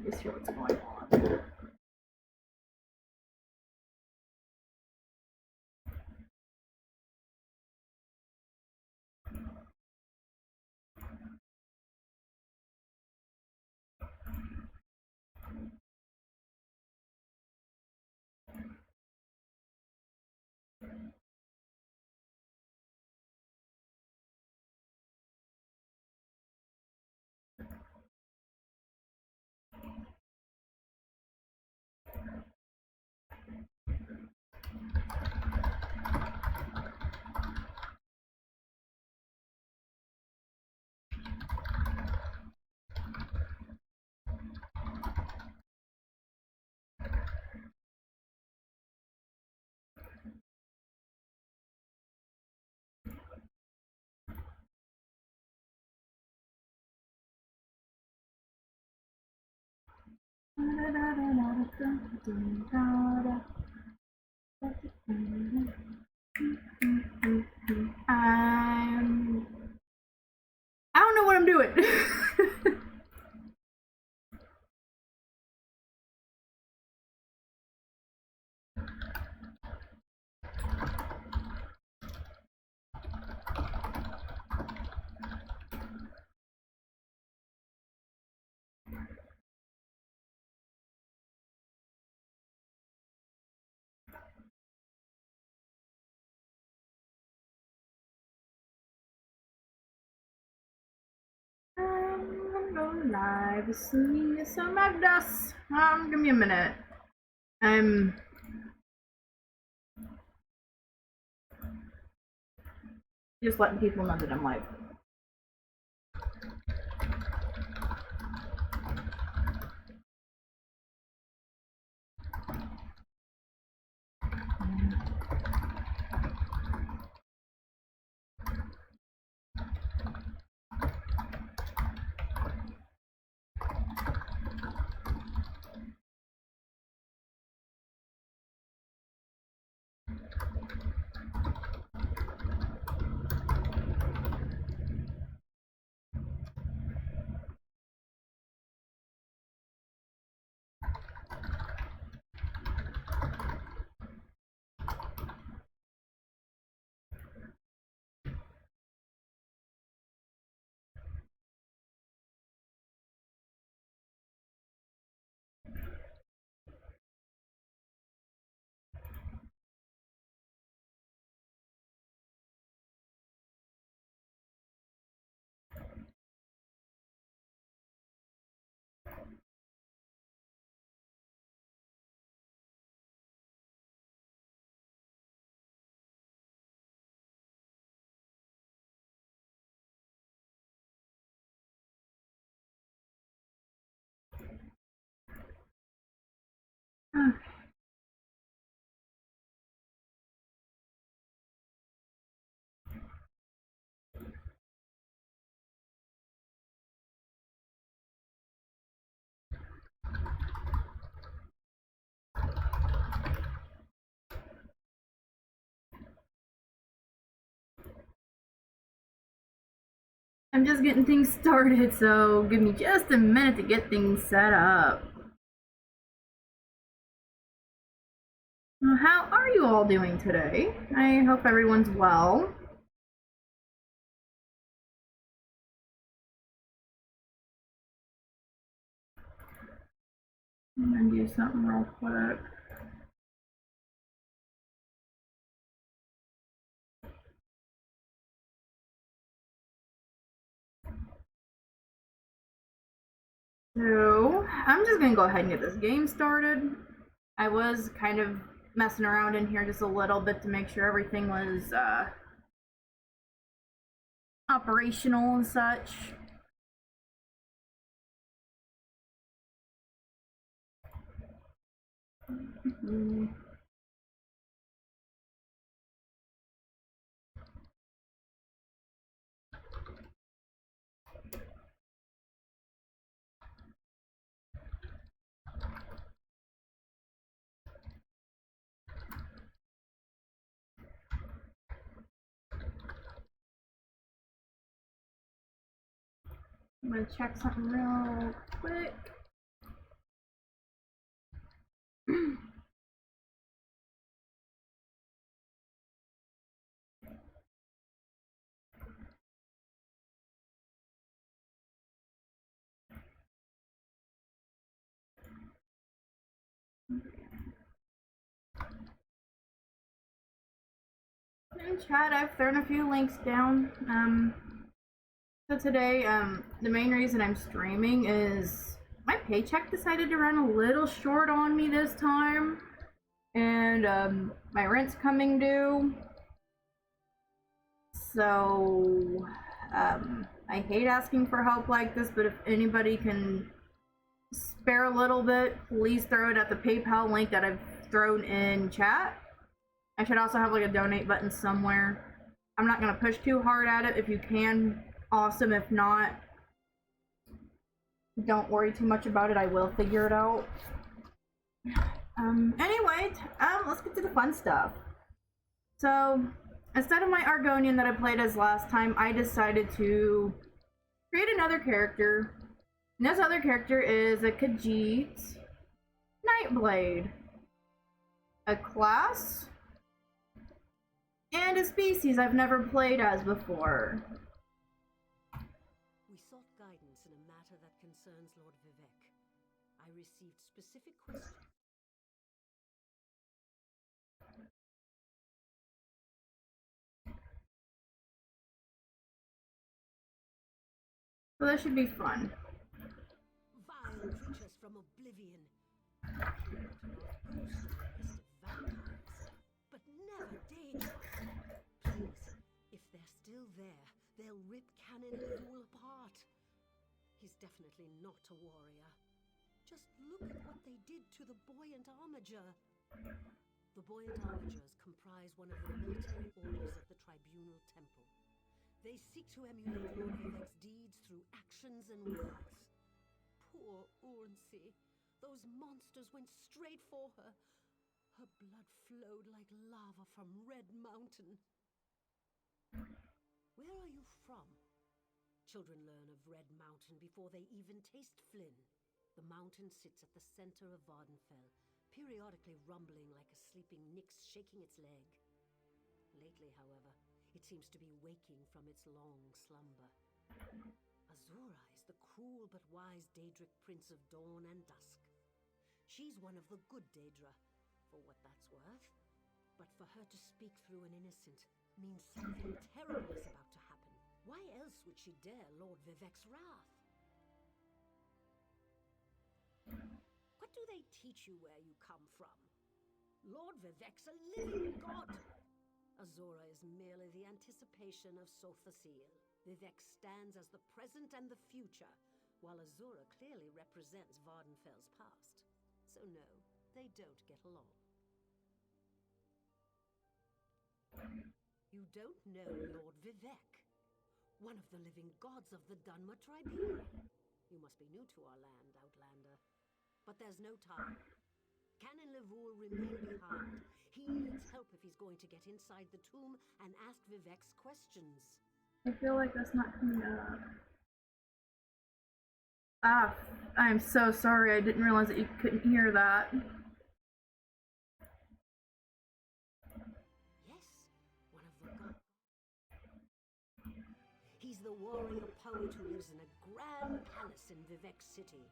Just hear what's going on. I don't know what I'm doing. I'm going live. See some Magdas. Give me a minute. I'm just letting people know that I'm live. I'm just getting things started, so give me just a minute to get things set up. How are you all doing today? I hope everyone's well. I'm gonna do something real quick. So, I'm just gonna go ahead and get this game started. I was kind of messing around in here just a little bit to make sure everything was operational and such. I'm gonna check something real quick. In chat, I've thrown a few links down. So today, the main reason I'm streaming is my paycheck decided to run a little short on me this time, and my rent's coming due. So, I hate asking for help like this, but if anybody can spare a little bit, please throw it at the PayPal link that I've thrown in chat. I should also have like a donate button somewhere. I'm not gonna push too hard at it. If you can, awesome. If not, don't worry too much about it. I will figure it out. Anyway, let's get to the fun stuff. So, instead of my Argonian that I played as last time, I decided to create another character. And this other character is a Khajiit Nightblade. A class and a species I've never played as before. We sought guidance in a matter that concerns Lord Vivec. I received specific questions. So that should be fun. Vile creatures from oblivion. Vampires, but never Daedra. Please, if they're still there, they'll rip Canon Levoul apart. He's definitely not a warrior. Just look at what they did to the Buoyant Armiger. The Buoyant Armigers comprise one of the military orders of the Tribunal Temple. They seek to emulate Lord Vivec's deeds through actions and words. Poor Urnsey. Those monsters went straight for her. Her blood flowed like lava from Red Mountain. Where are you from? Children learn of Red Mountain before they even taste Flynn. The mountain sits at the center of Vvardenfell, periodically rumbling like a sleeping Nyx shaking its leg. Lately, however, it seems to be waking from its long slumber. Azura is the cruel but wise Daedric Prince of Dawn and Dusk. She's one of the good Daedra, for what that's worth. But for her to speak through an innocent means something terrible is about to happen. Why else would she dare Lord Vivec's wrath? What do they teach you where you come from? Lord Vivec's a living god! Azura is merely the anticipation of Sothasil. Vivec stands as the present and the future, while Azura clearly represents Vvardenfell's past. So no, they don't get along. You don't know Lord Vivec, one of the living gods of the Dunmer Tribunal. You must be new to our land, Outlander. But there's no time. Canon Levoul remain behind. He needs help if he's going to get inside the tomb and ask Vivec's questions. I feel like that's not coming up. Ah, I'm so sorry. I didn't realize that you couldn't hear that. Yes, one of the gods. He's the warrior poet who lives in a grand palace in Vivec City.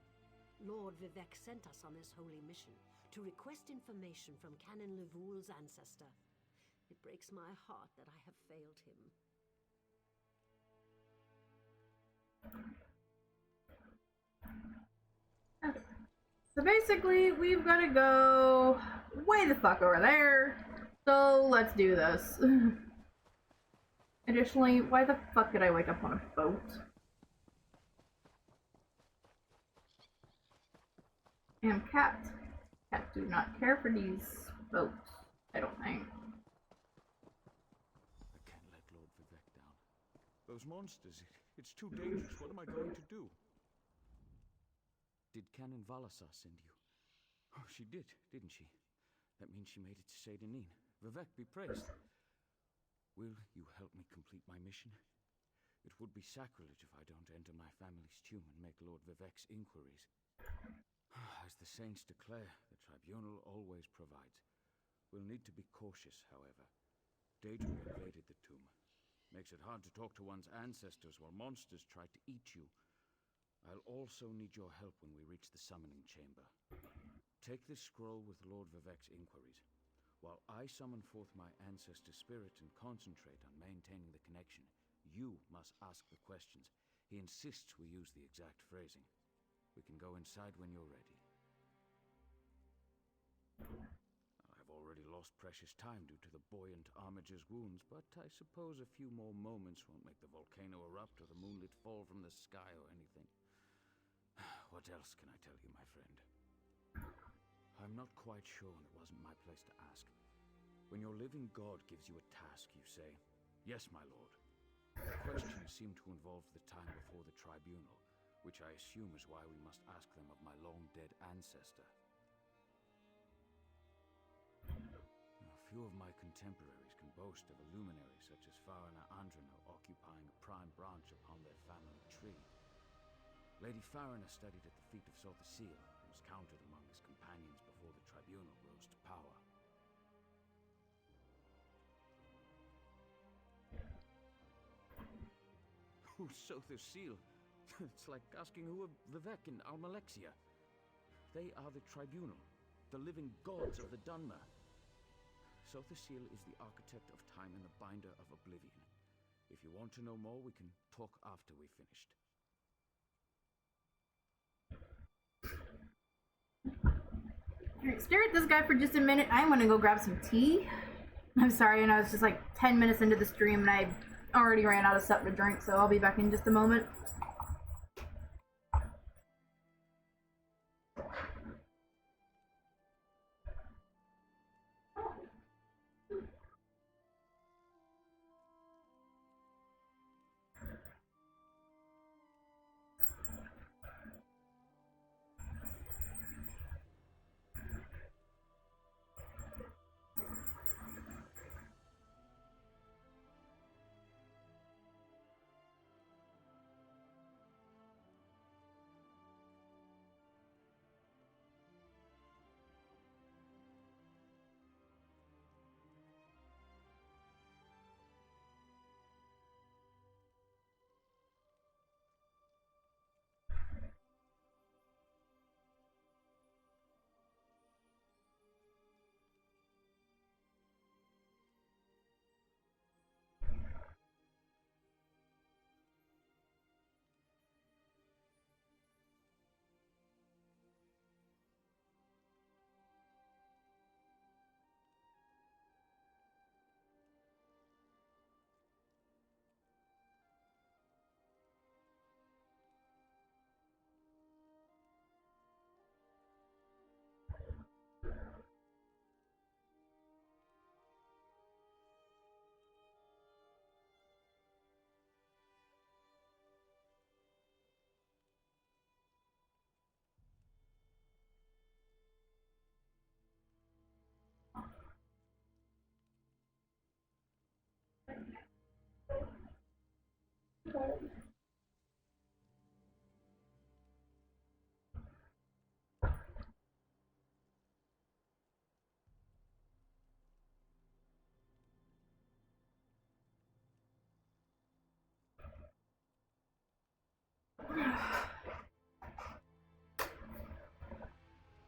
Lord Vivec sent us on this holy mission to request information from Canon Levoul's ancestor. It breaks my heart that I have failed him. Okay. So basically, we've got to go way the fuck over there. So let's do this. Additionally, why the fuck did I wake up on a boat? And cats. Cats do not care for these boats, I don't think. I can't let Lord Vivec down. Those monsters, it's too dangerous. What am I going to do? Did Canon Valasar send you? Oh, she did, didn't she? That means she made it to Seyda-Neen. Vivec be praised. Will you help me complete my mission? It would be sacrilege if I don't enter my family's tomb and make Lord Vivec's inquiries. As the saints declare, the tribunal always provides. We'll need to be cautious, however. Daedra invaded the tomb. Makes it hard to talk to one's ancestors while monsters try to eat you. I'll also need your help when we reach the summoning chamber. Take this scroll with Lord Vivec's inquiries. While I summon forth my ancestor spirit and concentrate on maintaining the connection, you must ask the questions. He insists we use the exact phrasing. We can go inside when you're ready. I've already lost precious time due to the buoyant Armiger's wounds, but I suppose a few more moments won't make the volcano erupt or the moonlit fall from the sky or anything. What else can I tell you, my friend? I'm not quite sure, and it wasn't my place to ask. When your living god gives you a task, you say, "Yes, my lord." The questions seem to involve the time before the tribunal, which I assume is why we must ask them of my long-dead ancestor. A few of my contemporaries can boast of a luminary such as Farina Andrano occupying a prime branch upon their family tree. Lady Farina studied at the feet of Sotha Sil and was counted among his companions before the tribunal rose to power. Who's Sotha Sil? It's like asking who are Vivec and Almalexia. They are the tribunal, the living gods of the Dunmer. Sotha Sil is the architect of time and the binder of oblivion. If you want to know more, we can talk after we've finished. Alright, stare at this guy for just a minute. I'm gonna go grab some tea. I'm sorry, and I was just like 10 minutes into the stream and I already ran out of stuff to drink, so I'll be back in just a moment.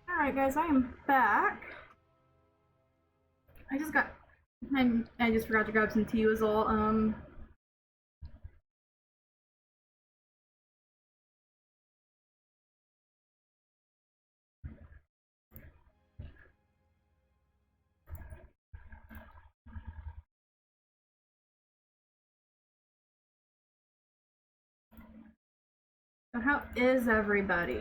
Alright guys, I am back. I just forgot to grab some tea was all. So how is everybody?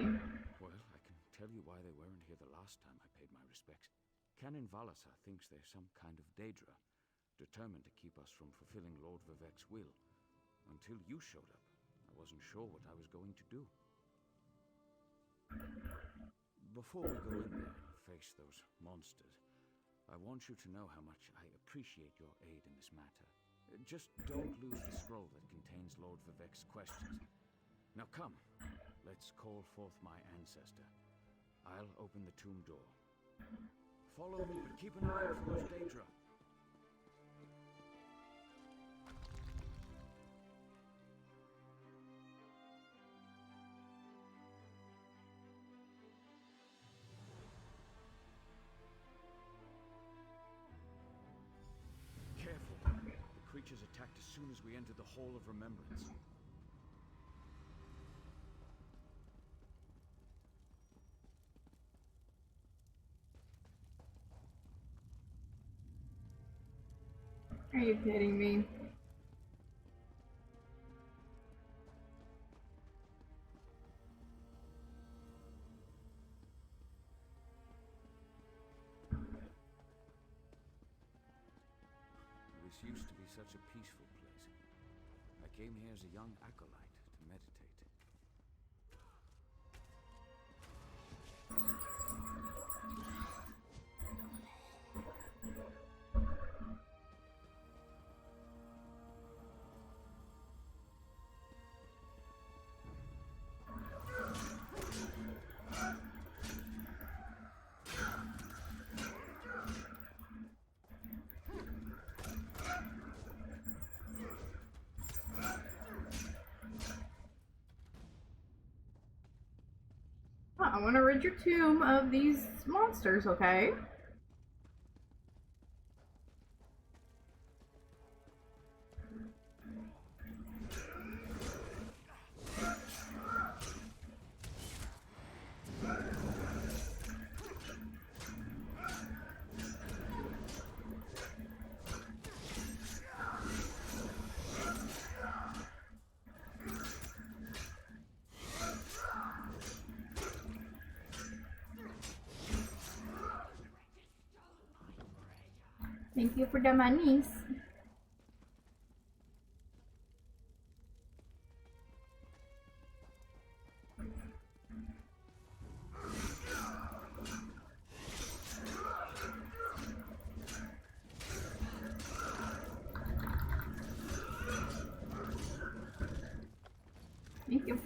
Well, I can tell you why they weren't here the last time I paid my respects. Canon Valasar thinks they're some kind of Daedra, determined to keep us from fulfilling Lord Vivec's will. Until you showed up, I wasn't sure what I was going to do. Before we go in there and face those monsters, I want you to know how much I appreciate your aid in this matter. Just don't lose the scroll that contains Lord Vivec's questions. Now come, let's call forth my ancestor. I'll open the tomb door. Follow me, but keep an eye out for those Daedra. Careful. The creatures attacked as soon as we entered the Hall of Remembrance. Are you kidding me? This used to be such a peaceful place. I came here as a young acolyte to meditate. I want to rid your tomb of these monsters, okay? Thank you for the monies. Thank you.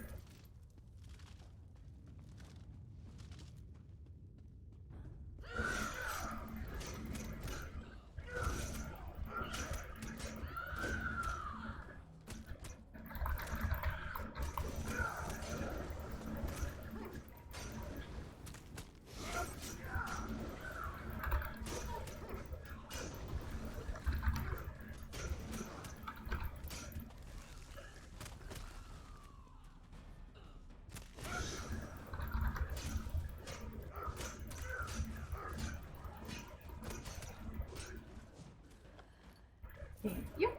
Thank you.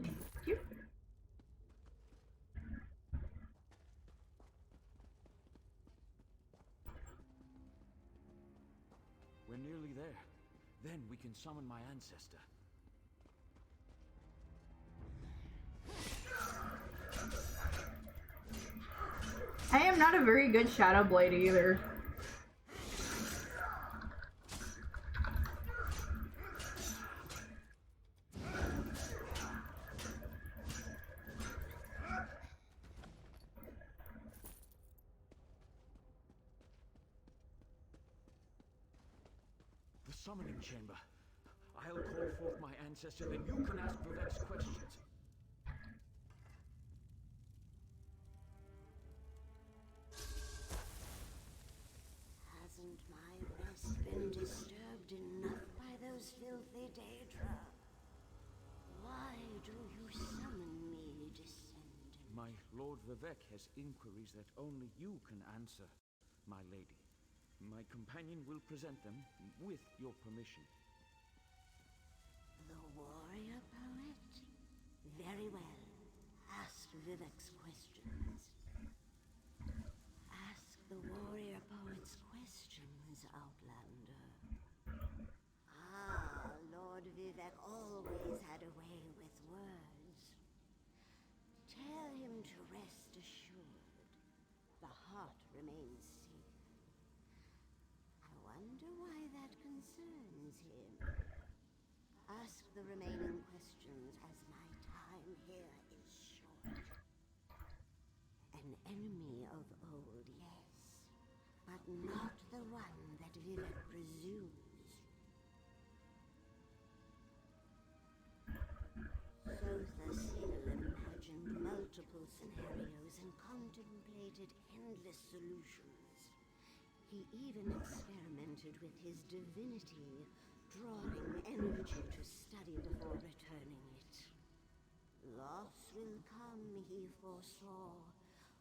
Thank you. We're nearly there. Then we can summon my ancestor. I am not a very good Shadow Blade either. The summoning chamber. I'll call forth my ancestor, then you can ask Vivek's questions. Hasn't my rest been disturbed enough by those filthy Daedra? Why do you summon me, descendant? My Lord Vivek has inquiries that only you can answer, my lady. My companion will present them with your permission. The warrior poet? Very well. Ask Vivek's questions. Ask the warrior poet's questions, Outlander. Ah, Lord Vivek always had a way with words. Tell him to rest assured. The heart remains sealed. I wonder why that concerns him. Ask the remaining questions as my time here is short. An enemy of old, yes, but not the one that Vivek presumes. Sotha Sil imagined multiple scenarios and contemplated endless solutions. He even experimented with his divinity, drawing energy to study before returning it. Loss will come, he foresaw,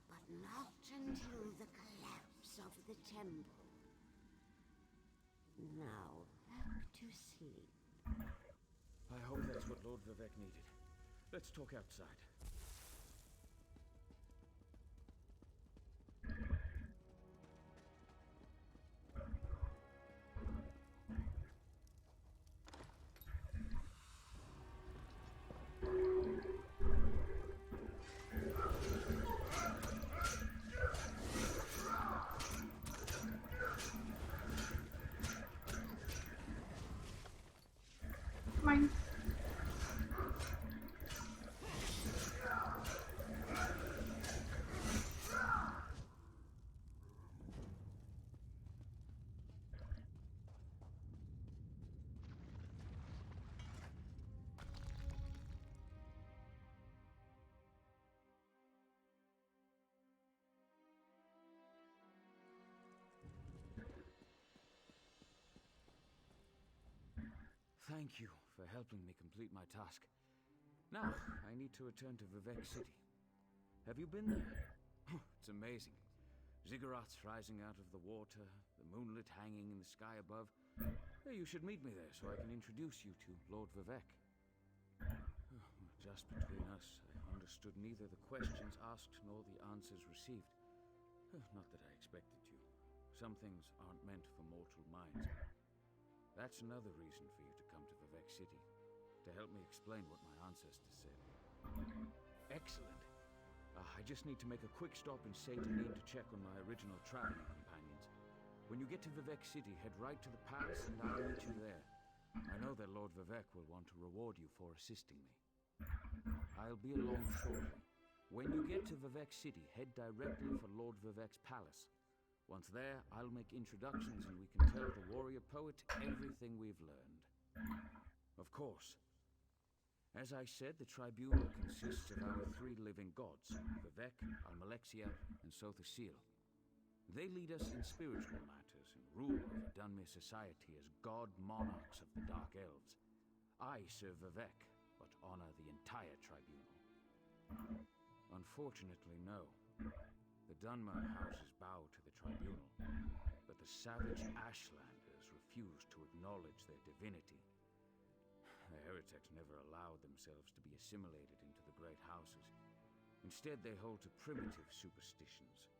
but not until the collapse of the temple. Now, back to sleep. I hope that's what Lord Vivek needed. Let's talk outside. Mine. Thank you for helping me complete my task. Now, I need to return to Vivek City. Have you been there? It's amazing. Ziggurats rising out of the water, the moonlit hanging in the sky above. Hey, you should meet me there so I can introduce you to Lord Vivek. Just between us, I understood neither the questions asked nor the answers received. Not that I expected to. Some things aren't meant for mortal minds. That's another reason for you to come to Vivek City, to help me explain what my ancestors said. Excellent. I just need to make a quick stop in Satanin to check on my original traveling companions. When you get to Vivek City, head right to the palace and I'll meet you there. I know that Lord Vivek will want to reward you for assisting me. I'll be along shortly. When you get to Vivek City, head directly for Lord Vivek's palace. Once there, I'll make introductions and we can tell the warrior poet everything we've learned. Of course. As I said, the tribunal consists of our three living gods, Vivek, Almalexia, and Sotha Sil. They lead us in spiritual matters and rule over Dunmere society as god monarchs of the Dark Elves. I serve Vivek, but honor the entire tribunal. Unfortunately, no. The Dunmer houses bow to the tribunal, but the savage Ashlanders refuse to acknowledge their divinity. The heretics never allowed themselves to be assimilated into the great houses. Instead, they hold to primitive superstitions.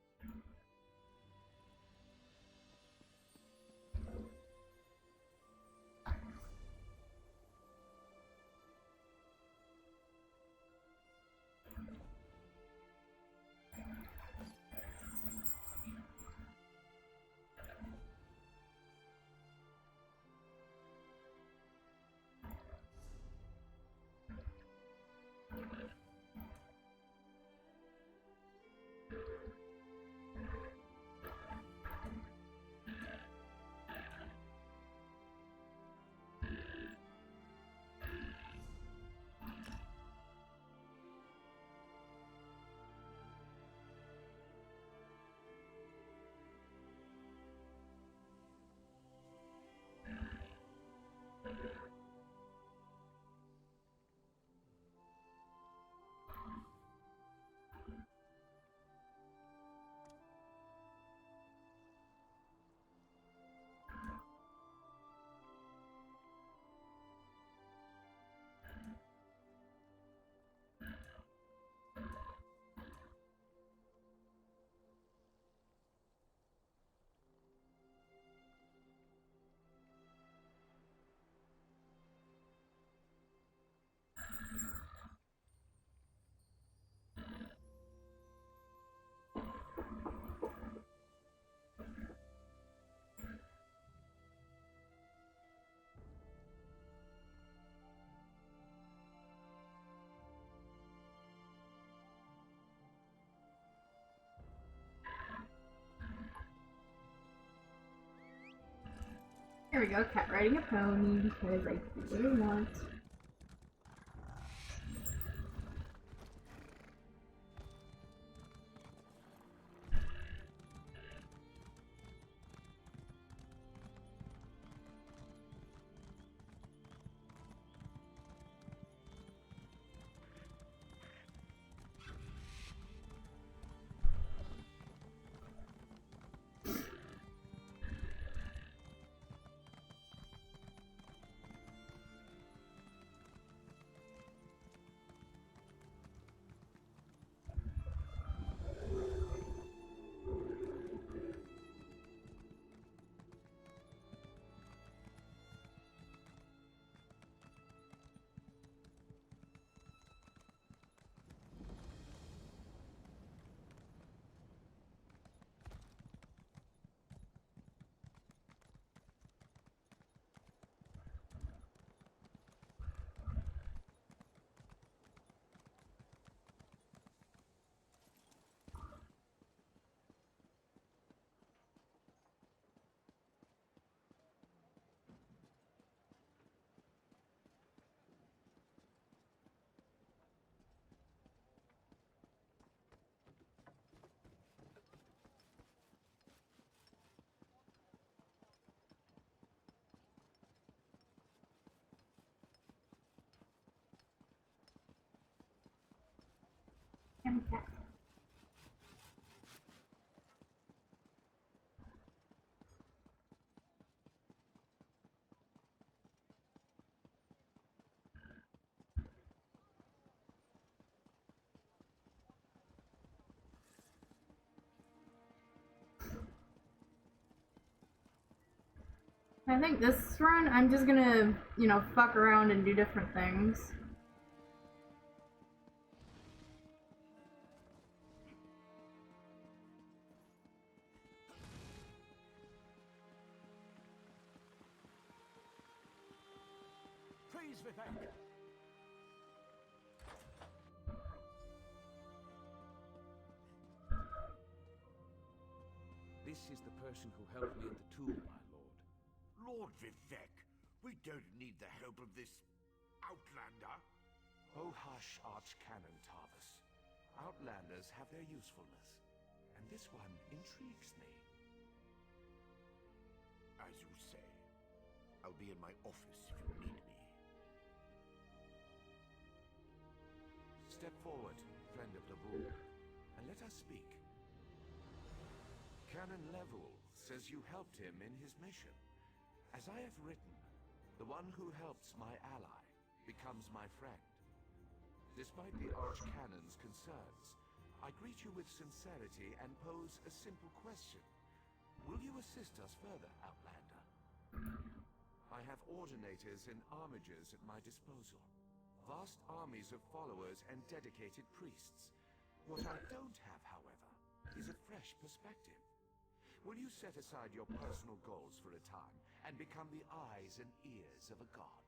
There we go, cat riding a pony because I really want. Cat. I think this run, I'm just gonna, fuck around and do different things. Praise Vivek! This is the person who helped me at the tomb, my lord. Lord Vivek, we don't need the help of this outlander. Oh hush, Archcanon Tarvis. Outlanders have their usefulness, and this one intrigues me. As you say, I'll be in my office if you need me. Step forward, friend of Laboul, and let us speak. Canon Leveul says you helped him in his mission. As I have written, the one who helps my ally becomes my friend. Despite the Archcanon's concerns, I greet you with sincerity and pose a simple question. Will you assist us further, Outlander? I have ordinators and armigers at my disposal. Vast armies of followers and dedicated priests. What I don't have, however, is a fresh perspective. Will you set aside your personal goals for a time and become the eyes and ears of a god?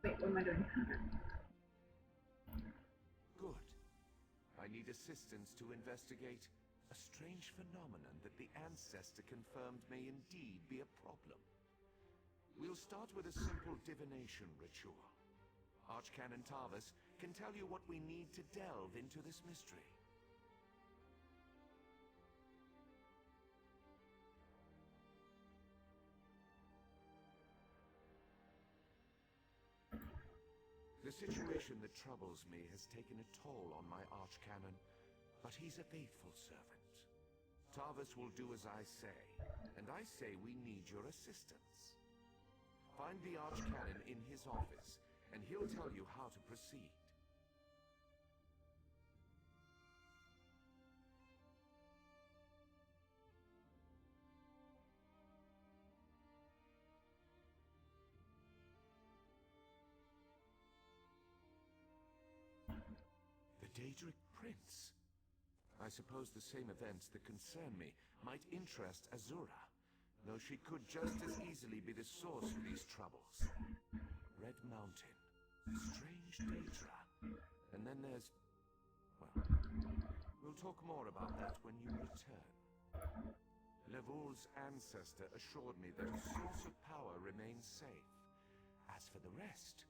Wait, what am I doing? Good. I need assistance to investigate a strange phenomenon that the Ancestor confirmed may indeed be a problem. We'll start with a simple divination ritual. Archcanon Tarvis can tell you what we need to delve into this mystery. The situation that troubles me has taken a toll on my Archcanon, but he's a faithful servant. Tarvis will do as I say, and I say we need your assistance. Find the Archcanon in his office, and he'll tell you how to proceed. Daedric Prince. I suppose the same events that concern me might interest Azura, though she could just as easily be the source of these troubles. Red Mountain. Strange Daedra. And then there's... well, we'll talk more about that when you return. Levol's ancestor assured me that a source of power remains safe. As for the rest,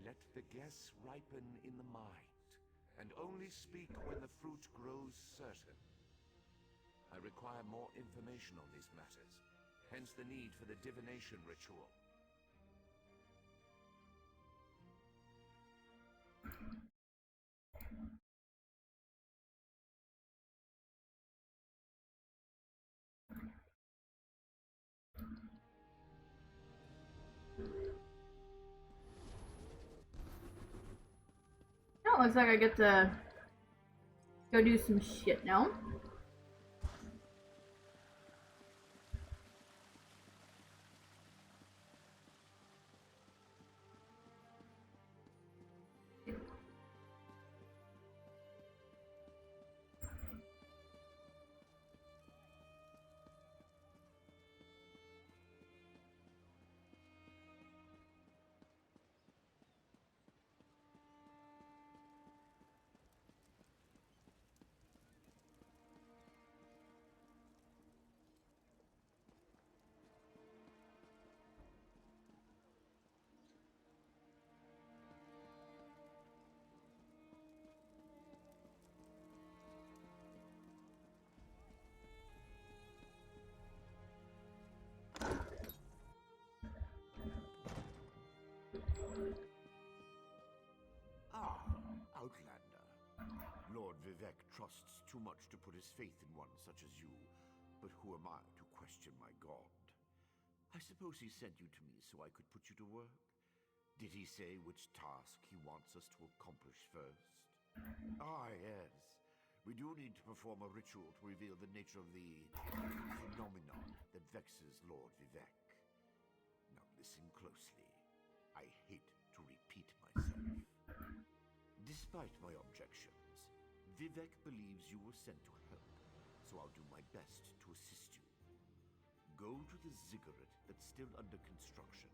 let the guess ripen in the mind, and only speak when the fruit grows certain. I require more information on these matters, hence the need for the divination ritual. Oh, looks like I get to go do some shit now. Ah, Outlander. Lord Vivec trusts too much to put his faith in one such as you, but who am I to question my god? I suppose he sent you to me so I could put you to work? Did he say which task he wants us to accomplish first? Ah, yes. We do need to perform a ritual to reveal the nature of the phenomenon that vexes Lord Vivec. Now listen closely. I hate to repeat myself. Despite my objections, Vivec believes you were sent to help, so I'll do my best to assist you. Go to the ziggurat that's still under construction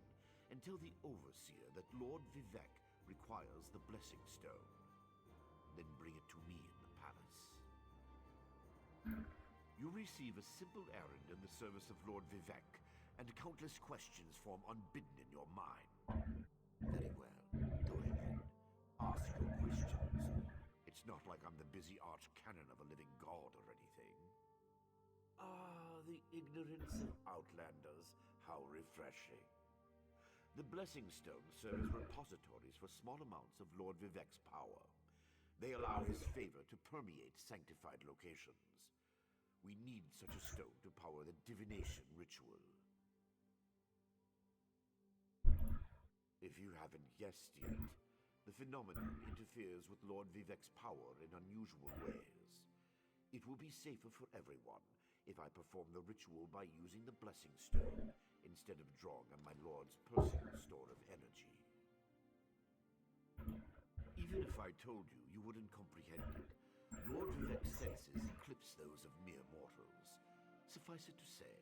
and tell the Overseer that Lord Vivec requires the Blessing Stone. Then bring it to me in the palace. You receive a simple errand in the service of Lord Vivec, and countless questions form unbidden in your mind. Very well. Go ahead. Ask your questions. It's not like I'm the busy archcanon of a living god or anything. Ah, the ignorance of Outlanders. How refreshing. The Blessing Stones serve as repositories for small amounts of Lord Vivec's power. They allow his favor to permeate sanctified locations. We need such a stone to power the divination ritual. If you haven't guessed yet, the phenomenon interferes with Lord Vivec's power in unusual ways. It will be safer for everyone if I perform the ritual by using the Blessing Stone instead of drawing on my Lord's personal store of energy. Even if I told you, you wouldn't comprehend it. Lord Vivec's senses eclipse those of mere mortals. Suffice it to say,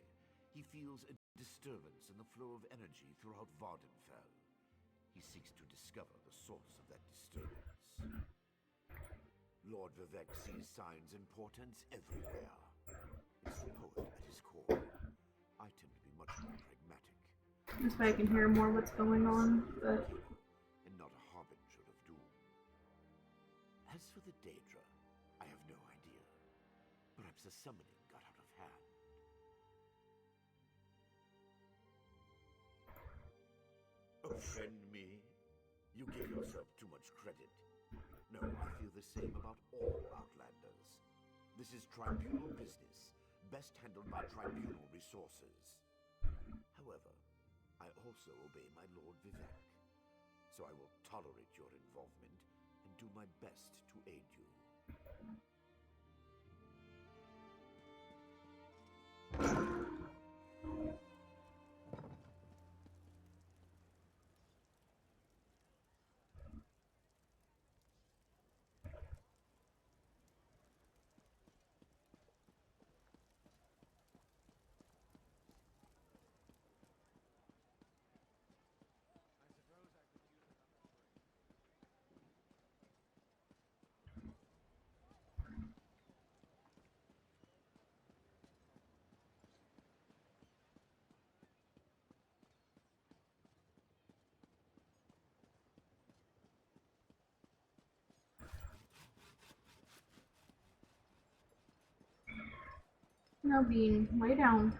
he feels a disturbance in the flow of energy throughout Vardenfell. He seeks to discover the source of that disturbance. Lord Vivec sees signs and portents everywhere. It's a poet at his core. I tend to be much more pragmatic. This way I can hear more what's going on, but... and not a harbinger of doom. As for the Daedra, I have no idea. Perhaps the summoning got out of hand. Offend me? You give yourself too much credit. No, I feel the same about all Outlanders. This is tribunal business, best handled by tribunal resources. However, I also obey my Lord Vivec, so I will tolerate your involvement and do my best to aid you. No, Bean, lay down.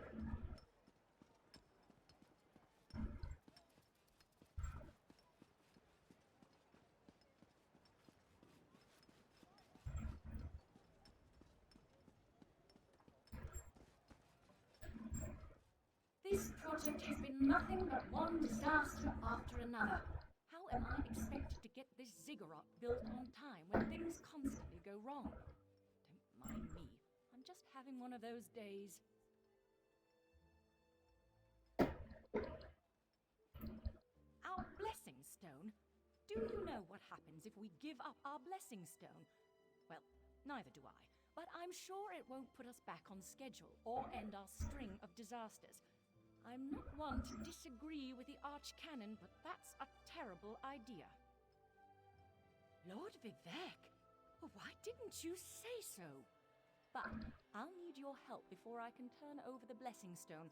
This project has been nothing but one disaster after another. How am I expected to get this ziggurat built on time when things constantly go wrong? Don't mind me. I'm just having one of those days. Our blessing stone? Do you know what happens if we give up our blessing stone? Well, neither do I. But I'm sure it won't put us back on schedule or end our string of disasters. I'm not one to disagree with the Archcanon, but that's a terrible idea. Lord Vivec? Well, why didn't you say so? But I'll need your help before I can turn over the Blessing Stone.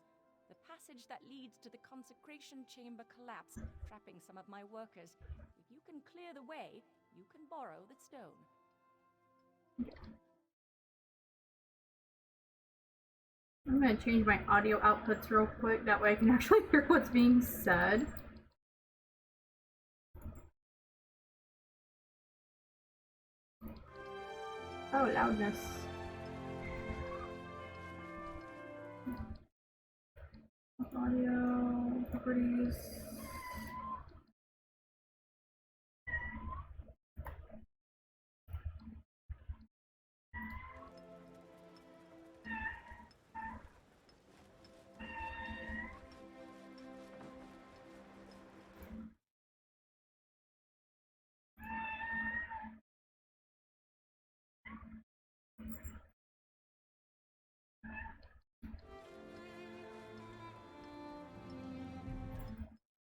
The passage that leads to the consecration chamber collapsed, trapping some of my workers. If you can clear the way, you can borrow the stone. I'm gonna change my audio outputs real quick, that way I can actually hear what's being said. Oh, loudness. Audio, properties.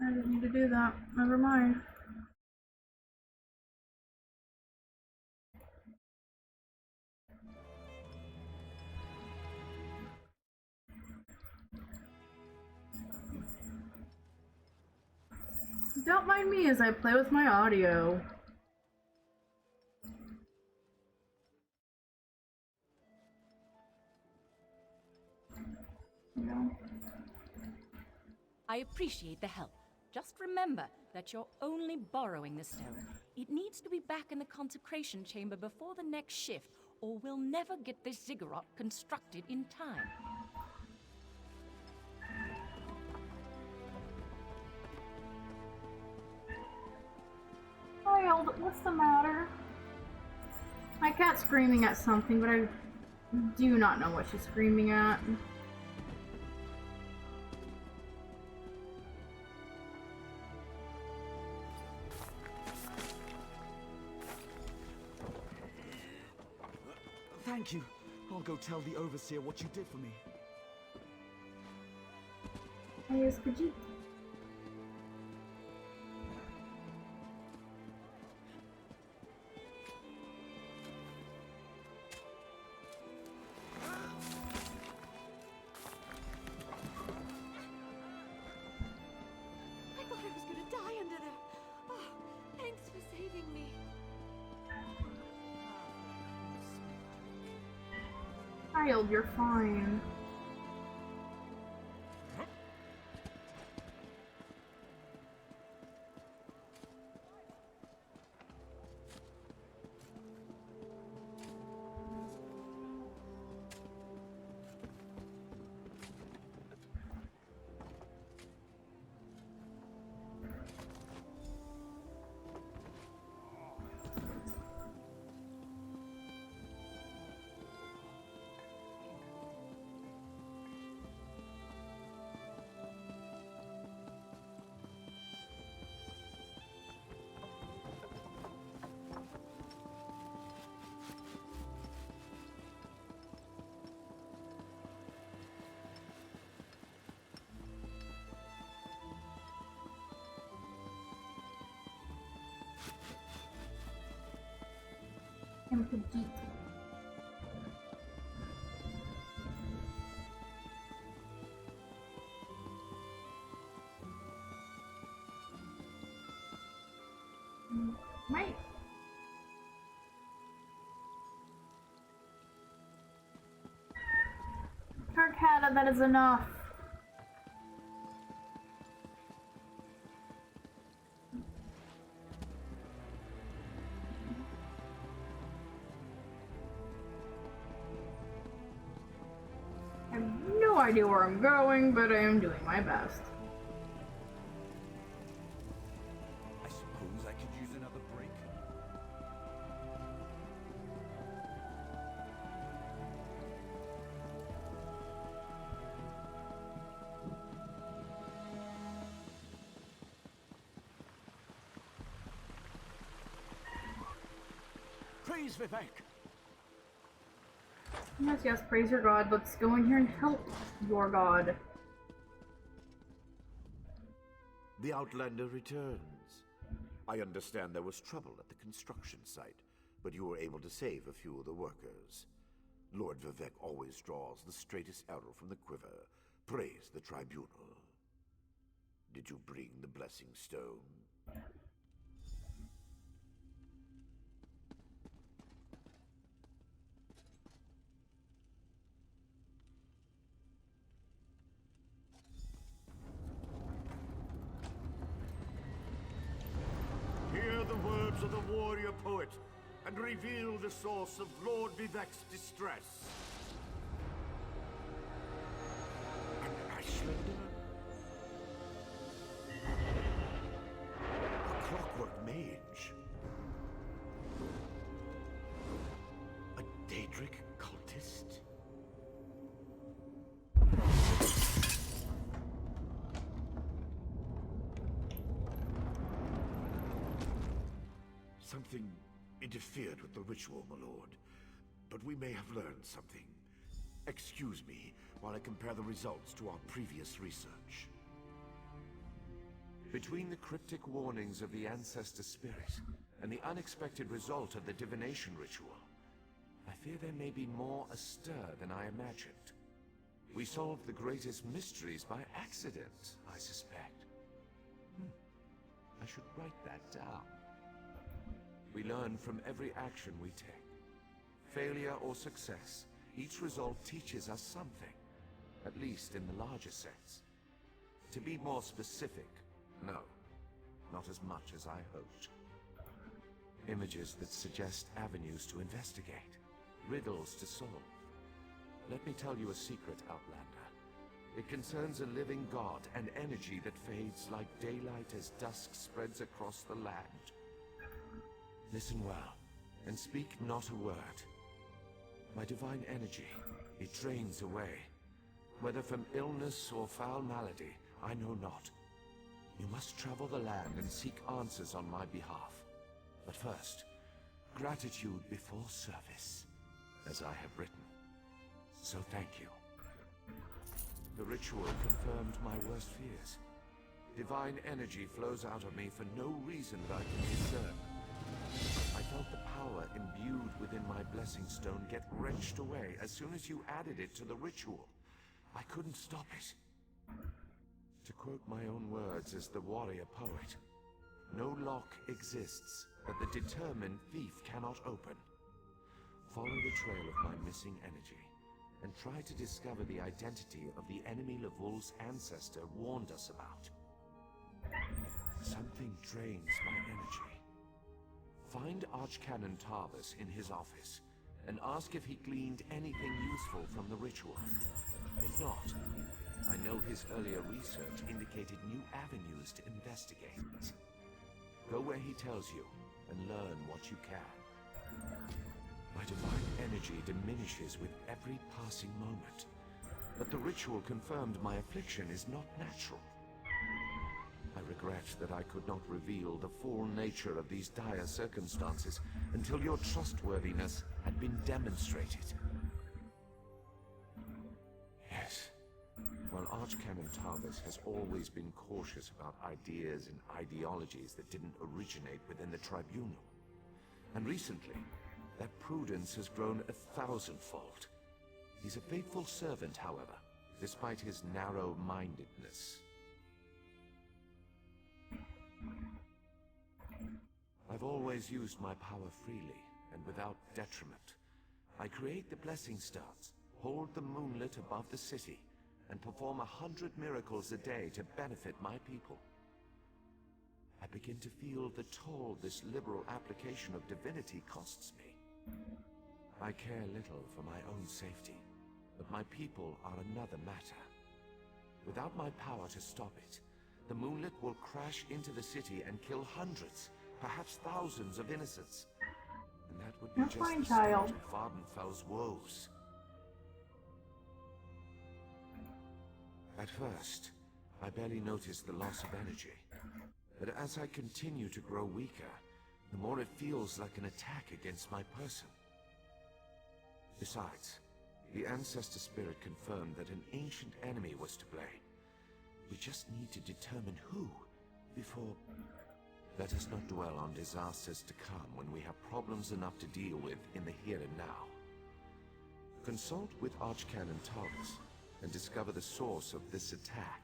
I didn't need to do that. Never mind. Don't mind me as I play with my audio. No. I appreciate the help. Just remember that you're only borrowing the stone. It needs to be back in the consecration chamber before the next shift, or we'll never get this ziggurat constructed in time. Child, what's the matter? My cat's screaming at something, but I do not know what she's screaming at. Thank you. I'll go tell the Overseer what you did for me. Yes, could you? I thought I was gonna die under there. Oh, thanks for saving me. Child, you're fine. And Khajiit. Right. that is enough. I have no idea where I'm going, but I am doing my best. I suppose I could use another break. Praise Vivek! Yes, yes, praise your god. Let's go in here and help your god. The Outlander returns. I understand there was trouble at the construction site, but you were able to save a few of the workers. Lord Vivek always draws the straightest arrow from the quiver. Praise the tribunal. Did you bring the blessing stone? Hear the words of the warrior poet, and reveal the source of Lord Vivek's distress. An Ashlander? A clockwork mage? A Daedric cultist? Something interfered with the ritual, my lord. But we may have learned something. Excuse me while I compare the results to our previous research. Between the cryptic warnings of the ancestor spirit and the unexpected result of the divination ritual, I fear there may be more astir than I imagined. We solved the greatest mysteries by accident, I suspect. I should write that down. We learn from every action we take. Failure or success, each result teaches us something, at least in the larger sense. To be more specific, no, not as much as I hoped. Images that suggest avenues to investigate, riddles to solve. Let me tell you a secret, Outlander. It concerns a living god, an energy that fades like daylight as dusk spreads across the land. Listen well, and speak not a word. My divine energy, it drains away. Whether from illness or foul malady, I know not. You must travel the land and seek answers on my behalf. But first, gratitude before service, as I have written. So thank you. The ritual confirmed my worst fears. Divine energy flows out of me for no reason that I can discern. I felt the power imbued within my blessing stone get wrenched away as soon as you added it to the ritual. I couldn't stop it. To quote my own words as the warrior poet, no lock exists that the determined thief cannot open. Follow the trail of my missing energy, and try to discover the identity of the enemy Lavul's ancestor warned us about. Something drains my energy. Find Archcanon Tarvis in his office, and ask if he gleaned anything useful from the ritual. If not, I know his earlier research indicated new avenues to investigate. Go where he tells you, and learn what you can. My divine energy diminishes with every passing moment, but the ritual confirmed my affliction is not natural. I regret that I could not reveal the full nature of these dire circumstances until your trustworthiness had been demonstrated. Yes, while Archcanon Tarvis has always been cautious about ideas and ideologies that didn't originate within the Tribunal, and recently, that prudence has grown 1,000-fold. He's a faithful servant, however, despite his narrow-mindedness. I've always used my power freely, and without detriment. I create the blessing stones, hold the moonlit above the city, and perform 100 miracles a day to benefit my people. I begin to feel the toll this liberal application of divinity costs me. I care little for my own safety, but my people are another matter. Without my power to stop it, the Moonlit will crash into the city and kill hundreds, perhaps thousands of innocents. And that would be You're just fine, the start child. of Vardenfell's woes. At first, I barely noticed the loss of energy. But as I continue to grow weaker, the more it feels like an attack against my person. Besides, the Ancestor Spirit confirmed that an ancient enemy was to blame. We just need to determine who before... Let us not dwell on disasters to come when we have problems enough to deal with in the here and now. Consult with Archcanon Targus and discover the source of this attack.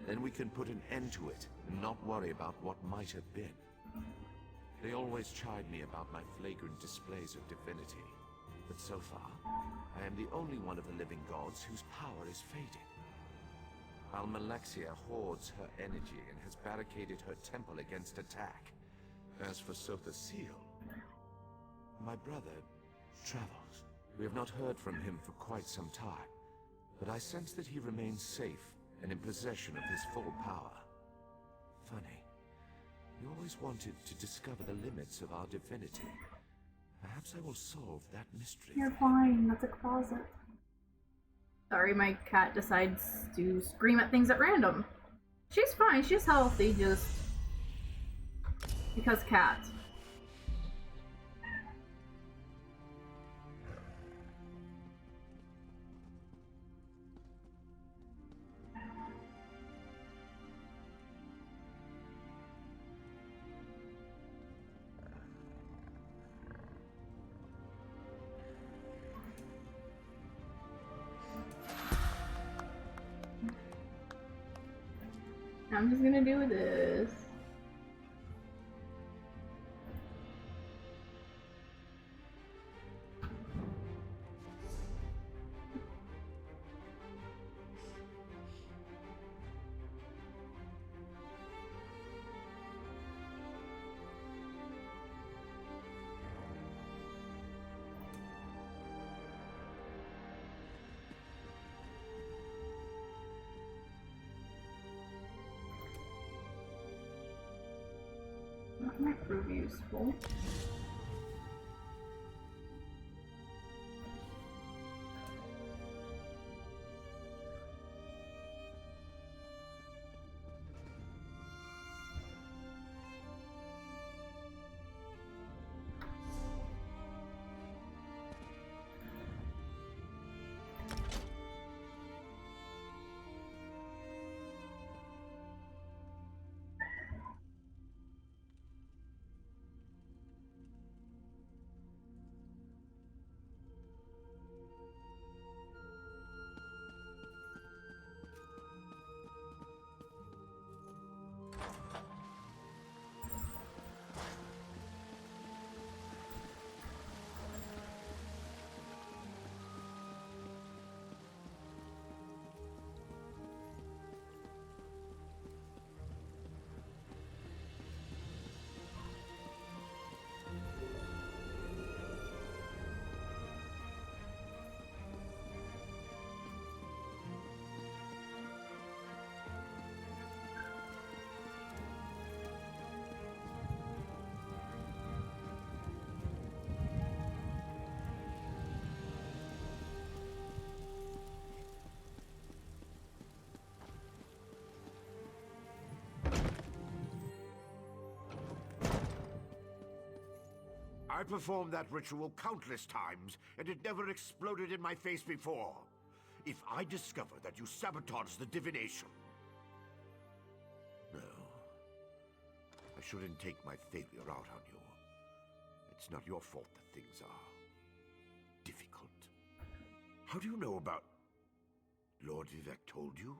Then we can put an end to it and not worry about what might have been. They always chide me about my flagrant displays of divinity, but so far, I am the only one of the living gods whose power is fading. Almalexia hoards her energy and has barricaded her temple against attack. As for Sotha Seal, my brother travels. We have not heard from him for quite some time, but I sense that he remains safe and in possession of his full power. Funny. We always wanted to discover the limits of our divinity. Perhaps I will solve that mystery. You're fine. That's a closet. Sorry, my cat decides to scream at things at random. She's fine. She's healthy, just because cats. I'm just gonna do this. That might prove useful. I performed that ritual countless times, and it never exploded in my face before. If I discover that you sabotage the divination... No. I shouldn't take my failure out on you. It's not your fault that things are... difficult. How do you know about... Lord Vivec told you?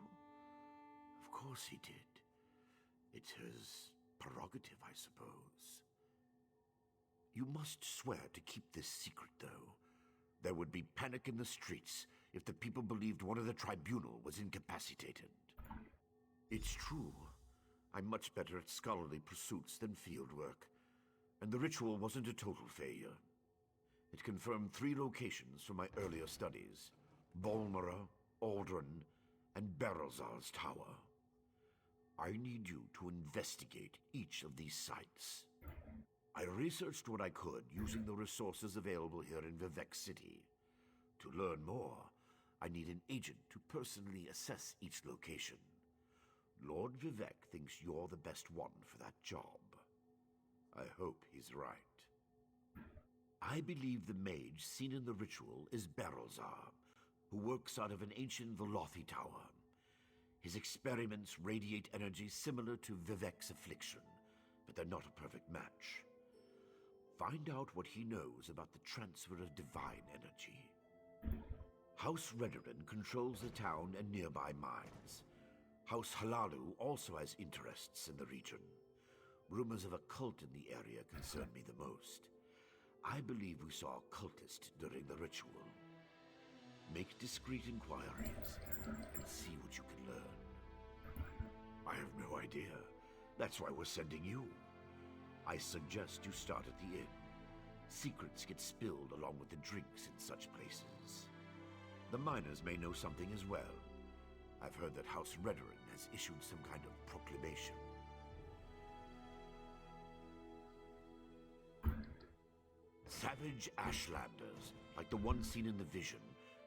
Of course he did. It's his prerogative, I suppose. You must swear to keep this secret, though. There would be panic in the streets if the people believed one of the tribunal was incapacitated. It's true. I'm much better at scholarly pursuits than fieldwork, and the ritual wasn't a total failure. It confirmed 3 locations from my earlier studies: Bolmora, Aldrin, and Berelzar's tower. I need you to investigate each of these sites. I researched what I could using the resources available here in Vivec City. To learn more, I need an agent to personally assess each location. Lord Vivec thinks you're the best one for that job. I hope he's right. I believe the mage seen in the ritual is Berelzar, who works out of an ancient Velothi tower. His experiments radiate energy similar to Vivec's affliction, but they're not a perfect match. Find out what he knows about the transfer of divine energy. House Redoran controls the town and nearby mines. House Halalu also has interests in the region. Rumors of a cult in the area concern me the most. I believe we saw a cultist during the ritual. Make discreet inquiries and see what you can learn. I have no idea. That's why we're sending you. I suggest you start at the inn. Secrets get spilled along with the drinks in such places. The miners may know something as well. I've heard that House Redoran has issued some kind of proclamation. Savage Ashlanders, like the one seen in the vision,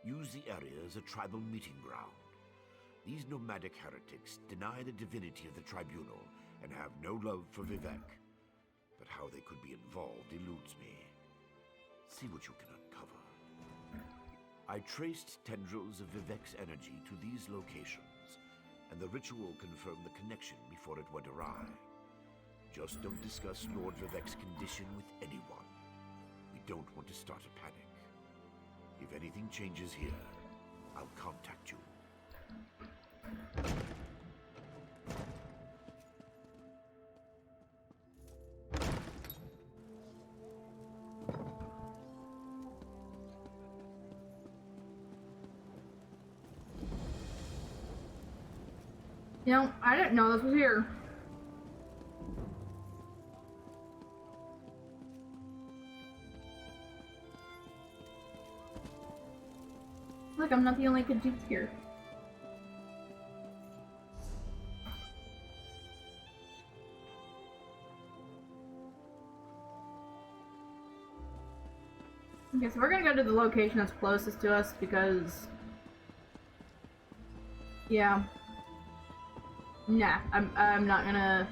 use the area as a tribal meeting ground. These nomadic heretics deny the divinity of the tribunal and have no love for Vivec. But how they could be involved eludes me. See what you can uncover. I traced tendrils of Vivec's energy to these locations, and the ritual confirmed the connection before it went awry. Just don't discuss Lord Vivec's condition with anyone. We don't want to start a panic. If anything changes here, I'll contact you. You know, I didn't know this was here. Look, I'm not the only Khajiit here. Okay, so we're gonna go to the location that's closest to us because... yeah. Nah, I'm not gonna...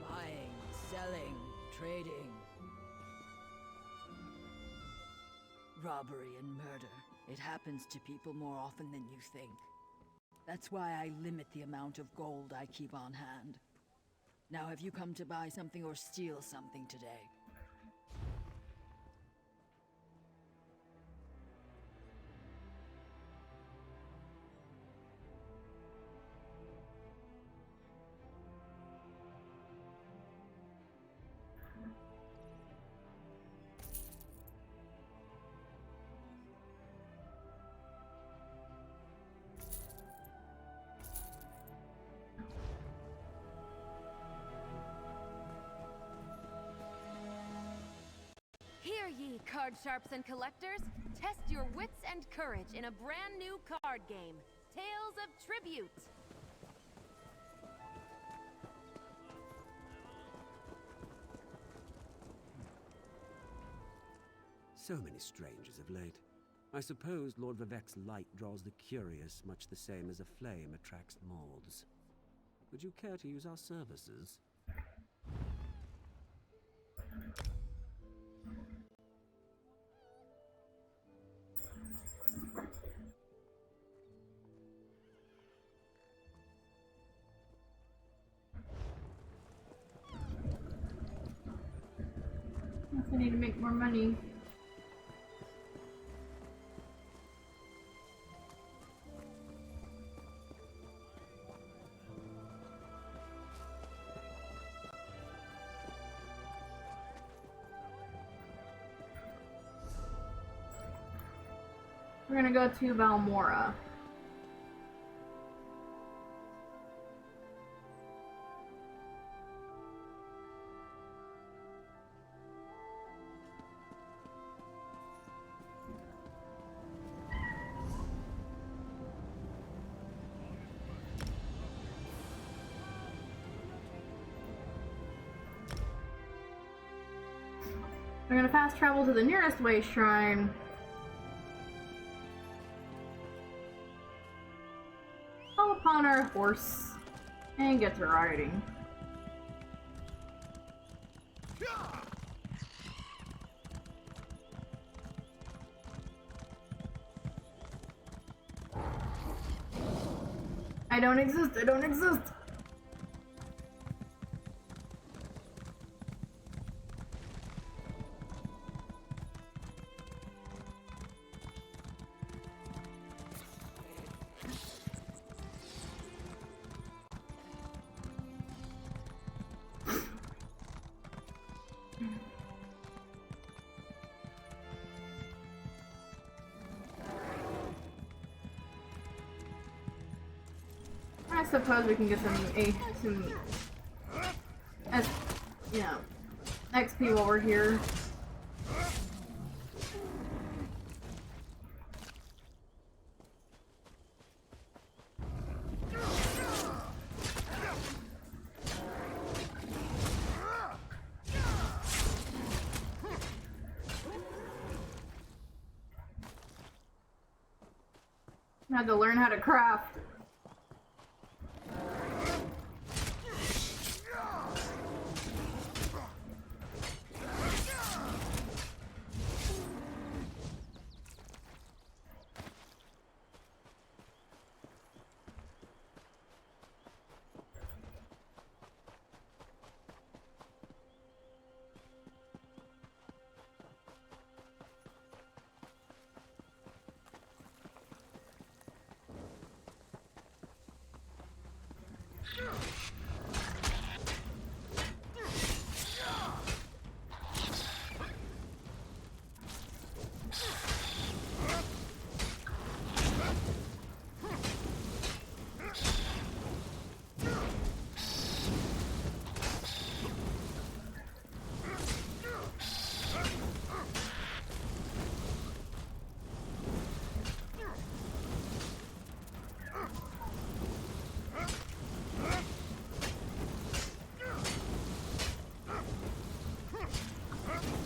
Buying, selling, trading. Robbery and murder. It happens to people more often than you think. That's why I limit the amount of gold I keep on hand. Now, have you come to buy something or steal something today? Hear ye, card sharps and collectors! Test your wits and courage in a brand new card game, Tales of Tribute! So many strangers of late. I suppose Lord Vivec's light draws the curious much the same as a flame attracts moths. Would you care to use our services? I need to make more money. We're gonna go to Valmora. We're gonna fast travel to the nearest way shrine. Call upon our horse and get to riding. I don't exist, I don't exist! I suppose we can get some you know, XP while we're here. I had to learn how to craft.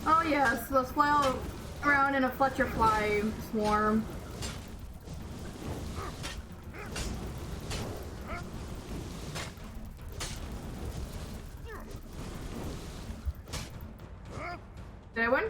Oh yes, let's fly around in a Fletcher fly swarm. Did I win?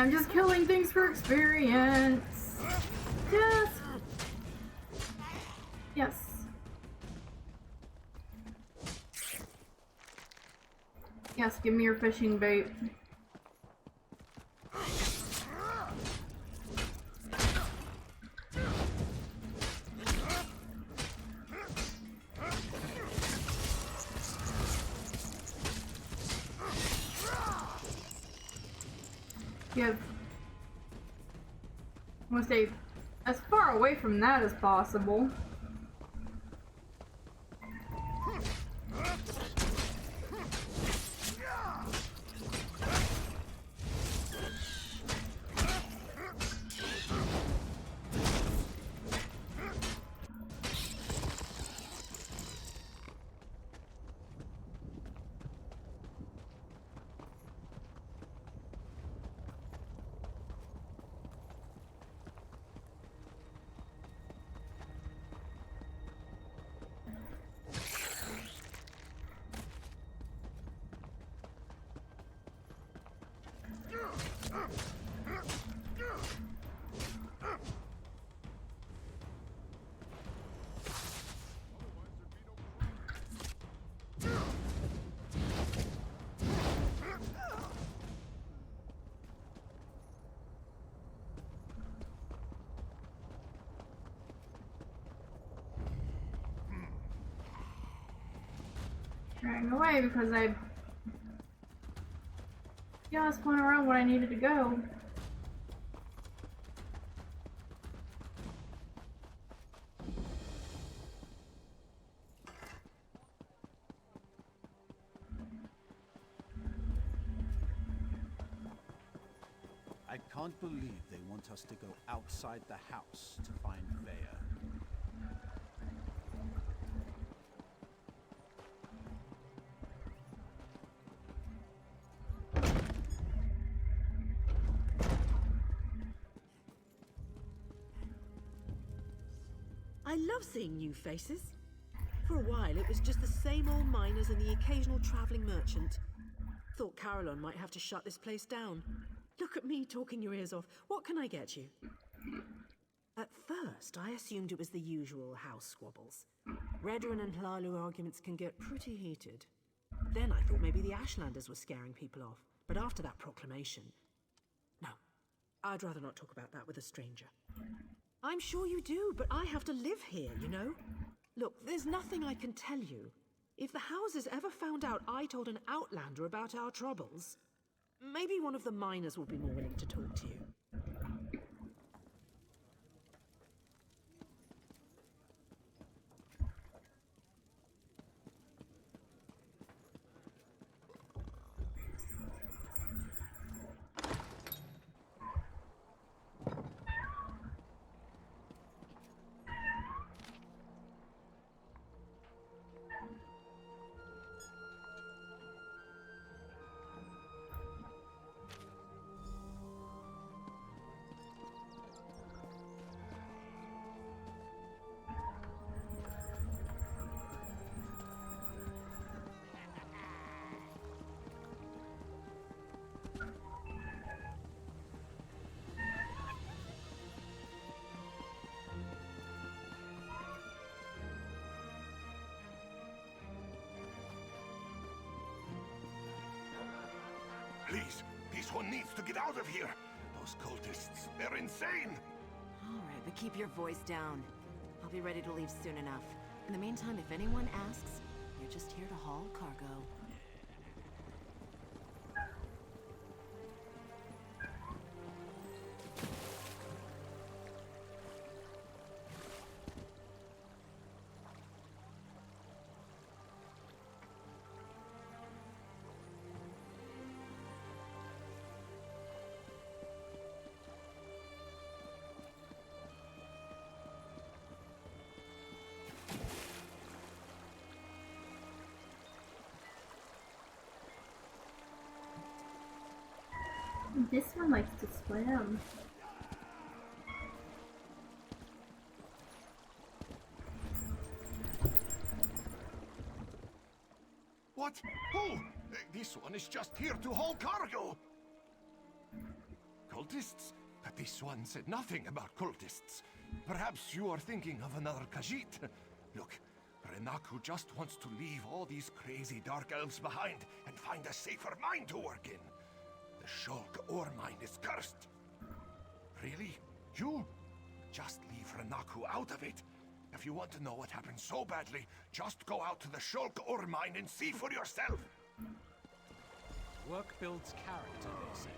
I'm just killing things for experience. Yes. Yes. Yes, give me your fishing bait. You have, I want to stay as far away from that as possible. Running away because I just went around what I needed to go. I can't believe they want us to go outside the house to find Veya. I love seeing new faces. For a while, it was just the same old miners and the occasional traveling merchant. Thought Caroline might have to shut this place down. Look at me talking your ears off. What can I get you? At first, I assumed it was the usual house squabbles. Redoran and Hlaalu arguments can get pretty heated. Then I thought maybe the Ashlanders were scaring people off. But after that proclamation... No, I'd rather not talk about that with a stranger. I'm sure you do, but I have to live here, you know? Look, there's nothing I can tell you. If the houses ever found out I told an outlander about our troubles, maybe one of the miners will be more willing to talk to you. Please, this one needs to get out of here. Those cultists, they're insane. All right, but keep your voice down. I'll be ready to leave soon enough. In the meantime, if anyone asks, you're just here to haul cargo. This one likes to swim. What? Oh, this one is just here to haul cargo. Cultists? But this one said nothing about cultists. Perhaps you are thinking of another Khajiit. Look, Renaku just wants to leave all these crazy dark elves behind and find a safer mine to work in. The Shulk ore mine is cursed. Really? You? Just leave Renaku out of it. If you want to know what happened so badly, just go out to the Shulk ore mine and see for yourself. Work builds character, they say.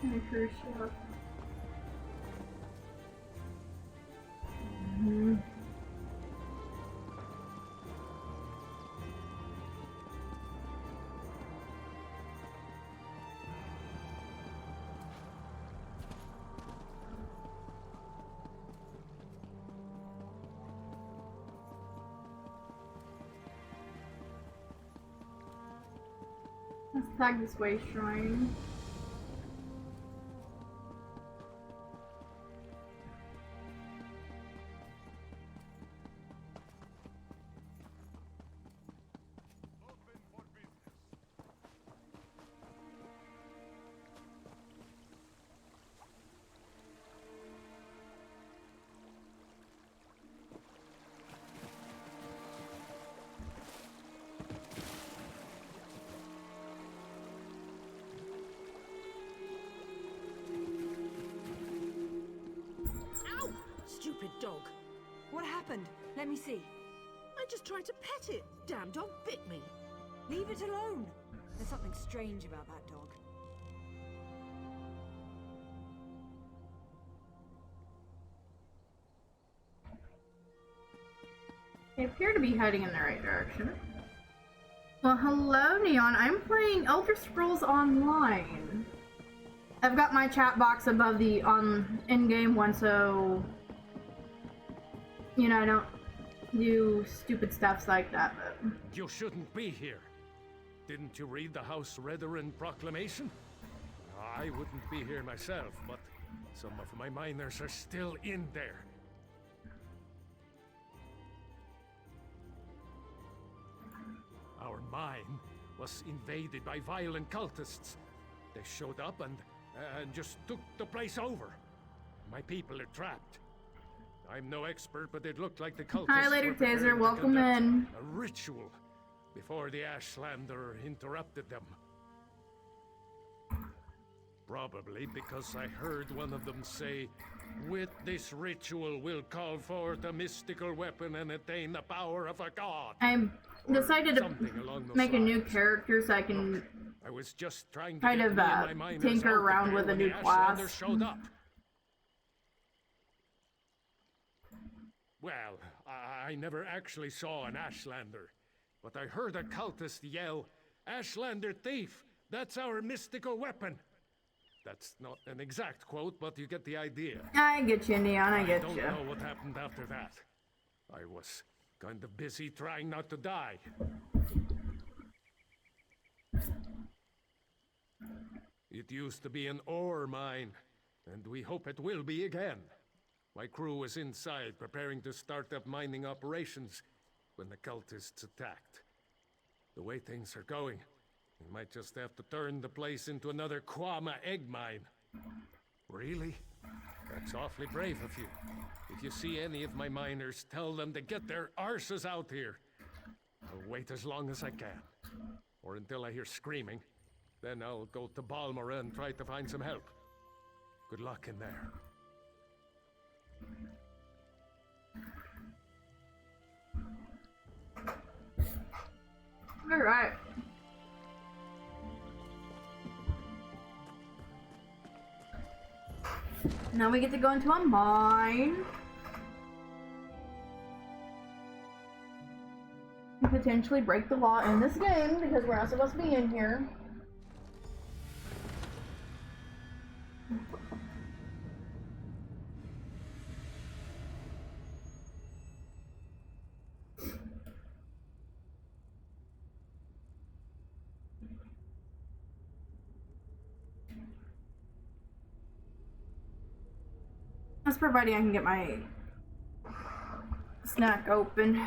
In a cruise ship. Mm-hmm. Let's tag this way, shrine. Stupid dog. What happened? Let me see. I just tried to pet it. Damn dog bit me. Leave it alone. There's something strange about that dog. They appear to be heading in the right direction. Well, hello, Neon. I'm playing Elder Scrolls Online. I've got my chat box above the in-game one, so you know I don't do stupid stuff like that. But you shouldn't be here. Didn't you read the House Redoran proclamation? I wouldn't be here myself, but some of my miners are still in there. Our mine was invaded by violent cultists. They showed up and just took the place over. My people are trapped. I'm no expert, but it looked like the cultists hi, later, were preparing Taser. to Welcome conduct in. a ritual before the Ashlander interrupted them. Probably because I heard one of them say, "With this ritual, we'll call forth a mystical weapon and attain the power of a god." I decided to make a new character so I can I was just trying to kind get of me and my miners tinker out around there with a when new the class. Ashlander showed up. Well, I never actually saw an Ashlander, but I heard a cultist yell, "Ashlander thief! That's our mystical weapon!" That's not an exact quote, but you get the idea. I get you, Neon. I get don't you. know what happened after that. I was kind of busy trying not to die. It used to be an ore mine, and we hope it will be again. My crew was inside preparing to start up mining operations when the cultists attacked. The way things are going, we might just have to turn the place into another Kwama egg mine. Really? That's awfully brave of you. If you see any of my miners, tell them to get their arses out here. I'll wait as long as I can. Or until I hear screaming. Then I'll go to Balmora and try to find some help. Good luck in there. All right. Now we get to go into a mine. And potentially break the law in this game because we're not supposed to be in here. That's providing I can get my snack open.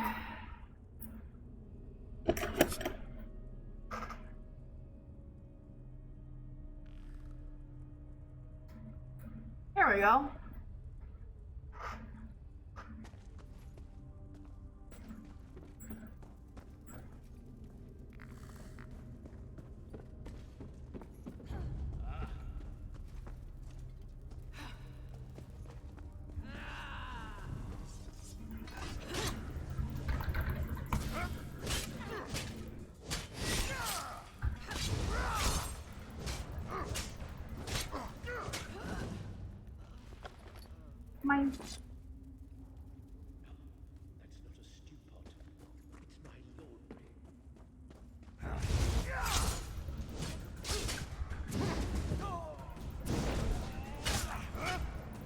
There we go. Mine. That's not a stew pot.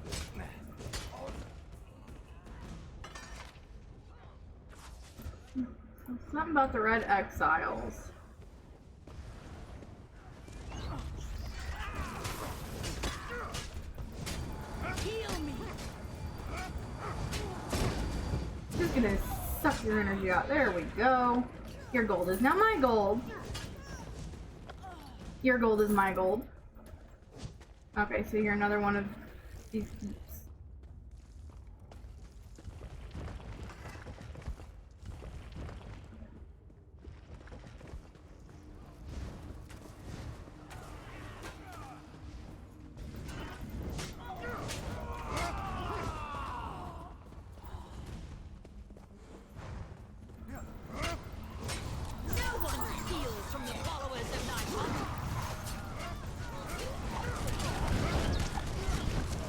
It's my laundry. Something about the Red Exiles. Heal me. Just gonna suck your energy out. There we go. Your gold is now my gold. Your gold is my gold. Okay, so you're another one of these keeps.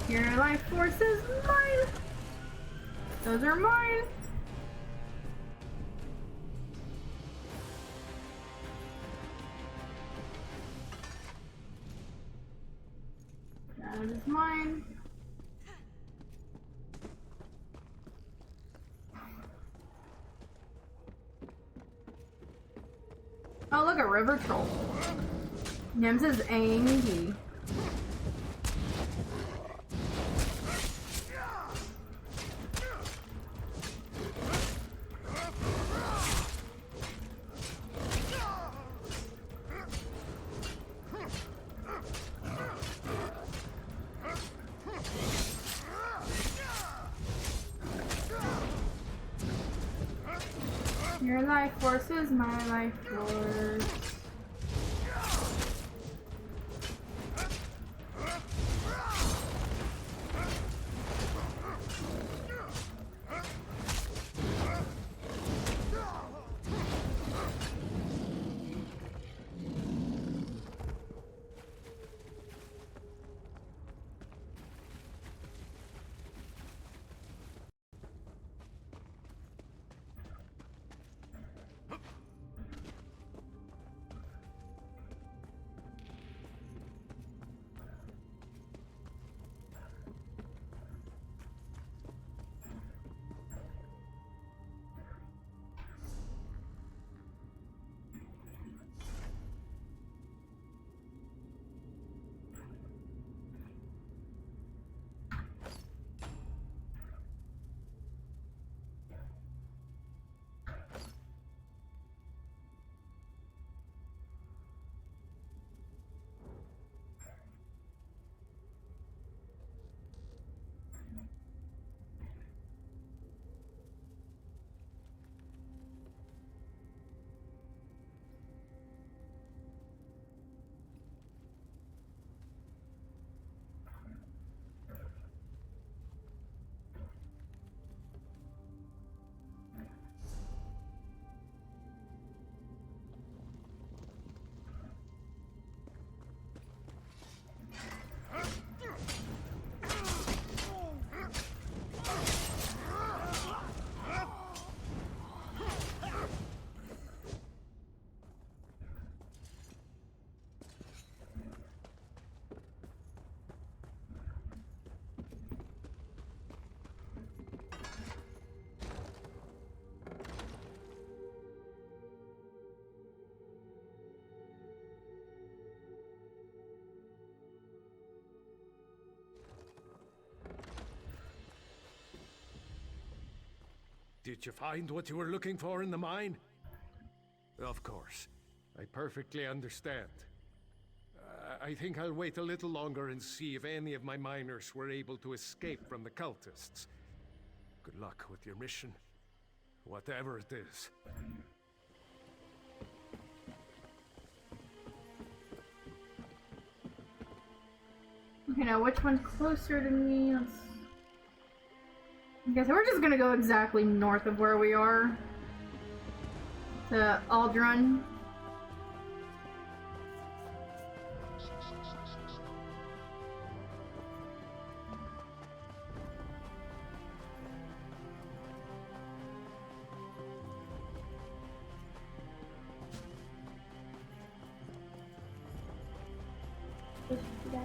Your life force is mine. Those are mine. That is mine. Oh, look, a river troll. Nims is angry. Your life force is my life force. Did you find what you were looking for in the mine? Of course. I perfectly understand. I think I'll wait a little longer and see if any of my miners were able to escape from the cultists. Good luck with your mission, whatever it is. Okay, now which one's closer to me? I guess we're just gonna go exactly north of where we are. To Aldrun. guys.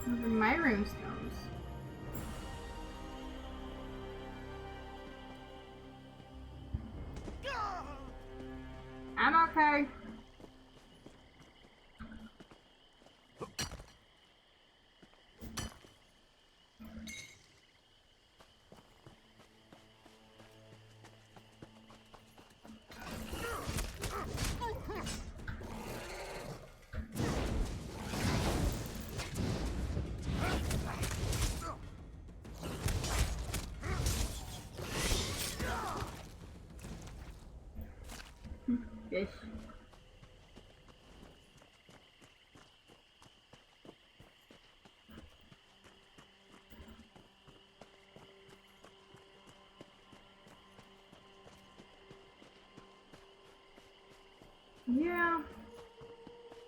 Those are my rune stones. I'm okay. Fish. Yeah.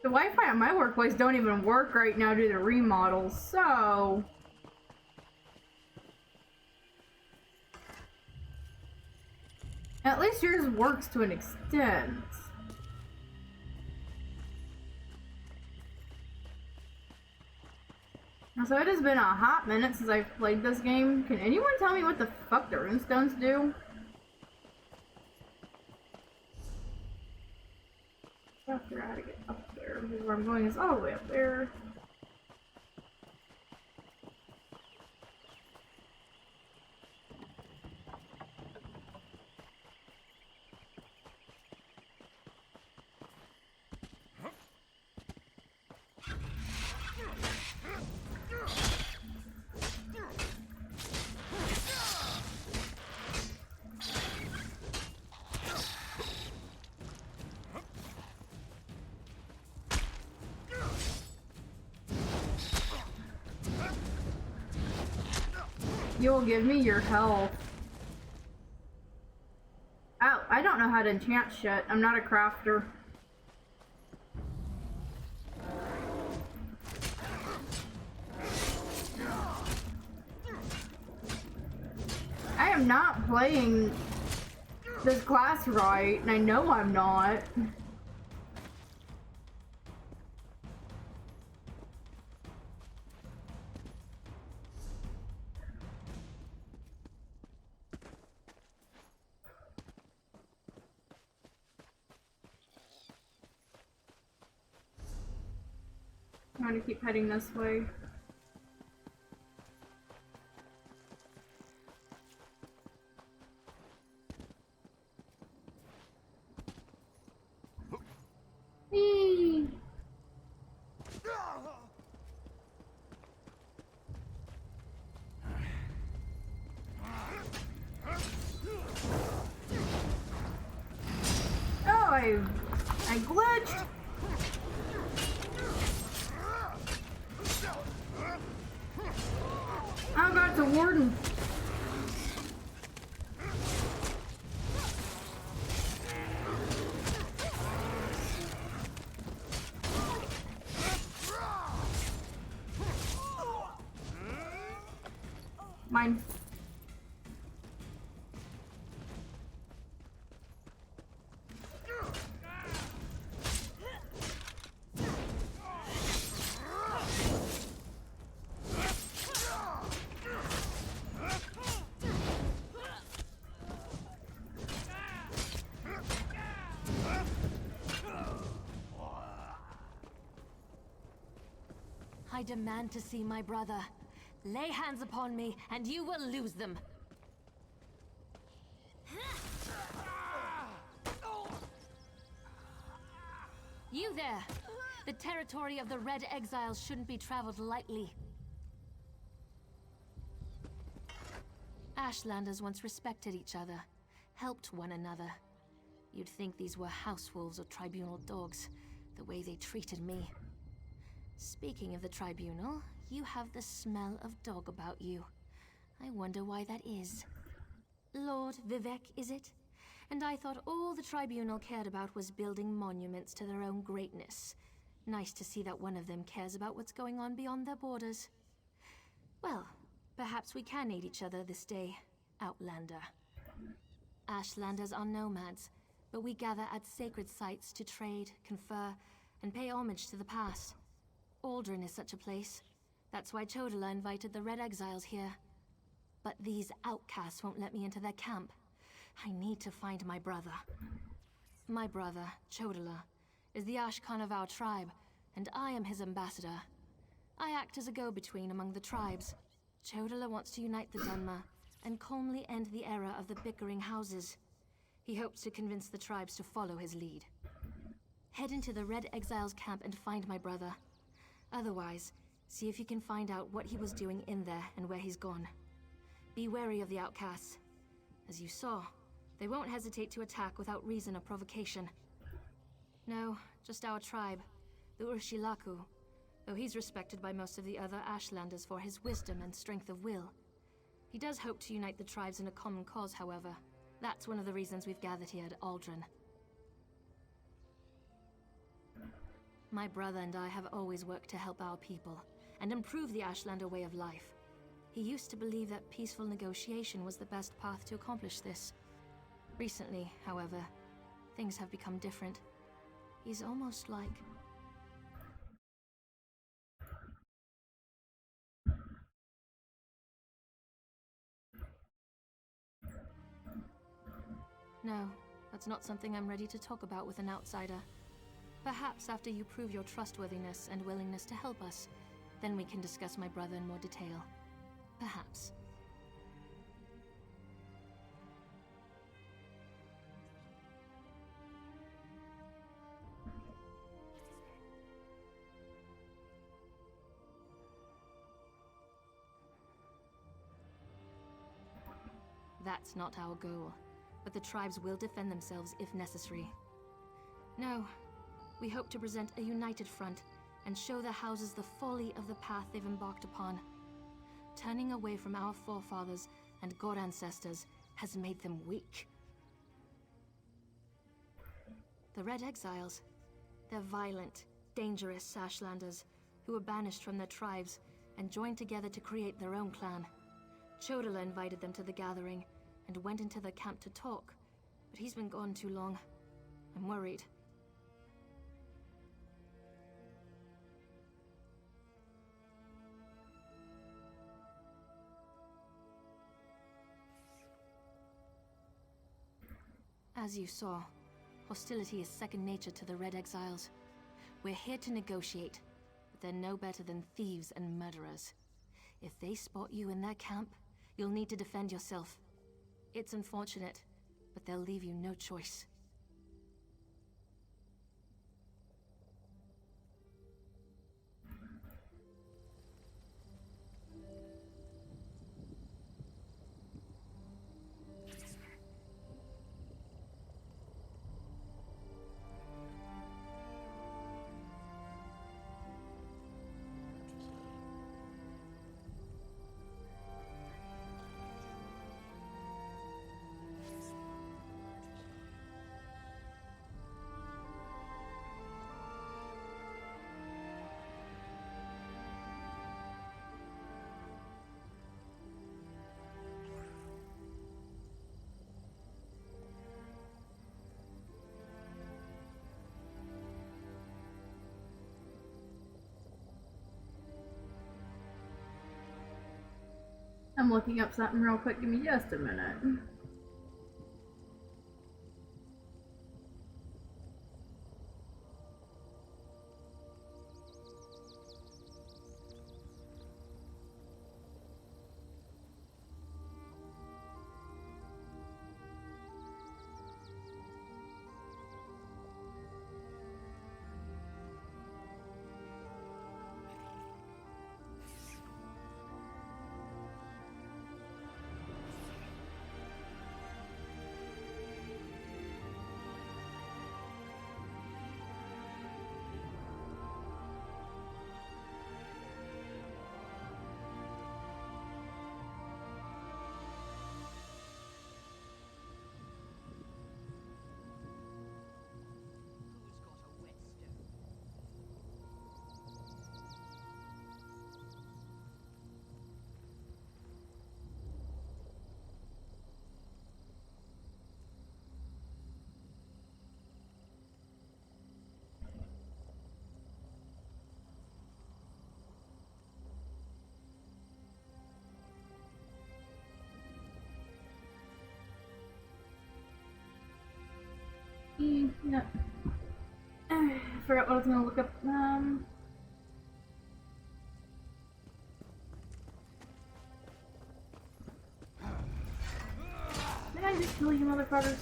The Wi-Fi at my workplace don't even work right now due to remodels, so... At least yours works to an extent. So it has been a hot minute since I've played this game. Can anyone tell me what the fuck the runestones do? I gotta figure out how to get up there. Because where I'm going is all the way up there. You will give me your health. Oh, I don't know how to enchant shit. I'm not a crafter. I am not playing this class right, and I know I'm not. I'm gonna keep heading this way. Whee! Oh, I glitched. Oh god, it's a warden. Mine. I demand to see my brother. Lay hands upon me, and you will lose them. You there! The territory of the Red Exiles shouldn't be traveled lightly. Ashlanders once respected each other, helped one another. You'd think these were house wolves or tribunal dogs, the way they treated me. Speaking of the tribunal, you have the smell of dog about you. I wonder why that is. Lord Vivec, is it? And I thought all the tribunal cared about was building monuments to their own greatness. Nice to see that one of them cares about what's going on beyond their borders. Well, perhaps we can aid each other this day, Outlander. Ashlanders are nomads, but we gather at sacred sites to trade, confer, and pay homage to the past. Aldrin is such a place. That's why Chodala invited the Red Exiles here. But these outcasts won't let me into their camp. I need to find my brother. My brother, Chodala, is the Ashkan of our tribe, and I am his ambassador. I act as a go-between among the tribes. Chodala wants to unite the Dunmer and calmly end the era of the bickering houses. He hopes to convince the tribes to follow his lead. Head into the Red Exiles camp and find my brother. Otherwise, see if you can find out what he was doing in there and where he's gone. Be wary of the outcasts. As you saw, they won't hesitate to attack without reason or provocation. No, just our tribe, the Urshilaku, though he's respected by most of the other Ashlanders for his wisdom and strength of will. He does hope to unite the tribes in a common cause, however. That's one of the reasons we've gathered here at Aldrin. My brother and I have always worked to help our people and improve the Ashlander way of life. He used to believe that peaceful negotiation was the best path to accomplish this. Recently, however, things have become different. He's almost like... No, that's not something I'm ready to talk about with an outsider. Perhaps after you prove your trustworthiness and willingness to help us, then we can discuss my brother in more detail. Perhaps. That's not our goal, but the tribes will defend themselves if necessary. No, we hope to present a united front and show the houses the folly of the path they've embarked upon. Turning away from our forefathers and god ancestors has made them weak. The Red Exiles, they're violent, dangerous Ashlanders who were banished from their tribes and joined together to create their own clan. Chodala invited them to the gathering and went into the camp to talk, but he's been gone too long. I'm worried. As you saw, hostility is second nature to the Red Exiles. We're here to negotiate, but they're no better than thieves and murderers. If they spot you in their camp, you'll need to defend yourself. It's unfortunate, but they'll leave you no choice. I'm looking up something real quick. Give me just a minute. Yeah. I forgot what I was gonna look up. Did I just kill you, motherfuckers?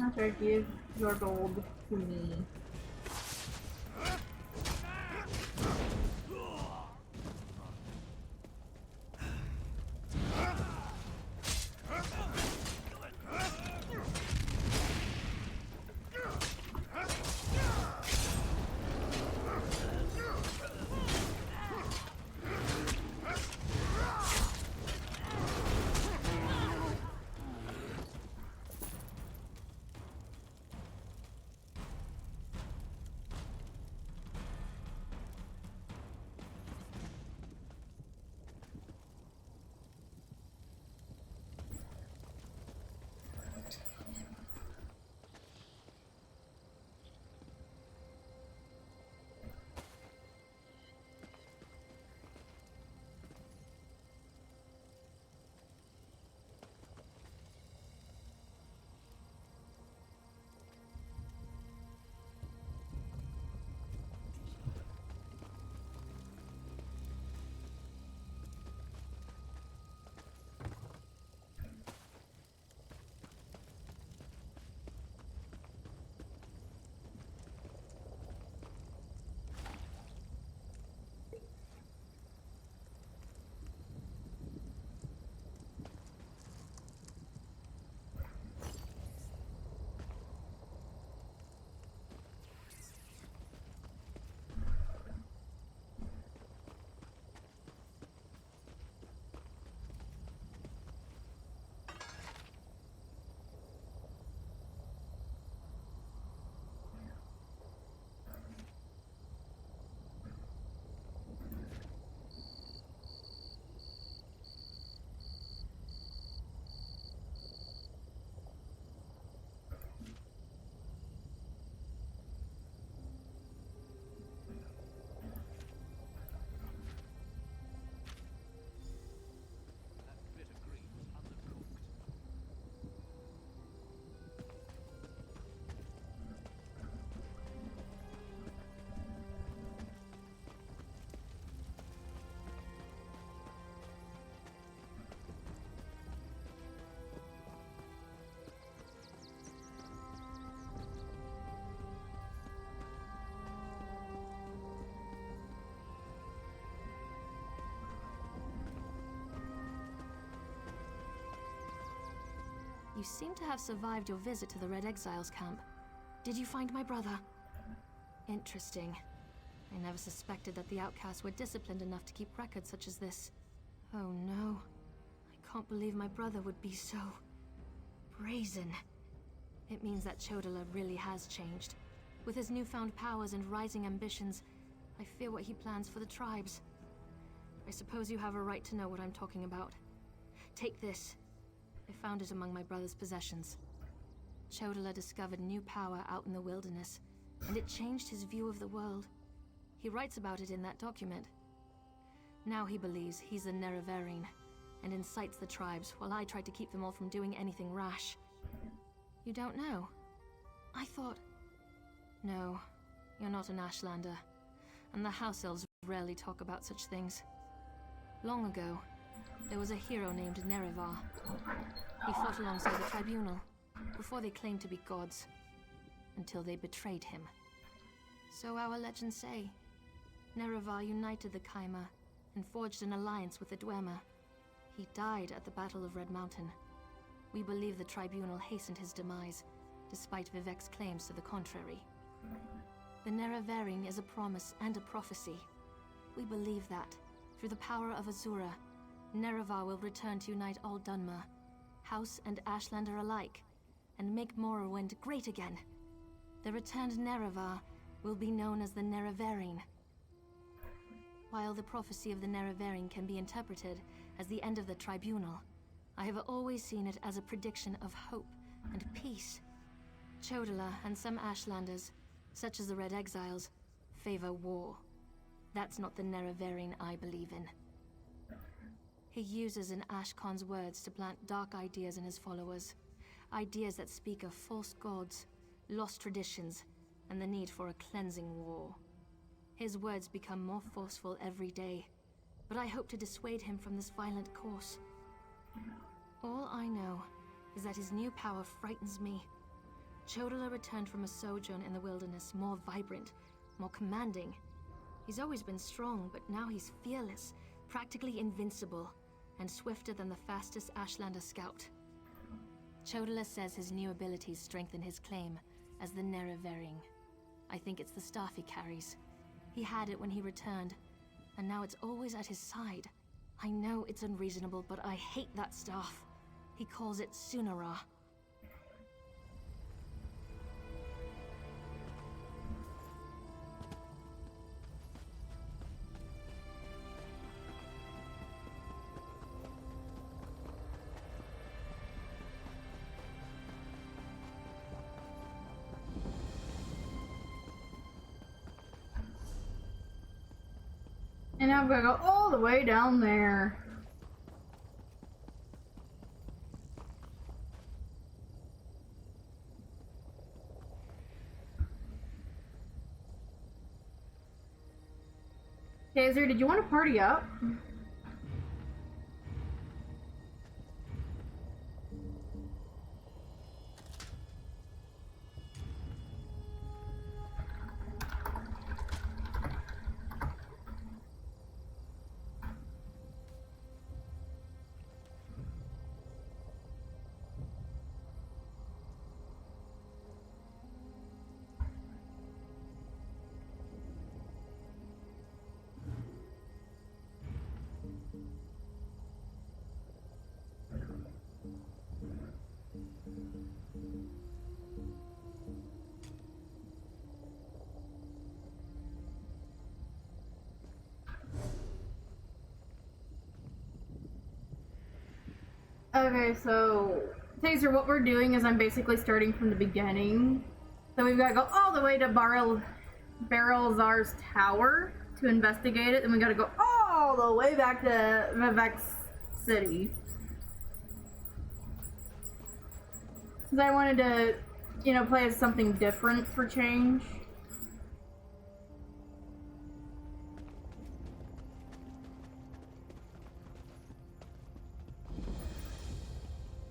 After give your gold to me. You seem to have survived your visit to the Red Exiles camp. Did you find my brother? Interesting. I never suspected that the outcasts were disciplined enough to keep records such as this. Oh no. I can't believe my brother would be so... brazen. It means that Chodala really has changed. With his newfound powers and rising ambitions, I fear what he plans for the tribes. I suppose you have a right to know what I'm talking about. Take this. I found it among my brother's possessions. Chodala discovered new power out in the wilderness, and it changed his view of the world. He writes about it in that document. Now he believes he's the Nerevarine, and incites the tribes while I try to keep them all from doing anything rash. You don't know? I thought... No, you're not an Ashlander, and the House Elves rarely talk about such things. Long ago, there was a hero named Nerevar. He fought alongside the Tribunal, before they claimed to be gods, until they betrayed him. So our legends say. Nerevar united the Kaima, and forged an alliance with the Dwemer. He died at the Battle of Red Mountain. We believe the Tribunal hastened his demise, despite Vivec's claims to the contrary. The Nerevarine is a promise and a prophecy. We believe that, through the power of Azura, Nerevar will return to unite all Dunmer, House and Ashlander alike, and make Morrowind great again. The returned Nerevar will be known as the Nerevarine. While the prophecy of the Nerevarine can be interpreted as the end of the Tribunal, I have always seen it as a prediction of hope and peace. Chodala and some Ashlanders, such as the Red Exiles, favor war. That's not the Nerevarine I believe in. He uses in Ashkon's words to plant dark ideas in his followers. Ideas that speak of false gods, lost traditions, and the need for a cleansing war. His words become more forceful every day, but I hope to dissuade him from this violent course. All I know is that his new power frightens me. Chodala returned from a sojourn in the wilderness, more vibrant, more commanding. He's always been strong, but now he's fearless, practically invincible, and swifter than the fastest Ashlander scout. Chodala says his new abilities strengthen his claim as the Nerevarine. I think it's the staff he carries. He had it when he returned, and now it's always at his side. I know it's unreasonable, but I hate that staff. He calls it Sunara. And now I'm gonna go all the way down there. Taser, did you want to party up? Okay, so Taser, what we're doing is I'm basically starting from the beginning. So we've got to go all the way to Barrelzar's tower to investigate it, and we got to go all the way back to Vivec City. Because I wanted to, you know, play as something different for change.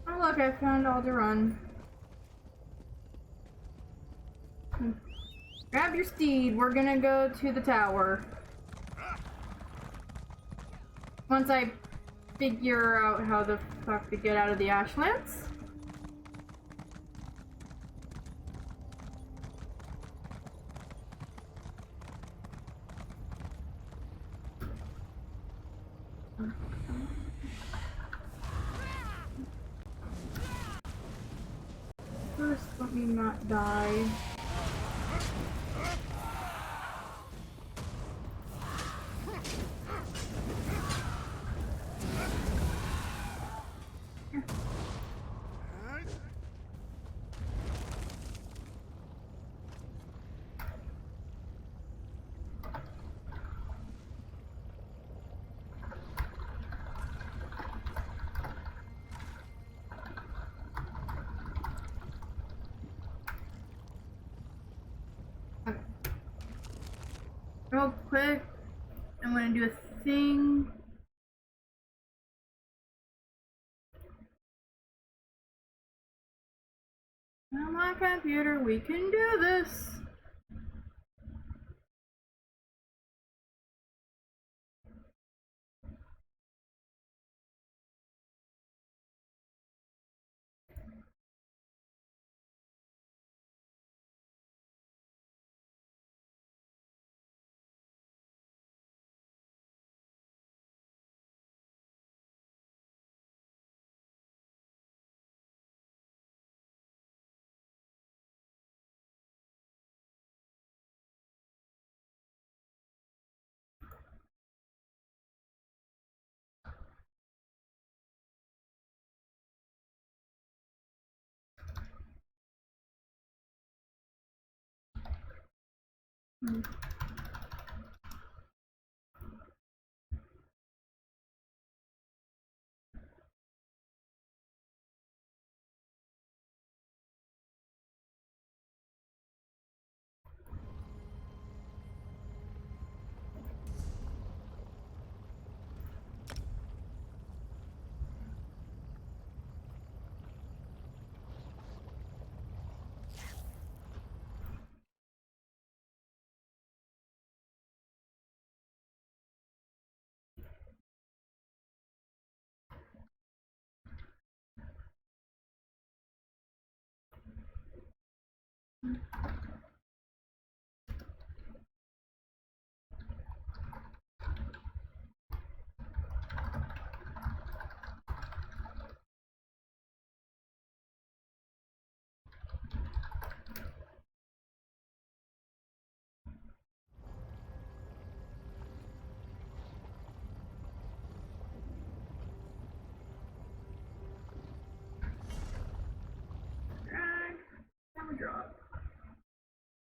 Oh look, I found Alderaan. Grab your steed, we're gonna go to the tower. Once I figure out how the fuck to get out of the Ashlands. First, let me not die. Real quick, I'm gonna do a thing. On my computer, we can do this. Drop.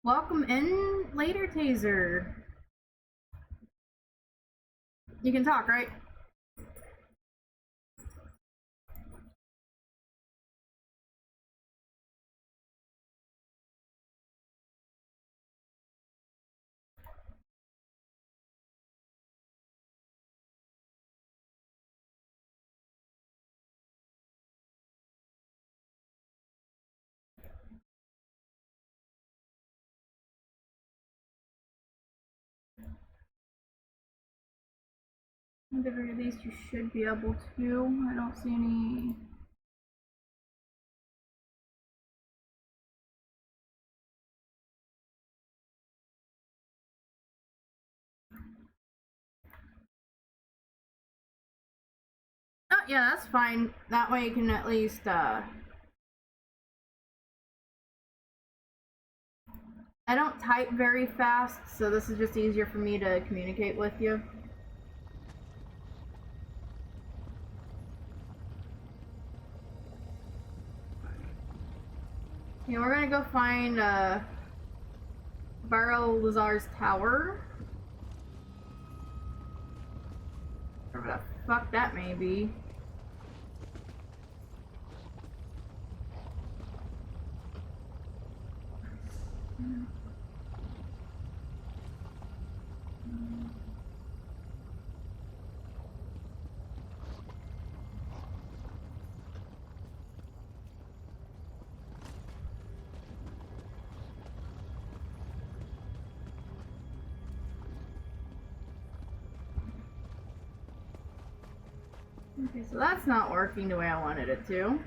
Welcome in later, Taser. You can talk, right? At the very least, you should be able to. I don't see any. Oh, yeah, that's fine. That way you can at least, I don't type very fast, so this is just easier for me to communicate with you. Yeah, we're gonna go find Barrow Lazar's tower. Whatever the fuck that may be. Okay, so that's not working the way I wanted it to.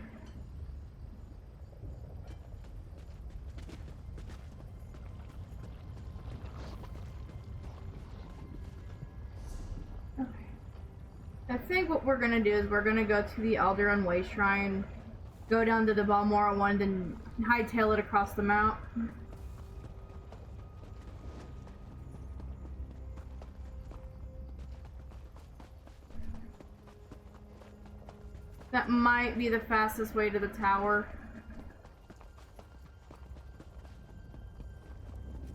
Okay. I think what we're gonna do is we're gonna go to the Alderaan Way Shrine, go down to the Balmora one, then hightail it across the mount. That might be the fastest way to the tower.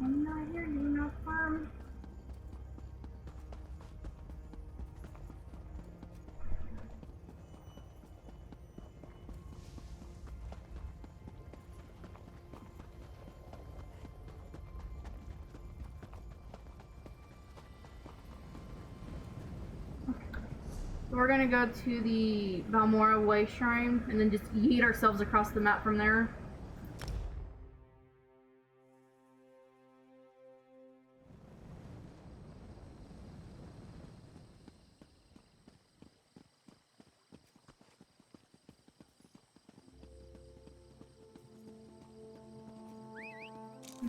I'm not here, you no farm. We're gonna go to the Balmora Way Shrine and then just yeet ourselves across the map from there.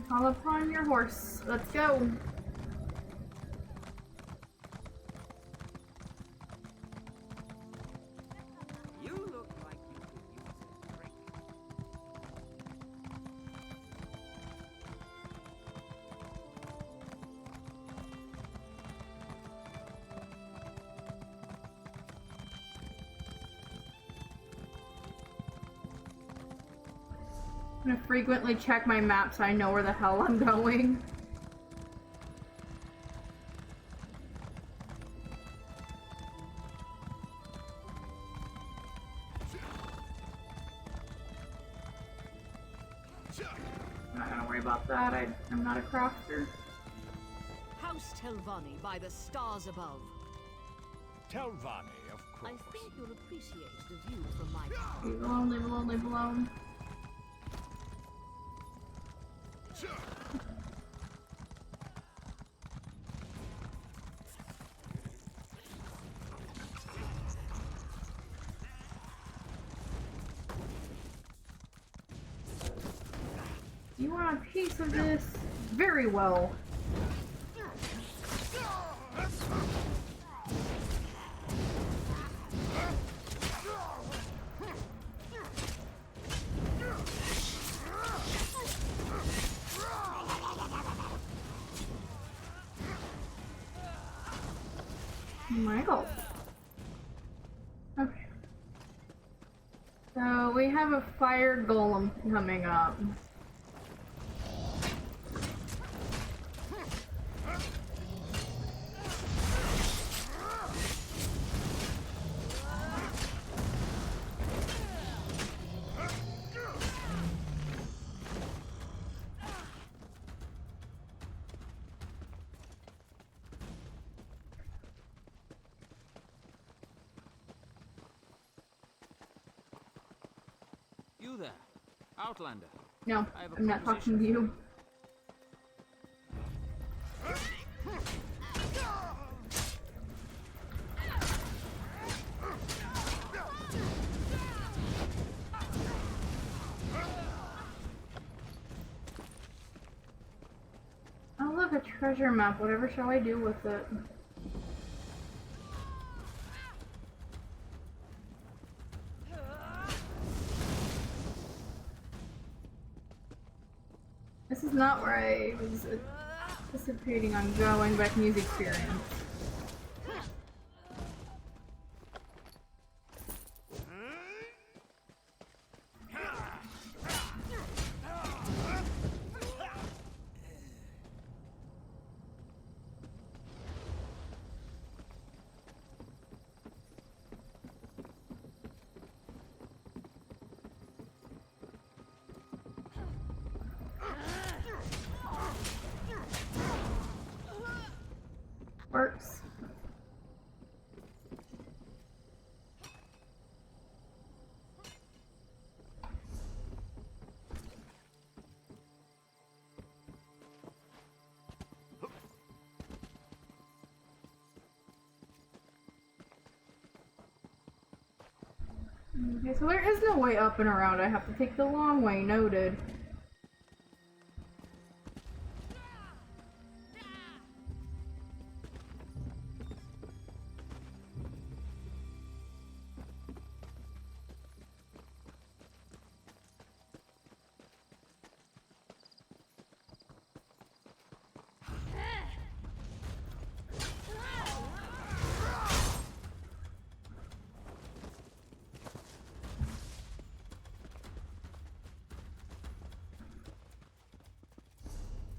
Call upon your horse. Let's go. I'm gonna frequently check my map so I know where the hell I'm going. I'm not gonna worry about that. I'm not a crafter. House Telvanni by the stars above. Telvanni, of course. I think you'll appreciate the view from my tower. Leave alone, leave alone, leave alone. You want a piece of this? Very well. Michael. Okay. So we have a fire golem coming up. You there, Outlander. No, I'm not talking to you. Oh look, a treasure map. Whatever shall I do with it? This is not where I was anticipating on going, but I can use experience. Works. Okay, so there is no way up and around. I have to take the long way, noted.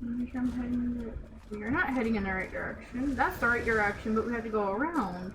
Make sure I'm heading in the... We're not heading in the right direction. That's the right direction, but we have to go around.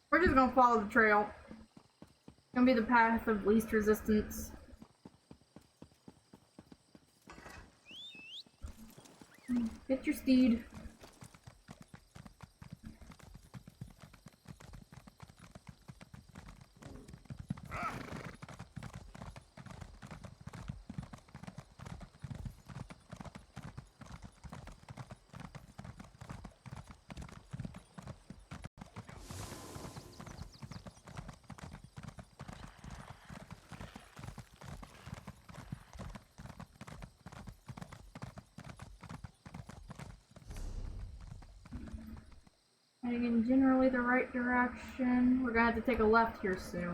We're just gonna follow the trail. It's gonna be the path of least resistance. Get your steed. Heading in generally the right direction. We're gonna have to take a left here soon.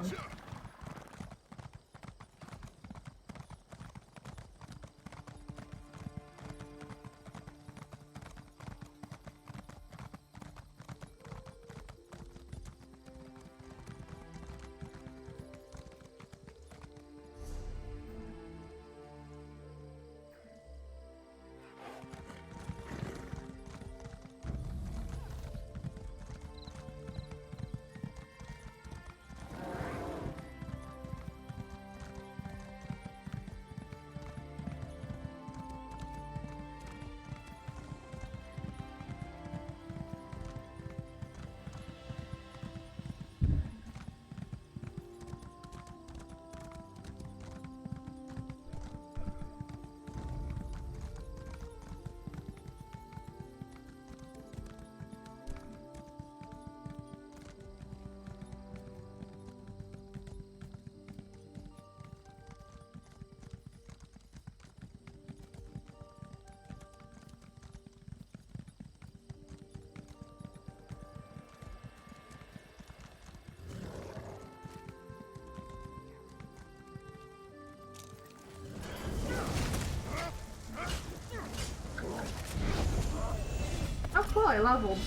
I leveled.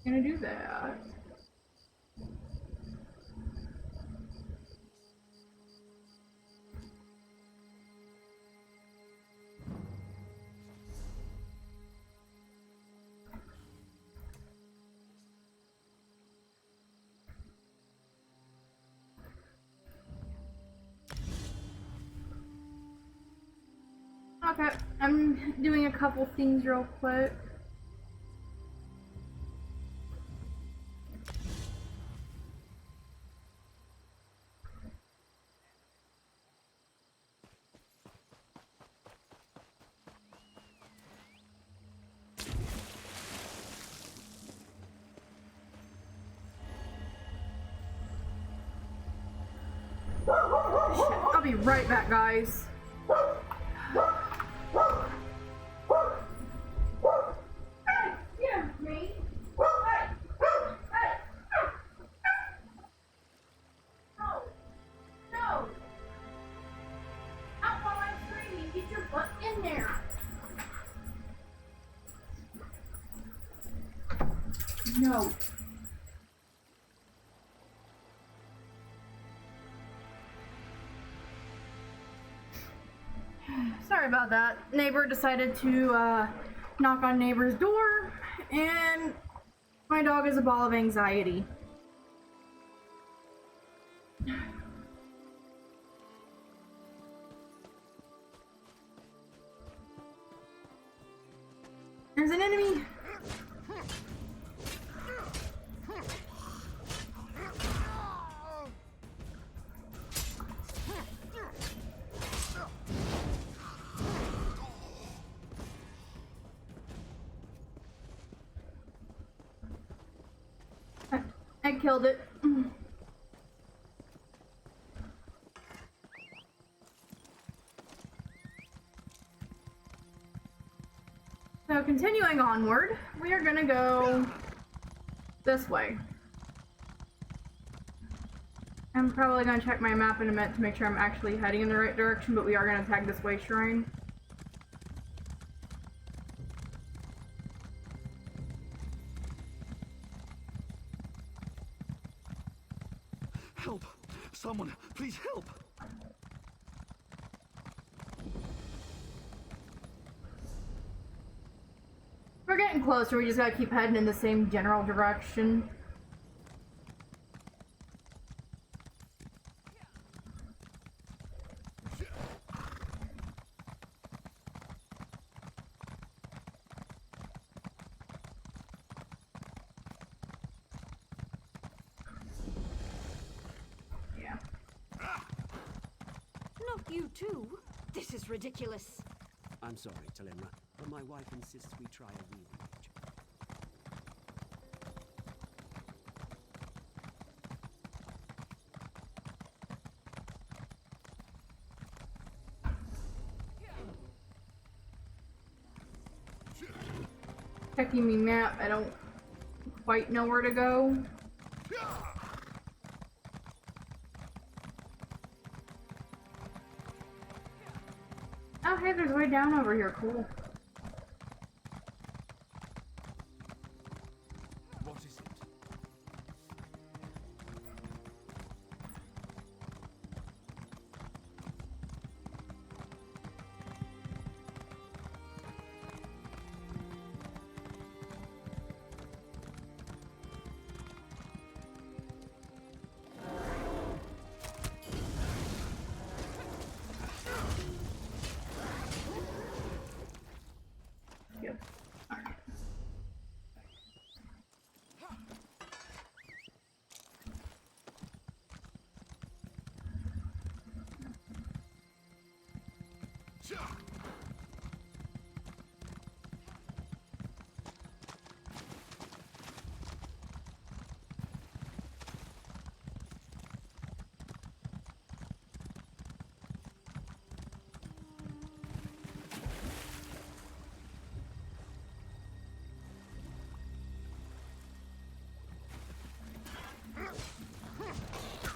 Gonna do that. Okay, I'm doing a couple things real quick. I'll be right back, guys. No. Sorry about that. Neighbor decided to knock on neighbor's door, and my dog is a ball of anxiety. There's an enemy. I killed it. So continuing onward, we are gonna go this way. I'm probably gonna check my map in a minute to make sure I'm actually heading in the right direction, but we are gonna tag this way shrine. Help! Someone, please help! We're getting closer, we just gotta keep heading in the same general direction. Not you too. This is ridiculous. I'm sorry, Talimra, but my wife insists we try a wheel match. Checking me map, I don't quite know where to go. Oh hey, there's a way down over here, cool. What is it? Yep. Alright.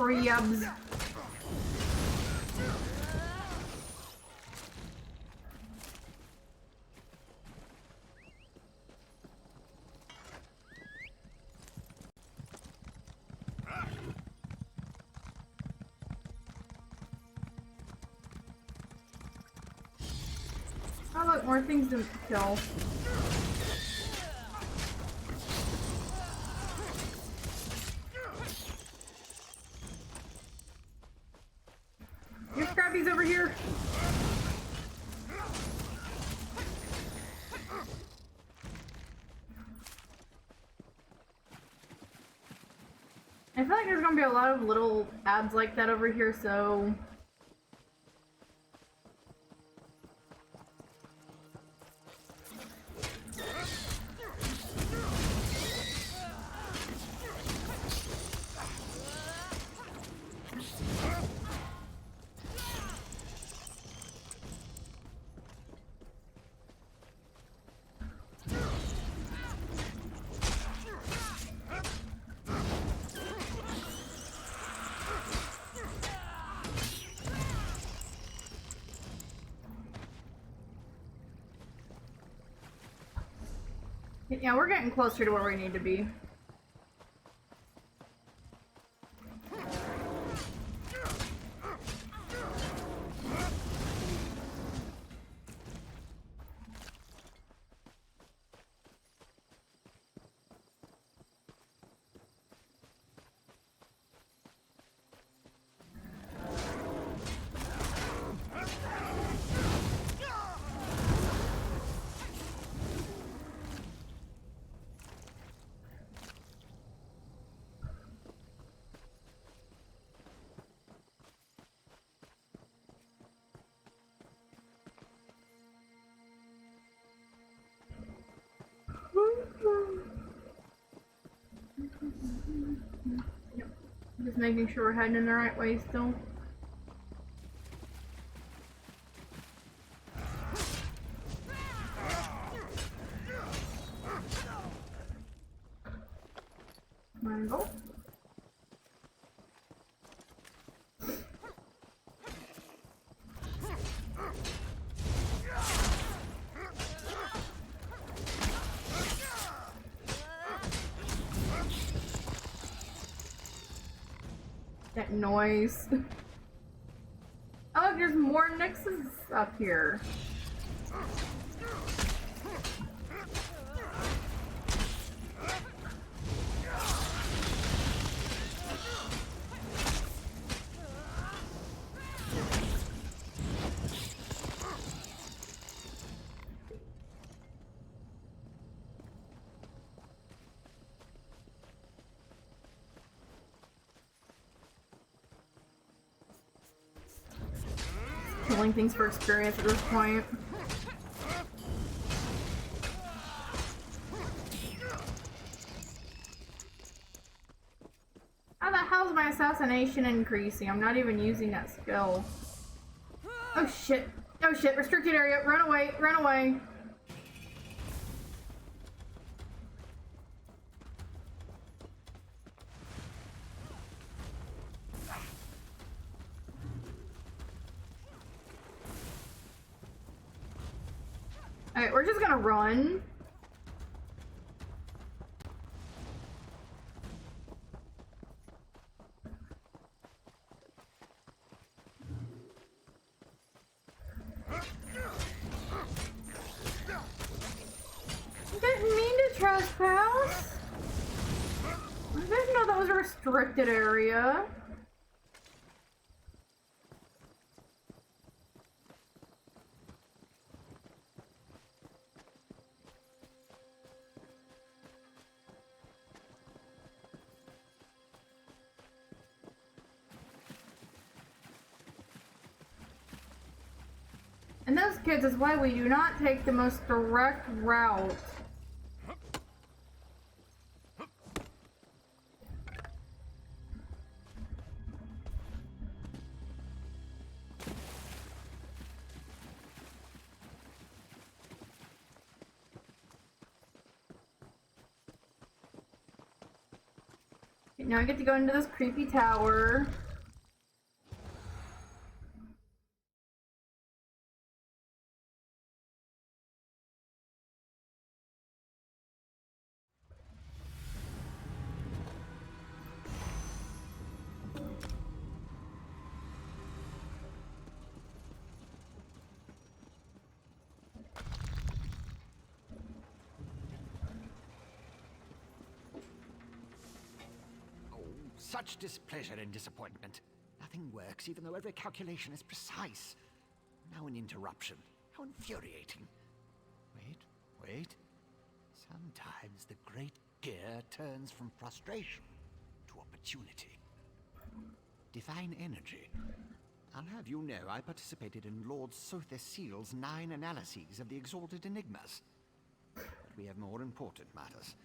crabs. Oh look, more things to kill. There's crabbies over here. I feel like there's gonna be a lot of little abs like that over here, so yeah, we're getting closer to where we need to be. Yep. Just making sure we're heading in the right way still. Mango. That noise. Oh, look, there's more Nixes up here. Killing things for experience at this point. How the hell's my assassination increasing? I'm not even using that skill. Oh shit. Oh shit, restricted area. Run away, run away. Alright, we're just gonna run. Didn't mean to trespass. I didn't know that was a restricted area. And those kids is why we do not take the most direct route. Now I get to go into this creepy tower. Such displeasure and disappointment. Nothing works, even though every calculation is precise. Now an interruption. How infuriating. Wait. Sometimes the great gear turns from frustration to opportunity. Divine energy. I'll have you know I participated in Lord Sother Seal's 9 analyses of the Exalted Enigmas. But we have more important matters.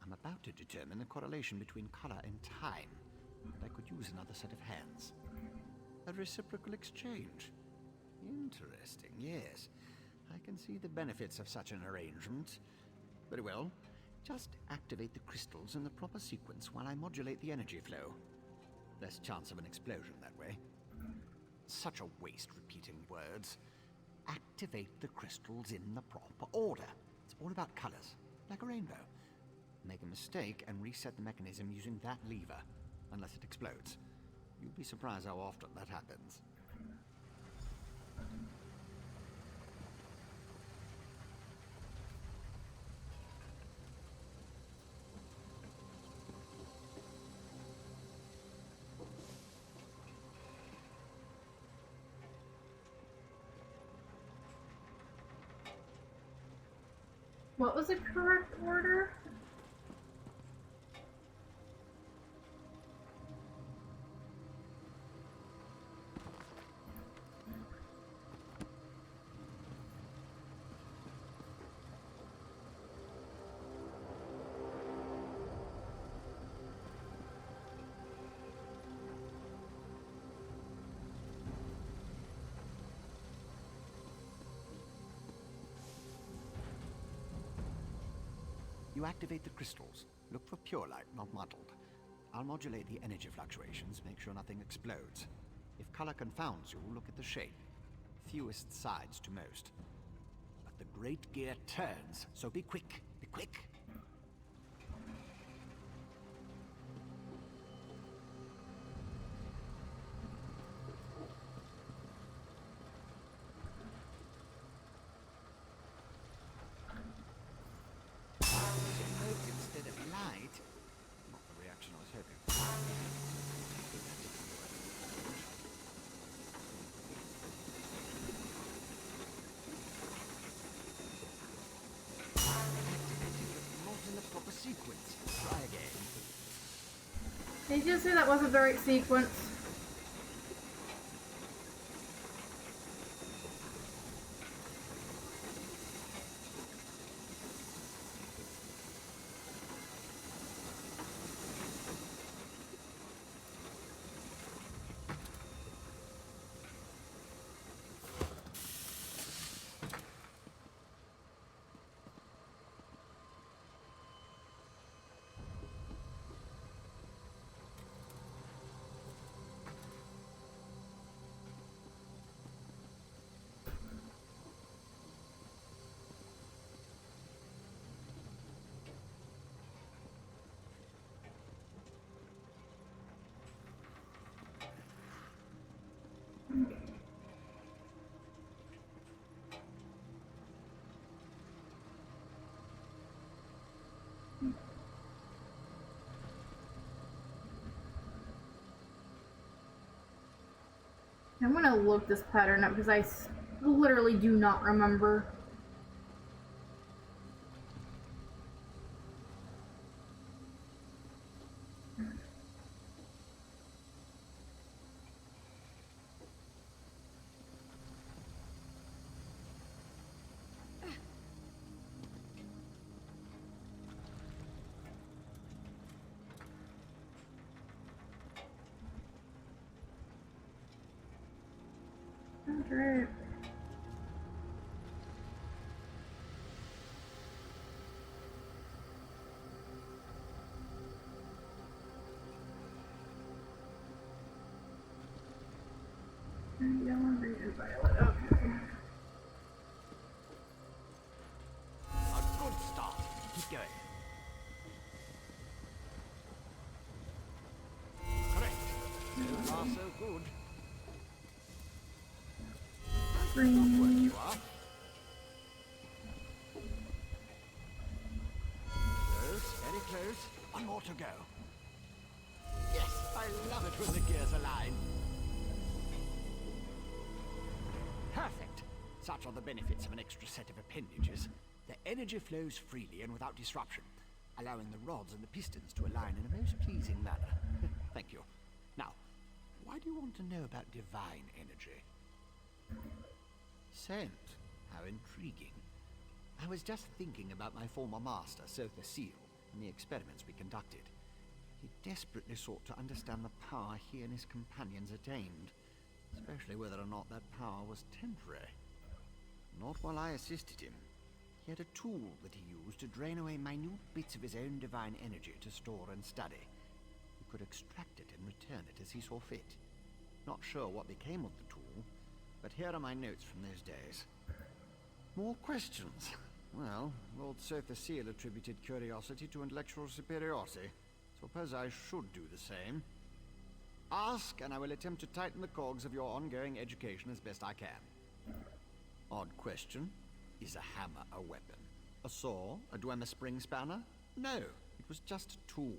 I'm about to determine the correlation between color and time, and I could use another set of hands. A reciprocal exchange. Interesting, yes. I can see the benefits of such an arrangement. Very well. Just activate the crystals in the proper sequence while I modulate the energy flow. Less chance of an explosion that way. Such a waste repeating words. Activate the crystals in the proper order. It's all about colors, like a rainbow. Make a mistake and reset the mechanism using that lever, unless it explodes. You'll be surprised how often that happens. What was the correct order? You activate the crystals. Look for pure light, not muddled. I'll modulate the energy fluctuations, make sure nothing explodes. If color confounds you, look at the shape. Fewest sides to most. But the great gear turns, so be quick. Be quick. Instead of light, not the reaction I was hoping for. Not in the proper sequence. Try again. Did you say that wasn't the right sequence? I'm gonna look this pattern up because I literally do not remember. Right. going. Correct. So far, so good. Clockwork you are. Close, very close. One more to go. Yes, I love it when the gears align. Perfect. Such are the benefits of an extra set of appendages. The energy flows freely and without disruption, allowing the rods and the pistons to align in a most pleasing manner. Thank you. Now, why do you want to know about divine energy? Scent. How intriguing. I was just thinking about my former master, Sotha Seal, and the experiments we conducted. He desperately sought to understand the power he and his companions attained, especially whether or not that power was temporary. Not while I assisted him. He had a tool that he used to drain away minute bits of his own divine energy to store and study. He could extract it and return it as he saw fit. Not sure what became of the tool, but here are my notes from those days. More questions? Well, Lord Sotha Seal attributed curiosity to intellectual superiority. Suppose I should do the same. Ask, and I will attempt to tighten the cogs of your ongoing education as best I can. Odd question. Is a hammer a weapon? A saw? A Dwemer spring spanner? No, it was just a tool.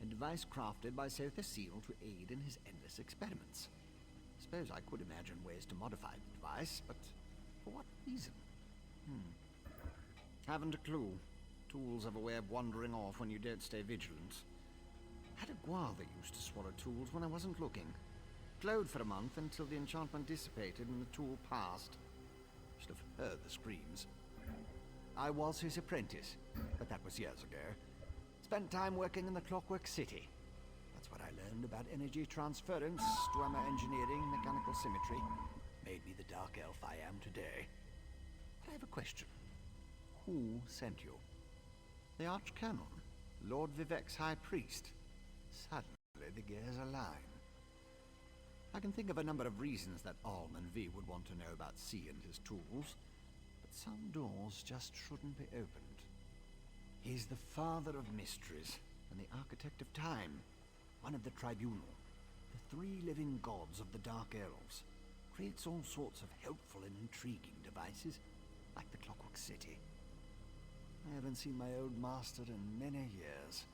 A device crafted by Sotha Seal to aid in his endless experiments. Suppose I could imagine ways to modify the device, but for what reason? Haven't a clue. Tools have a way of wandering off when you don't stay vigilant. Had a guar that used to swallow tools when I wasn't looking. Glowed for a month until the enchantment dissipated and the tool passed. Should have heard the screams. I was his apprentice, but that was years ago. Spent time working in the Clockwork City. That's what I learned about energy transference, Dwemer engineering, mechanical symmetry. Made me the dark elf I am today. I have a question. Who sent you? The Archcanon, Lord Vivec's High Priest. Suddenly the gears align. I can think of a number of reasons that Alman V would want to know about C and his tools, but some doors just shouldn't be opened. He's the father of mysteries and the architect of time, one of the Tribunal, the three living gods of the Dark Elves. Creates all sorts of helpful and intriguing devices, like the Clockwork City. I haven't seen my old master in many years.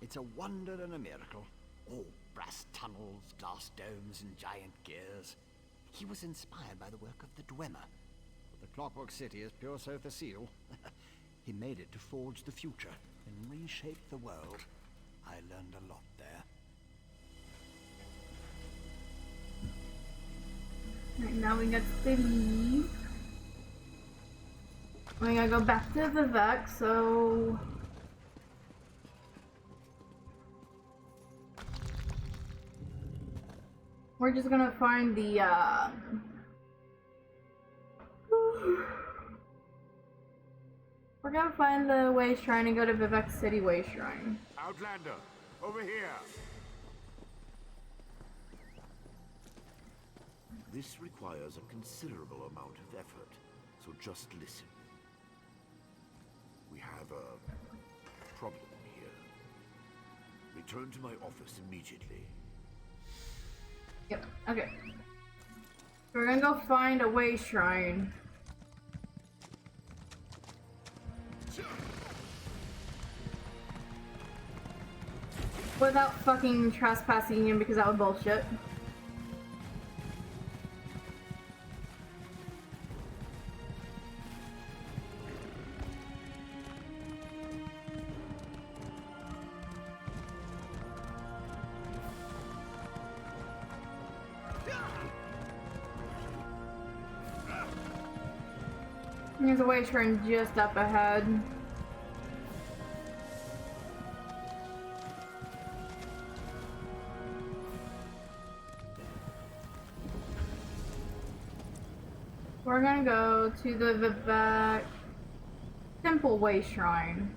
It's a wonder and a miracle. All brass tunnels, glass domes, and giant gears. He was inspired by the work of the Dwemer. But the Clockwork City is pure Sotha Seal. He made it to forge the future and reshape the world. I learned a lot there. Right, now we got to leave. We gotta go back to Vivec, so... we're just gonna find the, we're gonna find the Way Shrine and go to Vivec City Way Shrine. Outlander, over here! This requires a considerable amount of effort, so just listen. We have a problem here. Return to my office immediately. Yep, okay. We're gonna go find a Way Shrine. Without fucking trespassing him because that was bullshit. There's a Way Shrine just up ahead. We're gonna go to the Vivec Temple Way Shrine.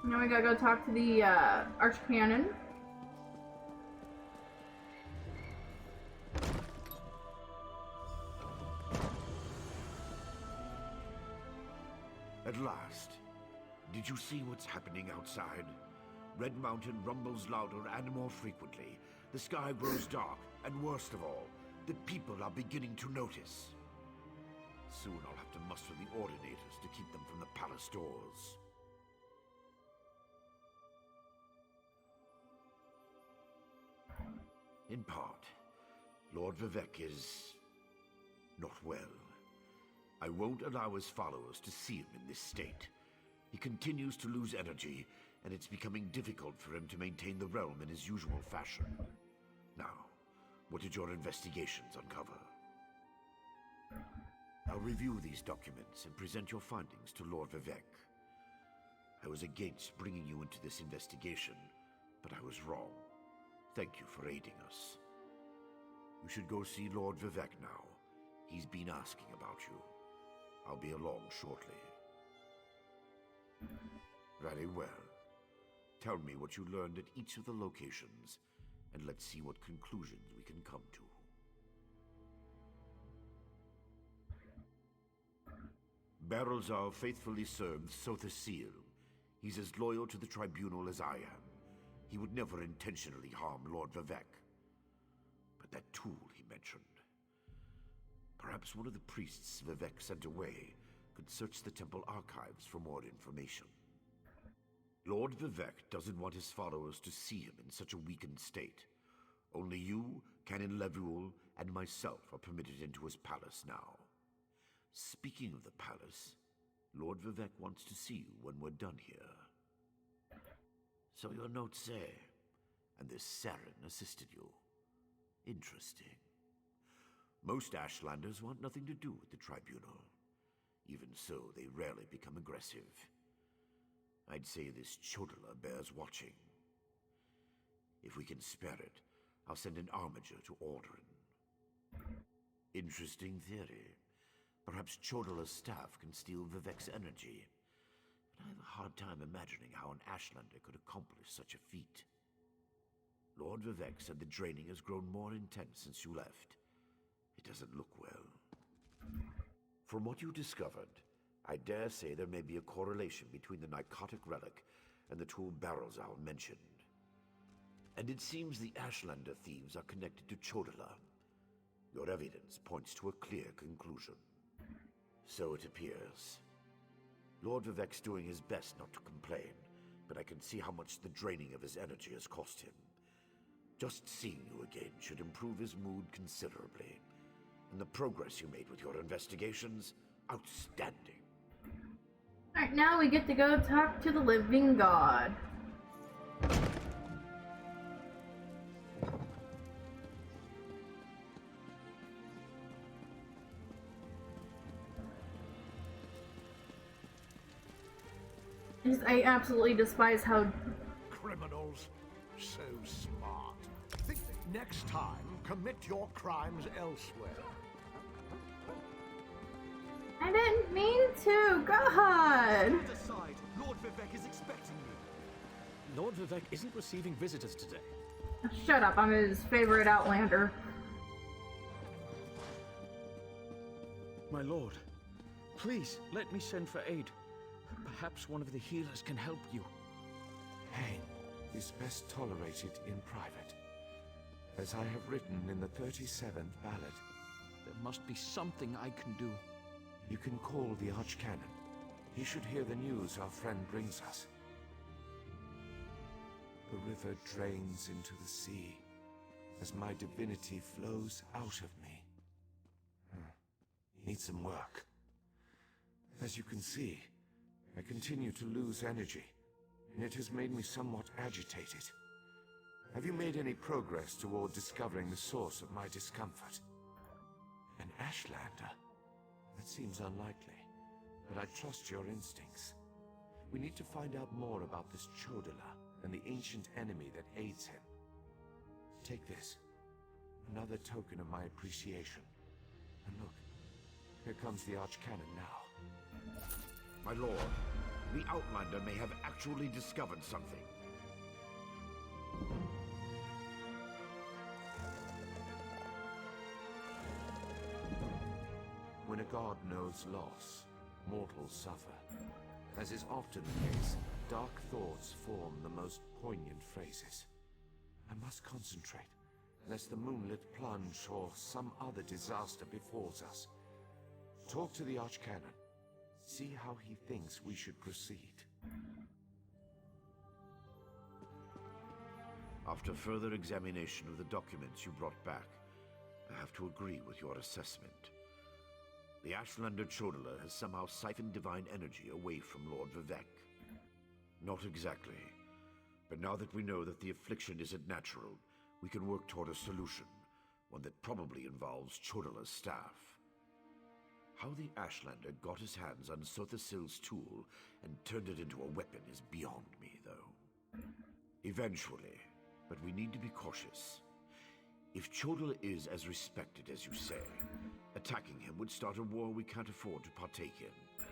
Now we gotta go talk to the Archcanon. At last. Did you see what's happening outside? Red Mountain rumbles louder and more frequently. The sky grows dark, and worst of all, the people are beginning to notice. Soon I'll have to muster the Ordinators to keep them from the palace doors. In part, Lord Vivec is not well. I won't allow his followers to see him in this state. He continues to lose energy, and it's becoming difficult for him to maintain the realm in his usual fashion. Now, what did your investigations uncover? I'll review these documents and present your findings to Lord Vivec. I was against bringing you into this investigation, but I was wrong. Thank you for aiding us. You should go see Lord Vivec now. He's been asking about you. I'll be along shortly. Very well. Tell me what you learned at each of the locations, and let's see what conclusions we can come to. Barrelzal faithfully served Sotha Sil. He's as loyal to the Tribunal as I am. He would never intentionally harm Lord Vivec. But that tool he mentioned... Perhaps one of the priests Vivec sent away could search the temple archives for more information. Lord Vivec doesn't want his followers to see him in such a weakened state. Only you, Canon Levuel, and myself are permitted into his palace now. Speaking of the palace, Lord Vivec wants to see you when we're done here. So your notes say, and this Saren assisted you. Interesting. Most Ashlanders want nothing to do with the Tribunal. Even so, they rarely become aggressive. I'd say this Chodala bears watching. If we can spare it, I'll send an armiger to Aldrin. Interesting theory. Perhaps Chodala's staff can steal Vivec's energy. But I have a hard time imagining how an Ashlander could accomplish such a feat. Lord Vivec said the draining has grown more intense since you left. It doesn't look well. From what you discovered, I dare say there may be a correlation between the Nicotic Relic and the tool Barrelzal mentioned. And it seems the Ashlander thieves are connected to Chodala. Your evidence points to a clear conclusion. So it appears. Lord Vivec's doing his best not to complain, but I can see how much the draining of his energy has cost him. Just seeing you again should improve his mood considerably. And the progress you made with your investigations, outstanding. Alright, now we get to go talk to the living god. I absolutely despise how... Criminals. So smart. Think next time, commit your crimes elsewhere. I didn't mean to, God! Aside, Lord Vivec is expecting me. Lord Vivec isn't receiving visitors today. Shut up, I'm his favorite Outlander. My lord, please let me send for aid. Perhaps one of the healers can help you. Pain is best tolerated in private, as I have written in the 37th ballad. There must be something I can do. You can call the Archcanon. He should hear the news our friend brings us. The river drains into the sea, as my divinity flows out of me. Needs some work. As you can see, I continue to lose energy, and it has made me somewhat agitated. Have you made any progress toward discovering the source of my discomfort? An Ashlander? That seems unlikely, but I trust your instincts. We need to find out more about this Chodala and the ancient enemy that aids him. Take this. Another token of my appreciation. And look, here comes the Archcanon now. My lord, the Outlander may have actually discovered something. When a god knows loss, mortals suffer. As is often the case, dark thoughts form the most poignant phrases. I must concentrate, lest the moonlit plunge or some other disaster befalls us. Talk to the Archcanon. See how he thinks we should proceed. After further examination of the documents you brought back, I have to agree with your assessment. The Ashlander Chodola has somehow siphoned divine energy away from Lord Vivec. Not exactly. But now that we know that the affliction isn't natural, we can work toward a solution, one that probably involves Chodola's staff. How the Ashlander got his hands on Sothasil's tool and turned it into a weapon is beyond me, though. Eventually, but we need to be cautious. If Chodola is as respected as you say, attacking him would start a war we can't afford to partake in.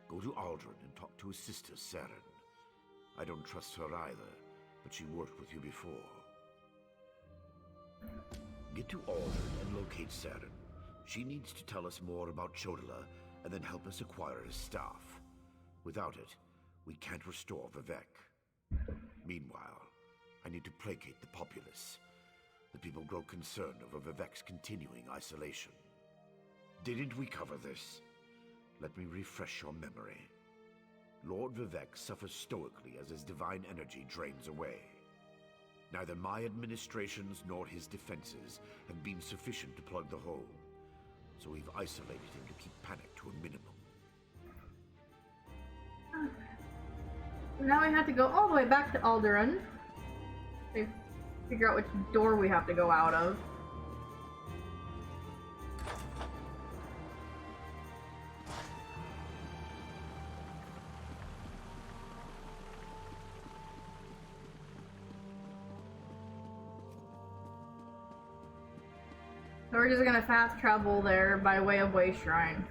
Go to Aldrin and talk to his sister, Saren. I don't trust her either, but she worked with you before. Get to Aldrin and locate Saren. She needs to tell us more about Chodola and then help us acquire his staff. Without it, we can't restore Vivec. Meanwhile, I need to placate the populace. The people grow concerned over Vivec's continuing isolation. Didn't we cover this? Let me refresh your memory. Lord Vivec suffers stoically as his divine energy drains away. Neither my administrations nor his defenses have been sufficient to plug the hole, so we've isolated him to keep panic to a minimum. Now we have to go all the way back to Alderaan. To figure out which door we have to go out of. So we're just gonna fast travel there by way of Way Shrine.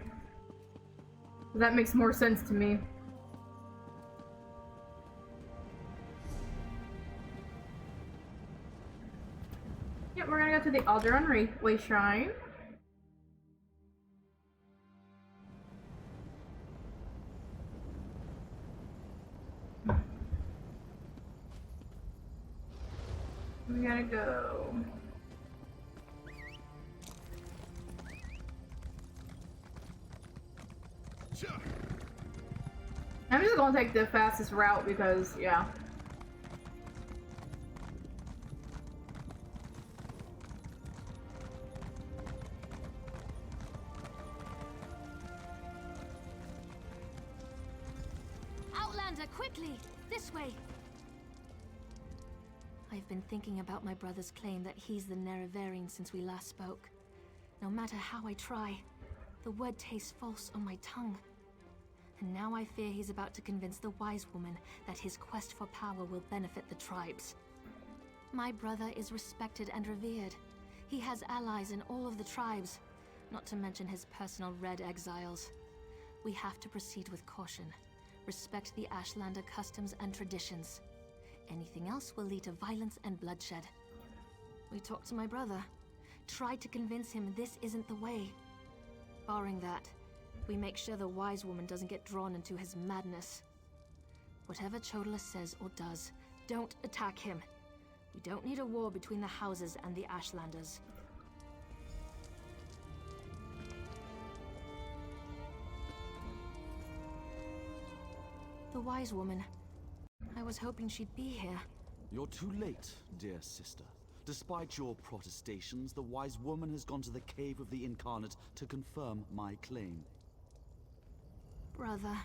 That makes more sense to me. Yep, we're gonna go to the Alderaan Way Shrine. We gotta go. I'm just gonna take the fastest route because, yeah. Outlander, quickly! This way! I've been thinking about my brother's claim that he's the Nerevarine since we last spoke. No matter how I try, the word tastes false on my tongue. And now I fear he's about to convince the wise woman that his quest for power will benefit the tribes. My brother is respected and revered. He has allies in all of the tribes, not to mention his personal Red Exiles. We have to proceed with caution. Respect the Ashlander customs and traditions. Anything else will lead to violence and bloodshed. We talked to my brother, tried to convince him this isn't the way. Barring that, we make sure the wise woman doesn't get drawn into his madness. Whatever Chodola says or does, don't attack him. We don't need a war between the houses and the Ashlanders. The wise woman. I was hoping she'd be here. You're too late, dear sister. Despite your protestations, the wise woman has gone to the Cave of the Incarnate to confirm my claim. Brother,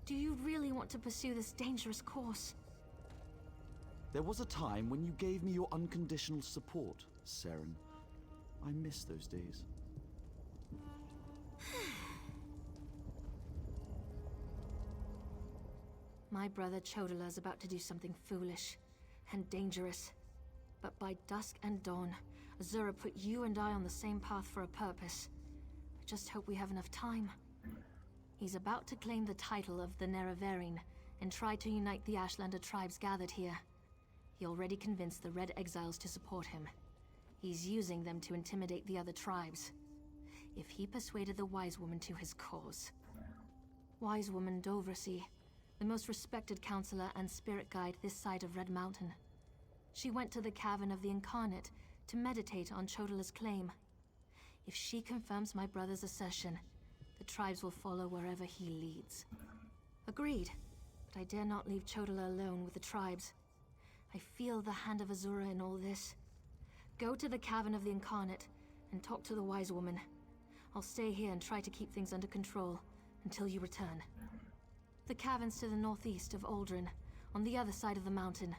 do you really want to pursue this dangerous course? There was a time when you gave me your unconditional support, Saren. I miss those days. My brother Chodola's about to do something foolish and dangerous. But by dusk and dawn, Azura put you and I on the same path for a purpose. I just hope we have enough time. He's about to claim the title of the Nerevarine and try to unite the Ashlander tribes gathered here. He already convinced the Red Exiles to support him. He's using them to intimidate the other tribes. If he persuaded the Wise Woman to his cause. Wise Woman Dovrasi, the most respected counselor and spirit guide this side of Red Mountain. She went to the Cavern of the Incarnate to meditate on Chodala's claim. If she confirms my brother's assertion, the tribes will follow wherever he leads. Agreed, but I dare not leave Chodala alone with the tribes. I feel the hand of Azura in all this. Go to the Cavern of the Incarnate and talk to the Wise Woman. I'll stay here and try to keep things under control until you return. The cavern's to the northeast of Aldrin, on the other side of the mountain.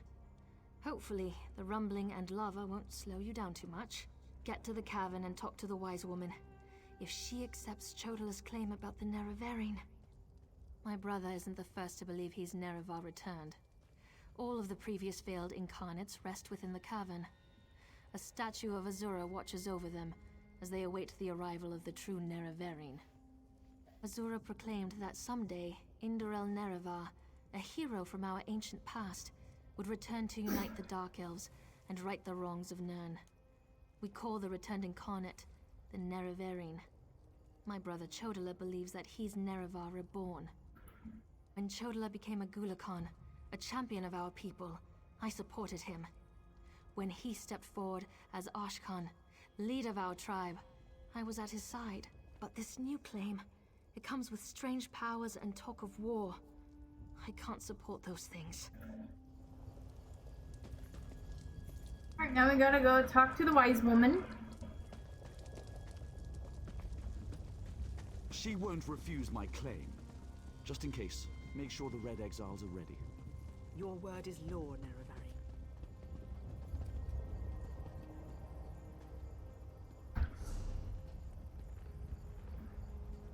Hopefully, the rumbling and lava won't slow you down too much. Get to the cavern and talk to the Wise Woman. If she accepts Chodala's claim about the Nerevarine... My brother isn't the first to believe he's Nerevar returned. All of the previous failed incarnates rest within the cavern. A statue of Azura watches over them as they await the arrival of the true Nerevarine. Azura proclaimed that someday, Indorel Nerevar, a hero from our ancient past, would return to unite the Dark Elves and right the wrongs of Nirn. We call the returned incarnate the Nerevarine. My brother Chodala believes that he's Nerevar reborn. When Chodala became a Gulakan, a champion of our people, I supported him. When he stepped forward as Ashkan, leader of our tribe, I was at his side. But this new claim, it comes with strange powers and talk of war. I can't support those things. Alright, now we gotta go talk to the Wise Woman. She won't refuse my claim. Just in case, make sure the Red Exiles are ready. Your word is law, Nerevarine.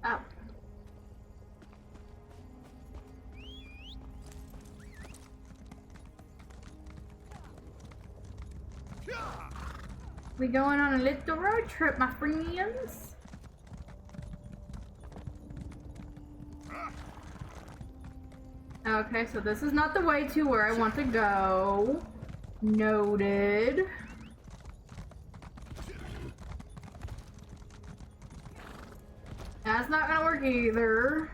Oh. We going on a little road trip, my friends. Okay, so this is not the way to where I want to go. Noted. That's not gonna work either.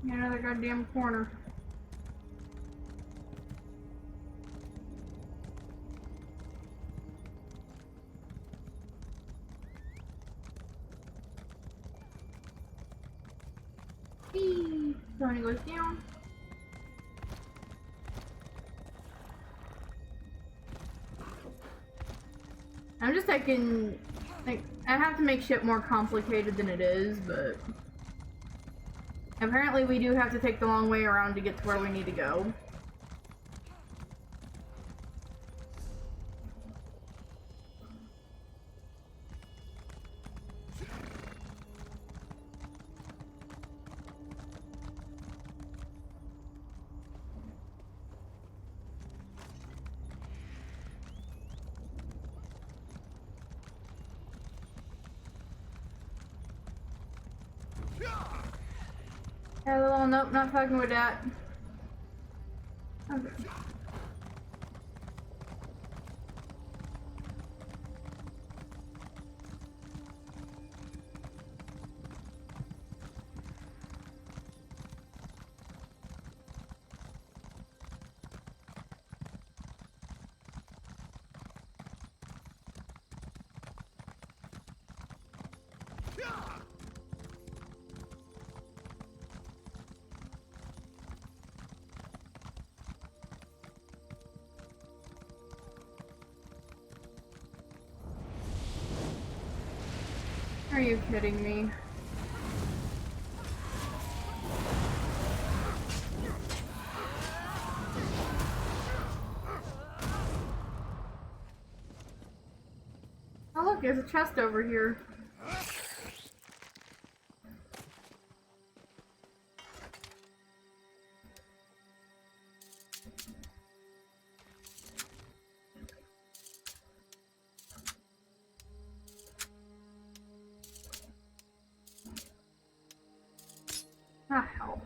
Another goddamn corner. Tony goes down. I'm just taking, like, I have to make shit more complicated than it is, but apparently we do have to take the long way around to get to where we need to go. Hello, nope, not fucking with that. Okay. Are you kidding me? there's a chest over here. Ah, hell.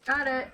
Got it.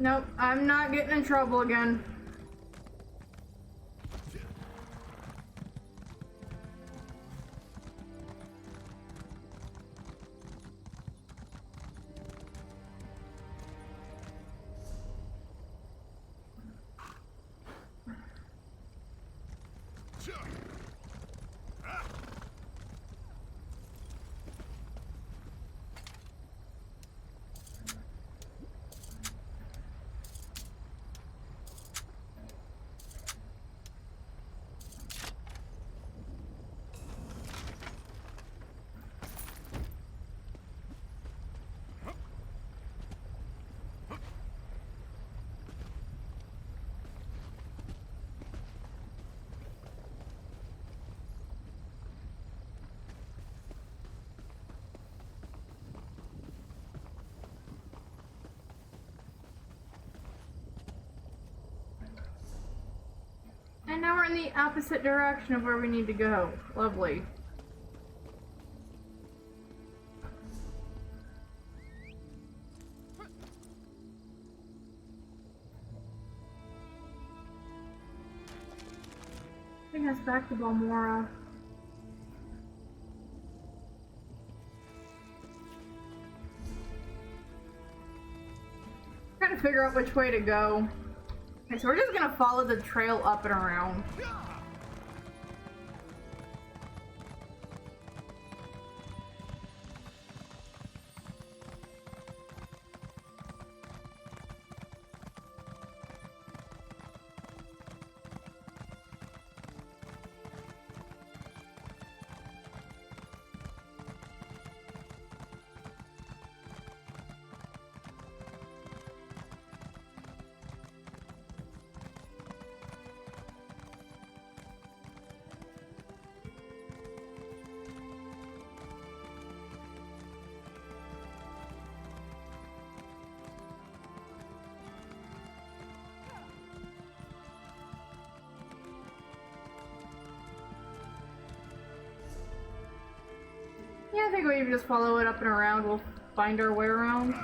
Nope, I'm not getting in trouble again. And now we're in the opposite direction of where we need to go. Lovely. I think that's back to Balmora. Trying to figure out which way to go. Okay, so we're just gonna follow the trail up and around. Yeah, I think we just follow it up and around. We'll find our way around.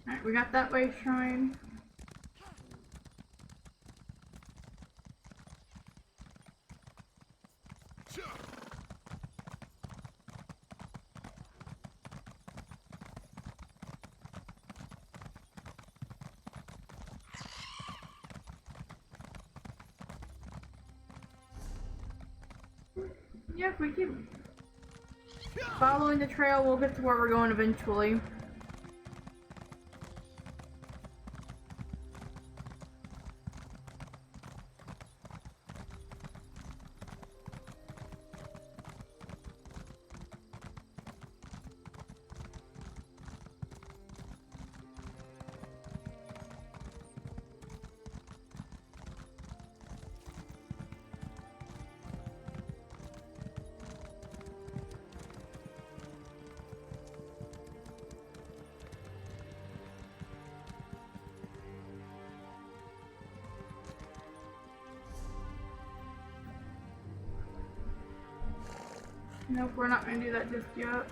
Alright, we got that way shrine. Yeah, if we keep following the trail, we'll get to where we're going eventually. Nope, we're not gonna do that just yet.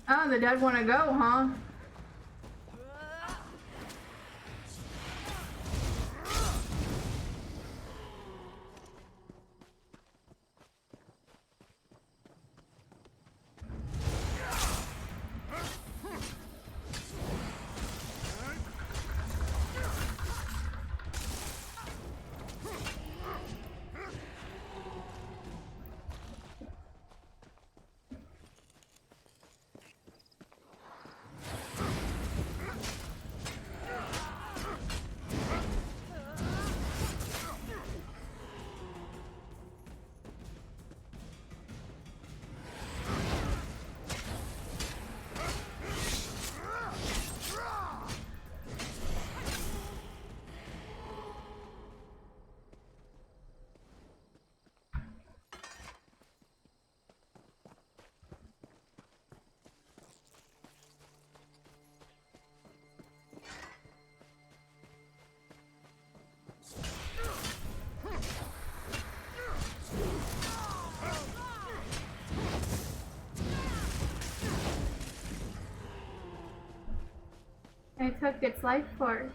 Oh, the dead wanna go, huh? I took its life force.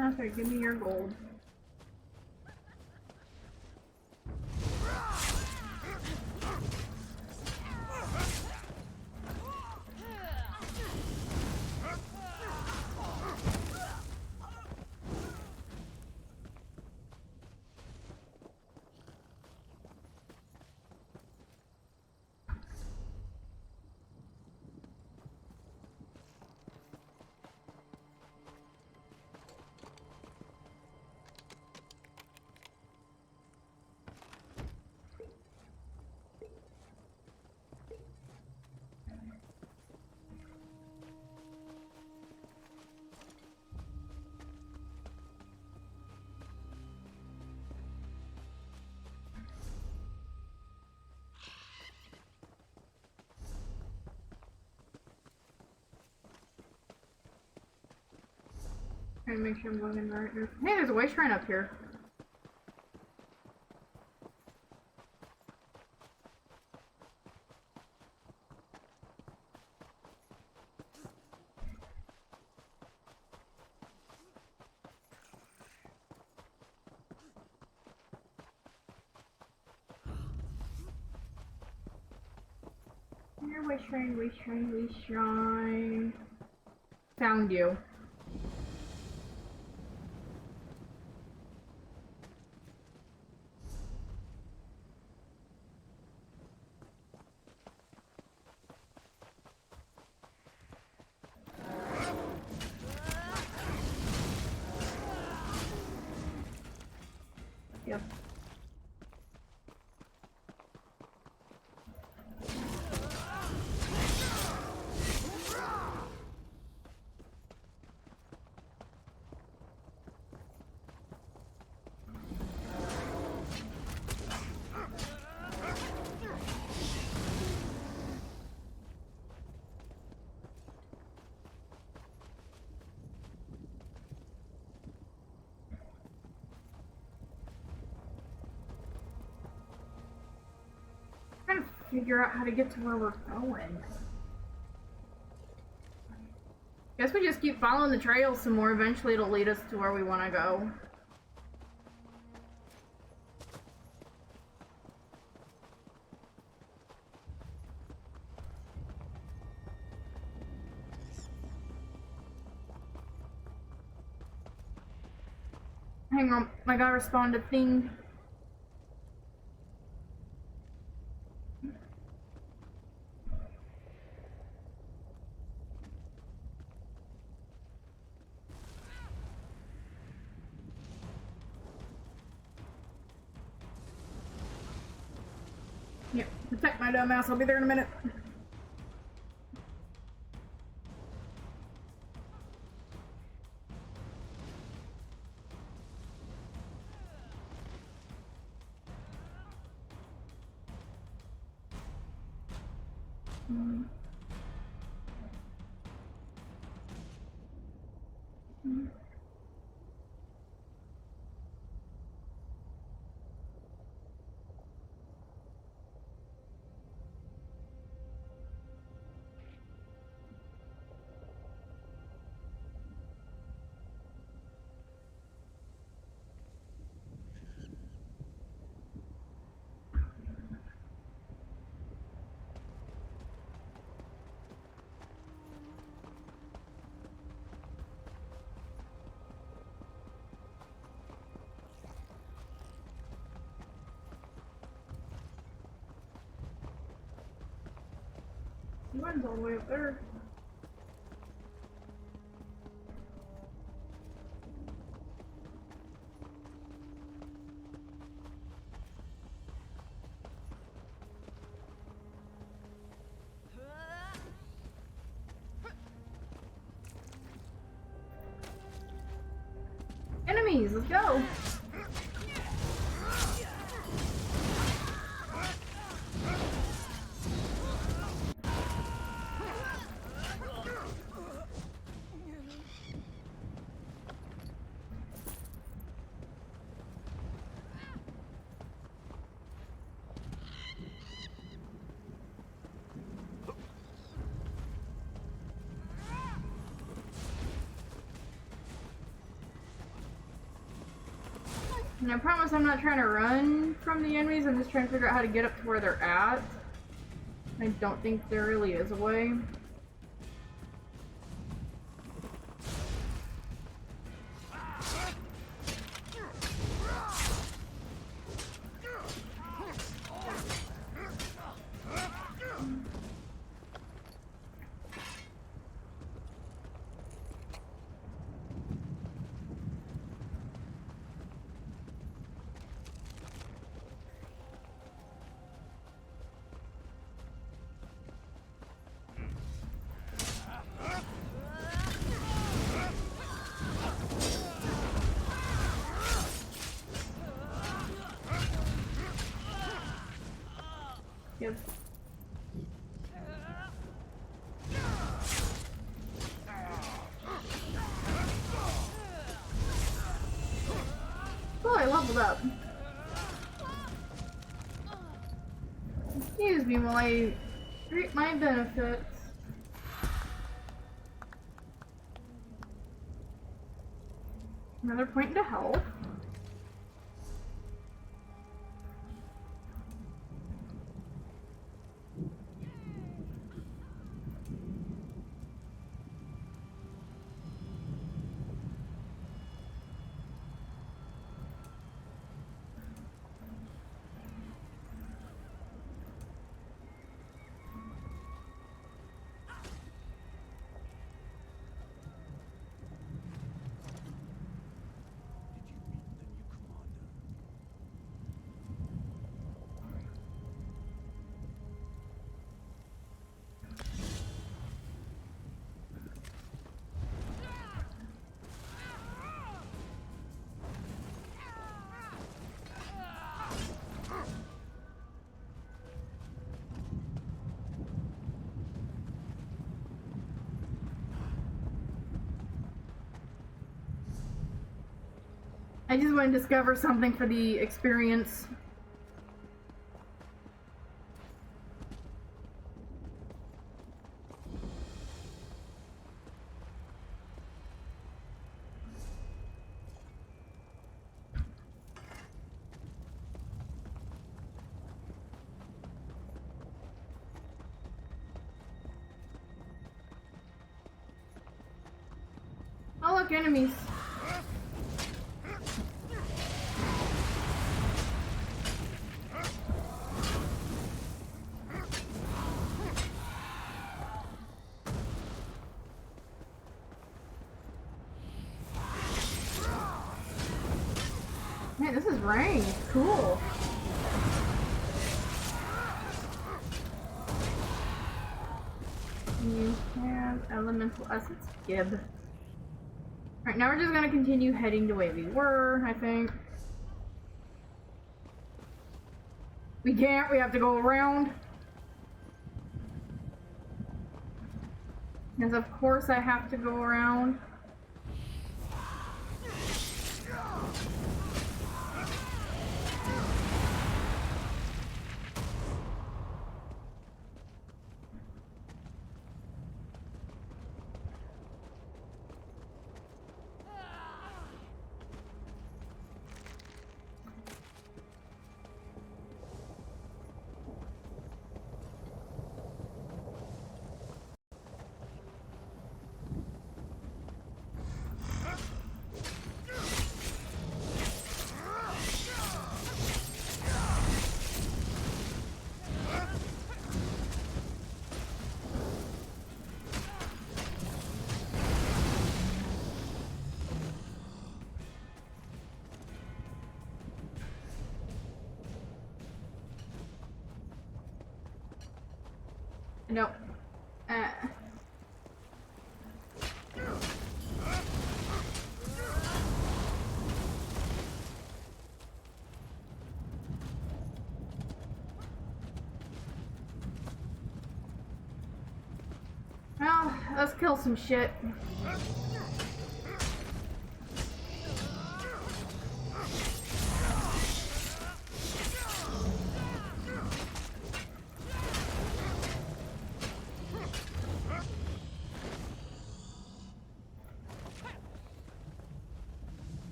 Okay, give me your gold. Trying to make sure I'm going in the right direction. Hey, there's a way shrine up here. Here, way shrine, way shrine, way shrine. Found you. Yep. Trying to figure out how to get to where we're going. Guess we just keep following the trail some more. Eventually it'll lead us to where we want to go. Hang on, I gotta respond to thing. Yep, protect my dumb ass. I'll be there in a minute. Mine's all the way up there. Enemies, let's go. And I promise I'm not trying to run from the enemies, I'm just trying to figure out how to get up to where they're at. I don't think there really is a way. Yep. Oh, I leveled up. Excuse me while I reap my benefits. Another point to health. I just want to discover something for the experience. Oh look, enemies. Man, this is ranked. Cool. You have elemental essence. Gib. Alright, now we're just gonna continue heading the way we were, I think. We can't, we have to go around. Because of course I have to go around. No. Well, let's kill some shit.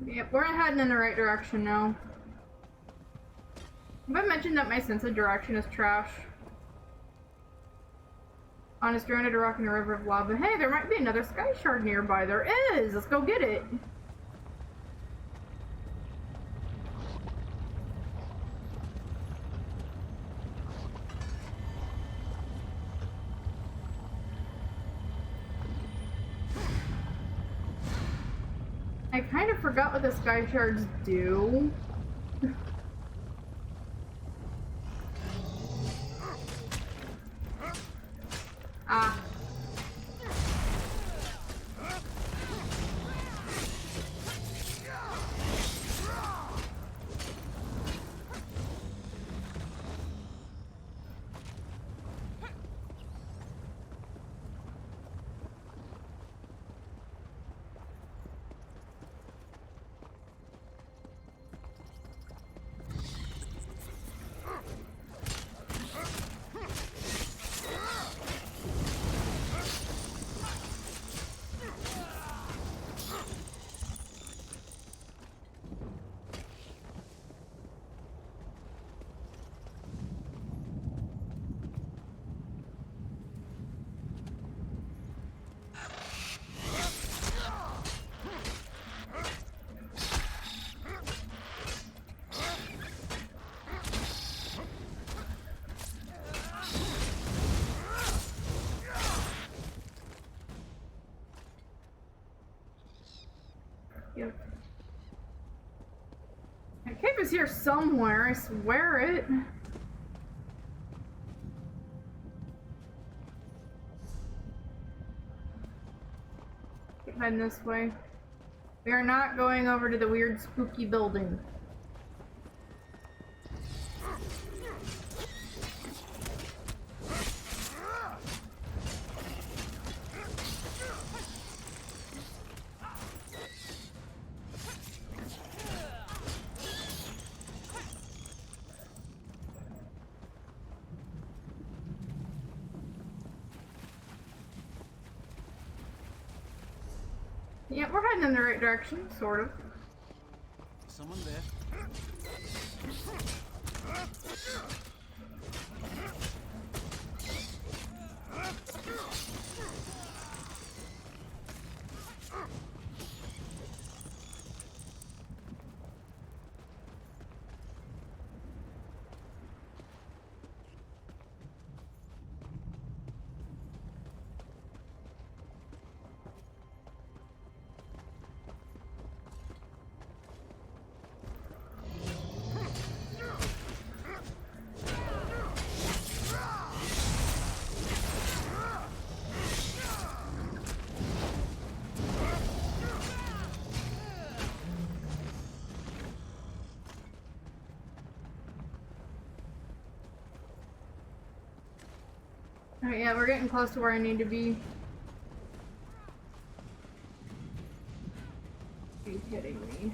Yep, we're heading in the right direction now. Have I mentioned that my sense of direction is trash? On a stranded rock in a river of lava. Hey, there might be another sky shard nearby. There is! Let's go get it! I kind of forgot what the sky shards do. Ah. Yep. The cave is here somewhere, I swear it. Keep heading this way. We are not going over to the weird spooky building. Yeah, we're heading in the right direction, sort of. Someone there. Alright, yeah, we're getting close to where I need to be. Are you kidding me?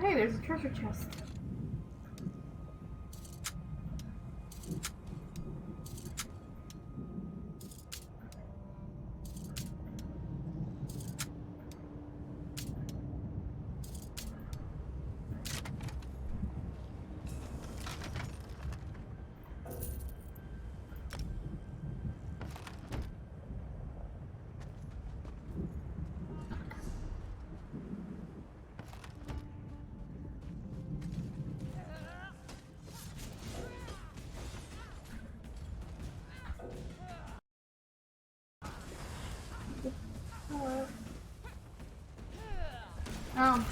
Hey, there's a treasure chest. Oh.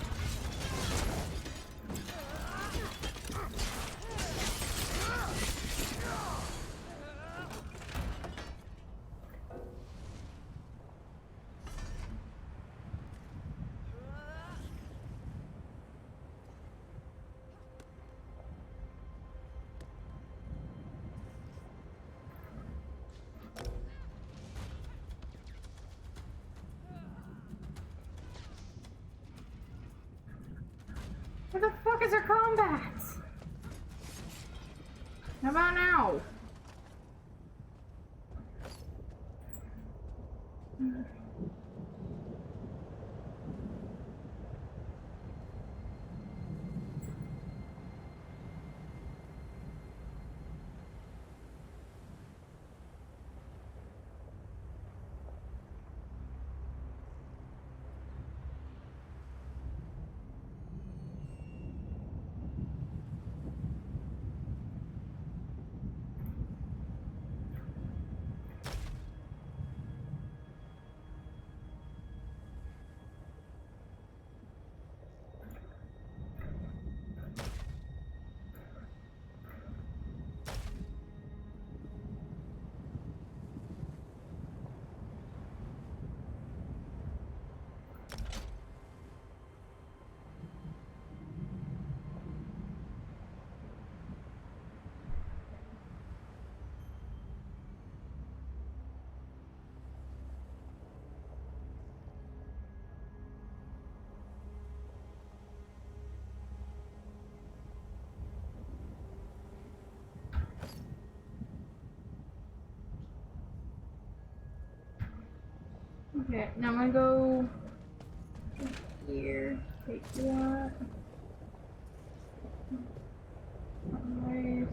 Where the fuck is our combat? How about now? Okay, now I'm gonna go here, take that. Nice.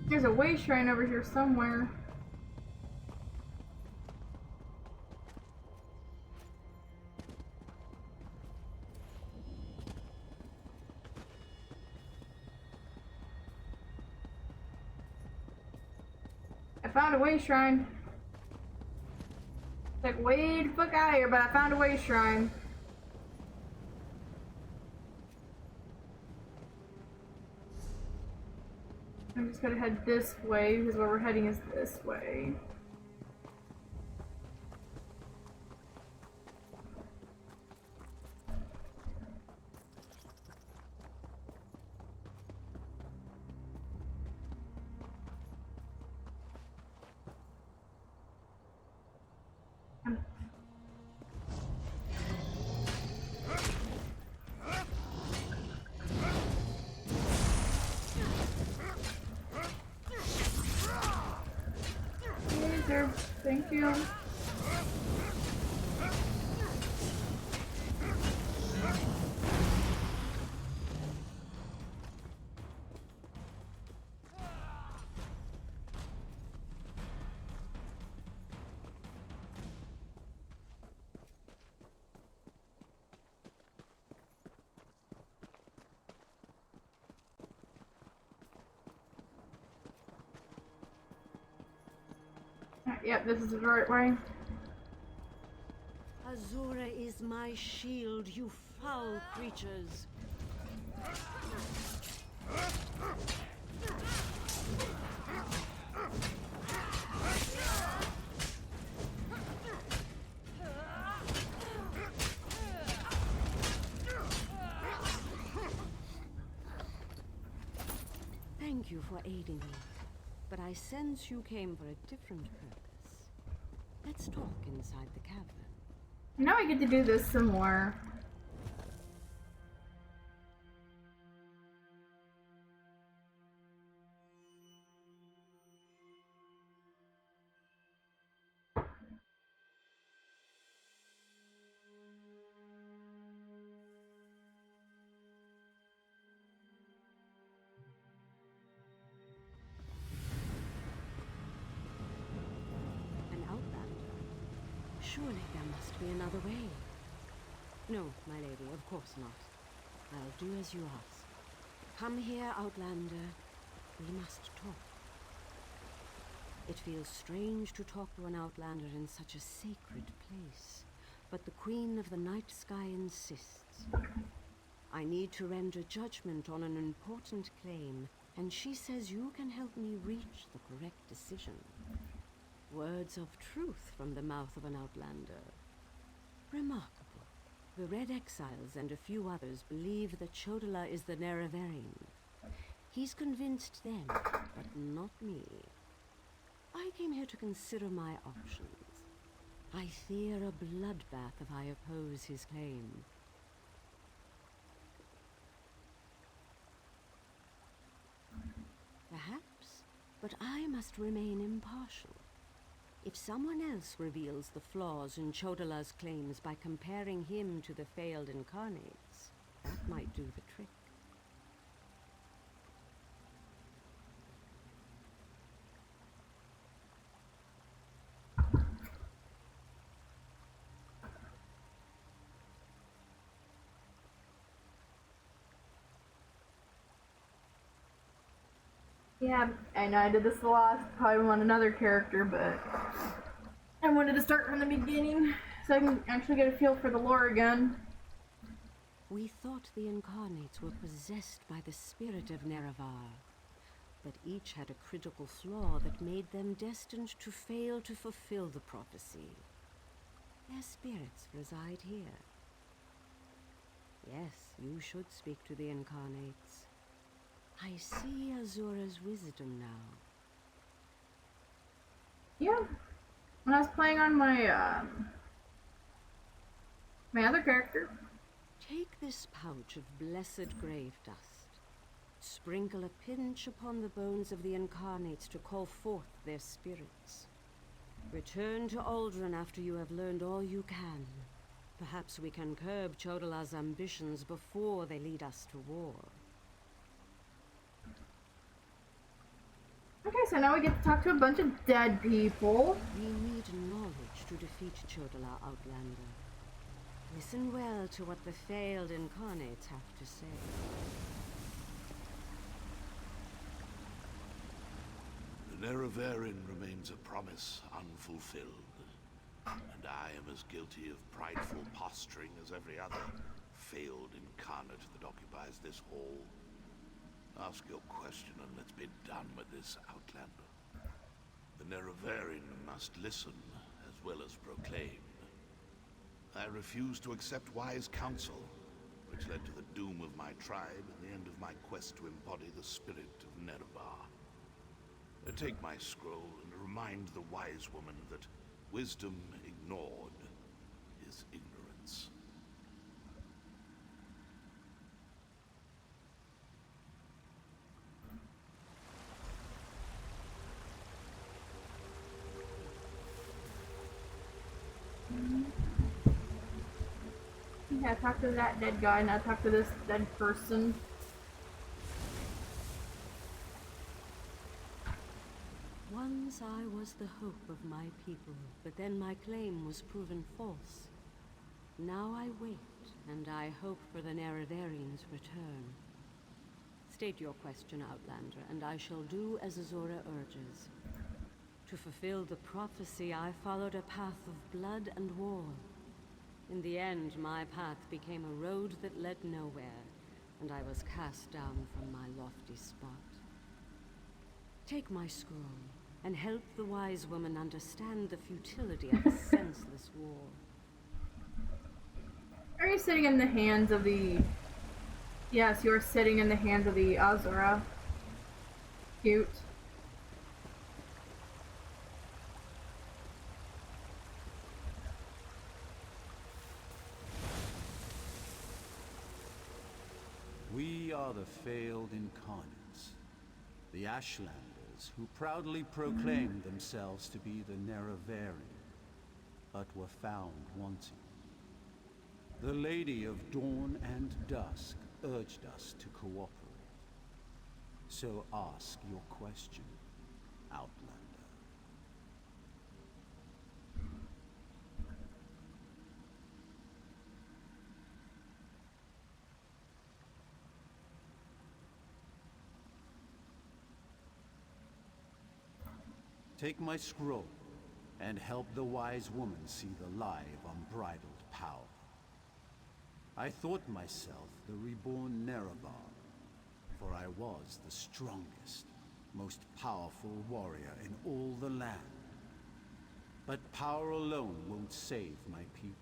There's a way shrine over here somewhere. I found a way shrine. It's like way the fuck out of here, but I found a way shrine. I'm just gonna head this way because where we're heading is this way. Thank you. Yep, this is the right way. Azura is my shield, you foul creatures. Thank you for aiding me, but I sense you came for a different purpose. Let's talk inside the cavern. Now I get to do this some more. Surely there must be another way. No, my lady, of course not. I'll do as you ask. Come here, Outlander. We must talk. It feels strange to talk to an Outlander in such a sacred place, but the Queen of the Night Sky insists. I need to render judgment on an important claim, and she says you can help me reach the correct decision. Words of truth from the mouth of an outlander. Remarkable. The Red Exiles and a few others believe that Chodola is the Nerevarine. He's convinced them, but not me. I came here to consider my options. I fear a bloodbath if I oppose his claim. Perhaps, but I must remain impartial. If someone else reveals the flaws in Chodola's claims by comparing him to the failed incarnates, that might do the trick. Yeah, I know I did this a lot. Probably want another character, but I wanted to start from the beginning so I can actually get a feel for the lore again. We thought the incarnates were possessed by the spirit of Nerevar, but each had a critical flaw that made them destined to fail to fulfill the prophecy. Their spirits reside here. Yes, you should speak to the incarnates. I see Azura's wisdom now. Yeah. When I was playing on my, my other character. Take this pouch of blessed grave dust. Sprinkle a pinch upon the bones of the incarnates to call forth their spirits. Return to Aldrin after you have learned all you can. Perhaps we can curb Chodola's ambitions before they lead us to war. Okay, so now we get to talk to a bunch of dead people. We need knowledge to defeat Chodola, Outlander. Listen well to what the failed incarnates have to say. The Nerevarine remains a promise unfulfilled, and I am as guilty of prideful posturing as every other failed incarnate that occupies this hall. Ask your question and let's be done with this, Outlander. The Nerevarine must listen as well as proclaim. I refuse to accept wise counsel, which led to the doom of my tribe and the end of my quest to embody the spirit of Nerevar. Take my scroll and remind the wise woman that wisdom ignored is ignorance. Yeah, talk to that dead guy, now talk to this dead person. Once I was the hope of my people, but then my claim was proven false. Now I wait, and I hope for the Nerevarines' return. State your question, Outlander, and I shall do as Azura urges. To fulfill the prophecy, I followed a path of blood and war. In the end, my path became a road that led nowhere, and I was cast down from my lofty spot. Take my scroll, and help the wise woman understand the futility of a senseless war. Are you sitting in the hands of the... Yes, you're sitting in the hands of the Azura. Cute. We are the failed incarnates, the Ashlanders who proudly proclaimed themselves to be the Nerevarine, but were found wanting. The Lady of Dawn and Dusk urged us to cooperate. So ask your question, Outlander. Take my scroll, and help the wise woman see the lie of unbridled power. I thought myself the reborn Nerevar, for I was the strongest, most powerful warrior in all the land. But power alone won't save my people.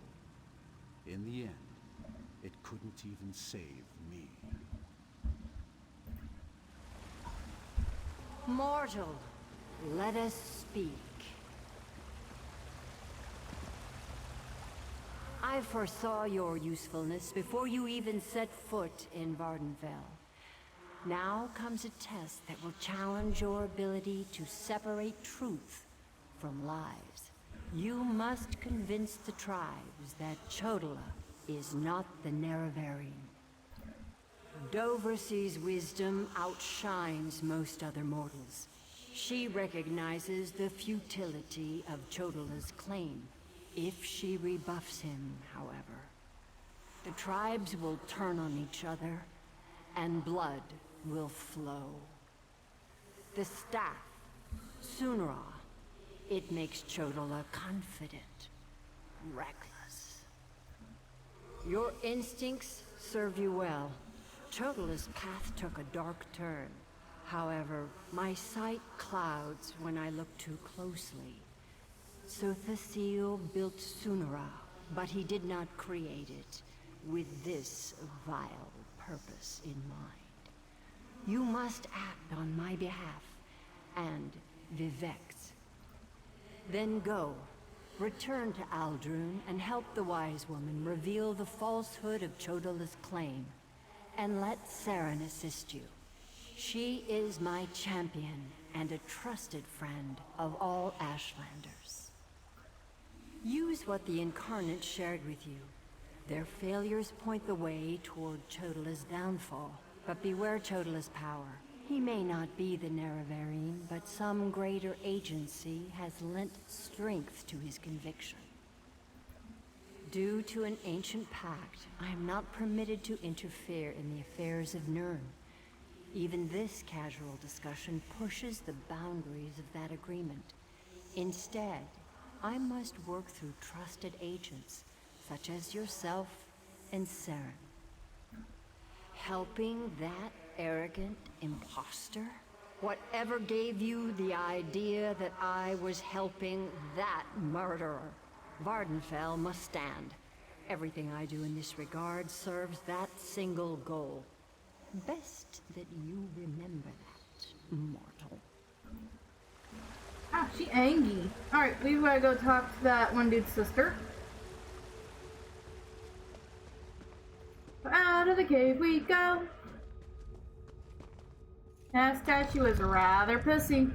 In the end, it couldn't even save me. Mortal, let us speak. I foresaw your usefulness before you even set foot in Vardenfell. Now comes a test that will challenge your ability to separate truth from lies. You must convince the tribes that Chodola is not the Nerevarine. Doversee's wisdom outshines most other mortals. She recognizes the futility of Chodola's claim. If she rebuffs him, however, the tribes will turn on each other, and blood will flow. The staff, Sunra, it makes Chodola confident, reckless. Your instincts serve you well. Chodola's path took a dark turn. However, my sight clouds when I look too closely. Sothasil built Sunra, but he did not create it with this vile purpose in mind. You must act on my behalf, and Vivec's. Then go, return to Aldrun, and help the wise woman reveal the falsehood of Chodola's claim. And let Saren assist you. She is my champion, and a trusted friend of all Ashlanders. Use what the Incarnate shared with you. Their failures point the way toward Chodola's downfall, but beware Chodola's power. He may not be the Nerevarine, but some greater agency has lent strength to his conviction. Due to an ancient pact, I am not permitted to interfere in the affairs of Nirn. Even this casual discussion pushes the boundaries of that agreement. Instead, I must work through trusted agents, such as yourself and Saren. Helping that arrogant imposter? Whatever gave you the idea that I was helping that murderer? Vardenfell must stand. Everything I do in this regard serves that single goal. Best that you remember that, mortal. Ah, she angry. Alright, we gotta go talk to that one dude's sister. Out of the cave we go. That statue is rather pissy.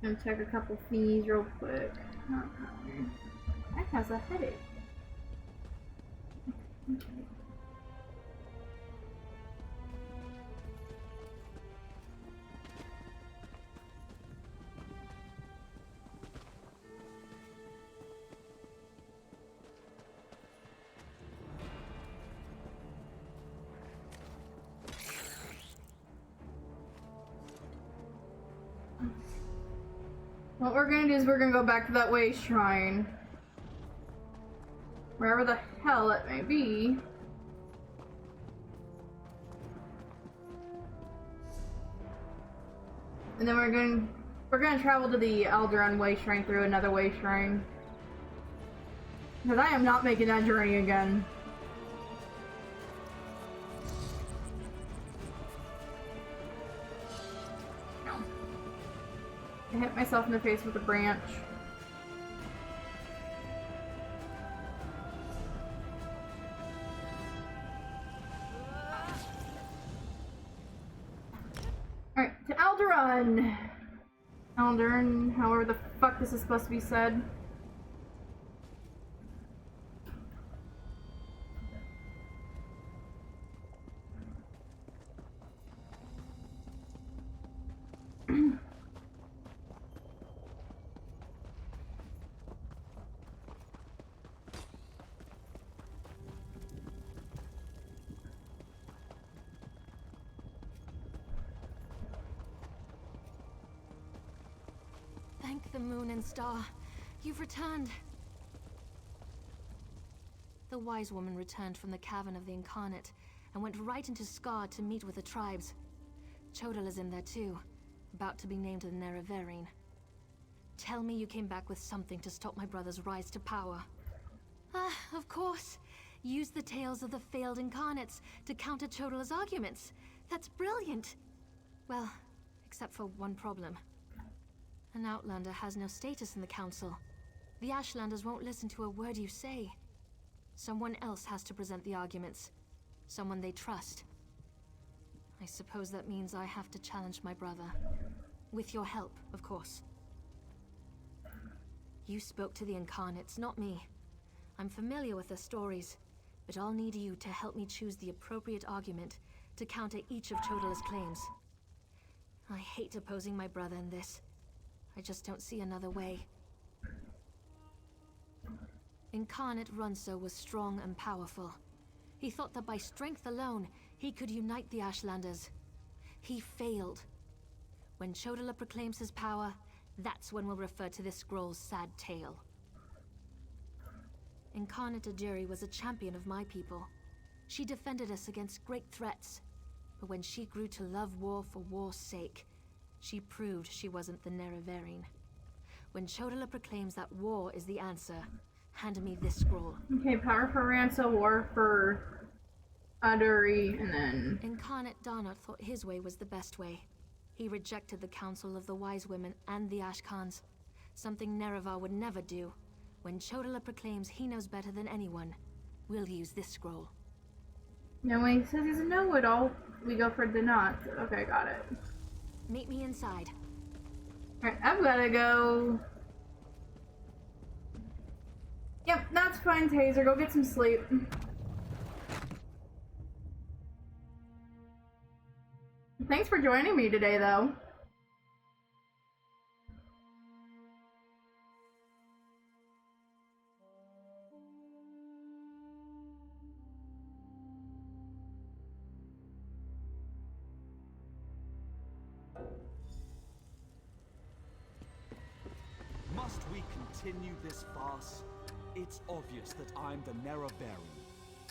Gonna check a couple fees real quick. That has a headache. Okay. What we're gonna do is we're gonna go back to that way shrine. Wherever the hell it may be. And then we're gonna travel to the Alderaan Way Shrine through another way shrine. Because I am not making that journey again. No. I hit myself in the face with a branch. Alright, to Alderaan. Aldern, however the fuck this is supposed to be said. Thank the moon and star. You've returned. the wise woman returned from the Cavern of the Incarnate and went right into Scar to meet with the tribes. Chodal is in there too, about to be named the Nerevarine. Tell me you came back with something to stop my brother's rise to power. Ah, of course. Use the tales of the failed Incarnates to counter Chodal's arguments. That's brilliant. Well, except for one problem. An Outlander has no status in the Council. The Ashlanders won't listen to a word you say. Someone else has to present the arguments. Someone they trust. I suppose that means I have to challenge my brother. With your help, of course. You spoke to the Incarnates, not me. I'm familiar with their stories, but I'll need you to help me choose the appropriate argument to counter each of Chodal's claims. I hate opposing my brother in this. I just don't see another way. Incarnate Runso was strong and powerful. He thought that by strength alone, he could unite the Ashlanders. He failed. When Chodala proclaims his power, that's when we'll refer to this scroll's sad tale. Incarnate Ajiri was a champion of my people. She defended us against great threats. But when she grew to love war for war's sake, she proved she wasn't the Nerevarine. When Chodala proclaims that war is the answer, hand me this scroll. Okay, power for Ranso, war for Ajiri, and then... Incarnate Darnot thought his way was the best way. He rejected the counsel of the Wise Women and the Ashkans, something Nerevar would never do. When Chodala proclaims he knows better than anyone, we'll use this scroll. Now when he says he's a know-it-all, we go for Darnot. Okay, got it. Meet me inside. Alright, I've gotta go. Yep, that's fine, Taser. Go get some sleep. Thanks for joining me today, though. Must we continue this farce? It's obvious that I'm the Nerevarine.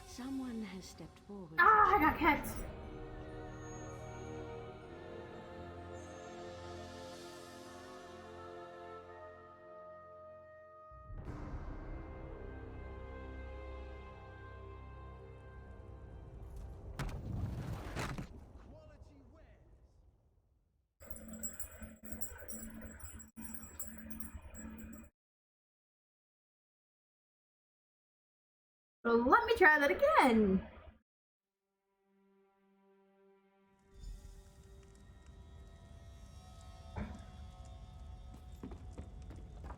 Someone has stepped forward. Ah, I got cats. Well, let me try that again.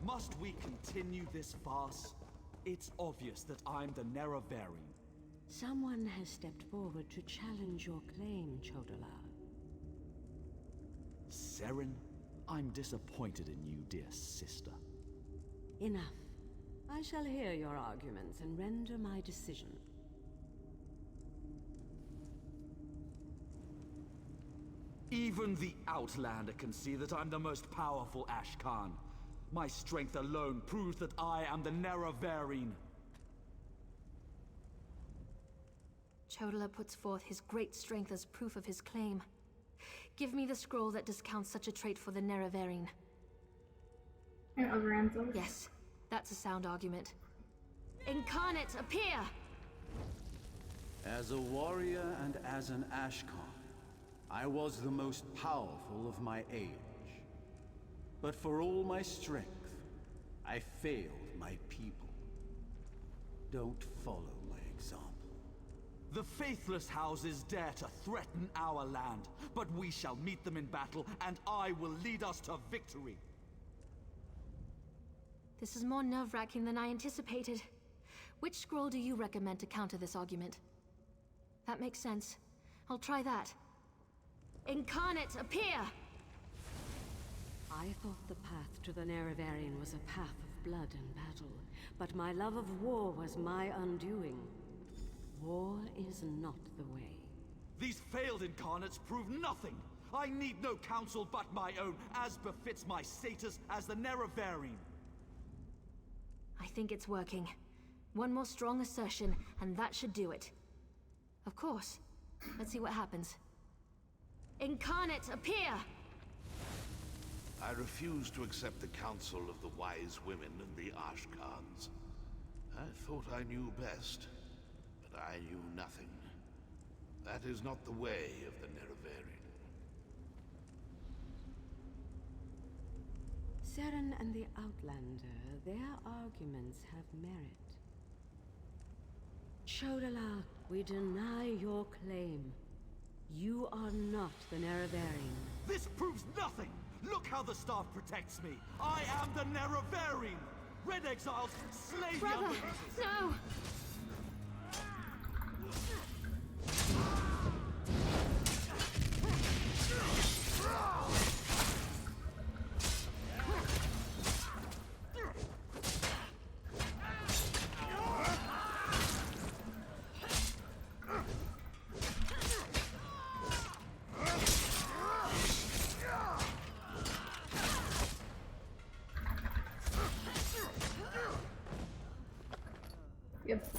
Must we continue this farce? It's obvious that I'm the Nerevarine. Someone has stepped forward to challenge your claim, Chodala. Seren, I'm disappointed in you, dear sister. Enough. I shall hear your arguments and render my decision. Even the Outlander can see that I'm the most powerful Ashkan. My strength alone proves that I am the Nerevarine. Chodala puts forth his great strength as proof of his claim. Give me the scroll that discounts such a trait for the Nerevarine. Yes, that's a sound argument. Incarnate, appear! As a warrior and as an Ashkan, I was the most powerful of my age. But for all my strength, I failed my people. Don't follow my example. The faithless houses dare to threaten our land, but we shall meet them in battle, and I will lead us to victory. This is more nerve-wracking than I anticipated. Which scroll do you recommend to counter this argument? That makes sense. I'll try that. Incarnate, appear! I thought the path to the Nerevarine was a path of blood and battle, but my love of war was my undoing. War is not the way. These failed incarnates prove nothing! I need no counsel but my own, as befits my status as the Nerevarine. I think it's working. One more strong assertion, and that should do it. Of course. Let's see what happens. Incarnate, appear! I refuse to accept the counsel of the wise women and the Ashkans. I thought I knew best, but I knew nothing. That is not the way of the Nerevarine. Seren and the Outlander, their arguments have merit. Chodala, we deny your claim. You are not the Nerevarine. This proves nothing! Look how the staff protects me! I am the Nerevarine! Red Exiles, slay the Brother, unbelievers! no! Yep.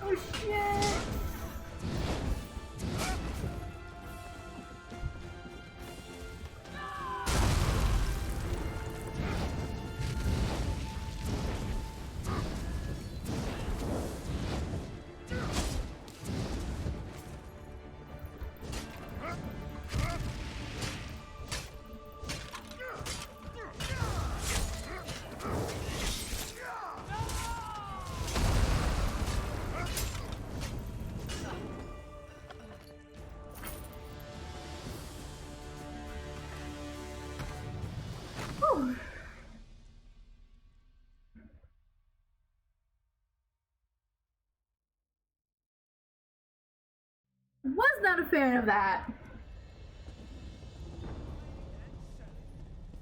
Oh shit! Whew. Was not a fan of that.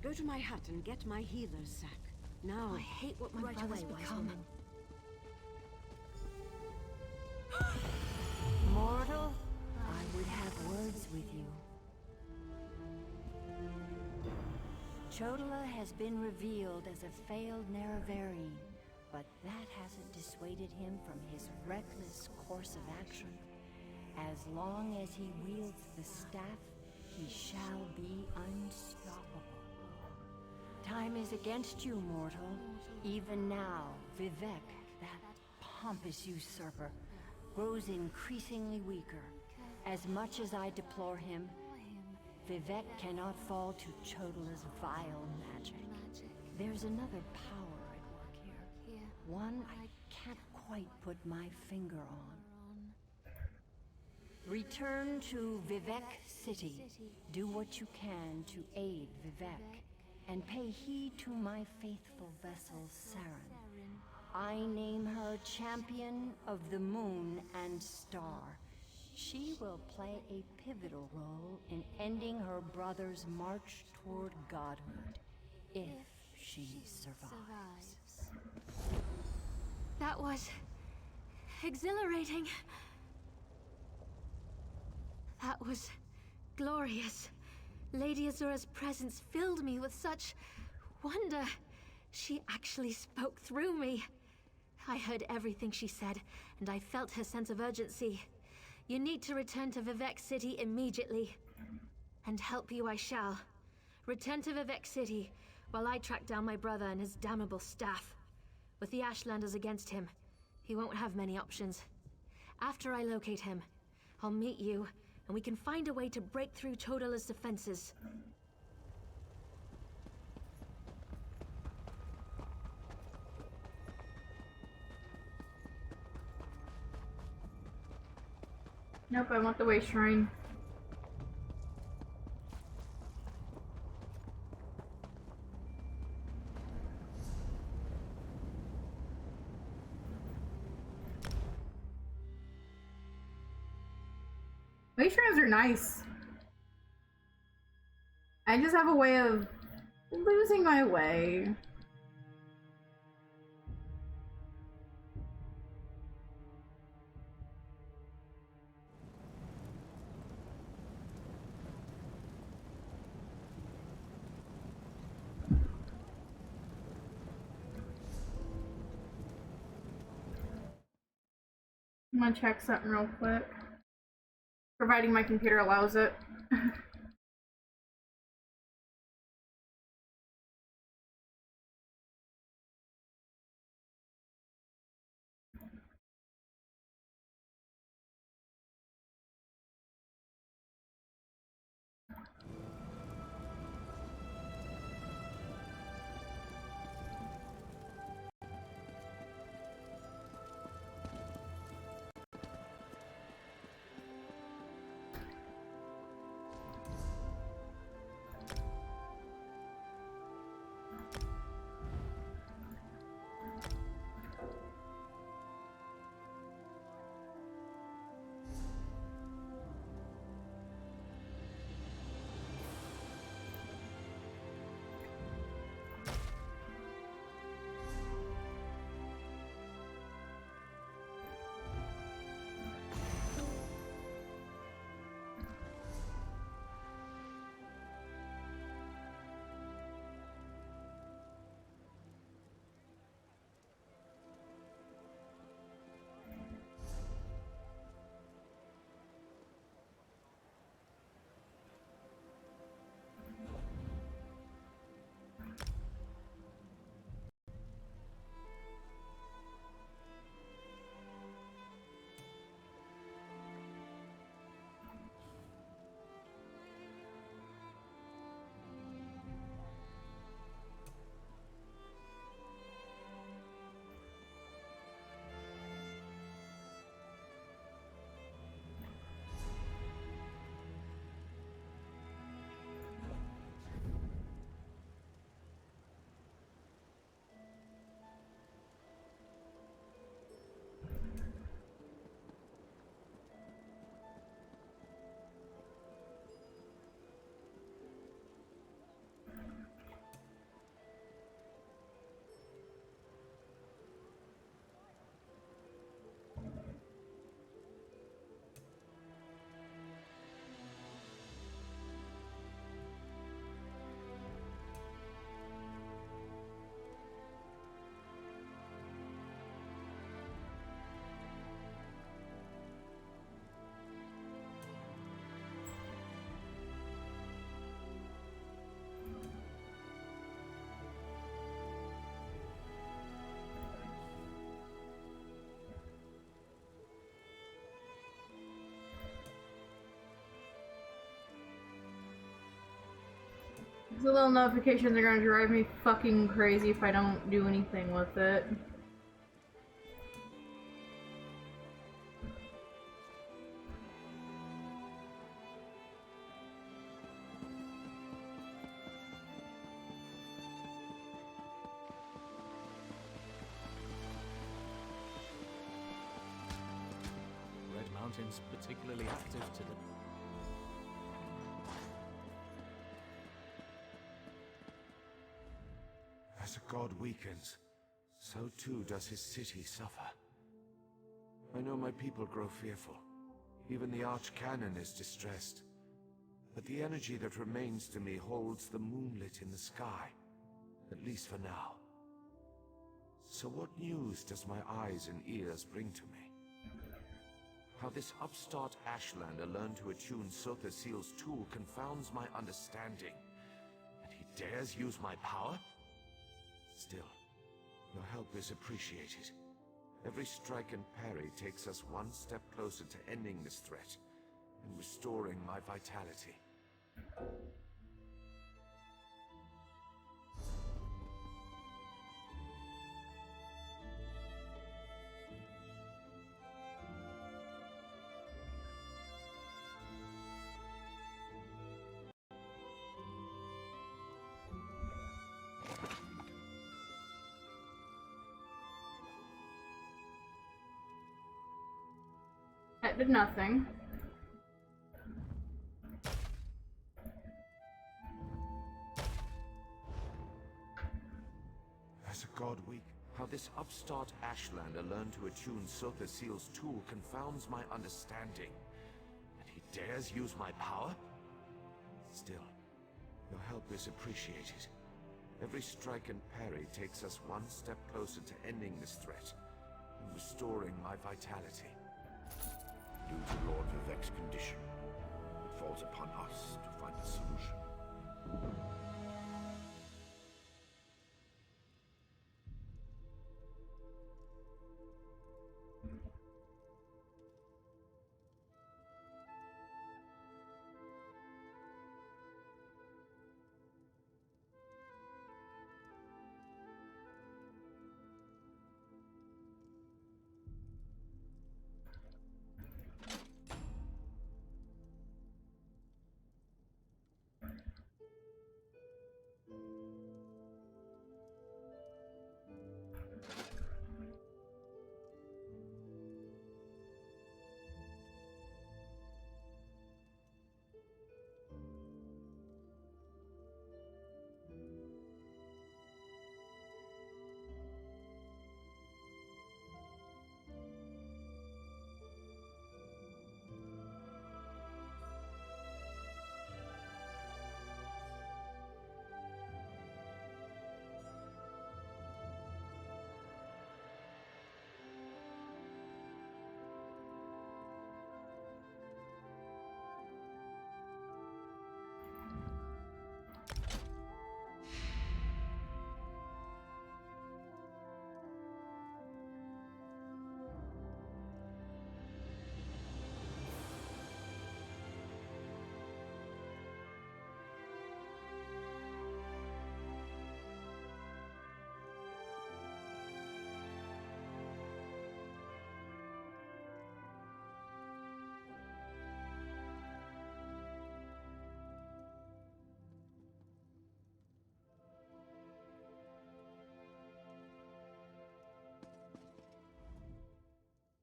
Go to my hut and get my healer's sack. Now, I hate what my right brother's away, wise become. woman. Mortal, I would have words with you. Chodala has been revealed as a failed Nerevarine, but that hasn't dissuaded him from his reckless course of action. As long as he wields the staff, he shall be unstoppable. Time is against you, mortal. Even now, Vivek, that pompous usurper, grows increasingly weaker. As much as I deplore him, Vivek cannot fall to Chodala's vile magic. There's another power at work here. One I can't quite put my finger on. Return to Vivek City. Do what you can to aid Vivek, and pay heed to my faithful vessel, Seren. I name her Champion of the Moon and Star. She will play a pivotal role in ending her brother's march toward godhood, if she survives. That was exhilarating. That was glorious. Lady Azura's presence filled me with such wonder. She actually spoke through me. I heard everything she said, and I felt her sense of urgency. You need to return to Vivek City immediately. And help you I shall. Return to Vivek City while I track down my brother and his damnable staff. With the Ashlanders against him, he won't have many options. After I locate him, I'll meet you, and we can find a way to break through Chodala's defenses. Nope, I want the Waste Shrine. Waste Shrines are nice. I just have a way of losing my way. I'm gonna check something real quick. Providing my computer allows it. These little notifications are gonna drive me fucking crazy if I don't do anything with it. Red Mountain's particularly active today. As a god weakens, so too does his city suffer. I know my people grow fearful. Even the Archcanon is distressed. But the energy that remains to me holds the moonlit in the sky, at least for now. So what news does my eyes and ears bring to me? How this upstart Ashlander learned to attune Sotha Seal's tool confounds my understanding. And he dares use my power? Still, your help is appreciated. Every strike and parry takes us one step closer to ending this threat and restoring my vitality. did nothing. As a god weak, how this upstart Ashlander learned to attune Sotha Seal's tool confounds my understanding. And he dares use my power? Still, your help is appreciated. Every strike and parry takes us one step closer to ending this threat and restoring my vitality. Due to Lord Vivek's condition, it falls upon us to find a solution.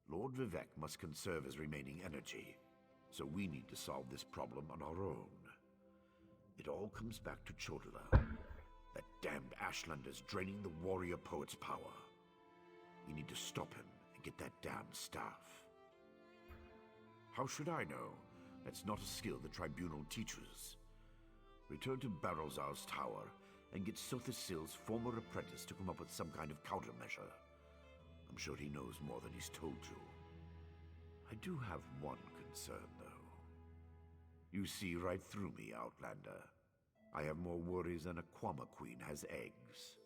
Lord Vivek must conserve his remaining energy, so we need to solve this problem on our own. It all comes back to Chodala. That damned Ashlander's draining the warrior poet's power. We need to stop him and get that damned staff. How should I know? That's not a skill the Tribunal teaches. Return to Barrowzar's tower and get Sothasil's former apprentice to come up with some kind of countermeasure. I'm sure he knows more than he's told you. I do have one concern, though. You see right through me, Outlander. I have more worries than a Kwama Queen has eggs.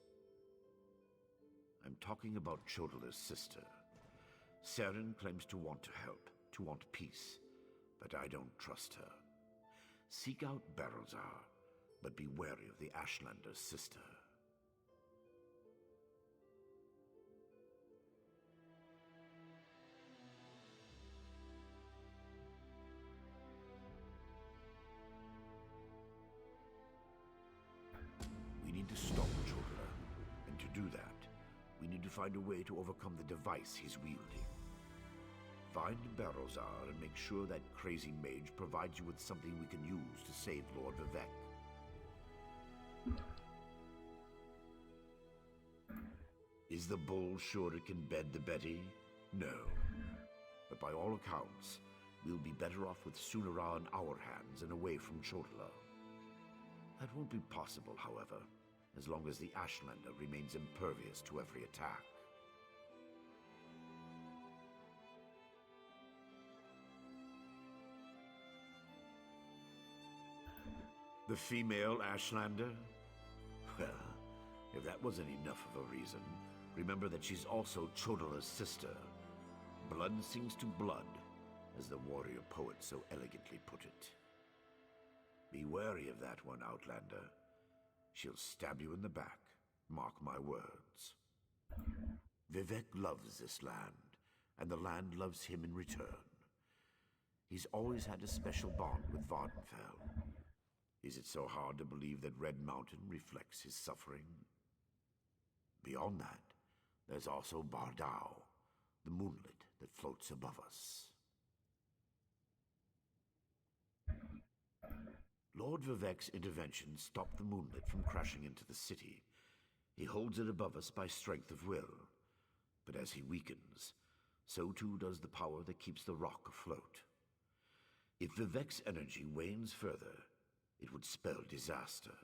I'm talking about Chodala's sister. Seren claims to want to help, to want peace, but I don't trust her. Seek out Barrowzar, but be wary of the Ashlander's sister. We need to stop Chodala, and to do that, we need to find a way to overcome the device he's wielding. Find Barrowzar and make sure that crazy mage provides you with something we can use to save Lord Vivek. Is the bull sure it can bed the Betty? No. But by all accounts, we'll be better off with Sunara in our hands and away from Chodala. That won't be possible, however, as long as the Ashlander remains impervious to every attack. The female Ashlander? Well, if that wasn't enough of a reason, remember that she's also Chodala's sister. Blood sings to blood, as the warrior poet so elegantly put it. Be wary of that one, Outlander. She'll stab you in the back, mark my words. Vivek loves this land, and the land loves him in return. He's always had a special bond with Vardenfell. Is it so hard to believe that Red Mountain reflects his suffering? Beyond that, there's also Bardao, the moonlit that floats above us. Lord Vivec's intervention stopped the moonlit from crashing into the city. He holds it above us by strength of will. But as he weakens, so too does the power that keeps the rock afloat. If Vivec's energy wanes further, it would spell disaster.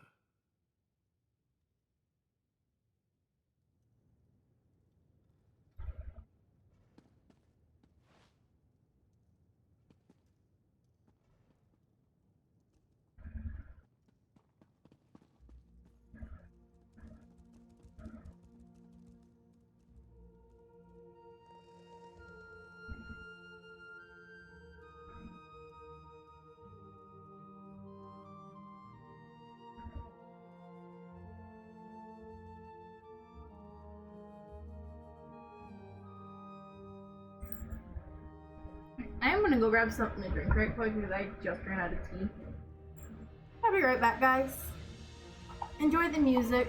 I am gonna go grab something to drink right quick because I just ran out of tea. I'll be right back, guys. Enjoy the music.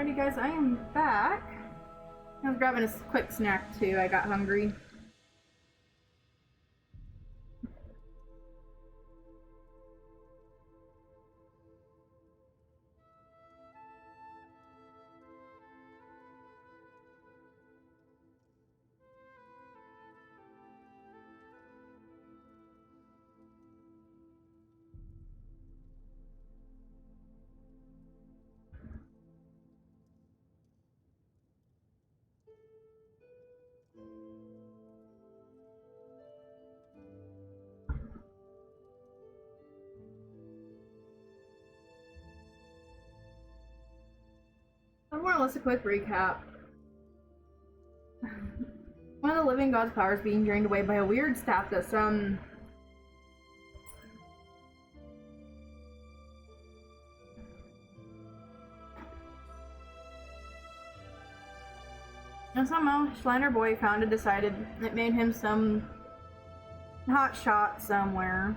Alrighty guys, I am back. I was grabbing a quick snack too, I got hungry. More or less a quick recap. One of the living god's powers being drained away by a weird staff that some and somehow Slender Boy found and decided it made him some hot shot somewhere.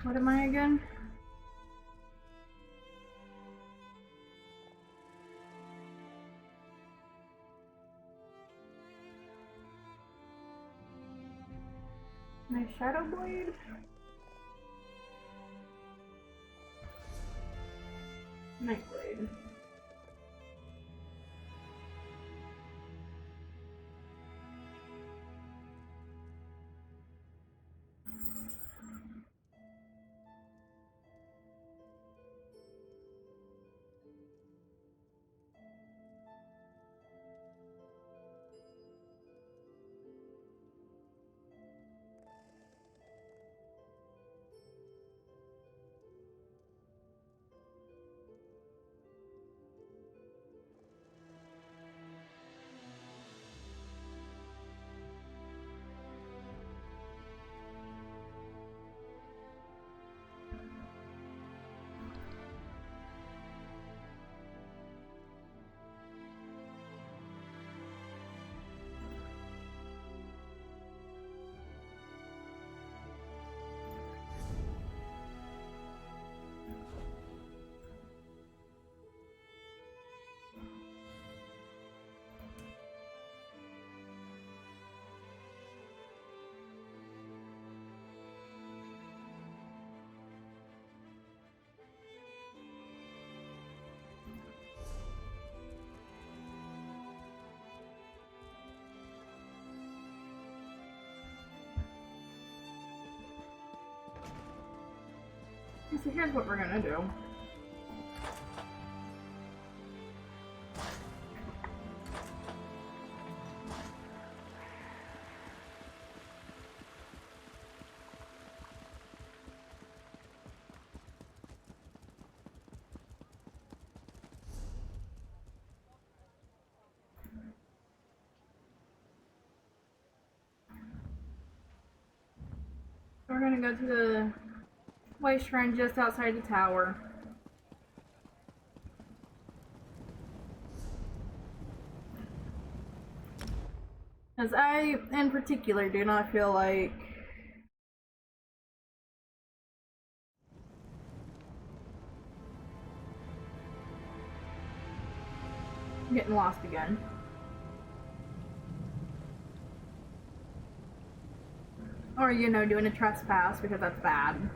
What am I again? My Shadow Blade? Nightblade. So here's what we're gonna do. We're gonna go to the White Shrine just outside the tower. As I, in particular, do not feel like getting lost again. Or, you know, doing a trespass because that's bad.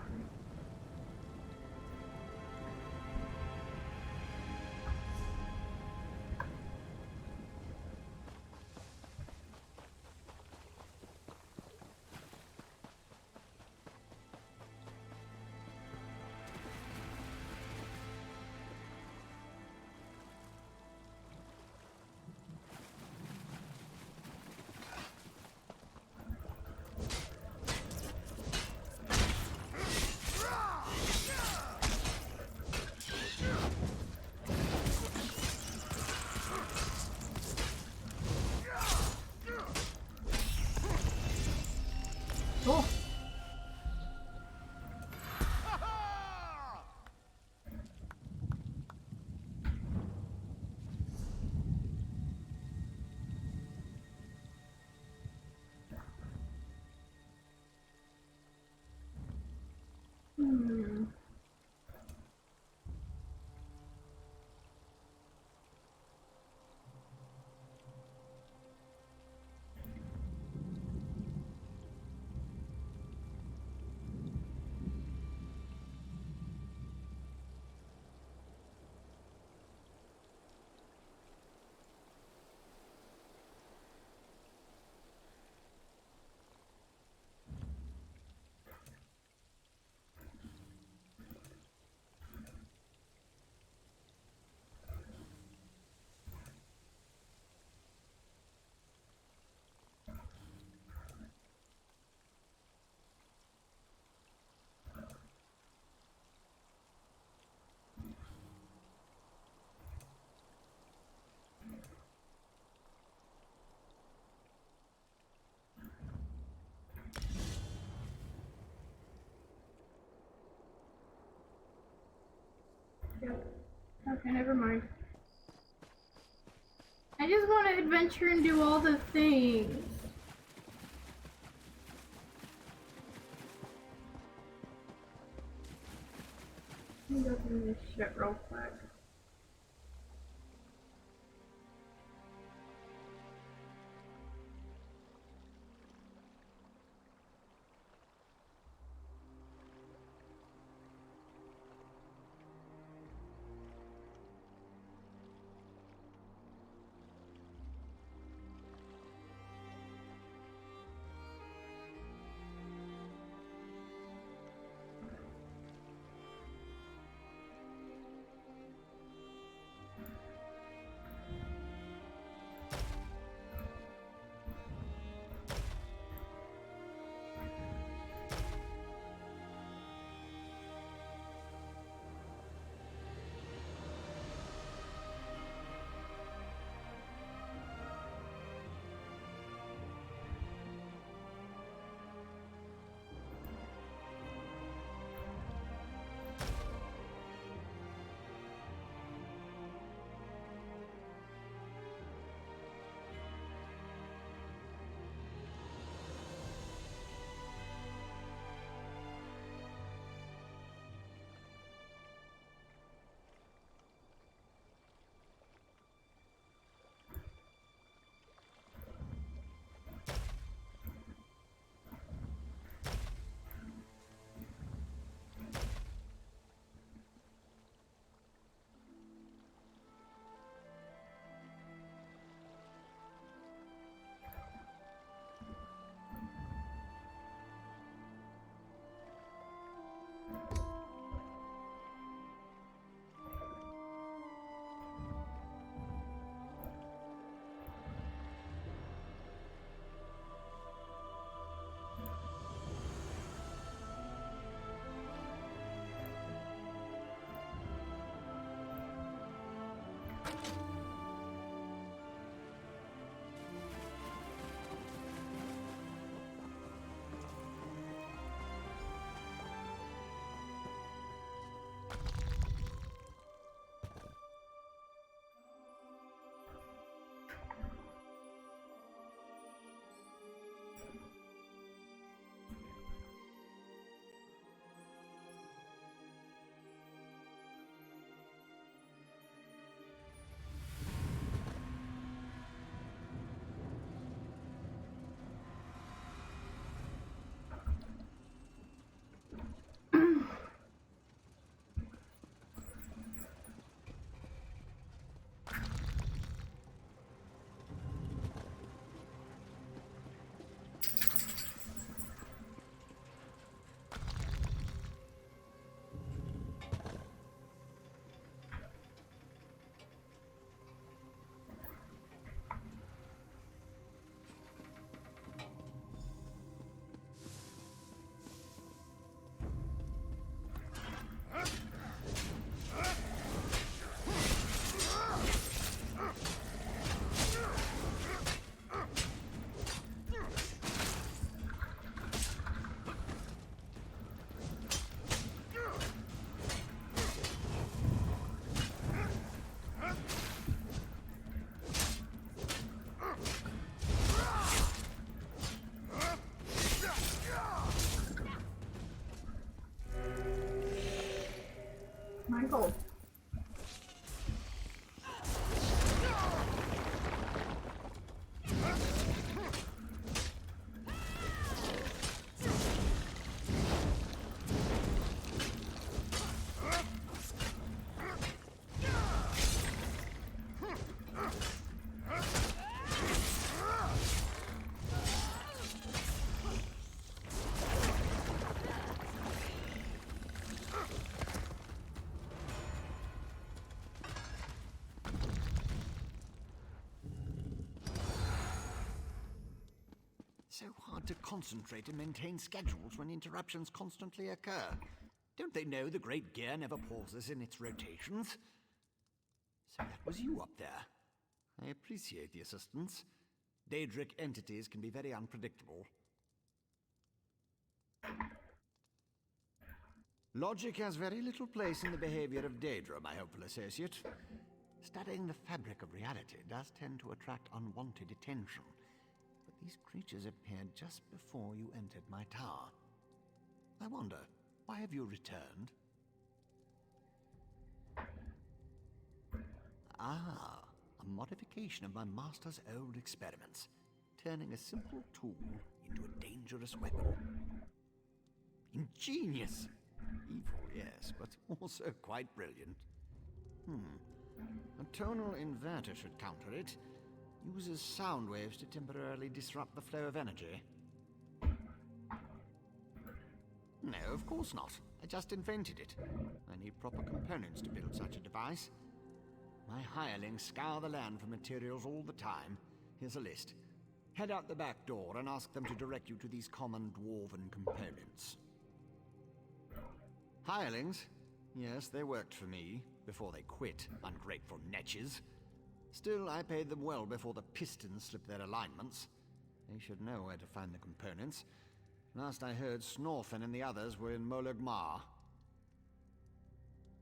Okay, never mind. I just want to adventure and do all the things. Let me go through this shit real quick. Michael. So hard to concentrate and maintain schedules when interruptions constantly occur. Don't they know the Great Gear never pauses in its rotations? So that was you up there. I appreciate the assistance. Daedric entities can be very unpredictable. Logic has very little place in the behavior of Daedra, my hopeful associate. Studying the fabric of reality does tend to attract unwanted attention. But these creatures appeared just before you entered my tower. I wonder, why have you returned? Ah, a modification of my master's old experiments, turning a simple tool into a dangerous weapon. Ingenious! Evil, yes, but also quite brilliant. A tonal inverter should counter it. Uses sound waves to temporarily disrupt the flow of energy. No, of course not. I just invented it. I need proper components to build such a device. My hirelings scour the land for materials all the time. Here's a list. Head out the back door and ask them to direct you to these common dwarven components. Hirelings? Yes, they worked for me, before they quit, ungrateful netches. Still, I paid them well before the pistons slipped their alignments. They should know where to find the components. Last I heard, Snorfen and the others were in Molag Mar.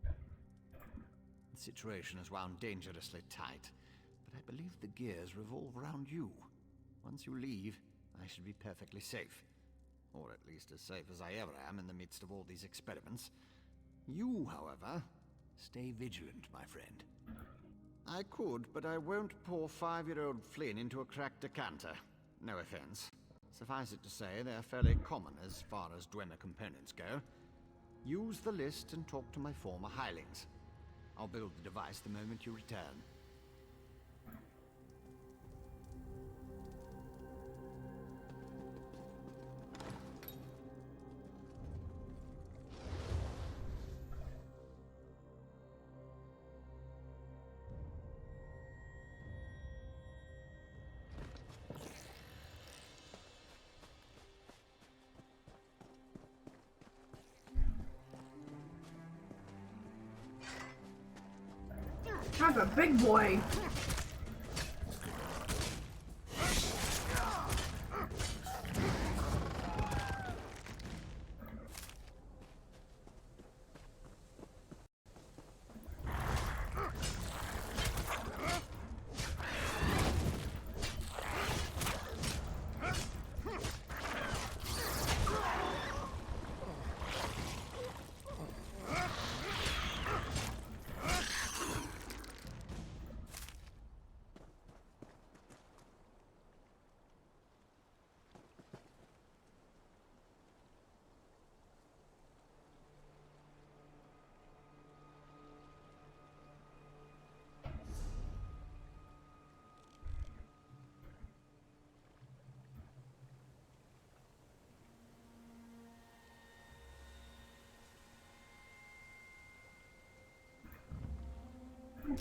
The situation is wound dangerously tight, but I believe the gears revolve around you. Once you leave, I should be perfectly safe. Or at least as safe as I ever am in the midst of all these experiments. You, however, stay vigilant, my friend. I could, but I won't pour 5-year-old Flynn into a cracked decanter. No offense. Suffice it to say, they're fairly common as far as Dwemer components go. Use the list and talk to my former hirelings. I'll build the device the moment you return. That's a big boy.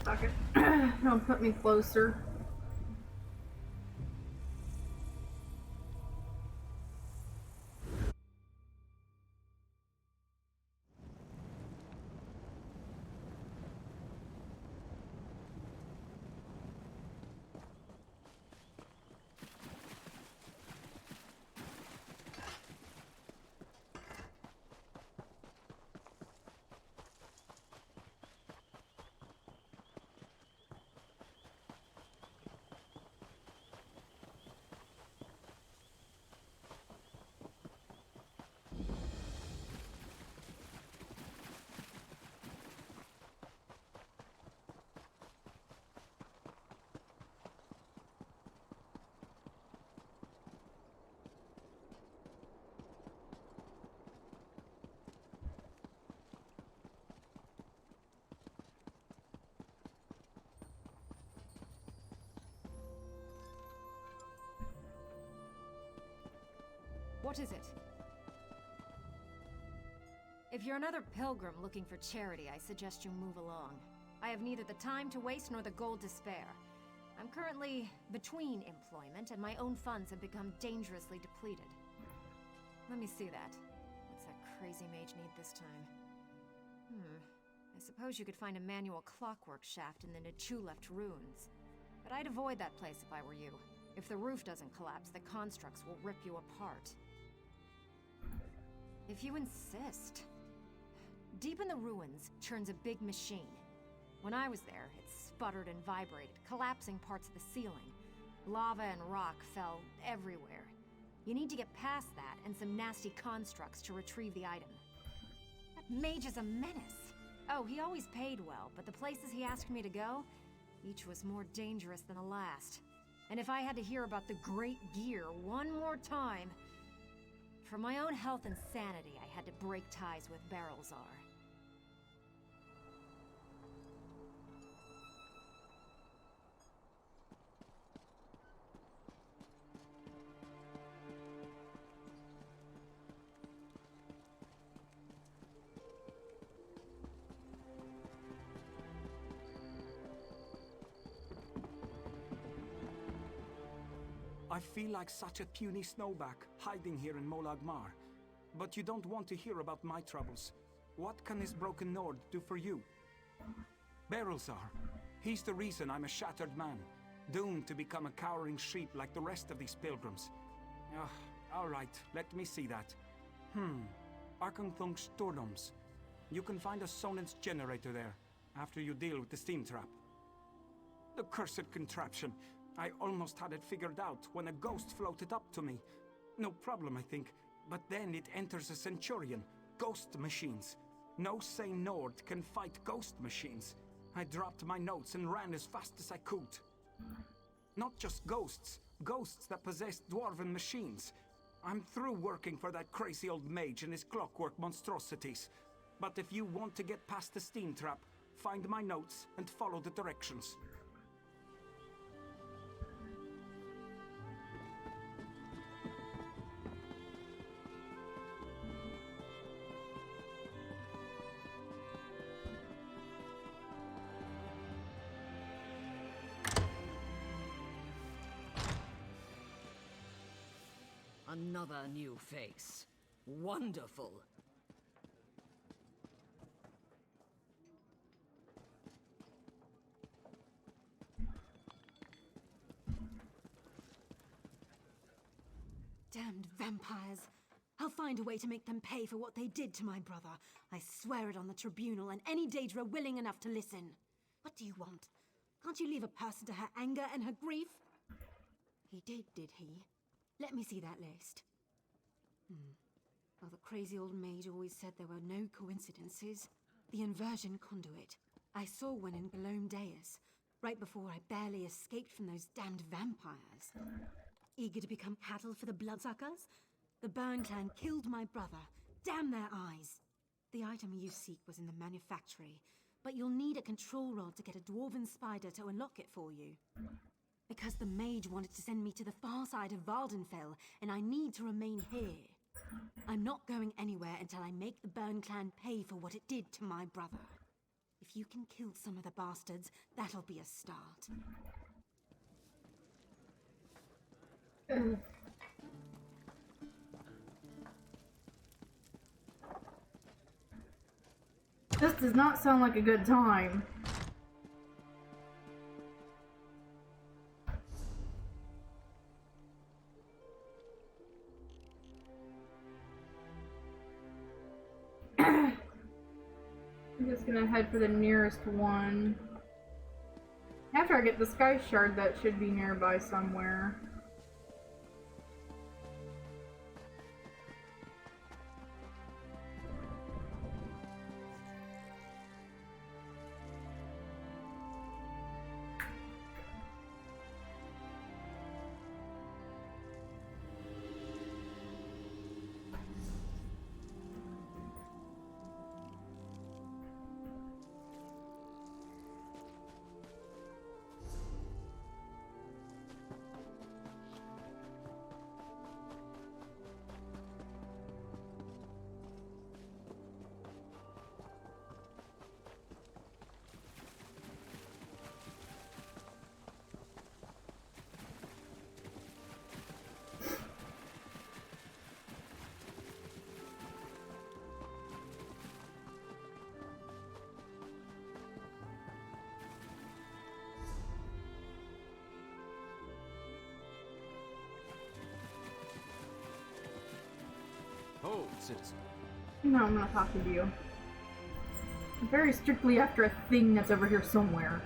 Fuck it. Don't put me closer. What is it? If you're another pilgrim looking for charity, I suggest you move along. I have neither the time to waste nor the gold to spare. I'm currently between employment, and my own funds have become dangerously depleted. Let me see that. What's that crazy mage need this time? I suppose you could find a manual clockwork shaft in the Nichuleft ruins. But I'd avoid that place if I were you. If the roof doesn't collapse, the constructs will rip you apart. If you insist. deep in the ruins churns a big machine. When I was there, it sputtered and vibrated, collapsing parts of the ceiling. Lava and rock fell everywhere. You need to get past that and some nasty constructs to retrieve the item. That mage is a menace. Oh, he always paid well, but the places he asked me to go, each was more dangerous than the last. And if I had to hear about the Great Gear one more time... For my own health and sanity, I had to break ties with Barrelzar. I feel like such a puny snowback, hiding here in Molag Mar. But you don't want to hear about my troubles. What can this broken Nord do for you? Barrelzar. He's the reason I'm a shattered man, doomed to become a cowering sheep like the rest of these pilgrims. All right, let me see that. Arkanthung Stordoms. You can find a Sonance generator there, after you deal with the steam trap. The cursed contraption. I almost had it figured out when a ghost floated up to me. No problem, I think. But then it enters a Centurion. Ghost machines. No sane Nord can fight ghost machines. I dropped my notes and ran as fast as I could. Not just ghosts. Ghosts that possess dwarven machines. I'm through working for that crazy old mage and his clockwork monstrosities. But if you want to get past the steam trap, find my notes and follow the directions. Another new face. Wonderful. Damned vampires. I'll find a way to make them pay for what they did to my brother. I swear it on the tribunal and any Daedra willing enough to listen. What do you want? Can't you leave a person to her anger and her grief? He did he? Let me see that list. Well, the crazy old mage always said there were no coincidences. The inversion conduit. I saw one in Galome Deus, right before I barely escaped from those damned vampires. Eager to become cattle for the bloodsuckers? The Burn Clan killed my brother. Damn their eyes. The item you seek was in the manufactory, but you'll need a control rod to get a dwarven spider to unlock it for you. Because the mage wanted to send me to the far side of Vardenfell, and I need to remain here. I'm not going anywhere until I make the Burn Clan pay for what it did to my brother. If you can kill some of the bastards, that'll be a start. This does not sound like a good time. I'm just gonna head for the nearest one. After I get the Sky Shard, that should be nearby somewhere. Hold, citizen. No, I'm not talking to you. very strictly after a thing that's over here somewhere.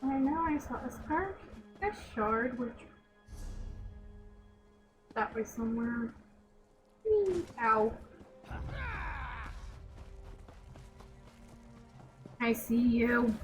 I know I saw a shard, which that way somewhere. Ow. I see you.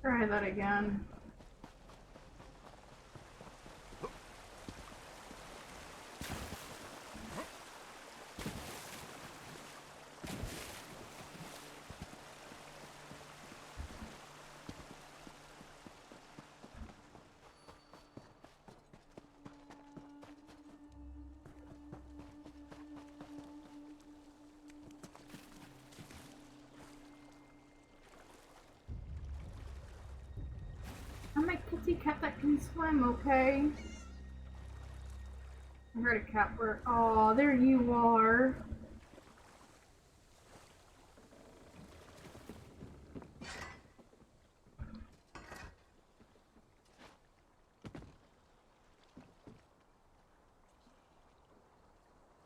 Try that again. I'm a kitty cat that can swim, okay? I heard a cat word. Oh, there you are.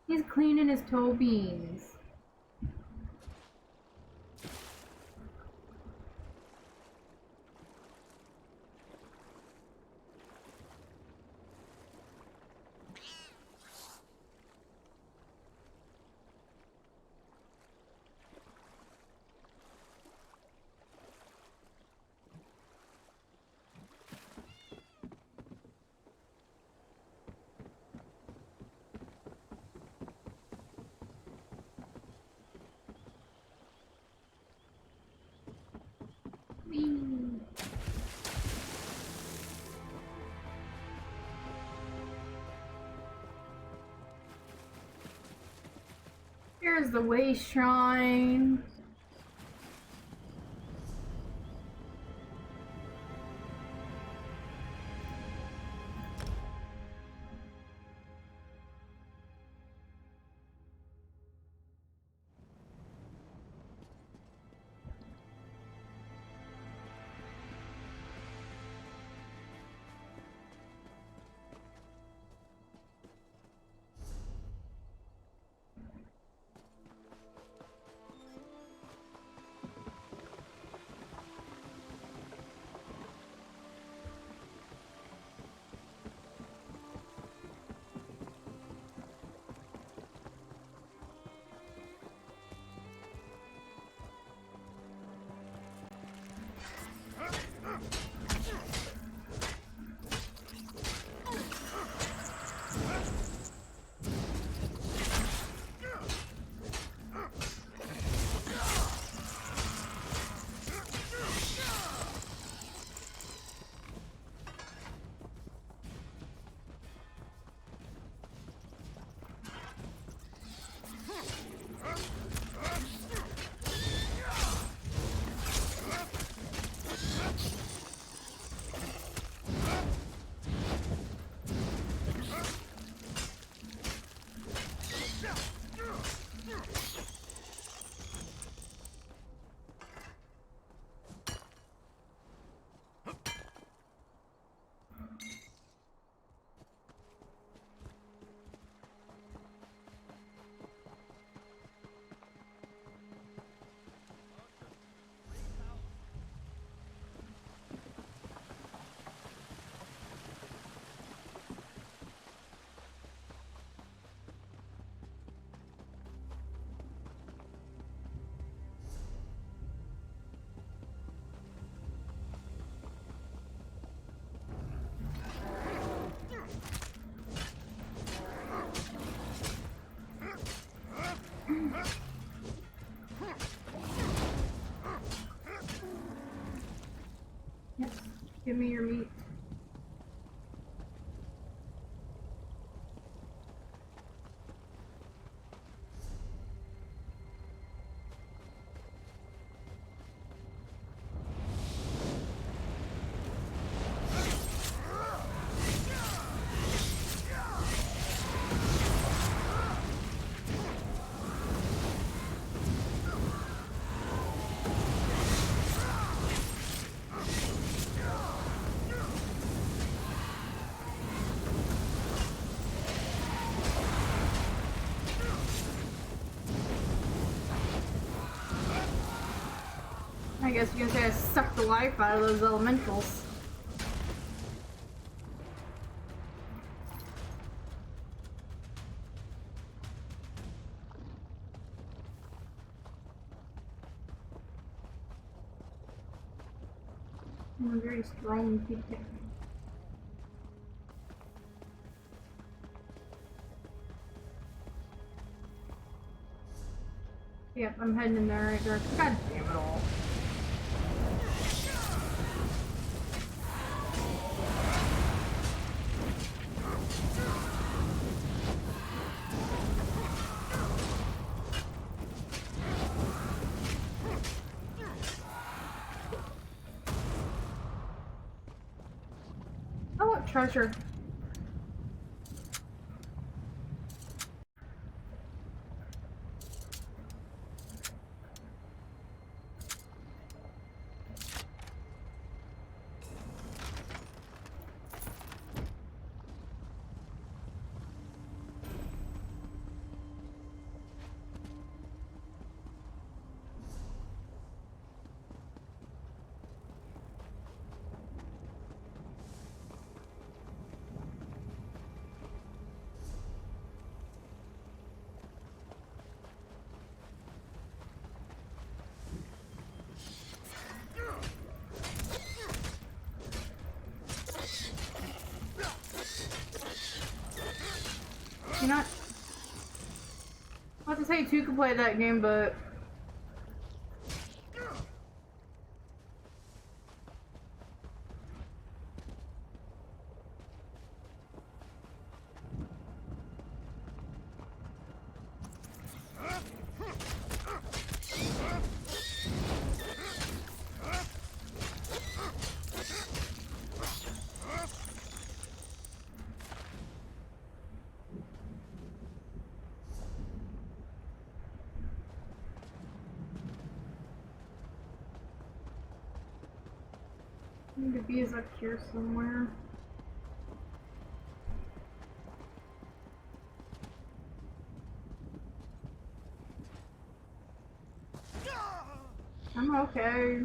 He's cleaning his toe beans. Here's the way shrine. Give me your meat. I guess you can say I sucked the life out of those elementals. I'm a very strong people. Yep, I'm heading in there right there. God damn it all. I want treasure. You know, I have to say two could play that game, but the bee is up here somewhere. I'm okay.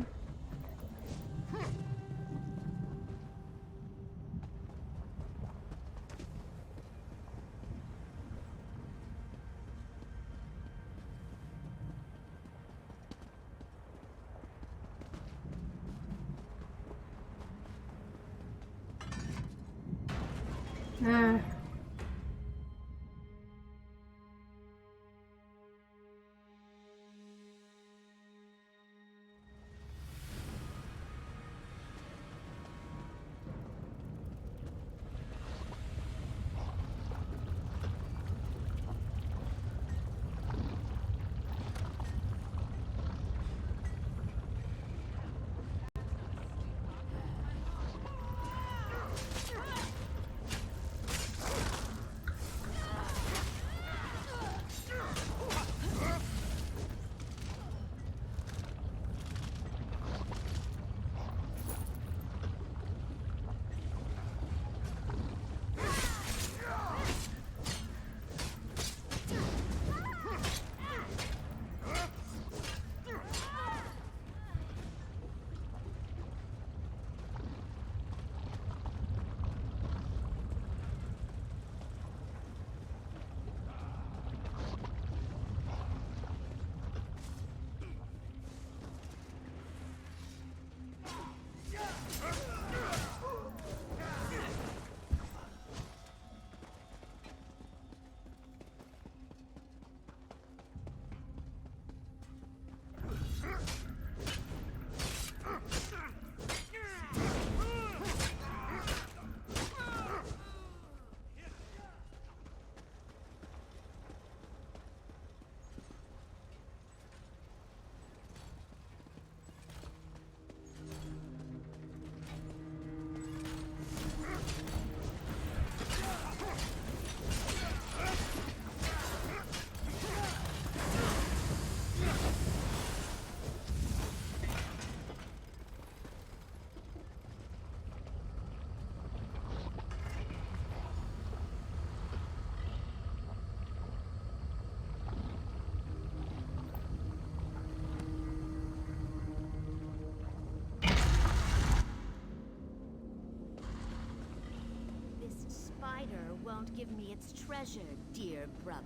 spider won't give me its treasure, dear brother.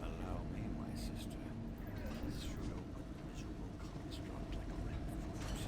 Allow me, my sister. This should open the miserable construct like a red fruit.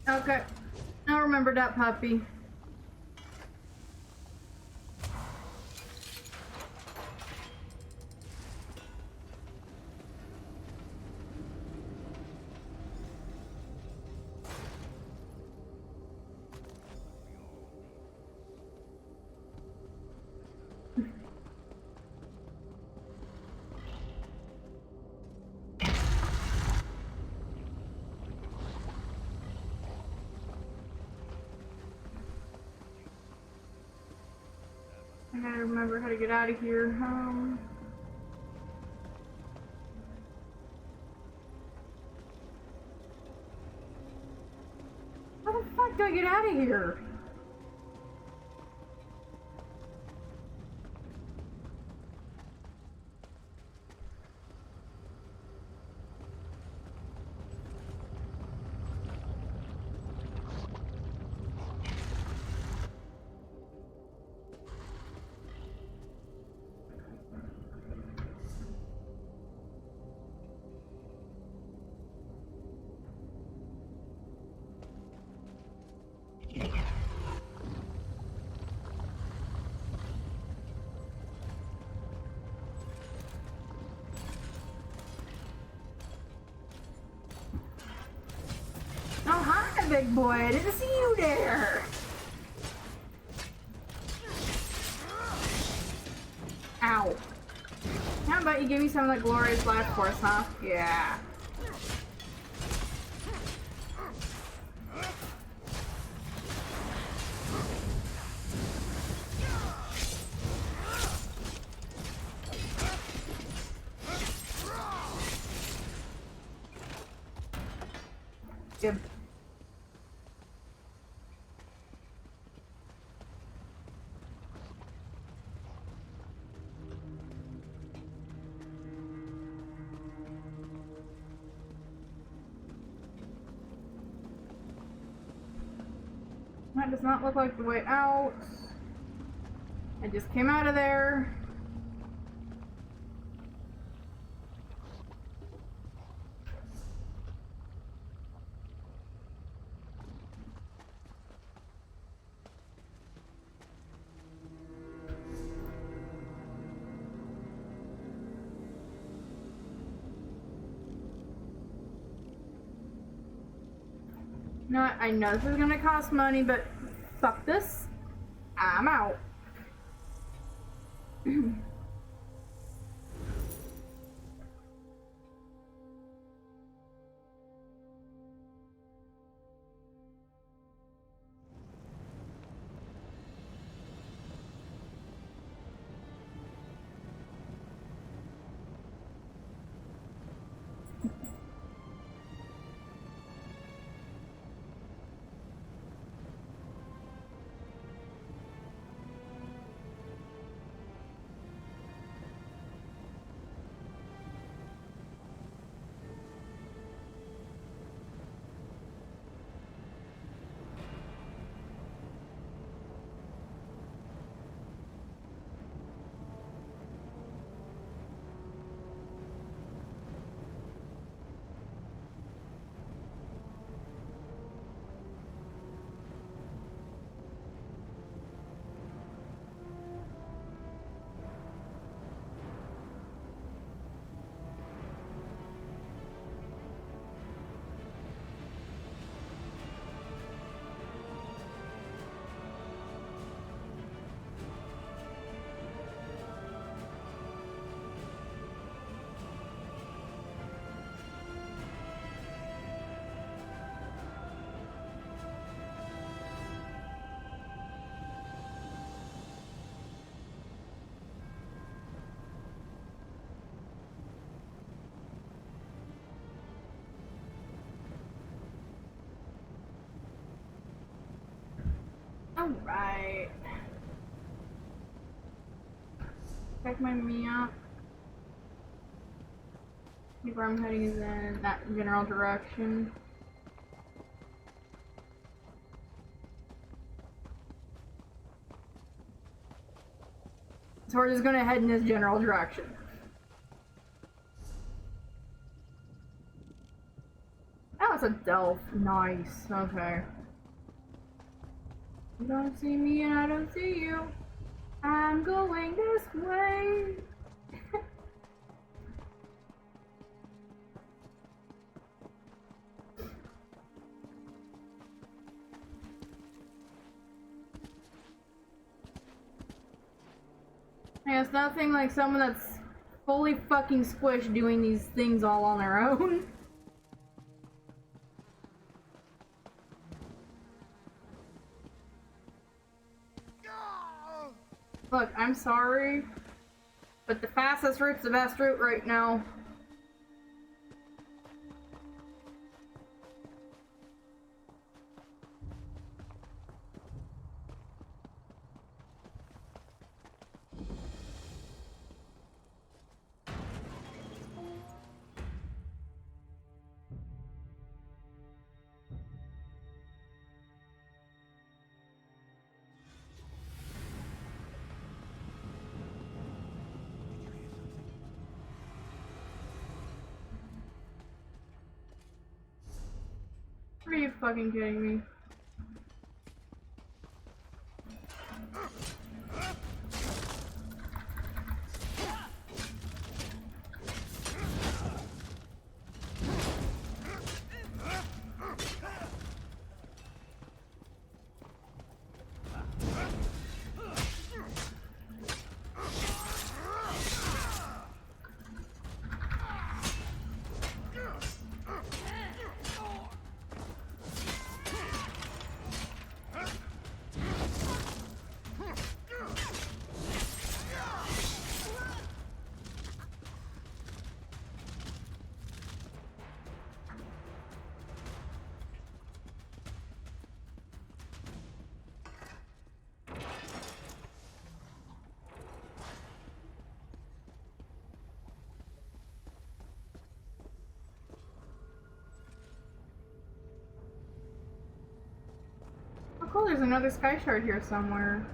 Okay. I remember that puppy. I gotta remember how to get out of here. How the fuck do I get out of here? Oh, hi, big boy. I didn't see you there. Ow. How about you give me some of that glorious life force, huh? Yeah. Good. That does not look like the way out. I just came out of there. You know what? I know this is gonna cost money, but fuck this. I'm out. Alright. Check my map. See where I'm heading is in that general direction. So we're just gonna head in this general direction. Oh, it's a Delph. Nice. Okay. You don't see me and I don't see you. I'm going this way. Yeah, it's nothing like someone that's fully fucking squished doing these things all on their own. Look, I'm sorry, but the fastest route's the best route right now. Are you fucking kidding me? Oh cool, there's another sky shard here somewhere.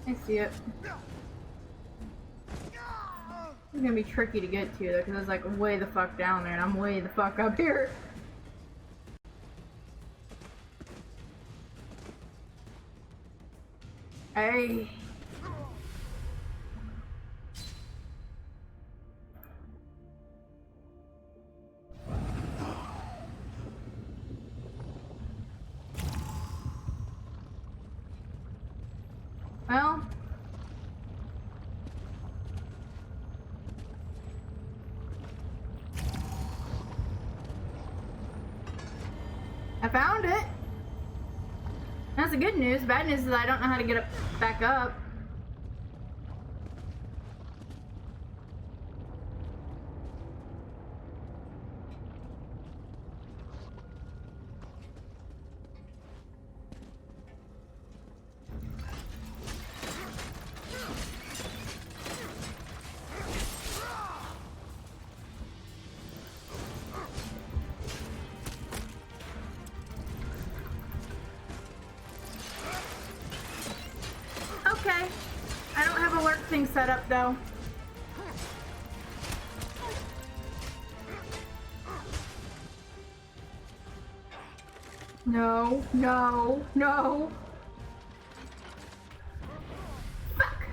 I see it. It's gonna be tricky to get to though, because it's like way the fuck down there and I'm way the fuck up here. Hey. Well, I found it. That's the good news. Bad news is I don't know how to get back up. Okay. I don't have a lurk thing set up though. No, no, no. Fuck.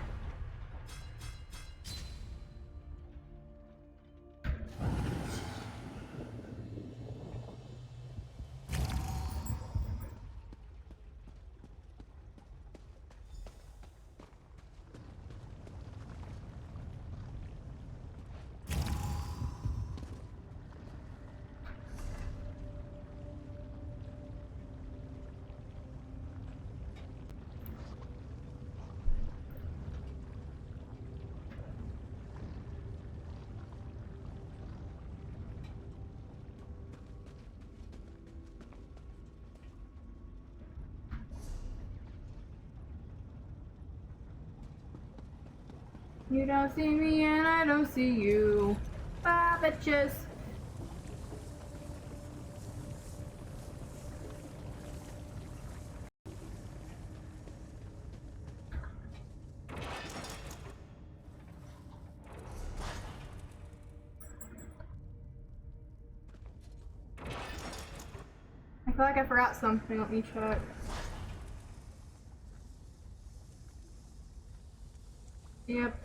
You don't see me and I don't see you. Bye, bitches. I feel like I forgot something. Let me check. Yep.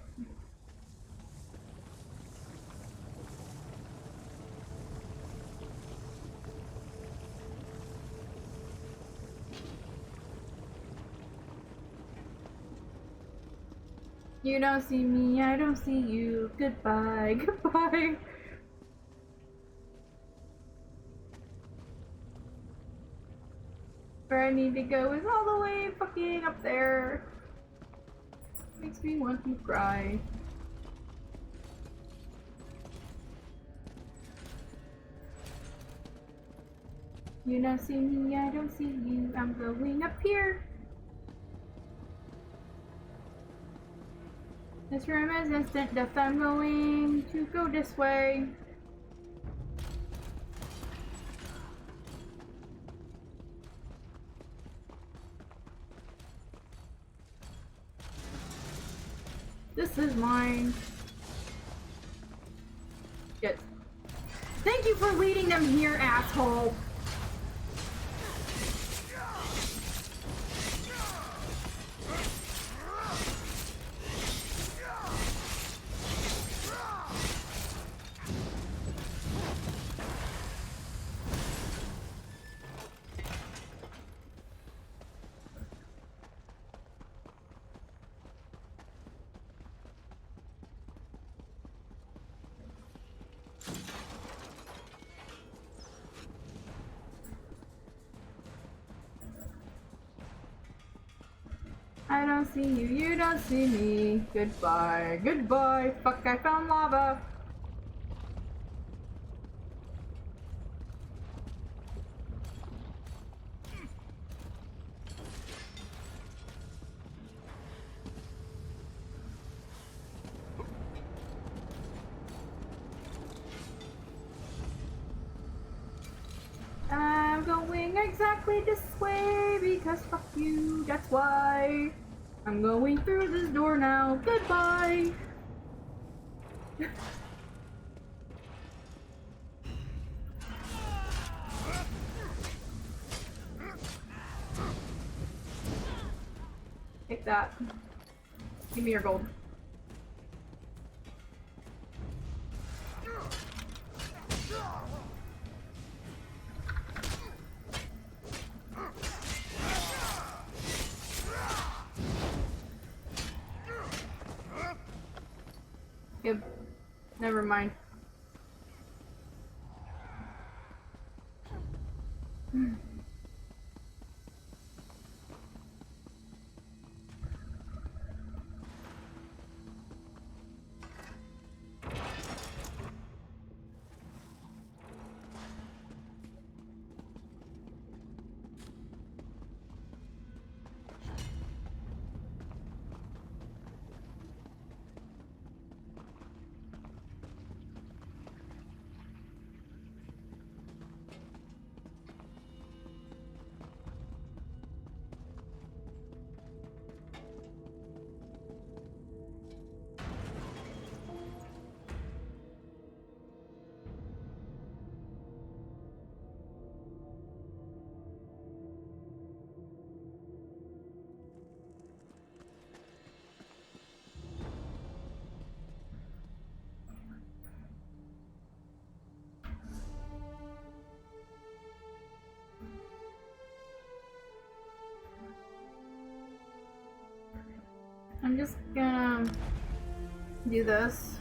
You don't see me, I don't see you. Goodbye, goodbye. Where I need to go is all the way fucking up there. Makes me want to cry. You don't see me, I don't see you. I'm going up here. This room is instant death. I'm going to go this way. This is mine. Yes. Thank you for leading them here, asshole. I don't see you, you don't see me. Goodbye, goodbye. Fuck, I found lava. I'm going exactly this way because fuck you, that's why. I'm going through this door now. Goodbye. Take that. Give me your gold. Yep. Never mind. I'm just gonna do this.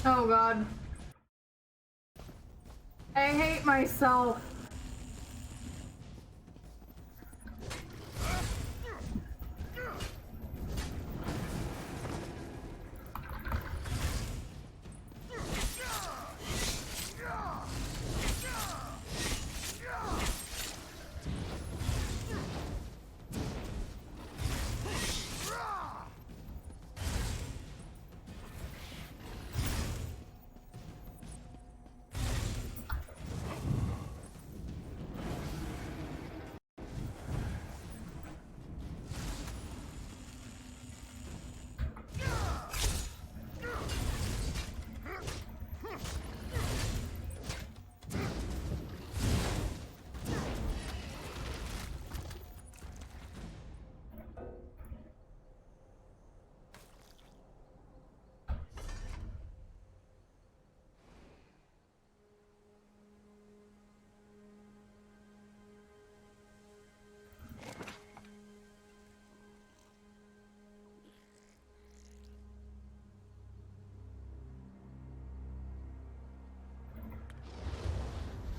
Oh god. I hate myself.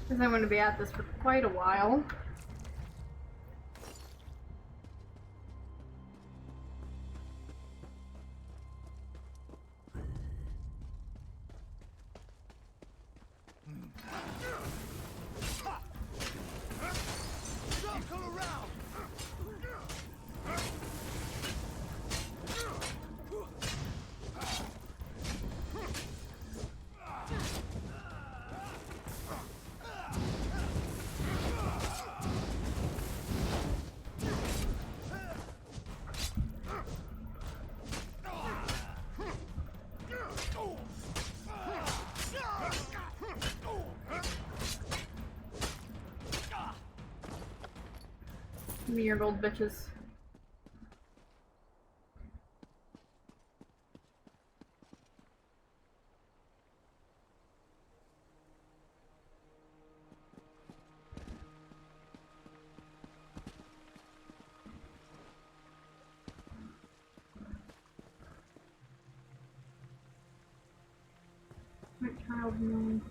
Because I'm going to be at this for quite a while. Weird old bitches. My child known.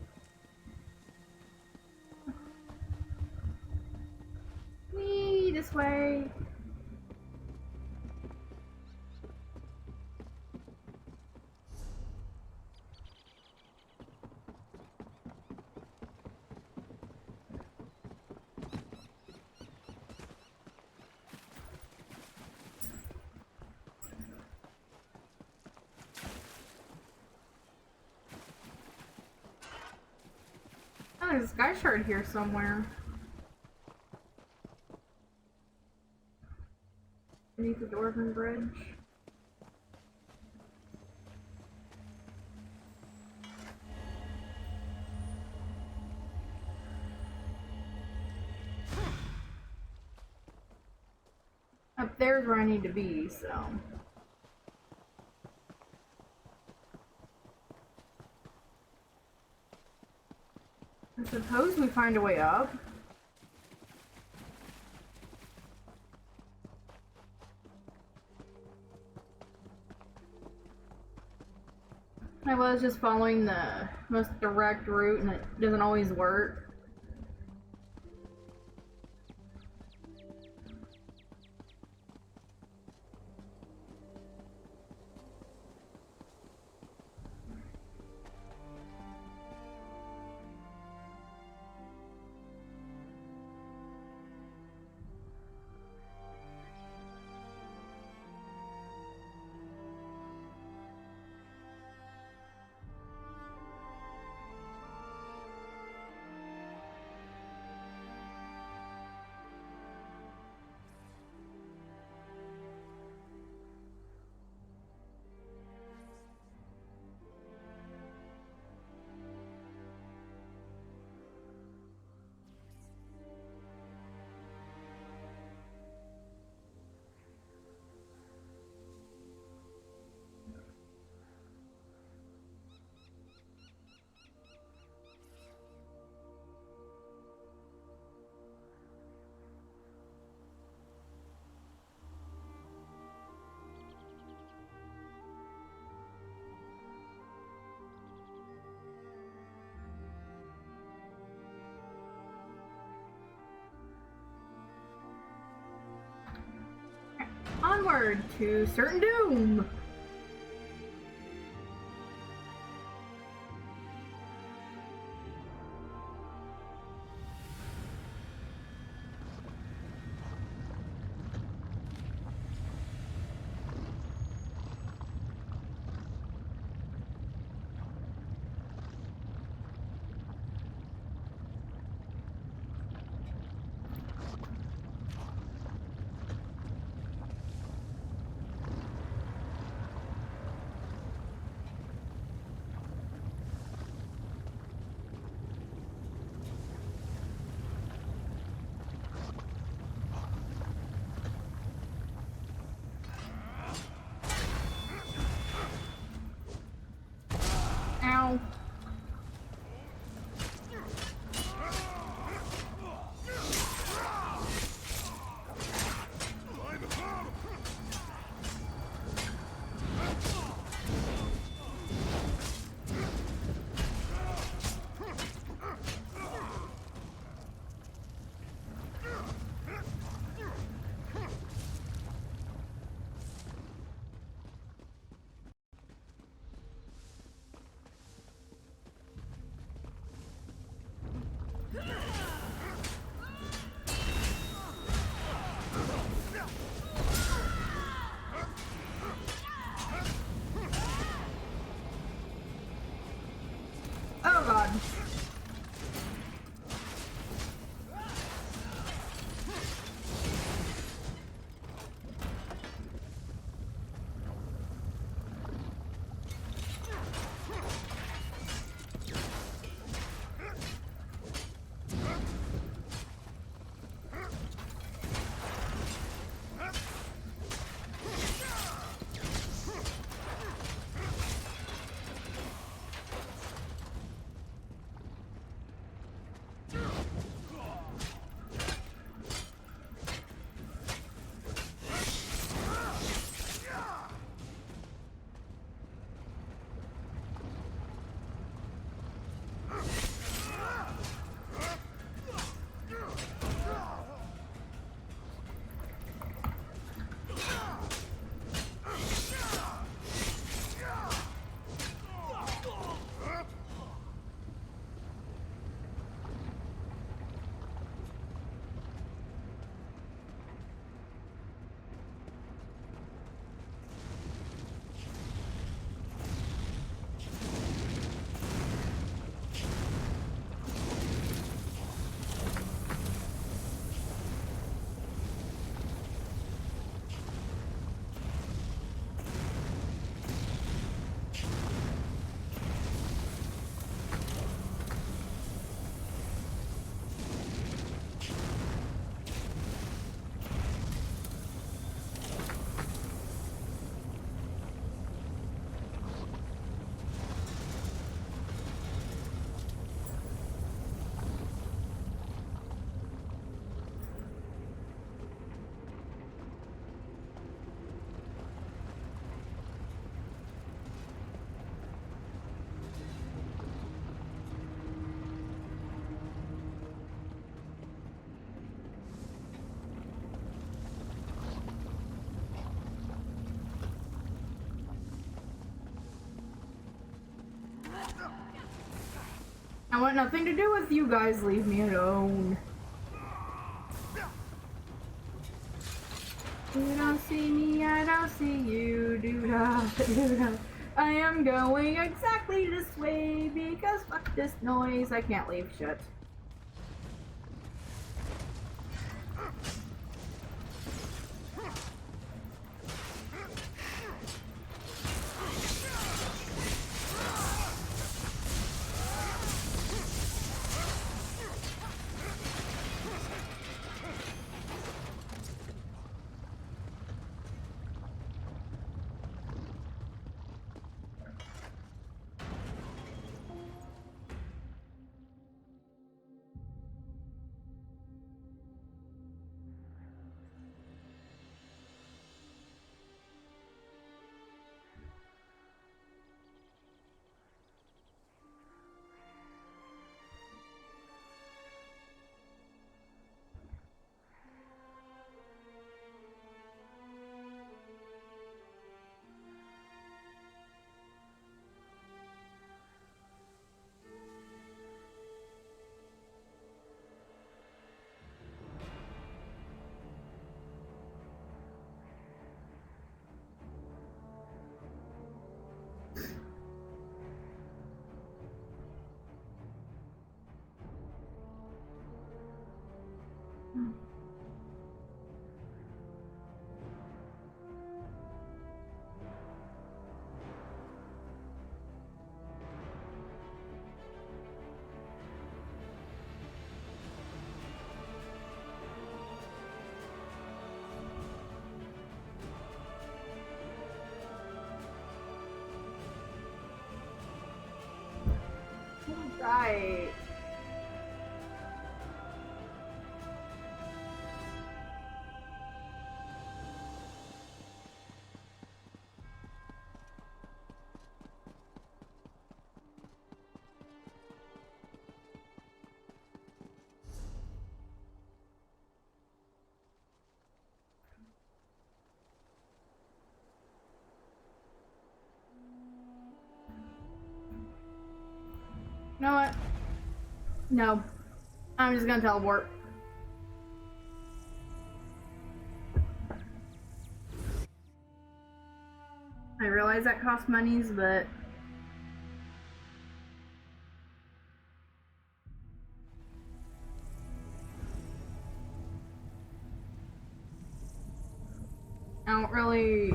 Wee, this way. Oh, there's a sky shard here somewhere. Beneath the Dwarven Bridge. Up there's where I need to be, so. I suppose we find a way up. I was just following the most direct route and it doesn't always work. Onward to certain doom! I want nothing to do with you guys. Leave me alone. You don't see me, I don't see you. Do-da, do-da. I am going exactly this way because fuck this noise. I can't leave shit. Right. You know what? No. I'm just gonna teleport. I realize that costs monies, but I don't really.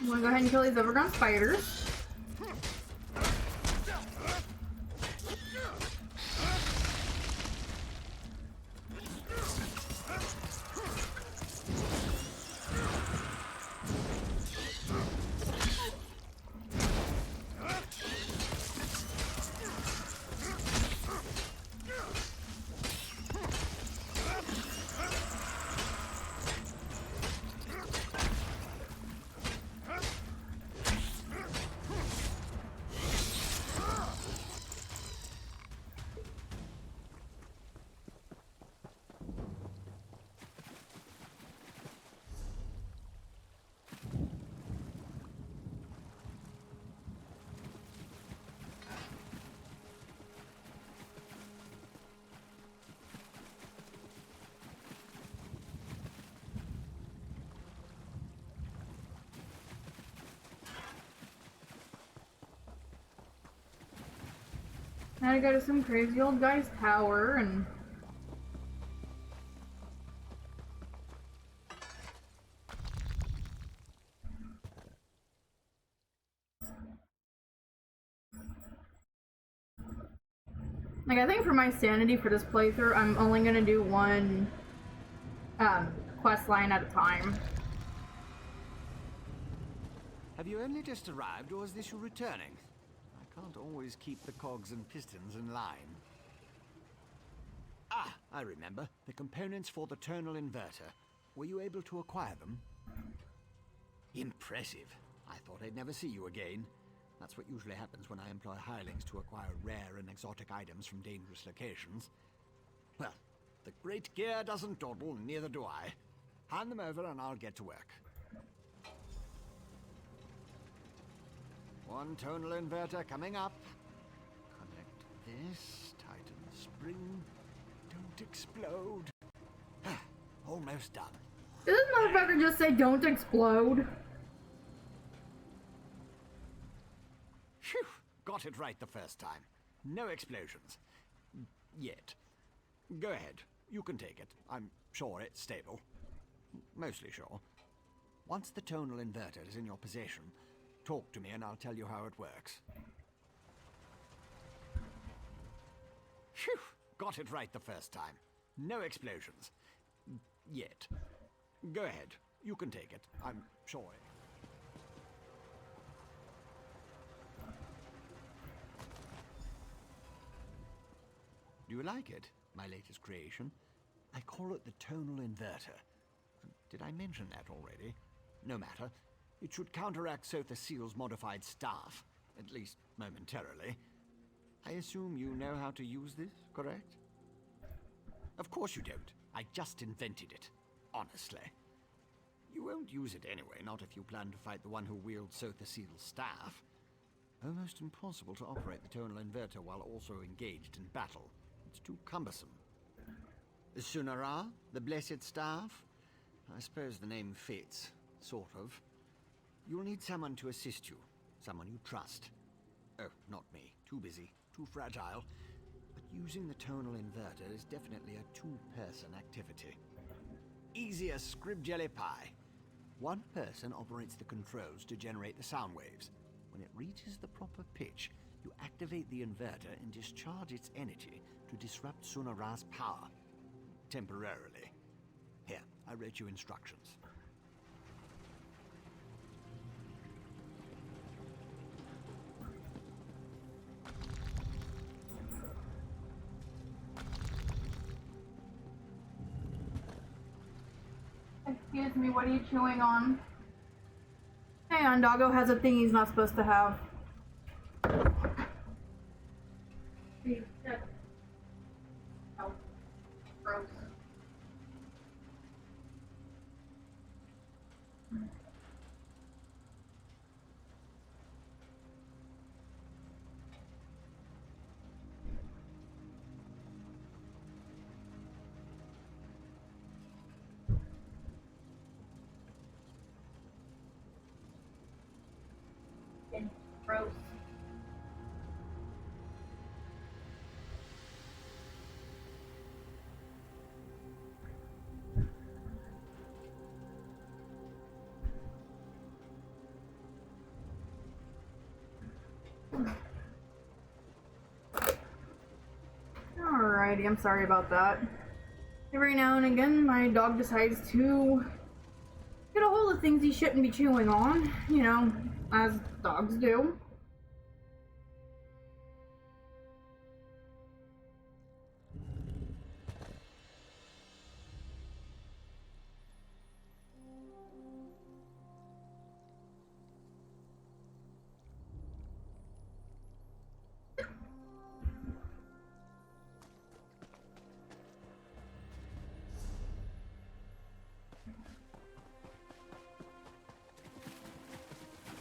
I'm gonna go ahead and kill these overgrown spiders. I go to some crazy old guy's tower and... Like, I think for my sanity for this playthrough, I'm only gonna do one quest line at a time. Have you only just arrived, or is this you returning? I can't always keep the cogs and pistons in line. Ah, I remember. The components for the tonal inverter. Were you able to acquire them? Impressive. I thought I'd never see you again. That's what usually happens when I employ hirelings to acquire rare and exotic items from dangerous locations. Well, the great gear doesn't dawdle, neither do I. Hand them over and I'll get to work. One tonal inverter coming up. Connect this, tighten the spring. Don't explode. Almost done. Did this motherfucker just say don't explode? Phew! Got it right the first time. No explosions. Yet. Go ahead. You can take it. I'm sure it's stable. Mostly sure. Once the tonal inverter is in your possession, talk to me and I'll tell you how it works. Phew! Got it right the first time. No explosions. Yet. Go ahead. You can take it. I'm sure it... Do you like it, my latest creation? I call it the tonal inverter. Did I mention that already? No matter. It should counteract Sotha Seal's modified staff, at least momentarily. I assume you know how to use this, correct? Of course you don't. I just invented it. Honestly. You won't use it anyway, not if you plan to fight the one who wields Sotha Seal's staff. Almost impossible to operate the tonal inverter while also engaged in battle. It's too cumbersome. The Sunara, the Blessed Staff? I suppose the name fits, sort of. You'll need someone to assist you, someone you trust. Oh, not me. Too busy, too fragile. But using the tonal inverter is definitely a two-person activity. Easy as scrib jelly pie. One person operates the controls to generate the sound waves. When it reaches the proper pitch, you activate the inverter and discharge its energy to disrupt Sunara's power. Temporarily. Here, I wrote you instructions. Excuse me, what are you chewing on? Hang on, Doggo has a thing he's not supposed to have. Oh, gross. Gross. Alrighty, I'm sorry about that. Every now and again, my dog decides to get a hold of things he shouldn't be chewing on, you know, as dogs do.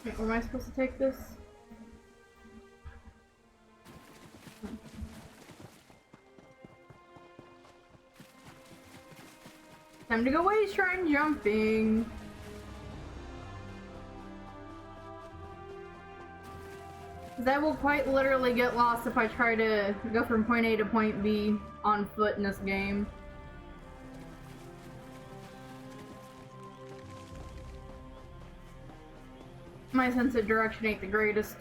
Wait, where am I supposed to take this? Time to go away, shrine jumping. Because I will quite literally get lost if I try to go from point A to point B on foot in this game. My sense of direction ain't the greatest.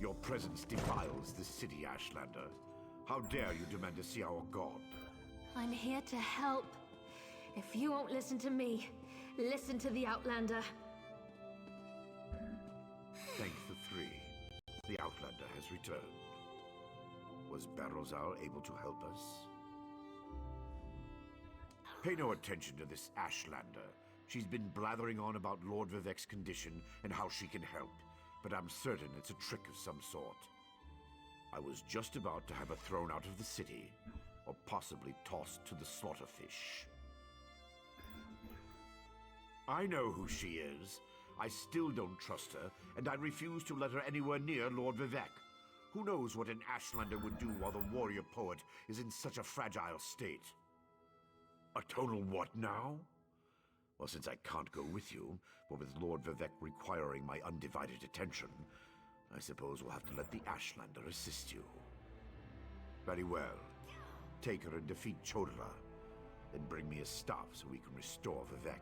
Your presence defiles the city, Ashlander. How dare you demand to see our god? I'm here to help. If you won't listen to me, listen to the Outlander. Thank the three. The Outlander has returned. Was Barrowsal able to help us? Pay no attention to this Ashlander. She's been blathering on about Lord Vivec's condition and how she can help, but I'm certain it's a trick of some sort. I was just about to have her thrown out of the city, or possibly tossed to the slaughterfish. I know who she is. I still don't trust her, and I refuse to let her anywhere near Lord Vivec. Who knows what an Ashlander would do while the warrior poet is in such a fragile state? A total what now? Well, since I can't go with you, but with Lord Vivec requiring my undivided attention, I suppose we'll have to let the Ashlander assist you. Very well. Take her and defeat Chodara. Then bring me his staff so we can restore Vivec.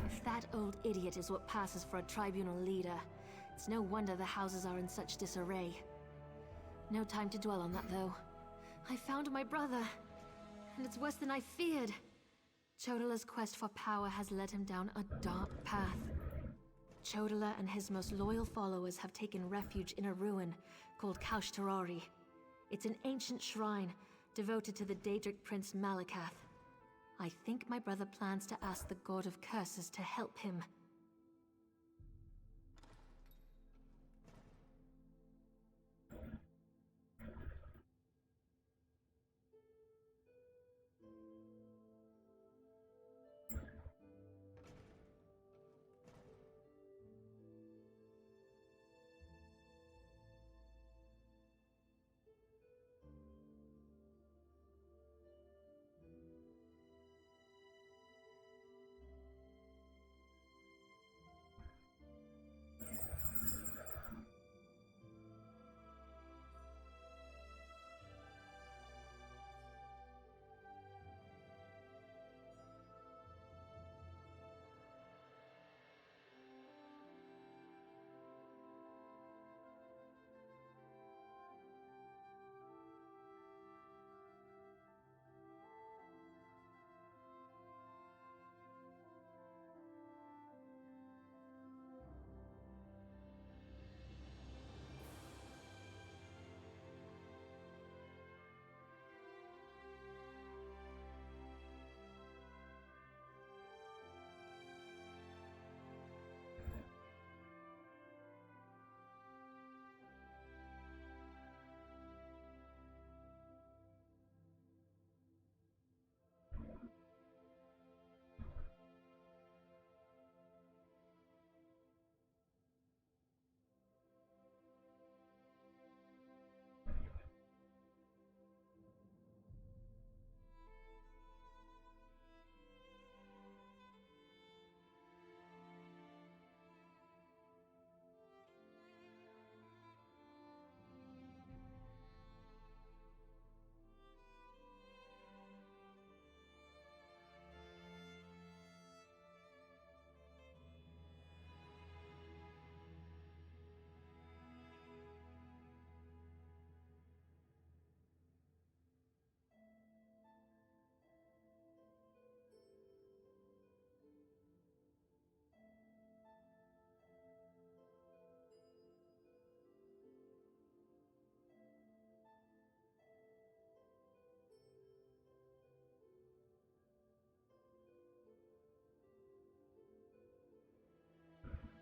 If that old idiot is what passes for a tribunal leader, it's no wonder the houses are in such disarray. No time to dwell on that, though. I found my brother, and it's worse than I feared. Chodala's quest for power has led him down a dark path. Chodala and his most loyal followers have taken refuge in a ruin called Kaush Terari. It's an ancient shrine devoted to the Daedric Prince Malakath. I think my brother plans to ask the God of Curses to help him.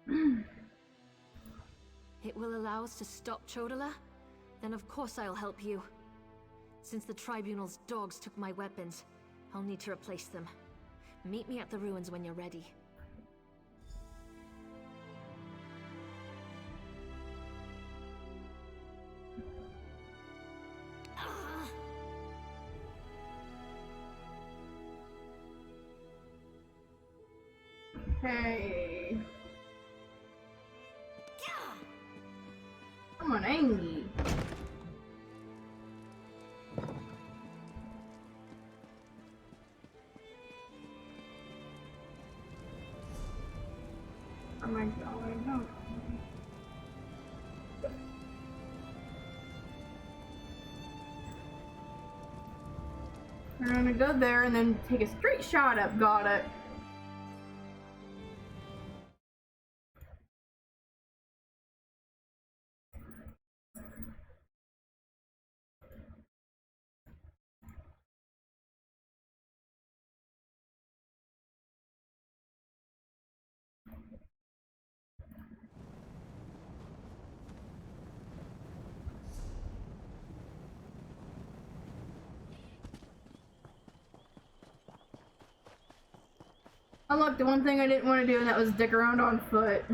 It will allow us to stop Chodala? Then of course I'll help you. Since the Tribunal's dogs took my weapons, I'll need to replace them. Meet me at the ruins when you're ready. Okay. Come on, Angie. Oh my god, no. We're gonna go there and then take a straight shot up. Got it. Oh look, the one thing I didn't want to do, and that was dick around on foot.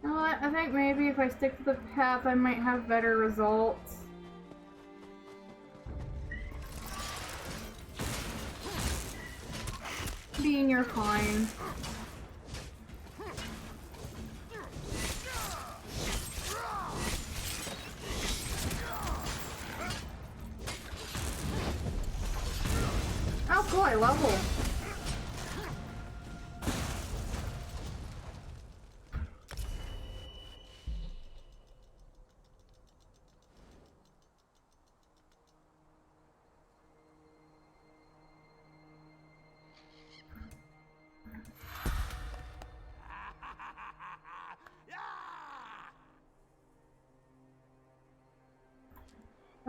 You know what? I think maybe if I stick to the path, I might have better results. Bean, you're fine. Oh cool, I level.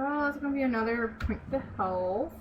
Oh, that's gonna be another point to health.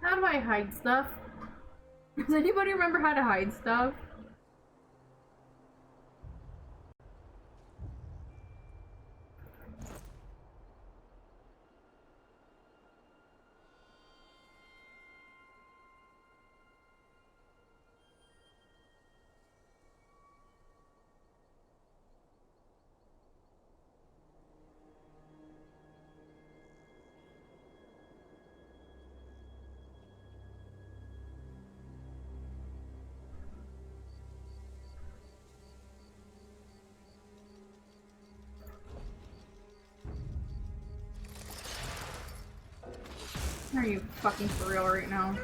How do I hide stuff? Does anybody remember how to hide stuff? Are you fucking for real right now?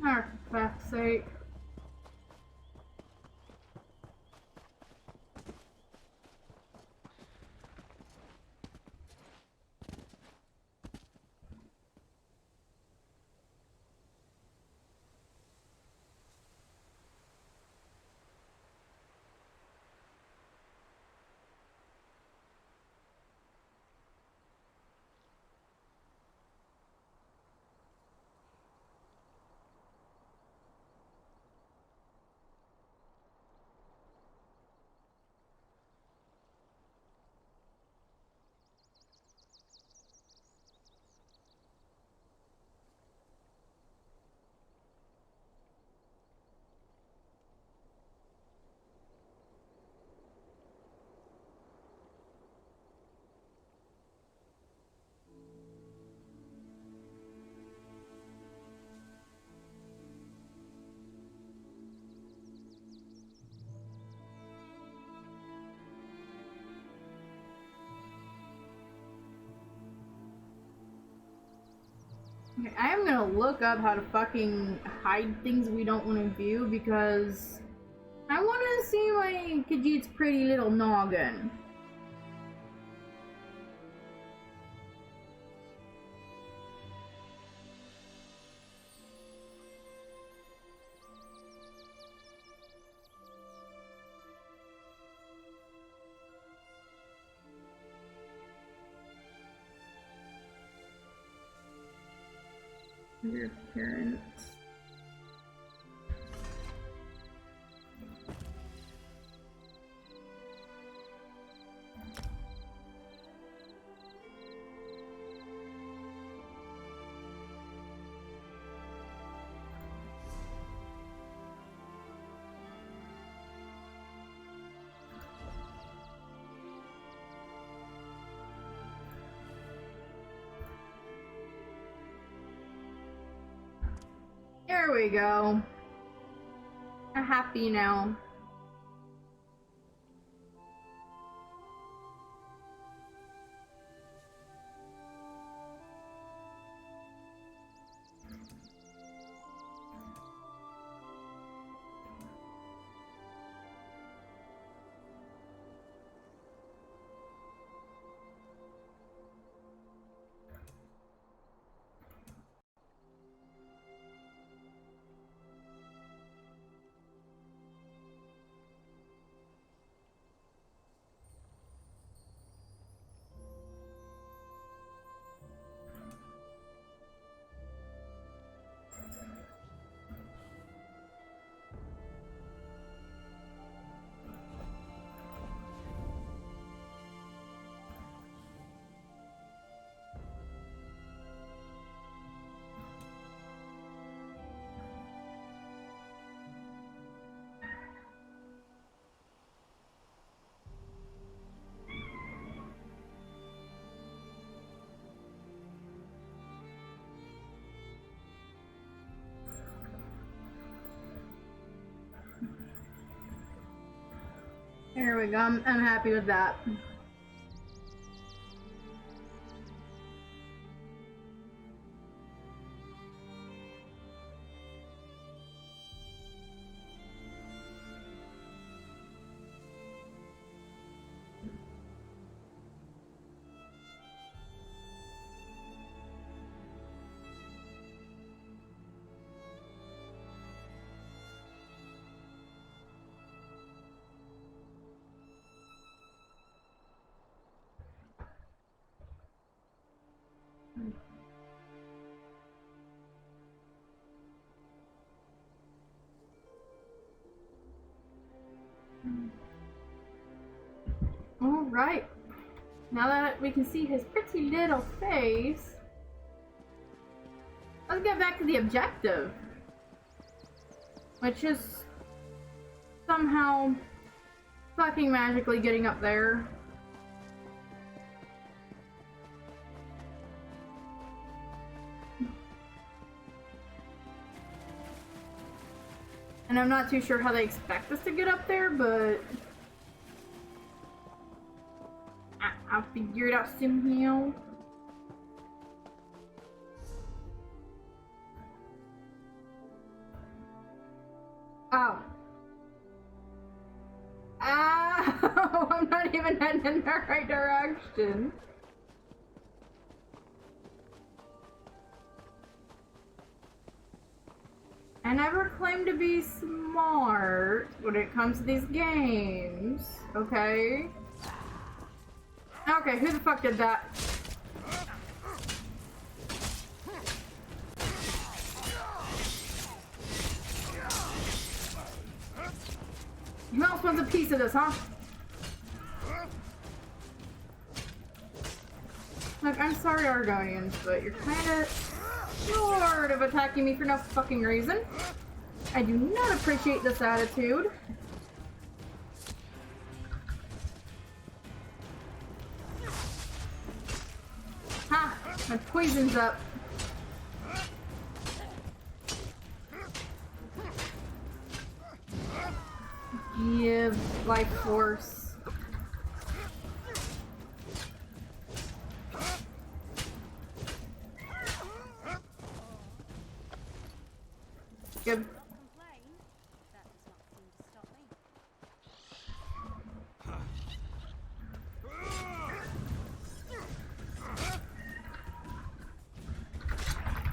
Oh, for fuck's sake. Okay, I am gonna look up how to fucking hide things we don't want to view because I want to see my Khajiit's pretty little noggin. Your parents. There we go. I'm happy now. Here we go. I'm happy with that. Alright. Now that we can see his pretty little face, let's get back to the objective. Which is somehow fucking magically getting up there. And I'm not too sure how they expect us to get up there, but I'll figure it out somehow. Oh. Oh, I'm not even heading in the right direction. I never claim to be smart when it comes to these games, okay? Okay, who the fuck did that? Who else wants a piece of this, huh? Look, I'm sorry, Argonians, but you're kinda sort of attacking me for no fucking reason. I do not appreciate this attitude. Ha! My poison's up. Give life force. Good.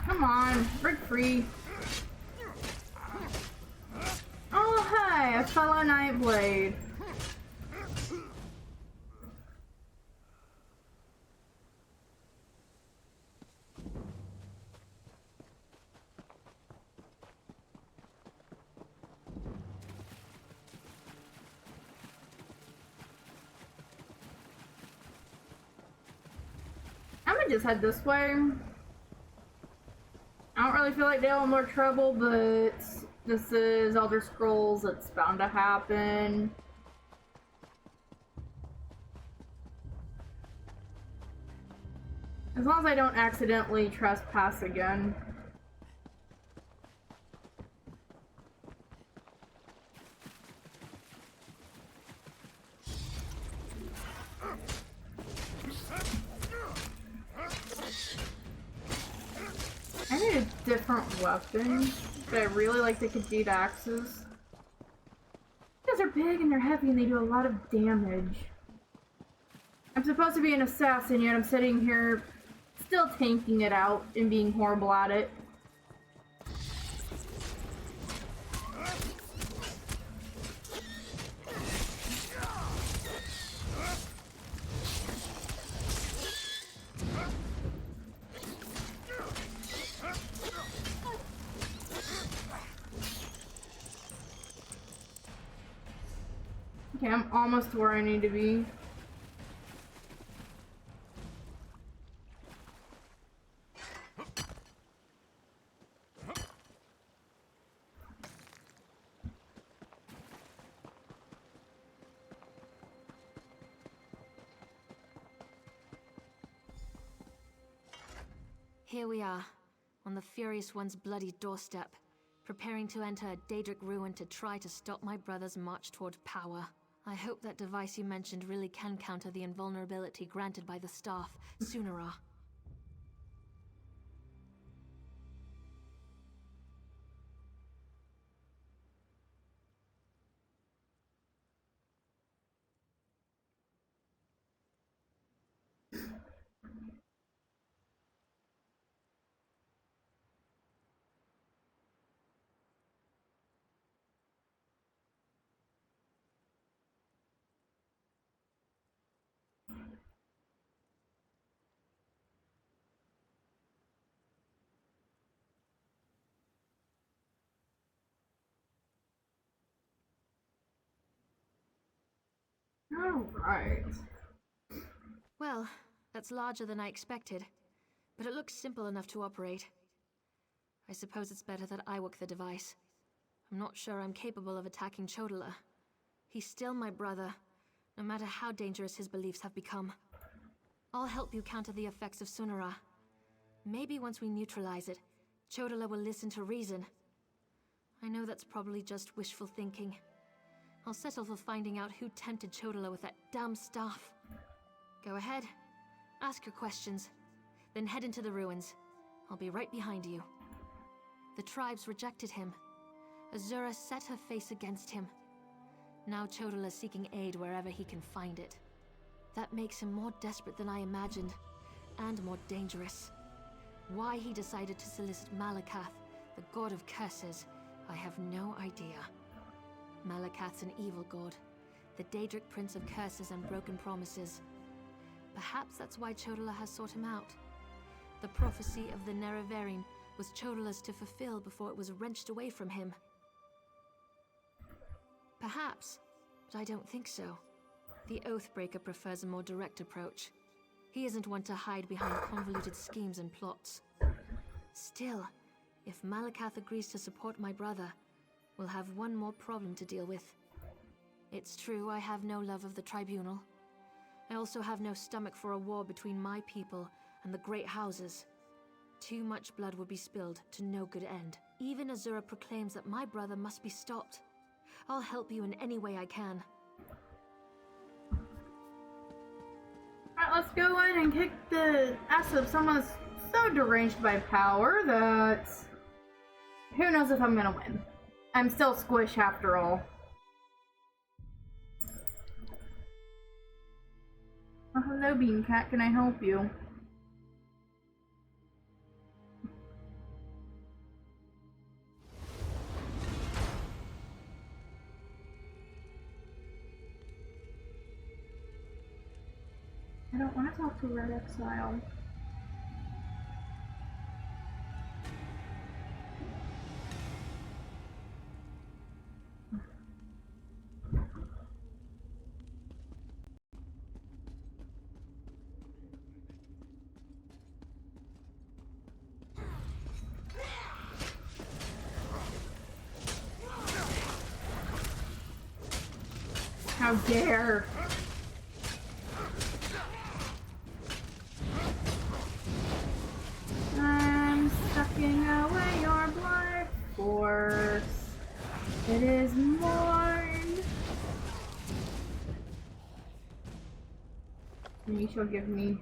Come on, break free. Oh, hi, a fellow Nightblade. I'm gonna just head this way. I don't really feel like dealing with more trouble, but this is Elder Scrolls. It's bound to happen. As long as I don't accidentally trespass again. I need a different weapon, but I really like the Khajiit axes. Because they're big and they're heavy and they do a lot of damage. I'm supposed to be an assassin, yet I'm sitting here still tanking it out and being horrible at it. Okay, I'm almost to where I need to be. Here we are, on the Furious One's bloody doorstep, preparing to enter a Daedric ruin to try to stop my brother's march toward power. I hope that device you mentioned really can counter the invulnerability granted by the staff, Sunara. Alright. Well, that's larger than I expected, but it looks simple enough to operate. I suppose it's better that I work the device. I'm not sure I'm capable of attacking Chodola. He's still my brother, no matter how dangerous his beliefs have become. I'll help you counter the effects of Sunara. Maybe once we neutralize it, Chodola will listen to reason. I know that's probably just wishful thinking. I'll settle for finding out who tempted Chodola with that damn staff. Go ahead. Ask your questions. Then head into the ruins. I'll be right behind you. The tribes rejected him. Azura set her face against him. Now Chodola's seeking aid wherever he can find it. That makes him more desperate than I imagined, and more dangerous. Why he decided to solicit Malakath, the god of curses, I have no idea. Malakath's an evil god, the Daedric prince of curses and broken promises. Perhaps that's why Chodola has sought him out. The prophecy of the Nerevarine was Chodola's to fulfill before it was wrenched away from him. Perhaps, but I don't think so. The Oathbreaker prefers a more direct approach. He isn't one to hide behind convoluted schemes and plots. Still, if Malakath agrees to support my brother, we'll have one more problem to deal with. It's true I have no love of the Tribunal. I also have no stomach for a war between my people and the Great Houses. Too much blood would be spilled to no good end. Even Azura proclaims that my brother must be stopped. I'll help you in any way I can. Alright, let's go in and kick the ass of someone that's so deranged by power that who knows if I'm gonna win. I'm still Squish after all. Oh, hello, Beancat. Can I help you? I don't want to talk to Red Exile. How dare! I'm sucking away your blood force. It is mine. And you shall give me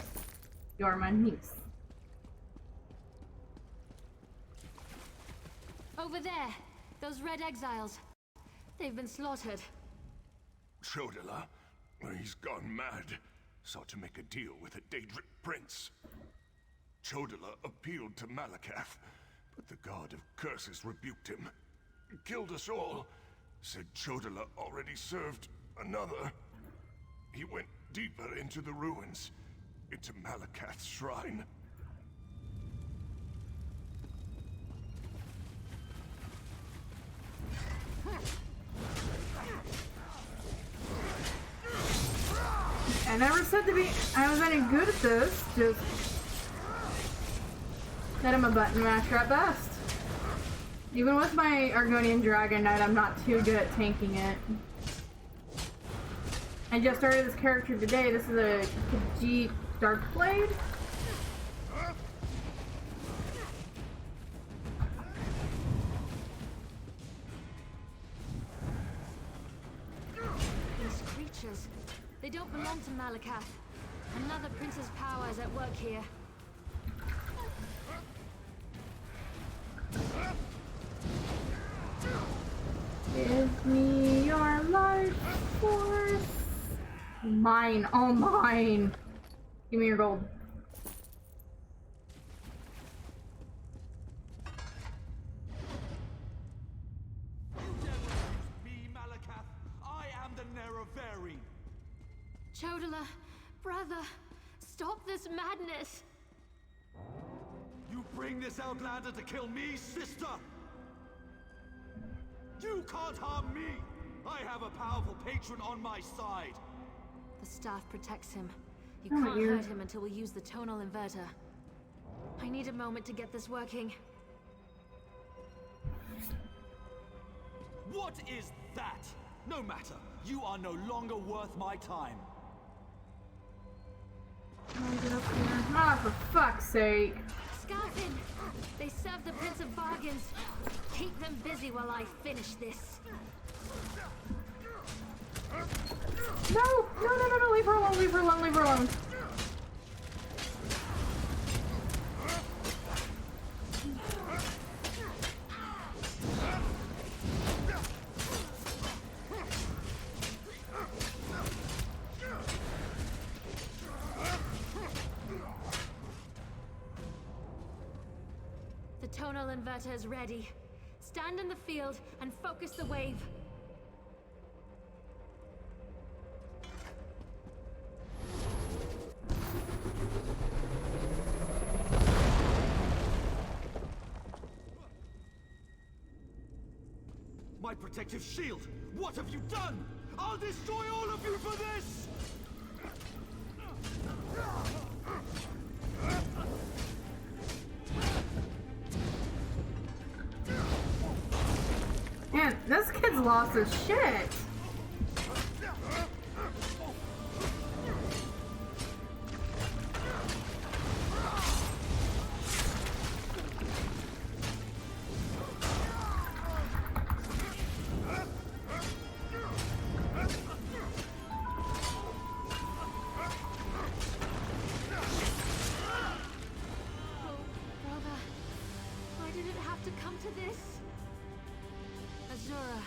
your my niece. Over there! Those red exiles. They've been slaughtered. Chodola? He's gone mad. Sought to make a deal with a Daedric prince. Chodola appealed to Malakath, but the god of curses rebuked him. Killed us all. Said Chodola already served another. He went deeper into the ruins, into Malakath's shrine. I never said I was any good at this, just that I'm a button masher at best. Even with my Argonian Dragon Knight, I'm not too good at tanking it. I just started this character today. This is a Khajiit Darkblade. These come to Malakath. Another prince's power is at work here. Give me your life force. Mine, all mine. Give me your gold. Me, Malakath. I am the Nerevarine. Chodala, brother, stop this madness. You bring this outlander to kill me, sister? You can't harm me! I have a powerful patron on my side! The staff protects him. You Oh, can't you're- hurt him until we use the tonal inverter. I need a moment to get this working. What is that? No matter. You are no longer worth my time. Get up here. Ah, for fuck's sake. Scarfin! They serve the Prince of Bargains. Keep them busy while I finish this. No, leave her alone, leave her alone, leave her alone. The tonal inverter is ready. Stand in the field and focus the wave. My protective shield! What have you done? I'll destroy all of you for this! Man, this kid's lost his shit. Brother, why did it have to come to this? Azura,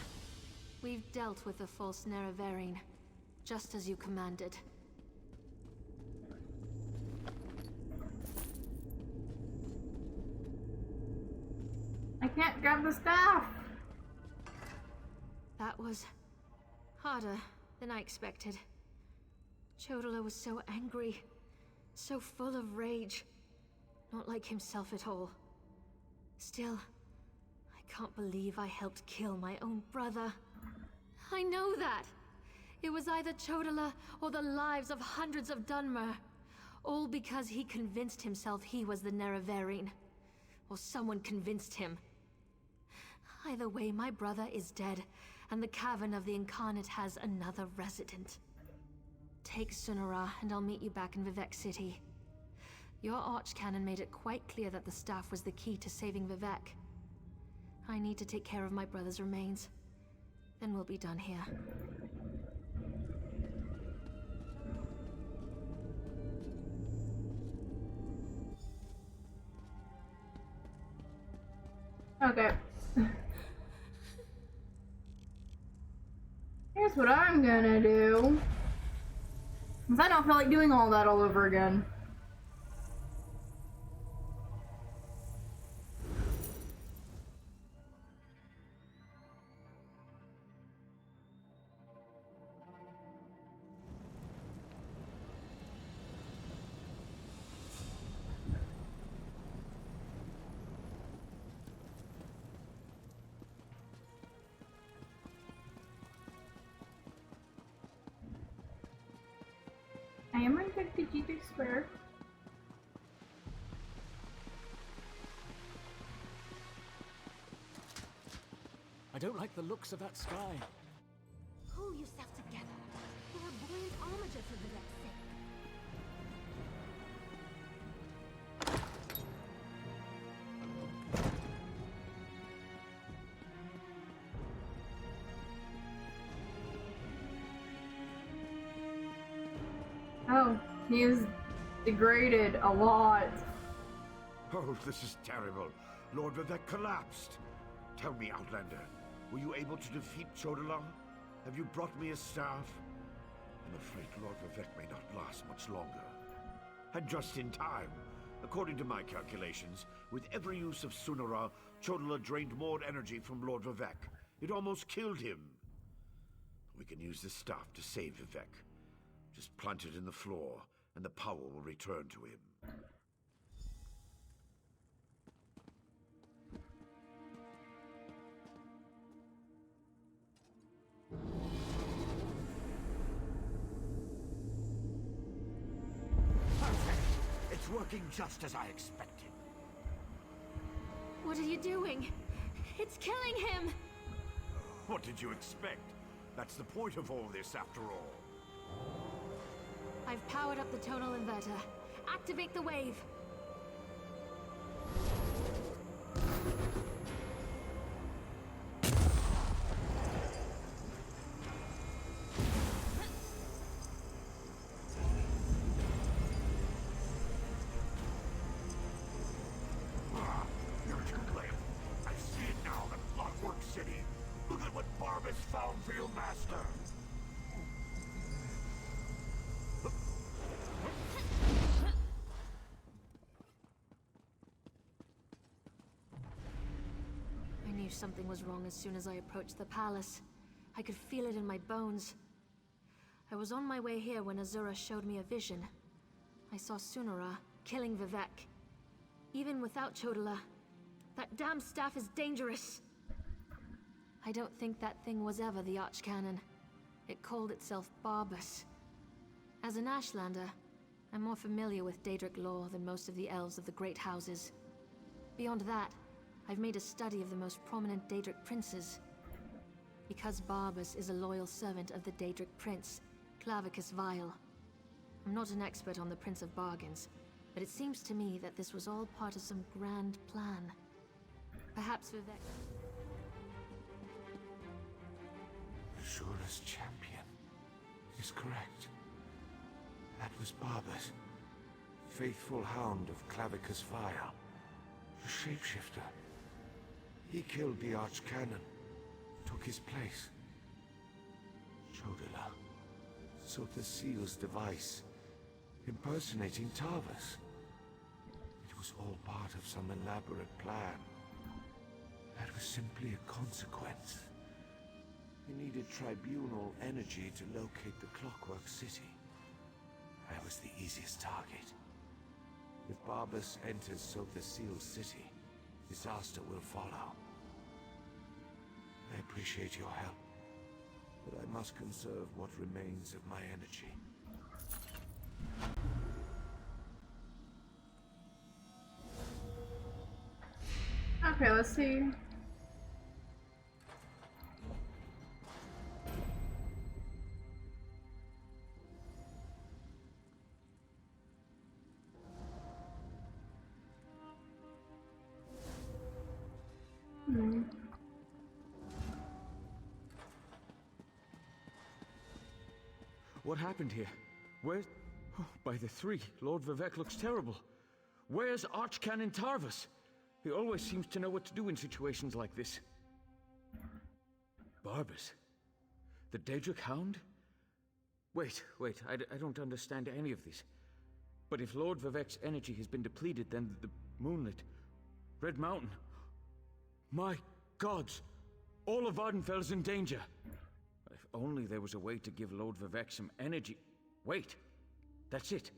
we've dealt with the false Nerevarine, just as you commanded. I can't grab the staff. That was harder than I expected. Chodala was so angry, so full of rage. Not like himself at all. Still, I can't believe I helped kill my own brother. I know that! It was either Chodala or the lives of hundreds of Dunmer. All because he convinced himself he was the Nerevarine. Or someone convinced him. Either way, my brother is dead, and the Cavern of the Incarnate has another resident. Take Sunara, and I'll meet you back in Vivec City. Your Archcanon made it quite clear that the staff was the key to saving Vivec. I need to take care of my brother's remains. Then we'll be done here. Okay. Here's what I'm gonna do. Because I don't feel like doing all that all over again. I am on 50 G3 square. I don't like the looks of that sky. Pull yourself together. We're a buoyant armature for Vivec's sake. He was degraded a lot. Oh, this is terrible. Lord Vivec collapsed. Tell me, Outlander, were you able to defeat Chodola? Have you brought me a staff? I'm afraid Lord Vivec may not last much longer. And just in time. According to my calculations, with every use of Sunara, Chodola drained more energy from Lord Vivec. It almost killed him. We can use this staff to save Vivec. Just plant it in the floor, and the power will return to him. Perfect! It's working just as I expected. What are you doing? It's killing him! What did you expect? That's the point of all this, after all. I've powered up the tonal inverter. Activate the wave. You're too late. I see it now, the Clockwork City. Look at what Barbas found for your master. I knew something was wrong as soon as I approached the palace. I could feel it in my bones. I was on my way here when Azura showed me a vision. I saw Sunara killing Vivec. Even without Chodola, that damn staff is dangerous. I don't think that thing was ever the Archcanon. It called itself Barbas. As an Ashlander, I'm more familiar with Daedric lore than most of the elves of the Great Houses. Beyond that, I've made a study of the most prominent Daedric princes. Because Barbas is a loyal servant of the Daedric prince, Clavicus Vile. I'm not an expert on the Prince of Bargains, but it seems to me that this was all part of some grand plan. Perhaps Vivec... Shura's champion is correct. That was Barbas, faithful hound of Clavicus Vile, a shapeshifter. He killed the Archcanon, took his place. Chodola sought the seal's device, impersonating Tarvas. It was all part of some elaborate plan. That was simply a consequence. He needed tribunal energy to locate the Clockwork City. I was the easiest target. If Barbas enters Sotha Seal's city, disaster will follow. I appreciate your help, but I must conserve what remains of my energy. Okay, let's see. What happened here? Where's... Oh, by the three, Lord Vivec looks terrible. Where's Archcanon Tarvas? He always seems to know what to do in situations like this. Barbas? The Daedric Hound? Wait, I don't understand any of this. But if Lord Vivec's energy has been depleted, then the Moonlit... Red Mountain... My gods! All of Vardenfell's in danger! If only there was a way to give Lord Vivec some energy... Wait! That's it!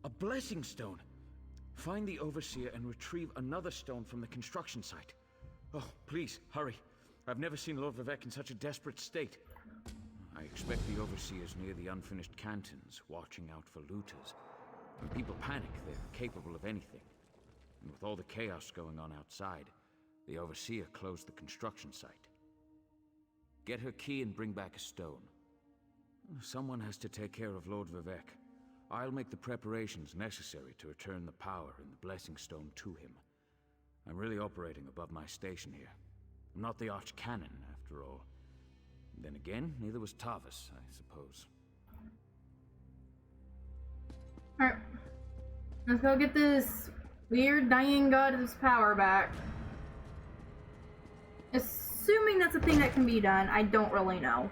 A Blessing Stone! Find the Overseer and retrieve another stone from the construction site. Oh, please, hurry. I've never seen Lord Vivec in such a desperate state. I expect the Overseer's near the unfinished cantons, watching out for looters. When people panic, they're capable of anything. And with all the chaos going on outside, the Overseer closed the construction site. Get her key and bring back a stone. Someone has to take care of Lord Vivec. I'll make the preparations necessary to return the power and the Blessing Stone to him. I'm really operating above my station here. I'm not the Archcanon, after all. Then again, neither was Tarvas, I suppose. Alright. Let's go get this weird dying god's power back. Assuming that's a thing that can be done, I don't really know.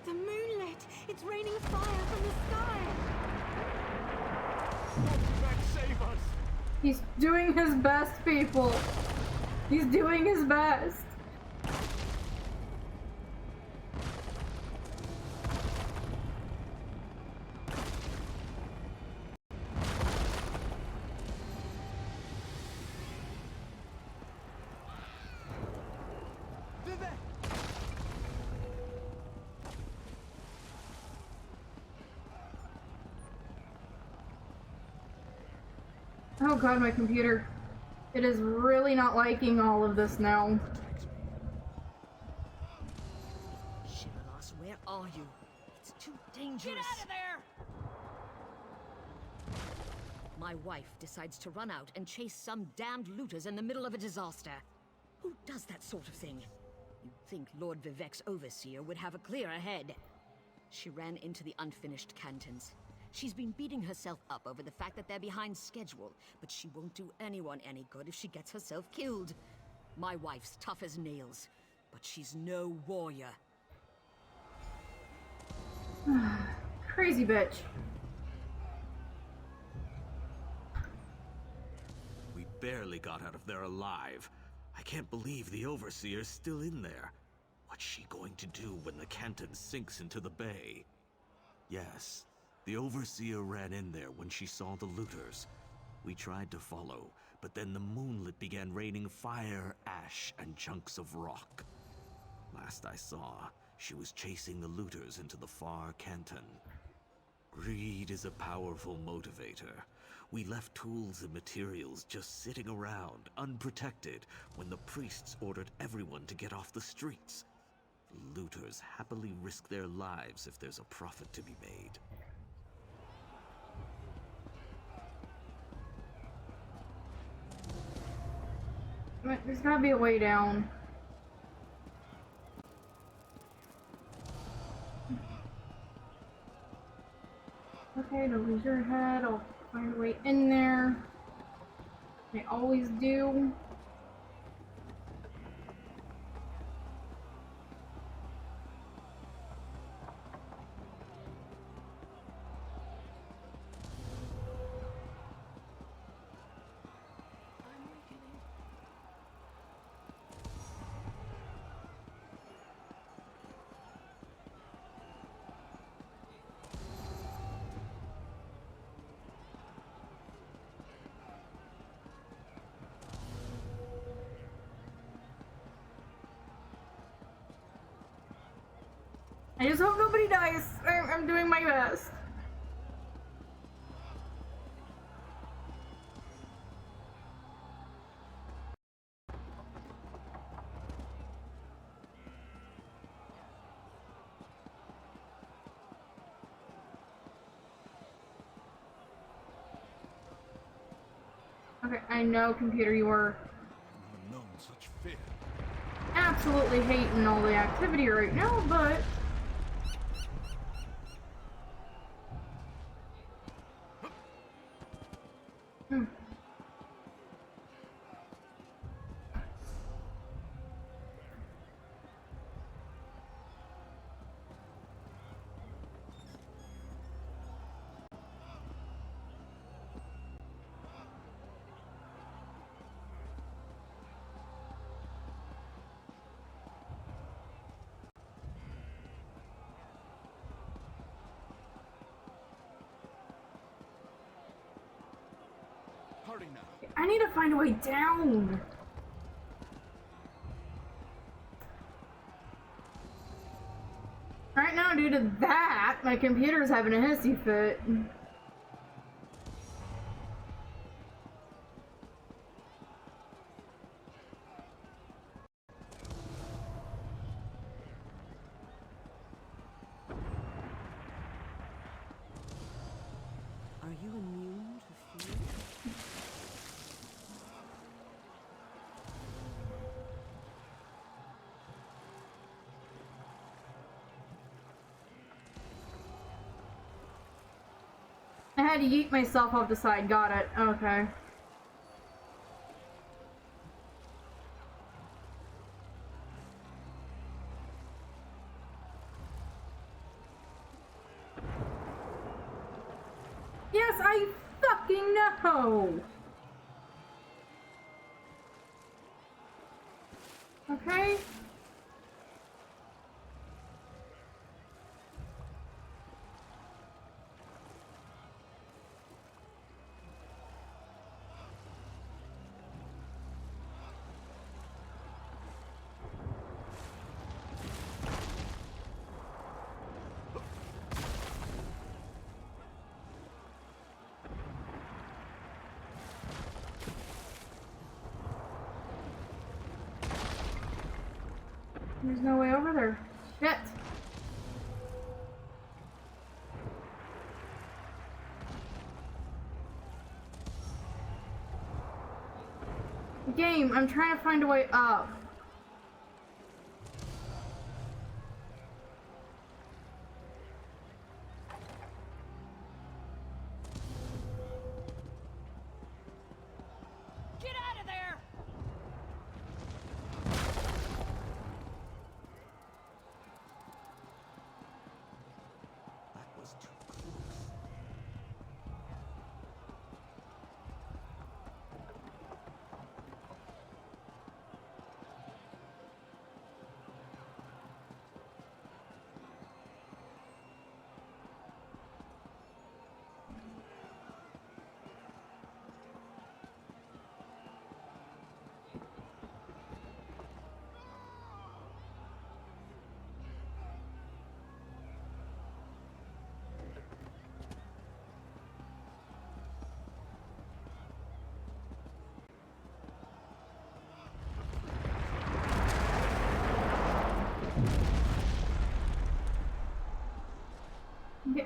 The moonlit! It's raining fire from the sky! Save us! He's doing his best, people. He's doing his best. Oh god, my computer. It is really not liking all of this now. Shivalas, where are you? It's too dangerous. Get out of there! My wife decides to run out and chase some damned looters in the middle of a disaster. Who does that sort of thing? You'd think Lord Vivec's overseer would have a clearer head. She ran into the unfinished cantons. She's been beating herself up over the fact that they're behind schedule, but she won't do anyone any good if she gets herself killed. My wife's tough as nails, but she's no warrior. Crazy bitch. We barely got out of there alive. I can't believe the Overseer's still in there. What's she going to do when the Canton sinks into the bay? Yes. The Overseer ran in there when she saw the looters. We tried to follow, but then the moonlit began raining fire, ash, and chunks of rock. Last I saw, she was chasing the looters into the far canton. Greed is a powerful motivator. We left tools and materials just sitting around, unprotected, when the priests ordered everyone to get off the streets. The looters happily risk their lives if there's a profit to be made. There's gotta be a way down. Okay, don't lose your head. I'll find a way in there. I always do. I just hope nobody dies. I'm doing my best. Okay, I know, computer, you are Never known such fear. absolutely hating all the activity right now, but Hurry now. I need to find a way down. Right now, due to that, my computer's having a hissy fit. Are you immune to fear? had to yeet myself off the side. Got it. Okay. Yes, I fucking know! Okay? There's no way over there. Shit. Game, I'm trying to find a way up. Get out of there! That was too close.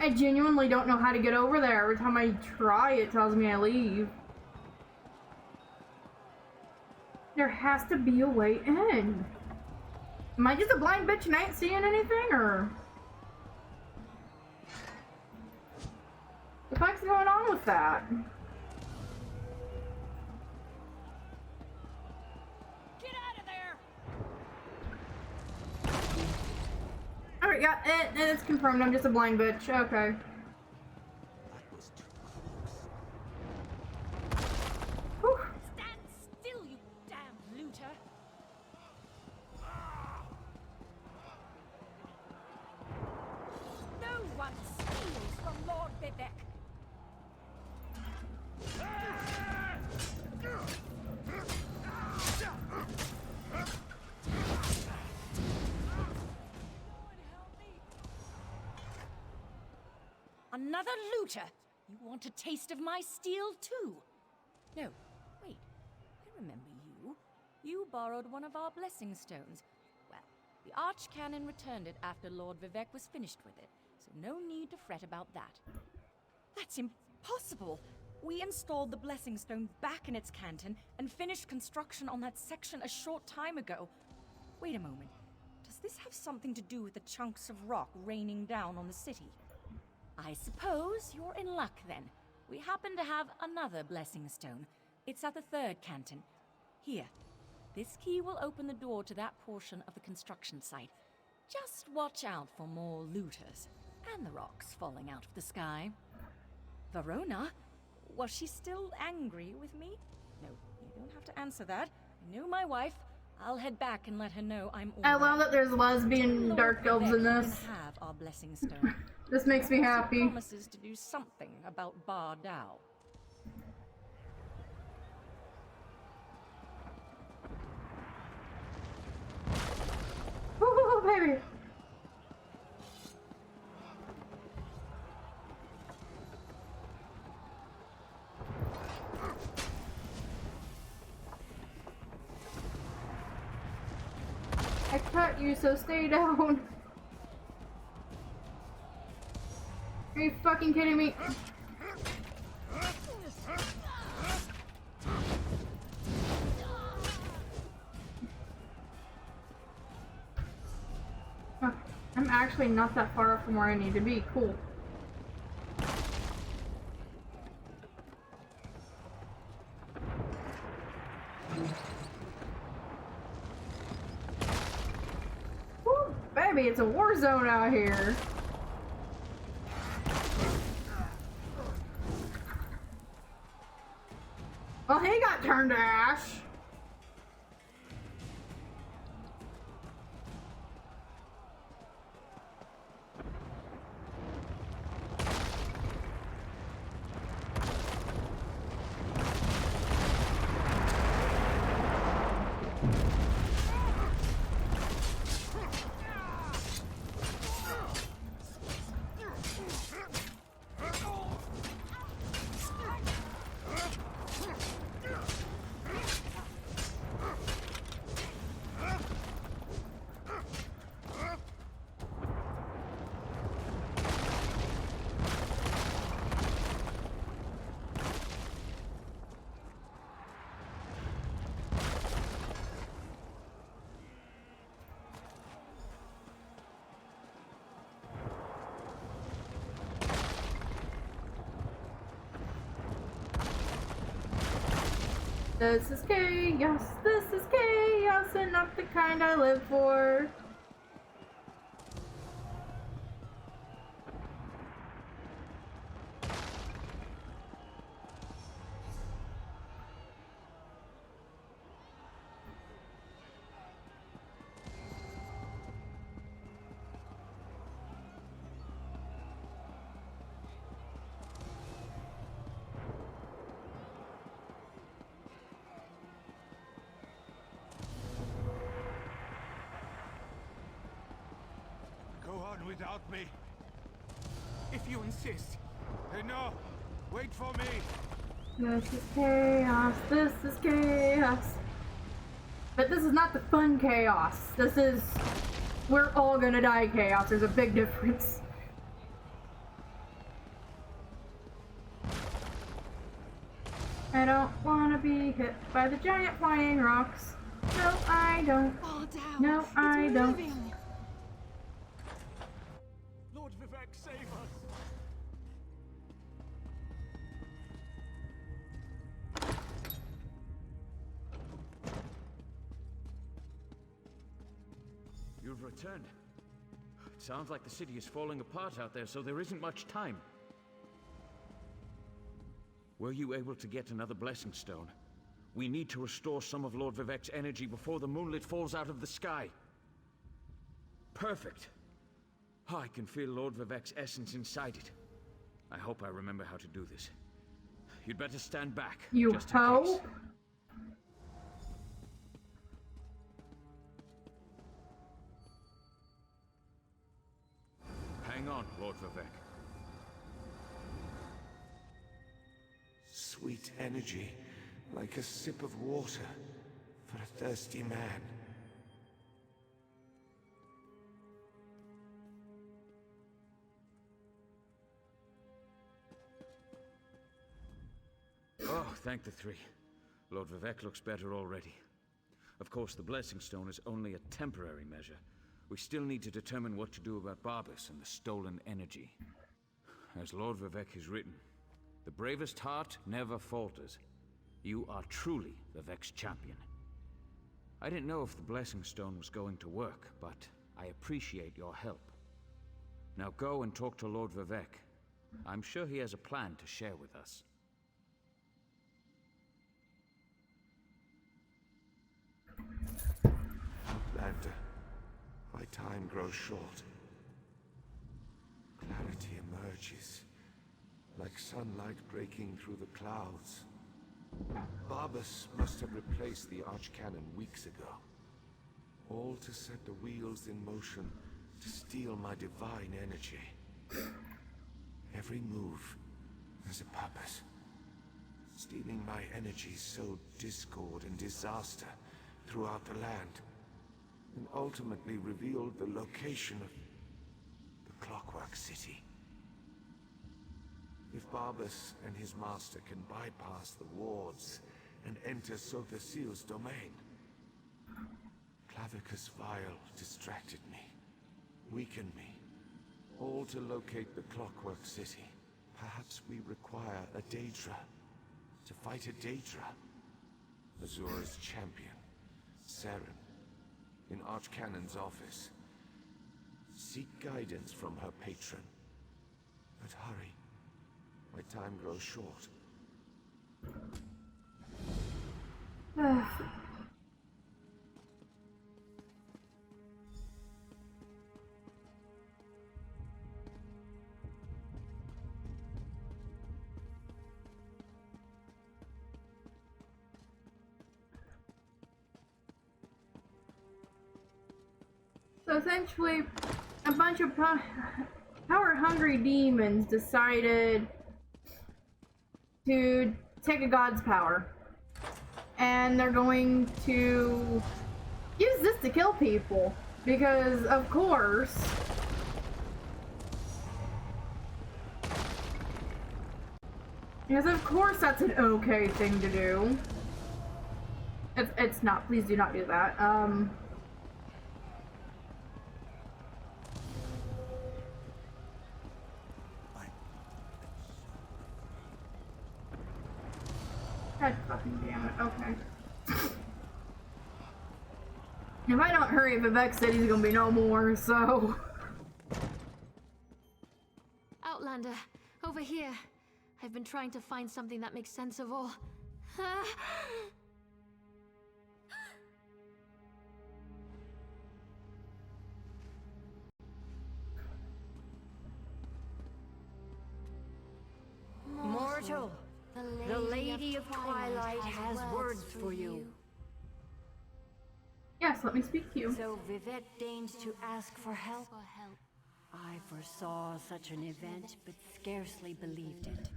I genuinely don't know how to get over there. Every time I try, it tells me I leave. There has to be a way in. Am I just a blind bitch and I ain't seeing anything, or? What the fuck's going on with that? Get out of there! Alright, yeah, it's confirmed. I'm just a blind bitch. Okay. Stand still, you damn looter! No one steals from Lord Vivec. Another looter? You want a taste of my steel too? No, wait. I remember you. You borrowed one of our blessing stones. Well, the Archcanon returned it after Lord Vivec was finished with it, so no need to fret about that. That's impossible! We installed the blessing stone back in its canton and finished construction on that section a short time ago. Wait a moment. Does this have something to do with the chunks of rock raining down on the city? I suppose you're in luck then. We happen to have another blessing stone. It's at the third canton. Here. This key will open the door to that portion of the construction site. Just watch out for more looters. And the rocks falling out of the sky. Verona? Was she still angry with me? No, you don't have to answer that. I know my wife. I'll head back and let her know I'm all I love right. that there's lesbian dark elves in this. Have our blessing stone. This makes me happy. Promises to do something about Bar Dao. Ooh, baby. I cut you, so stay down. Are you fucking kidding me? Oh, I'm actually not that far from where I need to be. Cool. Baby, it's a war zone out here. Well, he got turned to ash. This is chaos, and not the kind I live for. Without me. If you insist. Hey, no! Wait for me! This is chaos, this is chaos. But this is not the fun chaos. This is... we're all gonna die chaos. There's a big difference. I don't want to be hit by the giant flying rocks. No, I don't. Fall down. No, I don't. Lord Vivec, save us! You've returned. It sounds like the city is falling apart out there, so there isn't much time. Were you able to get another Blessing Stone? We need to restore some of Lord Vivec's energy before the moonlit falls out of the sky. Perfect. Oh, I can feel Lord Vivec's essence inside it. I hope I remember how to do this. You'd better stand back. You just in case. hope? Hang on, Lord Vivec. Sweet energy, like a sip of water for a thirsty man. Oh, thank the three. Lord Vivec looks better already. Of course, the Blessing Stone is only a temporary measure. We still need to determine what to do about Barbas and the stolen energy. As Lord Vivec has written, the bravest heart never falters. You are truly Vivec's champion. I didn't know if the Blessing Stone was going to work, but I appreciate your help. Now go and talk to Lord Vivec. I'm sure he has a plan to share with us. Outlander, my time grows short. Clarity emerges, like sunlight breaking through the clouds. Barbas must have replaced the Archcanon weeks ago. All to set the wheels in motion to steal my divine energy. Every move has a purpose. Stealing my energy sowed discord and disaster throughout the land, and ultimately revealed the location of the Clockwork City. If Barbas and his master can bypass the wards and enter Sotha Seal's domain, Clavicus Vile distracted me, weakened me, all to locate the Clockwork City. Perhaps we require a Daedra, to fight a Daedra. Azura's champion, Saren, in Archcanon's office. seek guidance from her patron. But hurry. My time grows short. So essentially, a bunch of power-hungry demons decided to take a god's power. And they're going to use this to kill people. Because, of course... Because of course that's an okay thing to do. It's not. Please do not do that. God fucking damn it, okay. If I don't hurry, Vivek said he's gonna be no more, so... Outlander, over here. I've been trying to find something that makes sense of all. Mortal, the Lady of Twilight has words for you. Yes, let me speak to you. So Vivek deigns to ask for help? I foresaw such an event, but scarcely believed it.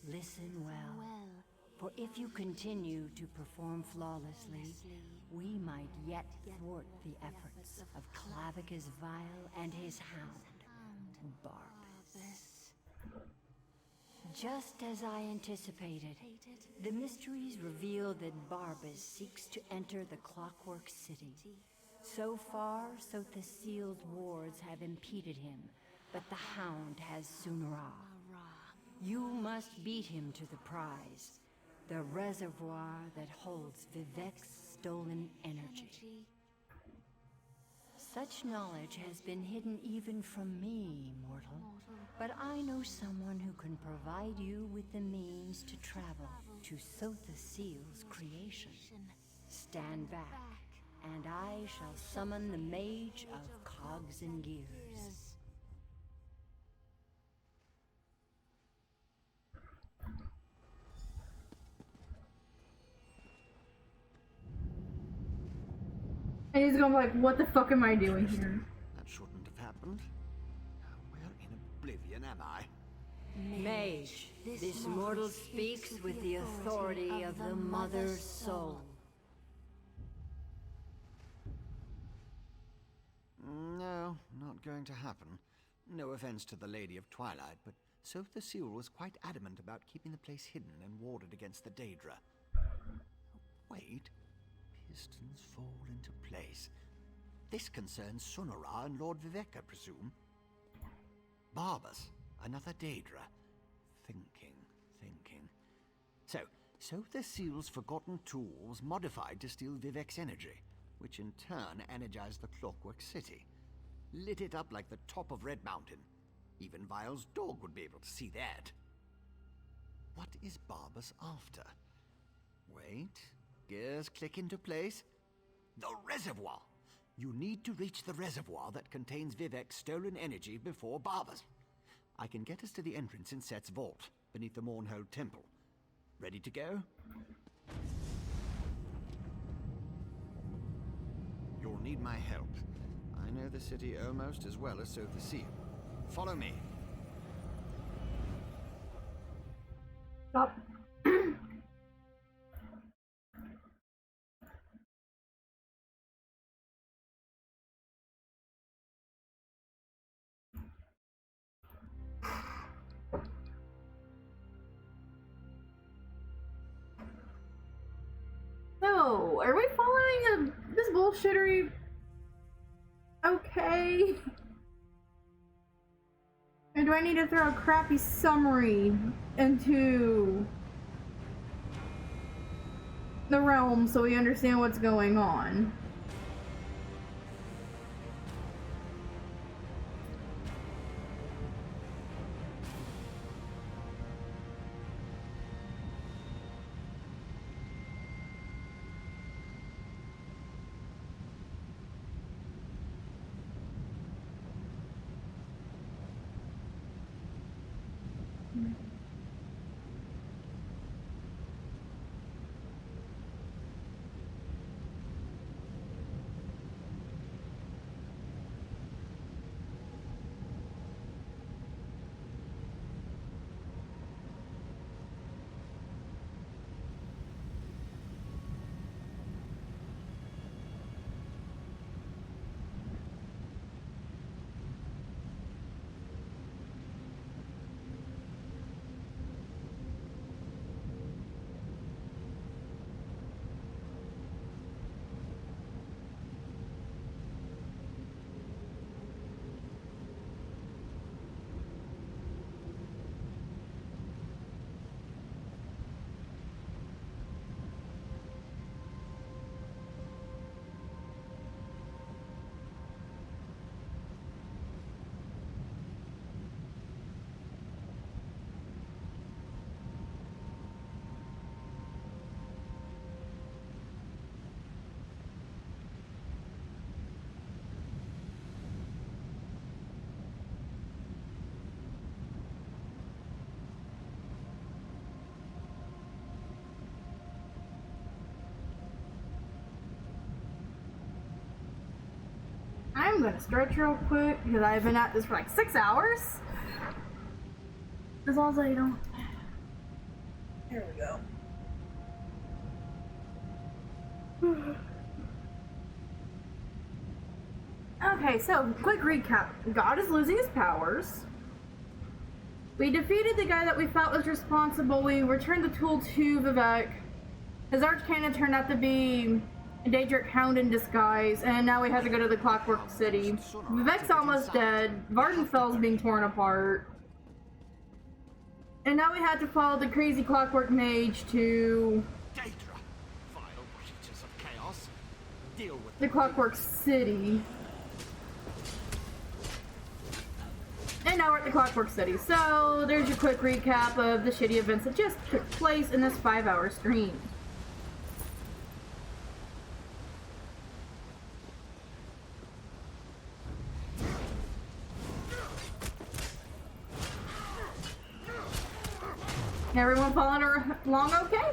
Listen well, for if you continue to perform flawlessly, we might yet thwart the efforts of Clavicus Vile and his hound, Barbas. Just as I anticipated, the mysteries reveal that Barbas seeks to enter the Clockwork City. So far, Sothis Seal's wards have impeded him, but the Hound has Sunra. You must beat him to the prize, the reservoir that holds Vivek's stolen energy. Such knowledge has been hidden even from me, mortal. But I know someone who can provide you with the means to travel to Sothis Seal's creation. Stand back, and I shall summon the Mage of Cogs and Gears. And he's gonna be like, what the fuck am I doing here? That shouldn't have happened. Where in oblivion am I? Mage, this mortal speaks with the authority of the Mother's Soul. No, not going to happen. No offense to the Lady of Twilight, but Sothis Seal was quite adamant about keeping the place hidden and warded against the Daedra. Wait. Pistons fall into place. This concerns Sunra and Lord Vivek, I presume. Barbas, another Daedra. Thinking. So Sothis Seal's forgotten tools modified to steal Vivek's energy, which in turn energized the Clockwork City. Lit it up like the top of Red Mountain. Even Vile's dog would be able to see that. What is Barbas after? Wait. Gears click into place. The reservoir! You need to reach the reservoir that contains Vivek's stolen energy before Barbas. I can get us to the entrance in Set's vault, beneath the Mournhold Temple. Ready to go? You'll need my help. I know the city almost as well as Sothis Seal. Follow me. Stop. So, are we following this bullshittery? Okay. Or do I need to throw a crappy summary into the realm so we understand what's going on? gonna stretch real quick because I've been at this for like 6 hours. As long as I don't. There we go. Okay, so quick recap. God is losing his powers. We defeated the guy that we felt was responsible. We returned the tool to Vivec. His archcannon turned out to be Daedric Hound in disguise, and now we have to go to the Clockwork City. Vivec's almost dead. Vardenfell's being torn apart. And now we have to follow the crazy Clockwork Mage to Daedra, vile creatures of chaos. Deal with the Clockwork City. And now we're at the Clockwork City. So there's your quick recap of the shitty events that just took place in this 5-hour stream. Everyone following along okay?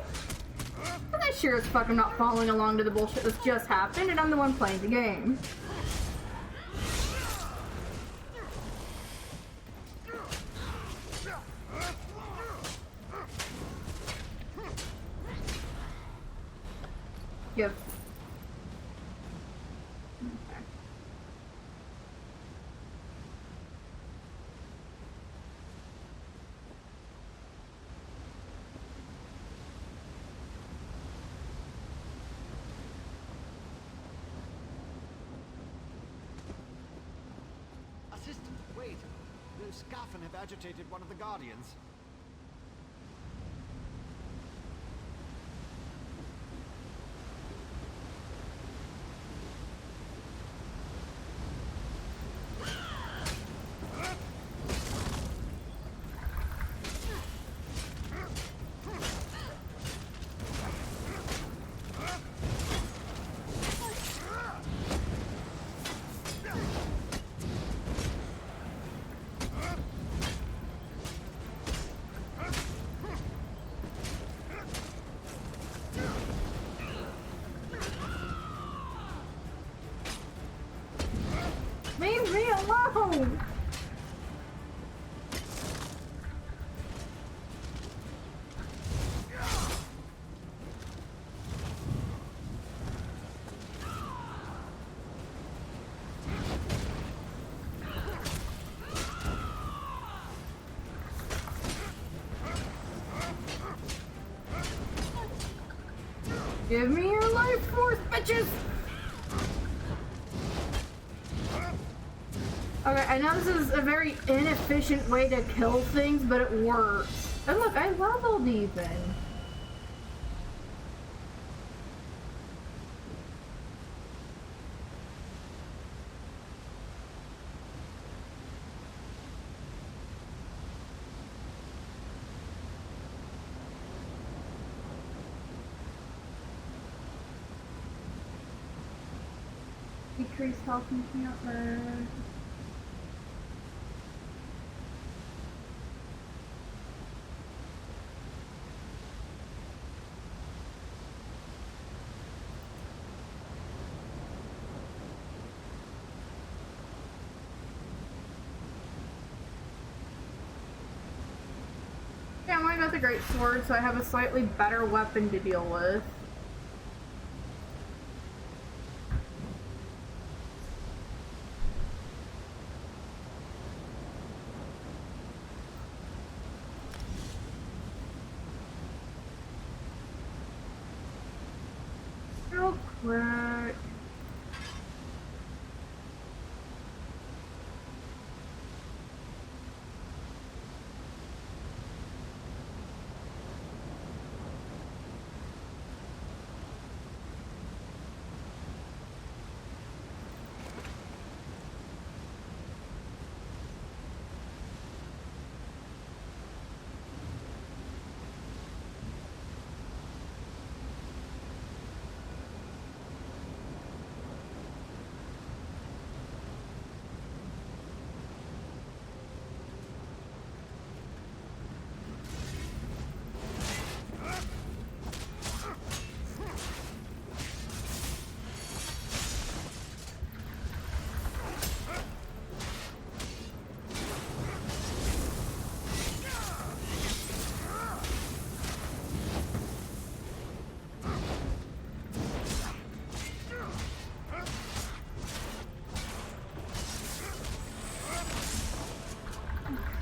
But I sure as fuck I'm not following along to the bullshit that's just happened, and I'm the one playing the game. Yep. Assistant, wait. Those Scaffin have agitated one of the Guardians. Leave me alone! Give me your life force, bitches! Okay, I know this is a very inefficient way to kill things, but it works. And look, I leveled even. Decrease health and counter. Yeah, I got the great sword, so I have a slightly better weapon to deal with. Real quick.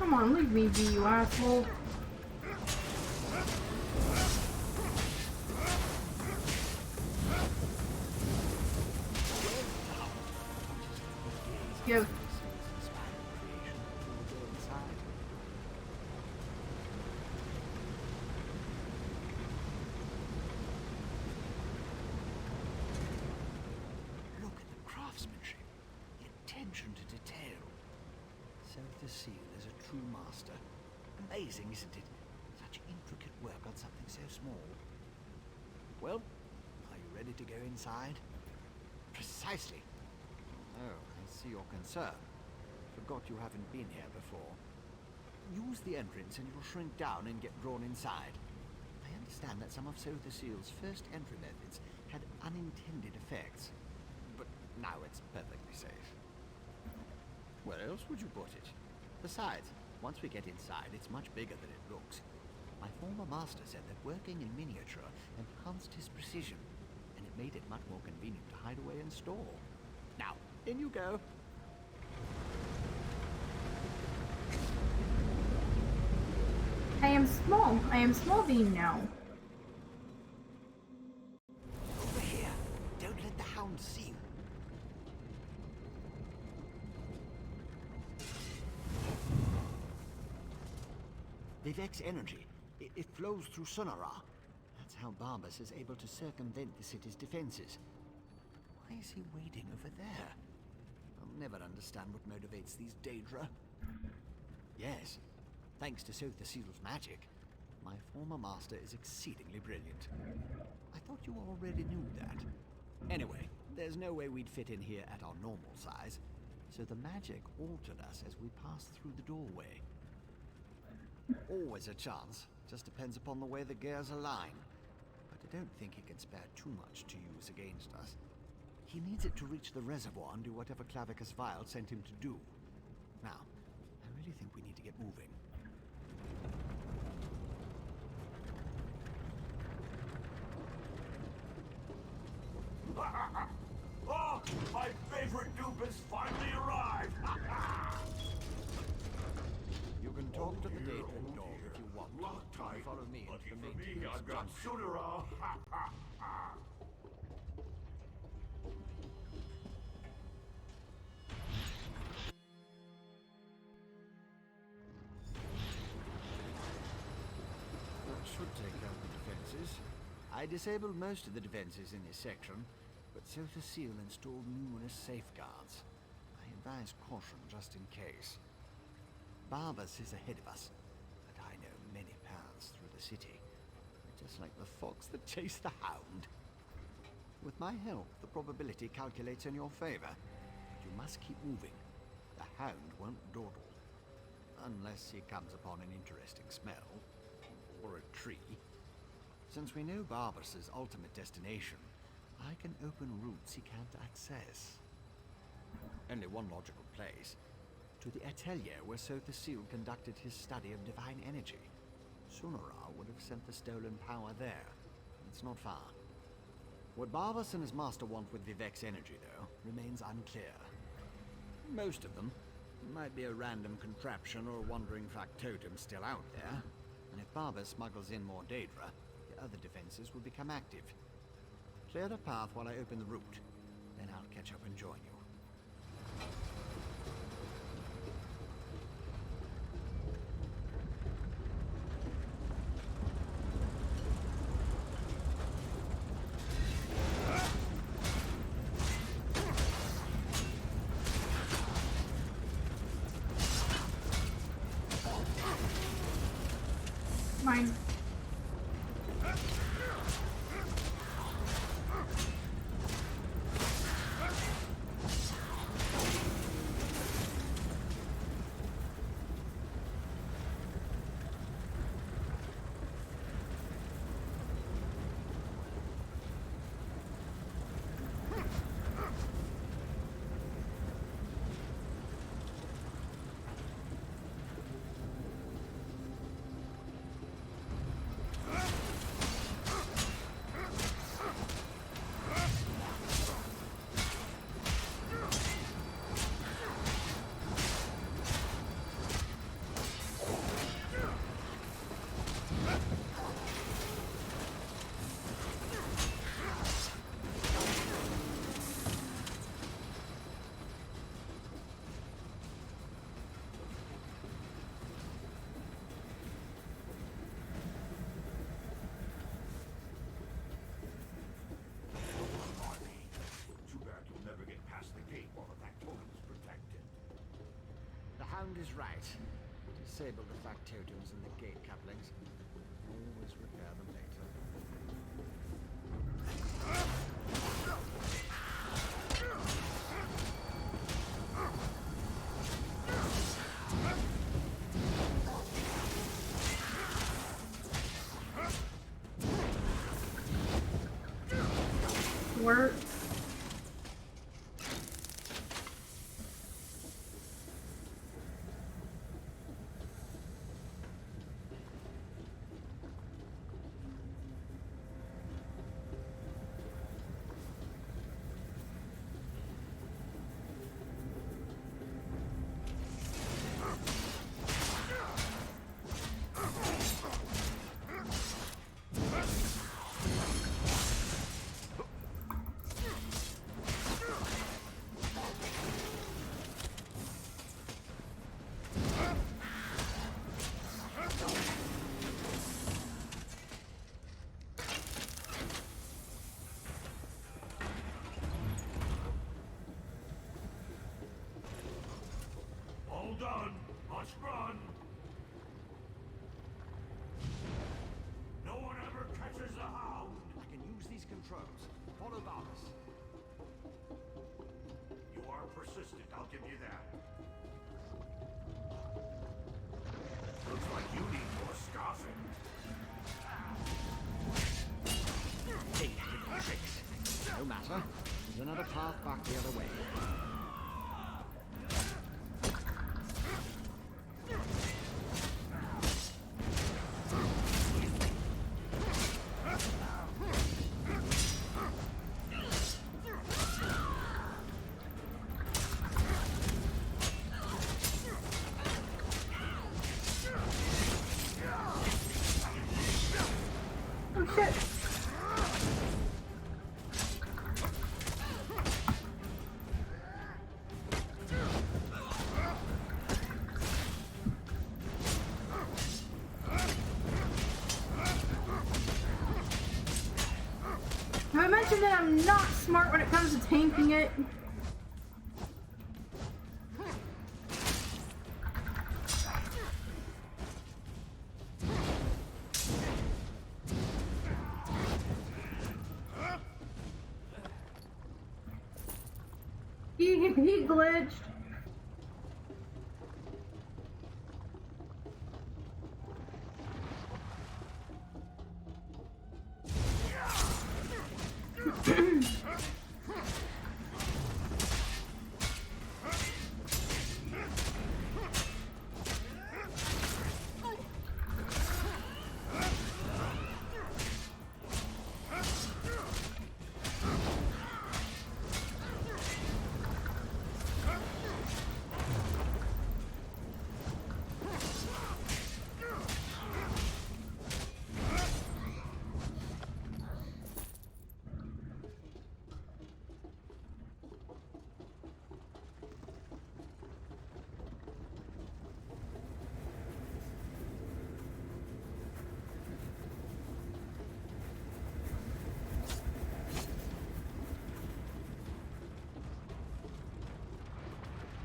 Come on, leave me be, you asshole. Give. Look at the craftsmanship, the attention to detail. Sotha Sil is a true master. Amazing, isn't it? Such intricate work on something so small. Well, are you ready to go inside? Precisely. Oh, I see your concern. Forgot you haven't been here before. Use the entrance and you'll shrink down and get drawn inside. I understand that some of Sotha Sil's first entry methods had unintended effects. But now it's perfectly safe. Where else would you put it? Besides, once we get inside, it's much bigger than it looks. My former master said that working in miniature enhanced his precision, and it made it much more convenient to hide away and store. Now, in you go. I am small. I am small being now. Over here. Don't let the hound see you. Vivek's energy. It flows through Sunara. That's how Barbas is able to circumvent the city's defenses. Why is he waiting over there? I'll never understand what motivates these Daedra. Yes, thanks to Sotha Sil's magic, my former master is exceedingly brilliant. I thought you already knew that. Anyway, there's no way we'd fit in here at our normal size, so the magic altered us as we passed through the doorway. Always a chance. Just depends upon the way the gears align. But I don't think he can spare too much to use against us. He needs it to reach the reservoir and do whatever Clavicus Vile sent him to do. Now, I really think we need to get moving. Oh, my favorite dupe has finally arrived! You can talk to the Daedran dog if you want. Follow me into the main I've got Sunara! That should take out the defenses. I disabled most of the defenses in this section, but Sotha Sil installed numerous safeguards. I advise caution just in case. Barbas is ahead of us, but I know many paths through the city. Just like the fox that chased the hound. With my help, the probability calculates in your favor. But you must keep moving. The hound won't dawdle. Unless he comes upon an interesting smell. Or a tree. Since we know Barbas's ultimate destination, I can open routes he can't access. Only one logical place. To the atelier where Sotha Sil conducted his study of divine energy. Sunara would have sent the stolen power there. It's not far. What Barbas and his master want with Vivek's energy, though, remains unclear. Most of them. Might be a random contraption or a wandering factotum still out there. And if Barbas smuggles in more Daedra, the other defenses will become active. Clear the path while I open the route. Then I'll catch up and join you. Mine. Hammond is right. Disable the factotums and the gate couplings. Always repair them later. Work. All done. Let's run. No one ever catches the hound. I can use these controls. Follow Ballas. You are persistent, I'll give you that. Looks like you need more scoffing. Hey, little tricks. No matter. There's another path back the other way. Oh shit. Have I mentioned that I'm not smart when it comes to tanking it? He glitched.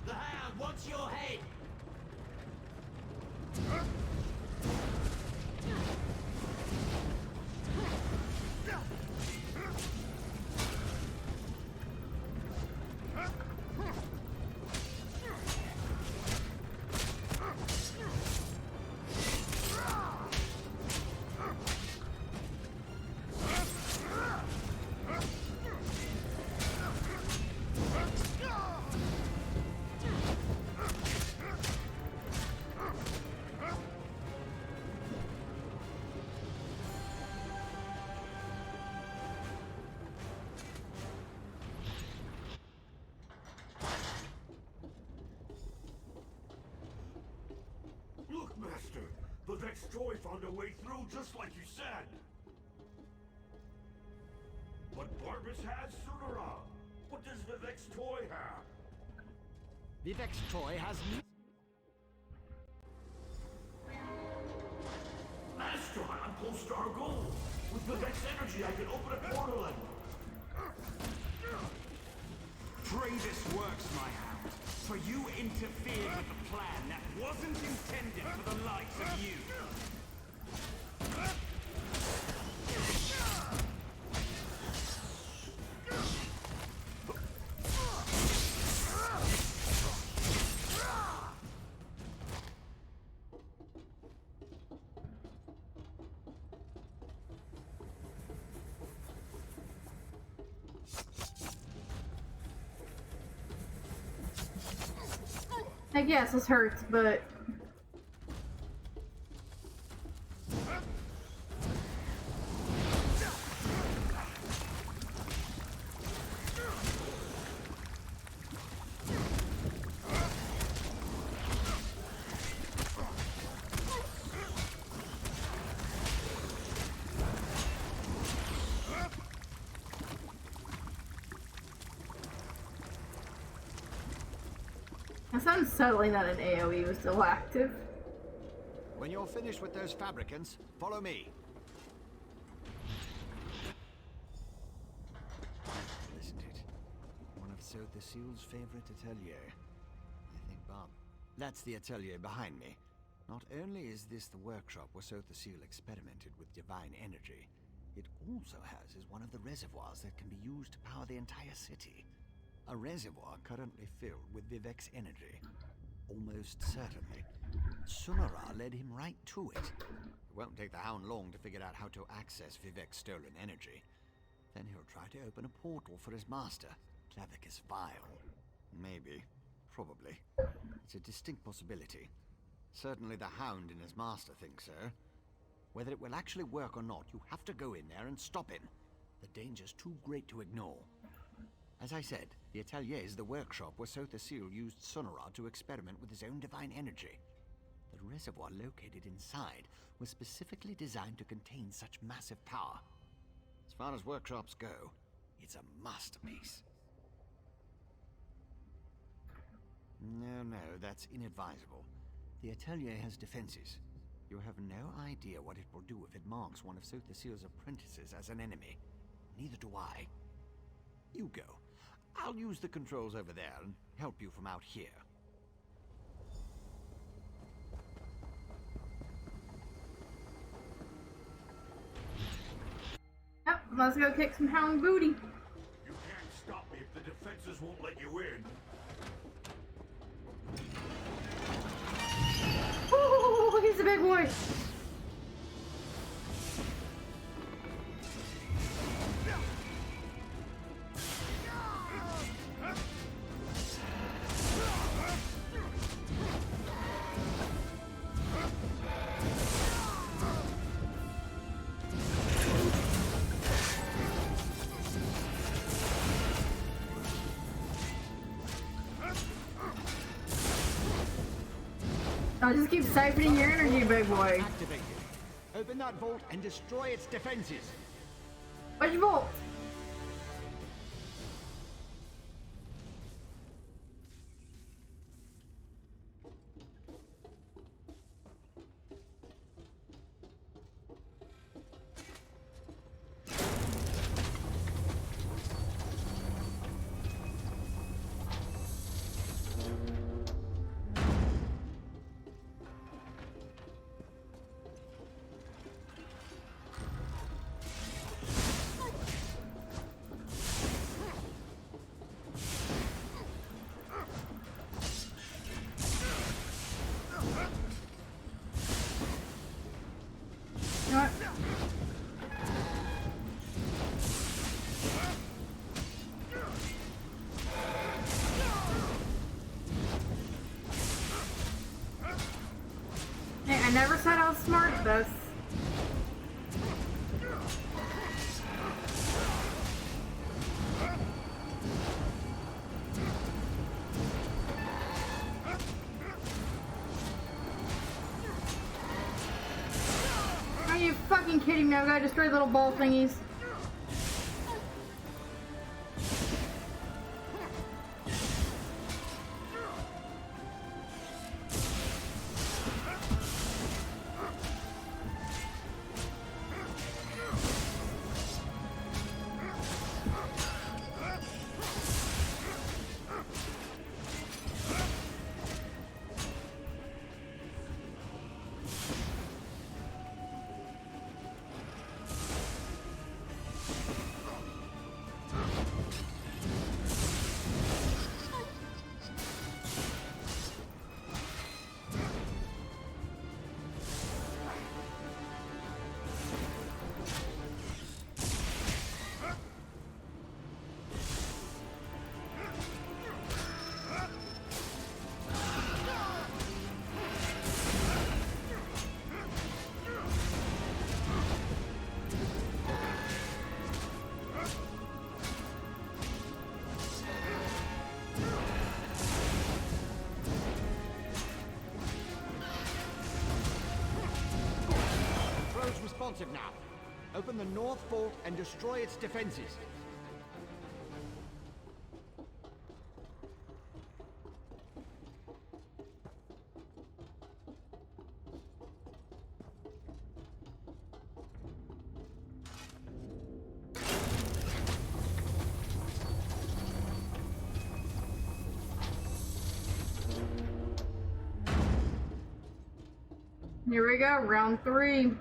The Hound wants your head! Look, Master. The Vex Toy found a way through just like you said. What Barbas has, Sunara? What does the Vex Toy have? The Vex Toy has... Master, I'm Polestar Gold. With the Vex energy, I can open a portal and... Pray this works, my Hound. For you interfered with a plan that wasn't intended for the likes of you. I guess this hurts, but it's unsettling that an AoE was still active. When you're finished with those fabricants, follow me. Isn't it? One of Sotha the Seal's favorite atelier. I think, Bob. That's the atelier behind me. Not only is this the workshop where Sotha the Seal experimented with divine energy, it also houses one of the reservoirs that can be used to power the entire city. A reservoir currently filled with Vivec's energy. Almost certainly. Sunara led him right to it. It won't take the Hound long to figure out how to access Vivec's stolen energy. Then he'll try to open a portal for his master, Clavicus Vile. Maybe. Probably. It's a distinct possibility. Certainly the Hound and his master think so. Whether it will actually work or not, you have to go in there and stop him. The danger's too great to ignore. As I said, the atelier is the workshop where Sotha the Seal used Sunara to experiment with his own divine energy. The reservoir located inside was specifically designed to contain such massive power. As far as workshops go, it's a masterpiece. No, that's inadvisable. The atelier has defenses. You have no idea what it will do if it marks one of Sotha the Seal's apprentices as an enemy. Neither do I. You go. I'll use the controls over there and help you from out here. Yep, let's go kick some Hound booty. You can't stop me if the defenses won't let you in. Ooh, he's a big boy. I'll just keep siphoning your energy, big boy. Activate it. Open that vault and destroy its defenses. Which vault? Hey, I never said I was smart at this. Are you fucking kidding me? I gotta destroy little ball thingies. responsive now. Open the north fort and destroy its defenses. Here we go, round 3.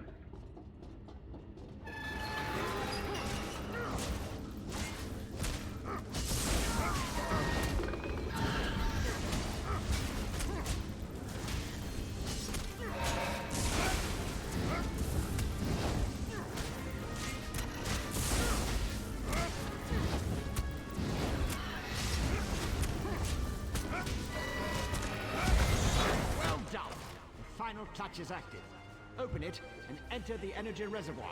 Well done. The final clutch is active. Open it and enter the energy reservoir.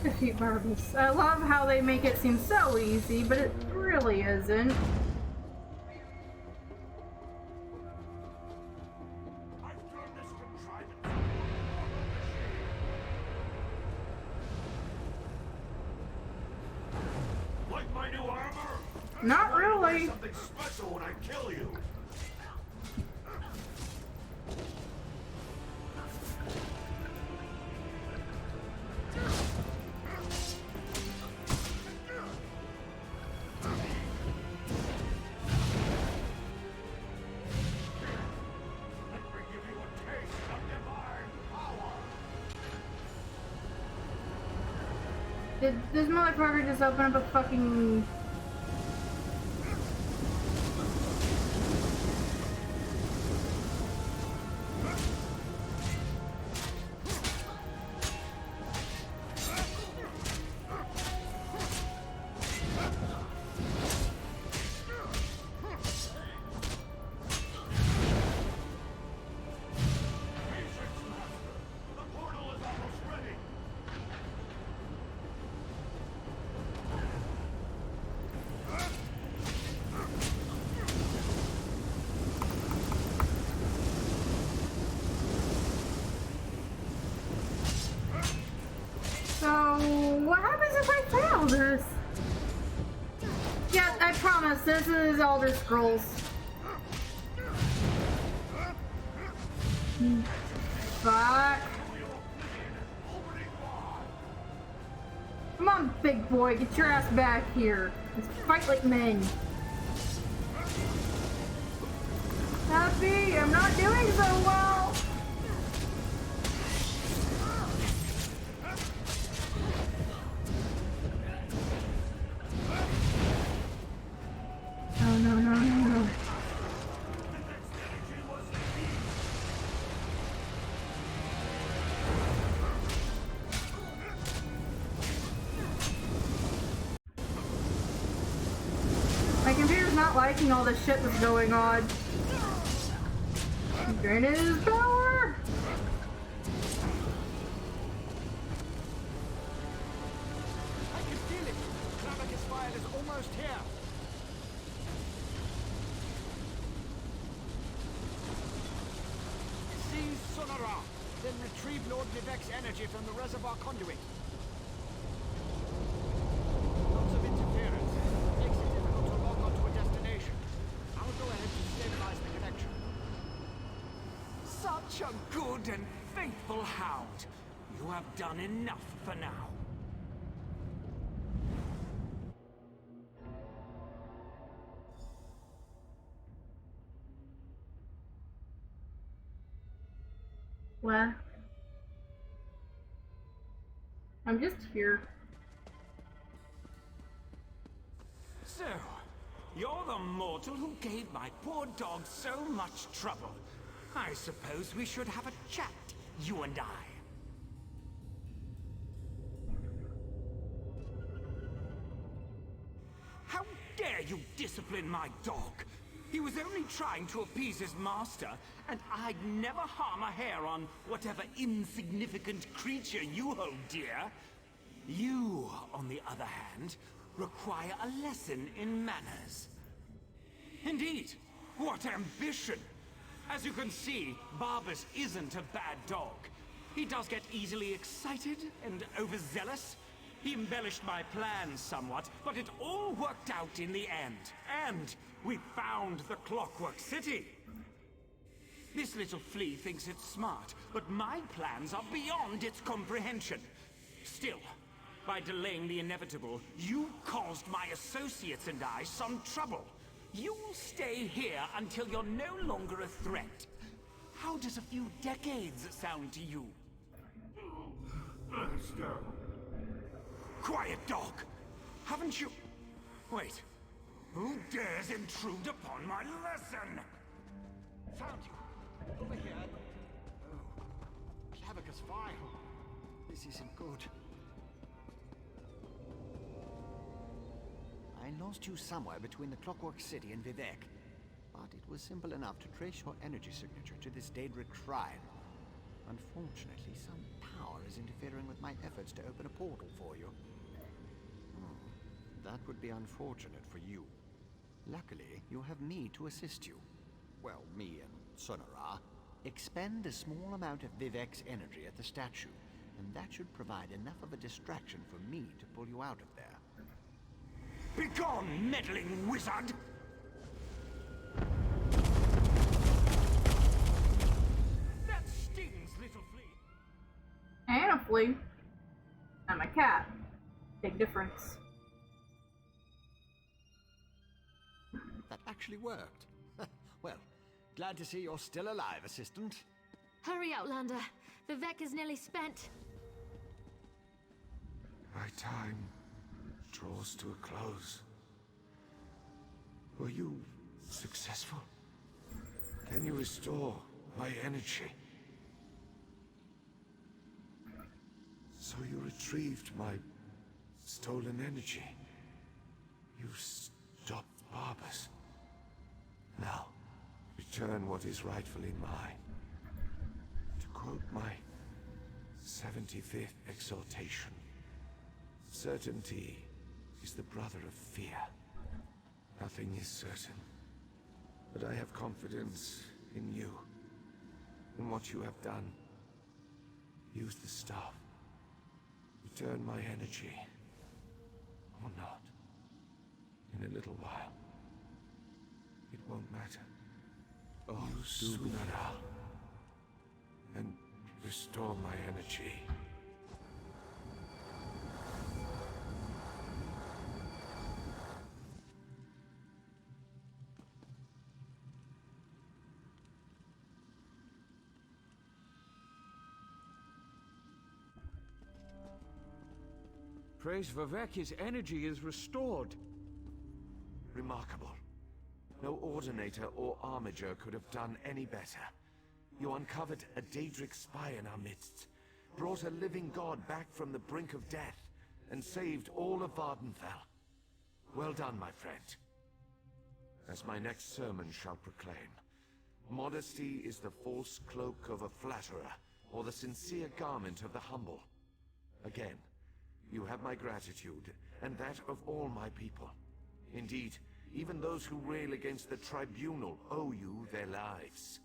Defeat Barbus. I love how they make it seem so easy, but it really isn't. Like my new armor? Not really. Something special when I kill you. Did this motherfucker just open up a fucking... So, what happens if I fail this? Yeah, I promise, this is Elder Scrolls. Fuck. Come on, big boy, get your ass back here. Let's fight like men. Happy, I'm not doing so well. No, no, no, no, no. My computer's not liking all this shit that's going on. Granted his power! I can feel it. Kravak's fire is almost here. Seize Sonara, then retrieve Lord Vivek's energy from the reservoir conduit. Lots of interference. Makes it difficult to lock onto a destination. I'll go ahead to stabilize the connection. Such a good and faithful hound. You have done enough for now. What? I'm just here. So, you're the mortal who gave my poor dog so much trouble. I suppose we should have a chat, you and I. How dare you discipline my dog? He was only trying to appease his master, and I'd never harm a hair on whatever insignificant creature you hold dear. You, on the other hand, require a lesson in manners. Indeed, what ambition! As you can see, Barbas isn't a bad dog. He does get easily excited and overzealous. He embellished my plans somewhat, but it all worked out in the end. And we found the Clockwork City. This little flea thinks it's smart, but my plans are beyond its comprehension. Still, by delaying the inevitable, you caused my associates and I some trouble. You'll stay here until you're no longer a threat. How does a few decades sound to you? Quiet, dog! Haven't you... Wait. Who dares intrude upon my lesson? Found you! Over here! Oh. Clavicus file! This isn't good. I lost you somewhere between the Clockwork City and Vivec. But it was simple enough to trace your energy signature to this Daedric shrine. Unfortunately, some power is interfering with my efforts to open a portal for you. That would be unfortunate for you. Luckily, you have me to assist you. Well, me and Sonara. Expend a small amount of Vivec's energy at the statue, and that should provide enough of a distraction for me to pull you out of there. Begone, meddling wizard! That stings, little flea! And a flea. I'm a cat. Big difference. That actually worked. Well, glad to see you're still alive, Assistant. Hurry, Outlander. Vivec is nearly spent. My time draws to a close. Were you successful? Can you restore my energy? So you retrieved my stolen energy. You stopped Barbas. Now, return what is rightfully mine. To quote my 75th exhortation, certainty is the brother of fear. Nothing is certain, but I have confidence in you, in what you have done. Use the staff. Return my energy, or not. In a little while. It won't matter. Oh, Sunara, and restore my energy. Praise Vivec, his energy is restored. Remarkable. No Ordinator or Armiger could have done any better. You uncovered a Daedric spy in our midst, brought a living god back from the brink of death, and saved all of Vardenfell. Well done, my friend. As my next sermon shall proclaim, modesty is the false cloak of a flatterer, or the sincere garment of the humble. Again, you have my gratitude, and that of all my people. Indeed, even those who rail against the Tribunal owe you their lives.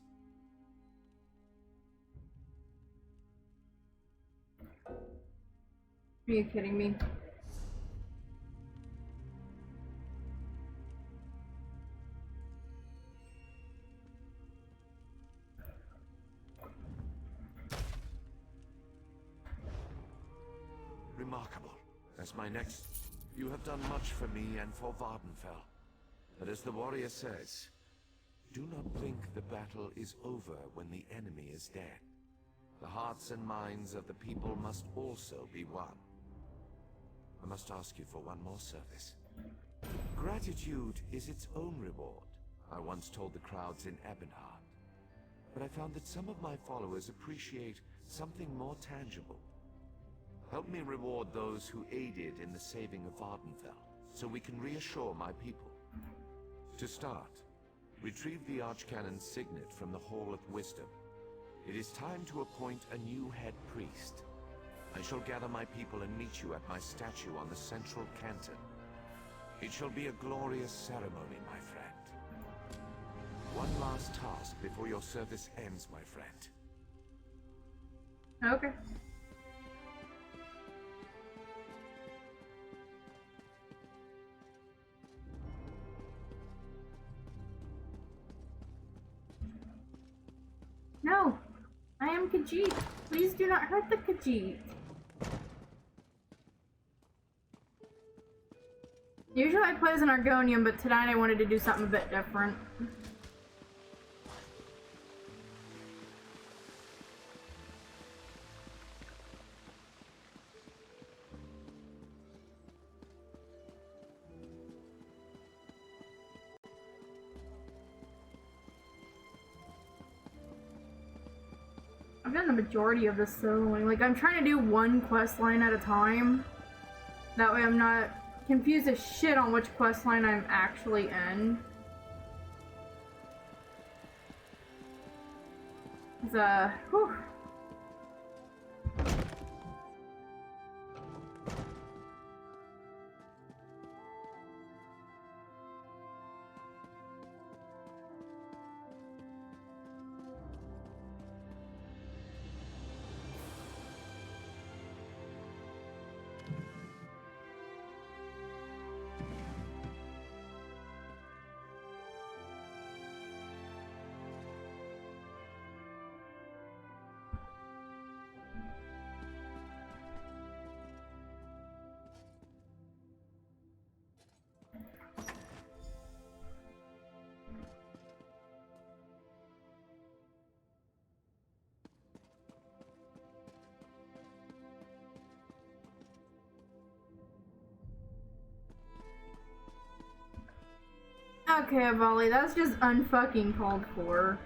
Are you kidding me? Remarkable. As my next... You have done much for me and for Vardenfell. But as the warrior says, do not think the battle is over when the enemy is dead. The hearts and minds of the people must also be won. I must ask you for one more service. Gratitude is its own reward, I once told the crowds in Ebonheart. But I found that some of my followers appreciate something more tangible. Help me reward those who aided in the saving of Vardenfell, so we can reassure my people. To start, Retrieve the Archcanon's signet from the Hall of Wisdom. It is time to appoint a new head priest. I shall gather my people and meet you at my statue on the central canton. It shall be a glorious ceremony, my friend. One last task before your service ends, my friend. Okay. No! I am Khajiit. Please do not hurt the Khajiit. Usually I play as an Argonian, but tonight I wanted to do something a bit different. I've done the majority of this soloing. Like, I'm trying to do one quest line at a time. That way I'm not confused as shit on which quest line I'm actually in. It's whew. Okay, Volley, that's just unfucking called for.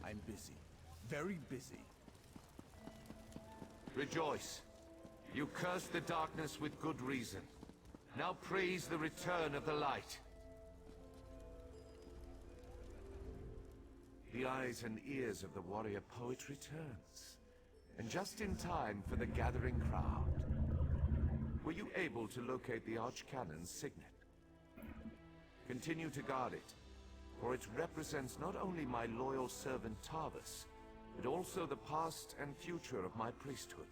I'm busy. Very busy. Rejoice. You cursed the darkness with good reason. Now praise the return of the light. The eyes and ears of the warrior poet returns. And just in time for the gathering crowd. Were you able to locate the Archcanon's signet? Continue to guard it, for it represents not only my loyal servant Tarvus, but also the past and future of my priesthood.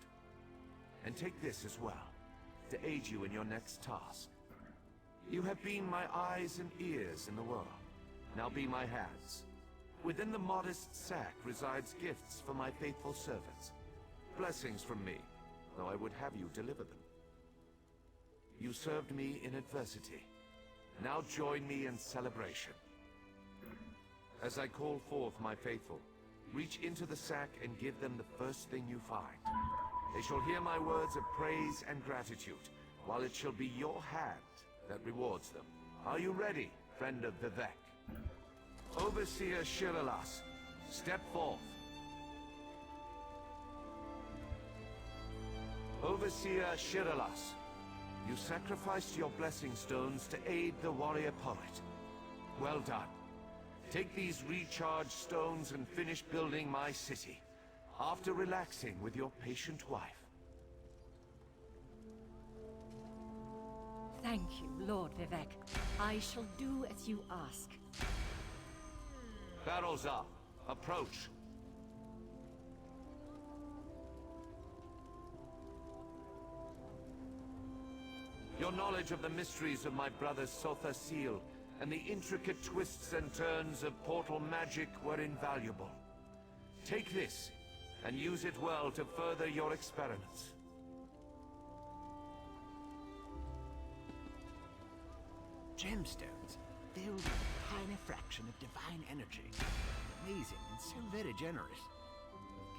And take this as well, to aid you in your next task. You have been my eyes and ears in the world. Now be my hands. Within the modest sack resides gifts for my faithful servants. Blessings from me, though I would have you deliver them. You served me in adversity. Now join me in celebration. As I call forth my faithful, reach into the sack and give them the first thing you find. They shall hear my words of praise and gratitude, while it shall be your hand that rewards them. Are you ready, friend of Vivec? Overseer Shiralas, step forth. Overseer Shiralas, you sacrificed your blessing stones to aid the warrior poet. Well done. Take these recharged stones and finish building my city, after relaxing with your patient wife. Thank you, Lord Vivec. I shall do as you ask. Barrels up. Approach. Your knowledge of the mysteries of my brother Sotha Seal and the intricate twists and turns of portal magic were invaluable. Take this, and use it well to further your experiments. Gemstones, filled with a tiny fraction of divine energy. Amazing and so very generous.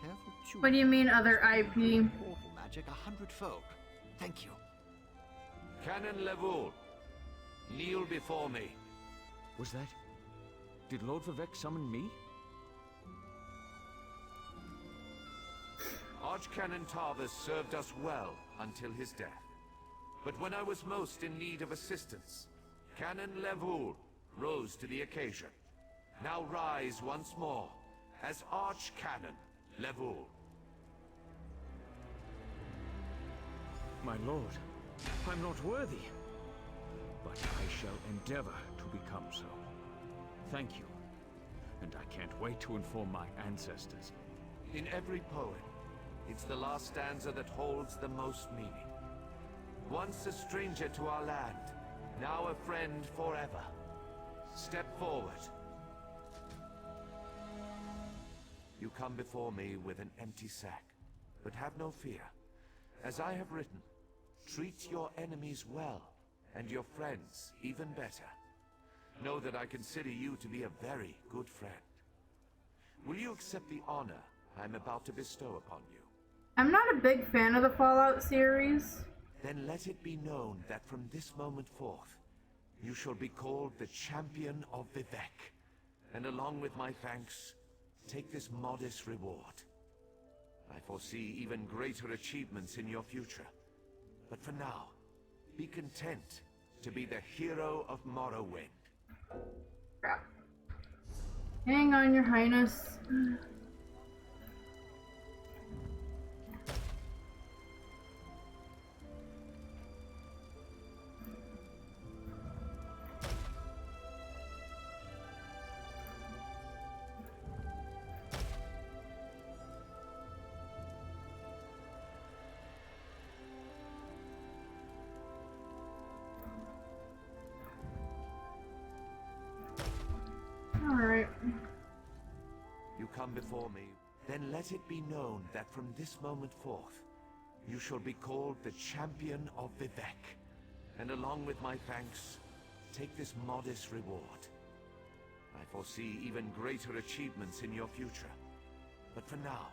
Careful choosing. What do you mean, other IP? Portal magic 100-fold. Thank you. Canon Levoul, kneel before me. Was that... Did Lord Vivec summon me? Archcanon Tarvas served us well until his death. But when I was most in need of assistance, Canon Levoul rose to the occasion. Now rise once more as Archcanon Levoul. My lord, I'm not worthy. But I shall endeavor to become so. Thank you. And I can't wait to inform my ancestors. In every poem, it's the last stanza that holds the most meaning. Once a stranger to our land, now a friend forever. Step forward. You come before me with an empty sack, but have no fear. As I have written, treat your enemies well, and your friends even better. Know that I consider you to be a very good friend. Will you accept the honor I'm about to bestow upon you? I'm not a big fan of the Fallout series. Then let it be known that from this moment forth, you shall be called the Champion of Vivec, and along with my thanks, take this modest reward. I foresee even greater achievements in your future. But for now, be content to be the hero of Morrowind. Crap. Hang on, Your Highness. Alright. You come before me, then let it be known that from this moment forth, you shall be called the Champion of Vivec, and along with my thanks, take this modest reward. I foresee even greater achievements in your future. But for now,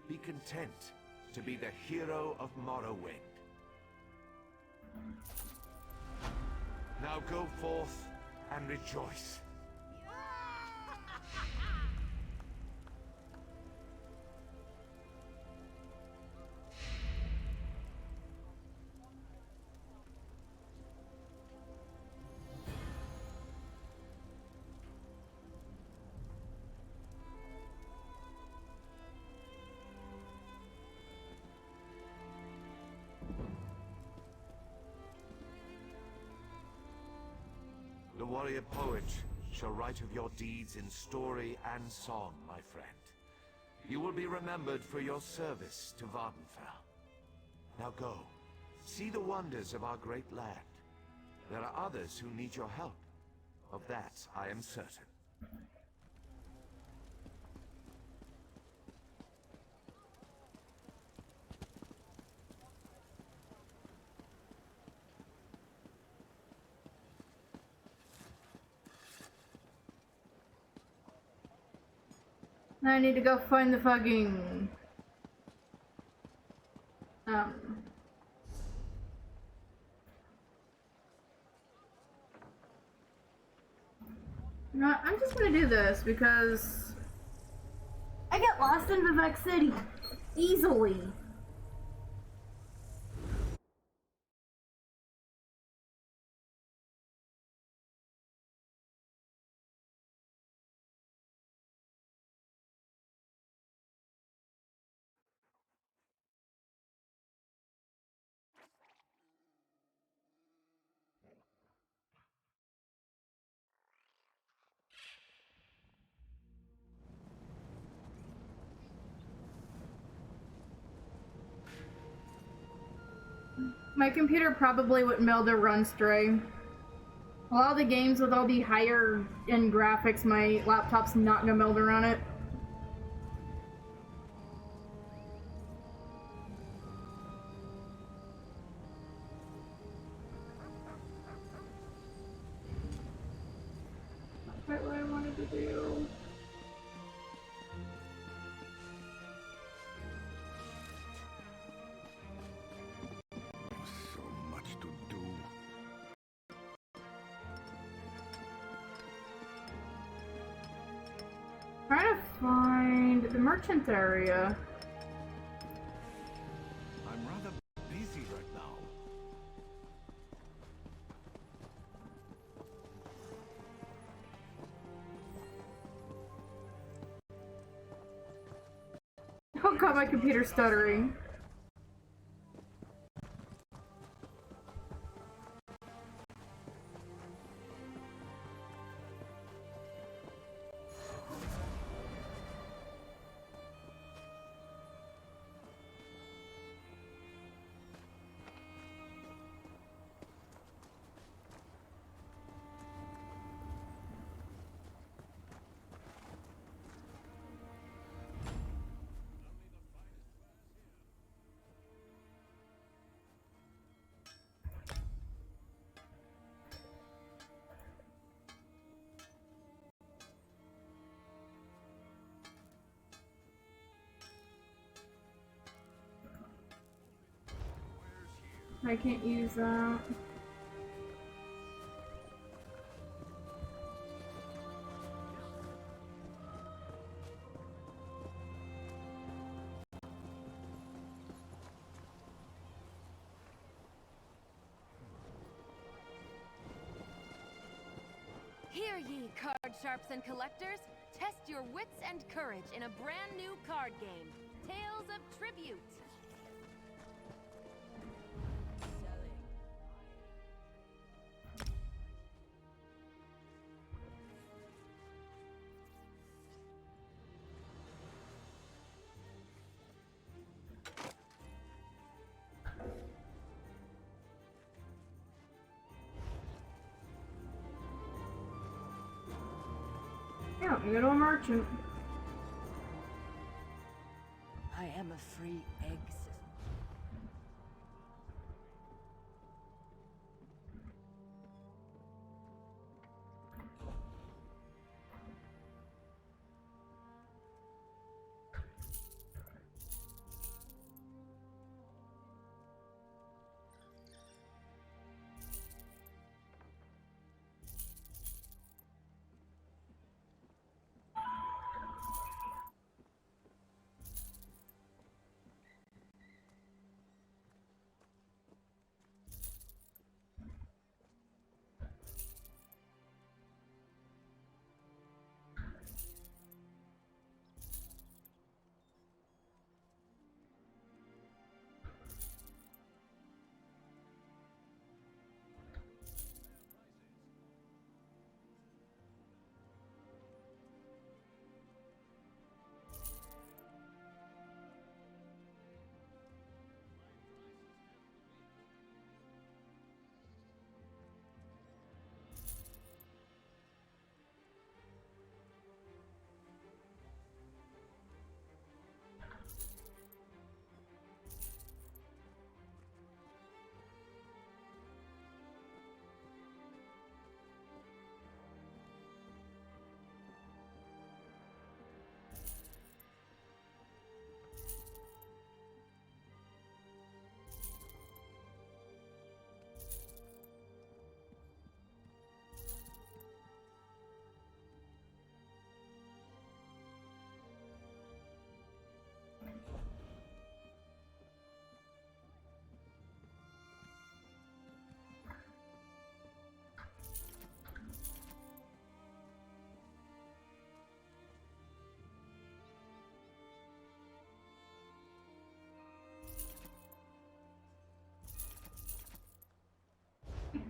be content to be the hero of Morrowind. Now go forth and rejoice. The warrior poet shall write of your deeds in story and song, my friend. You will be remembered for your service to Vvardenfell. Now go, see the wonders of our great land. There are others who need your help. Of that, I am certain. I need to go find the fucking... No, I'm just gonna do this because I get lost in Vivec City easily. My computer probably wouldn't be able to run Stray. A lot of the games with all the higher end graphics, my laptop's not gonna be able to run it. That's what I wanted to do. So much to do. merchant area. I'm rather busy right now. Oh god, my computer's stuttering. I can't use that. Hear ye, card sharps and collectors! Test your wits and courage in a brand new card game, Tales of Tribute! Yeah, we go to a merchant. I am a free egg system.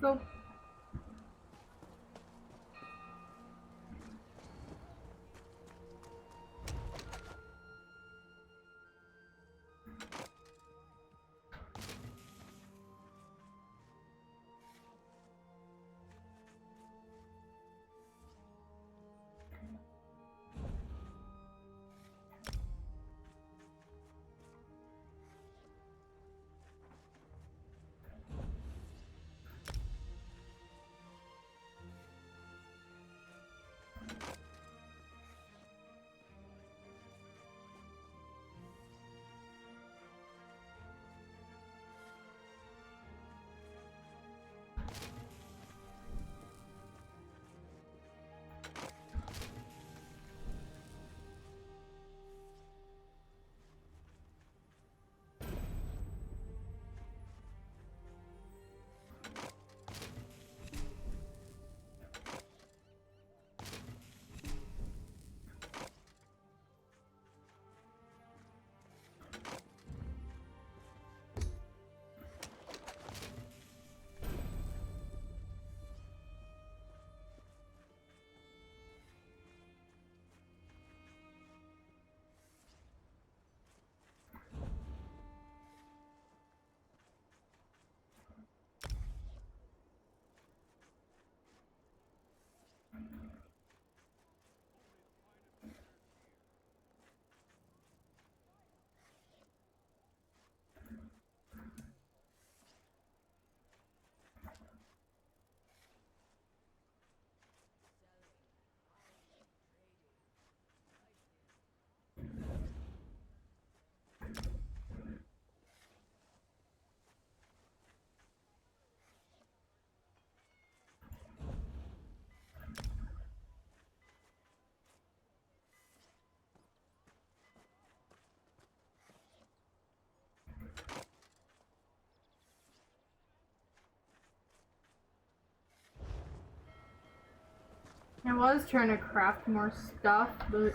Go. I was trying to craft more stuff, but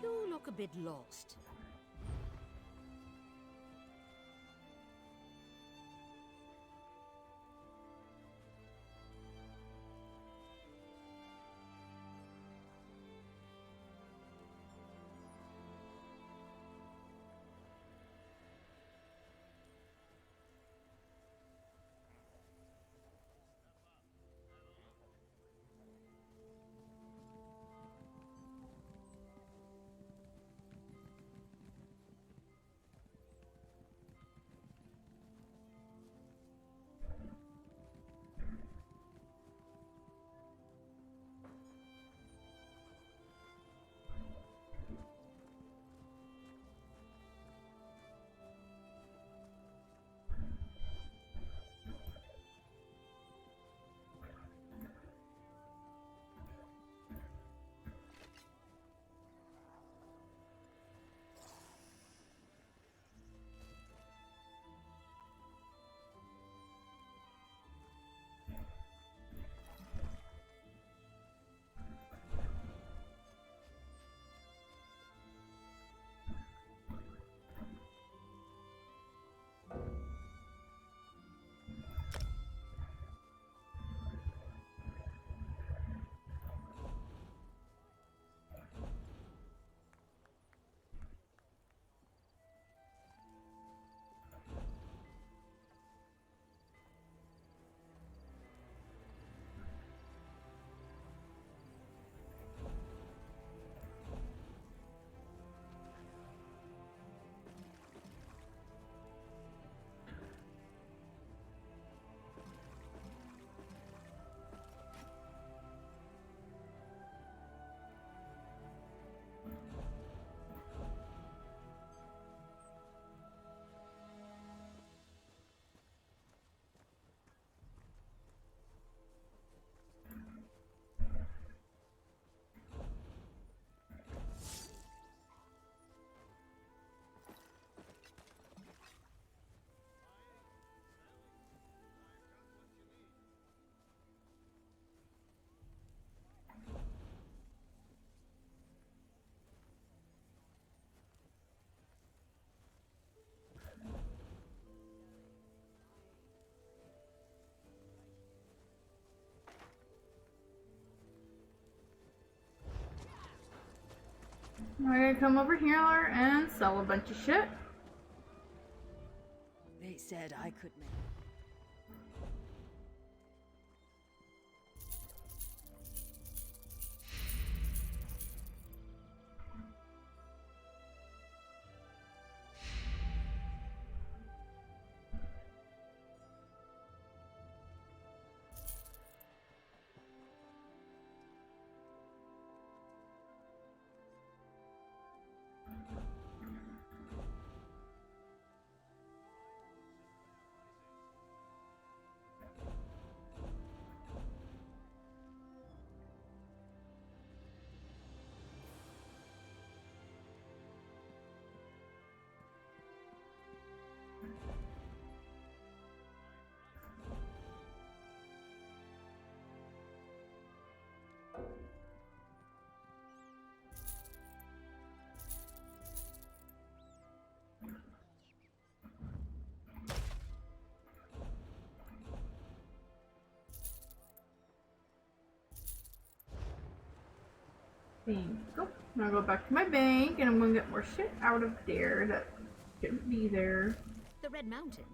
You look a bit lost. we're gonna come over here and sell a bunch of shit. They said I could make. Thank you. I'm gonna go back to my bank and I'm gonna get more shit out of there that shouldn't be there. The Red Mountain.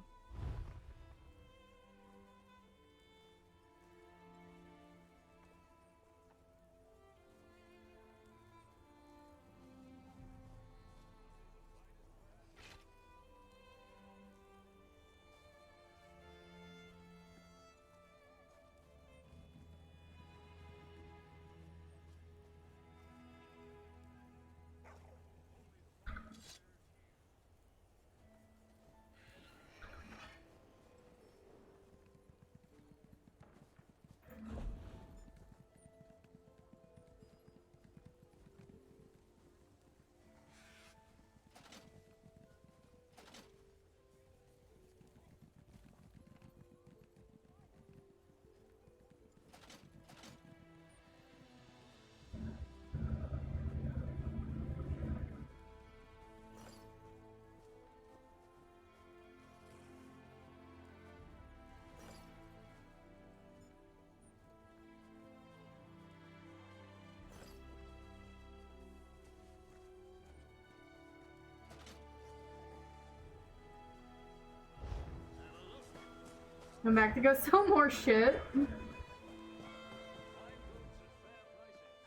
I'm back to go sell more shit.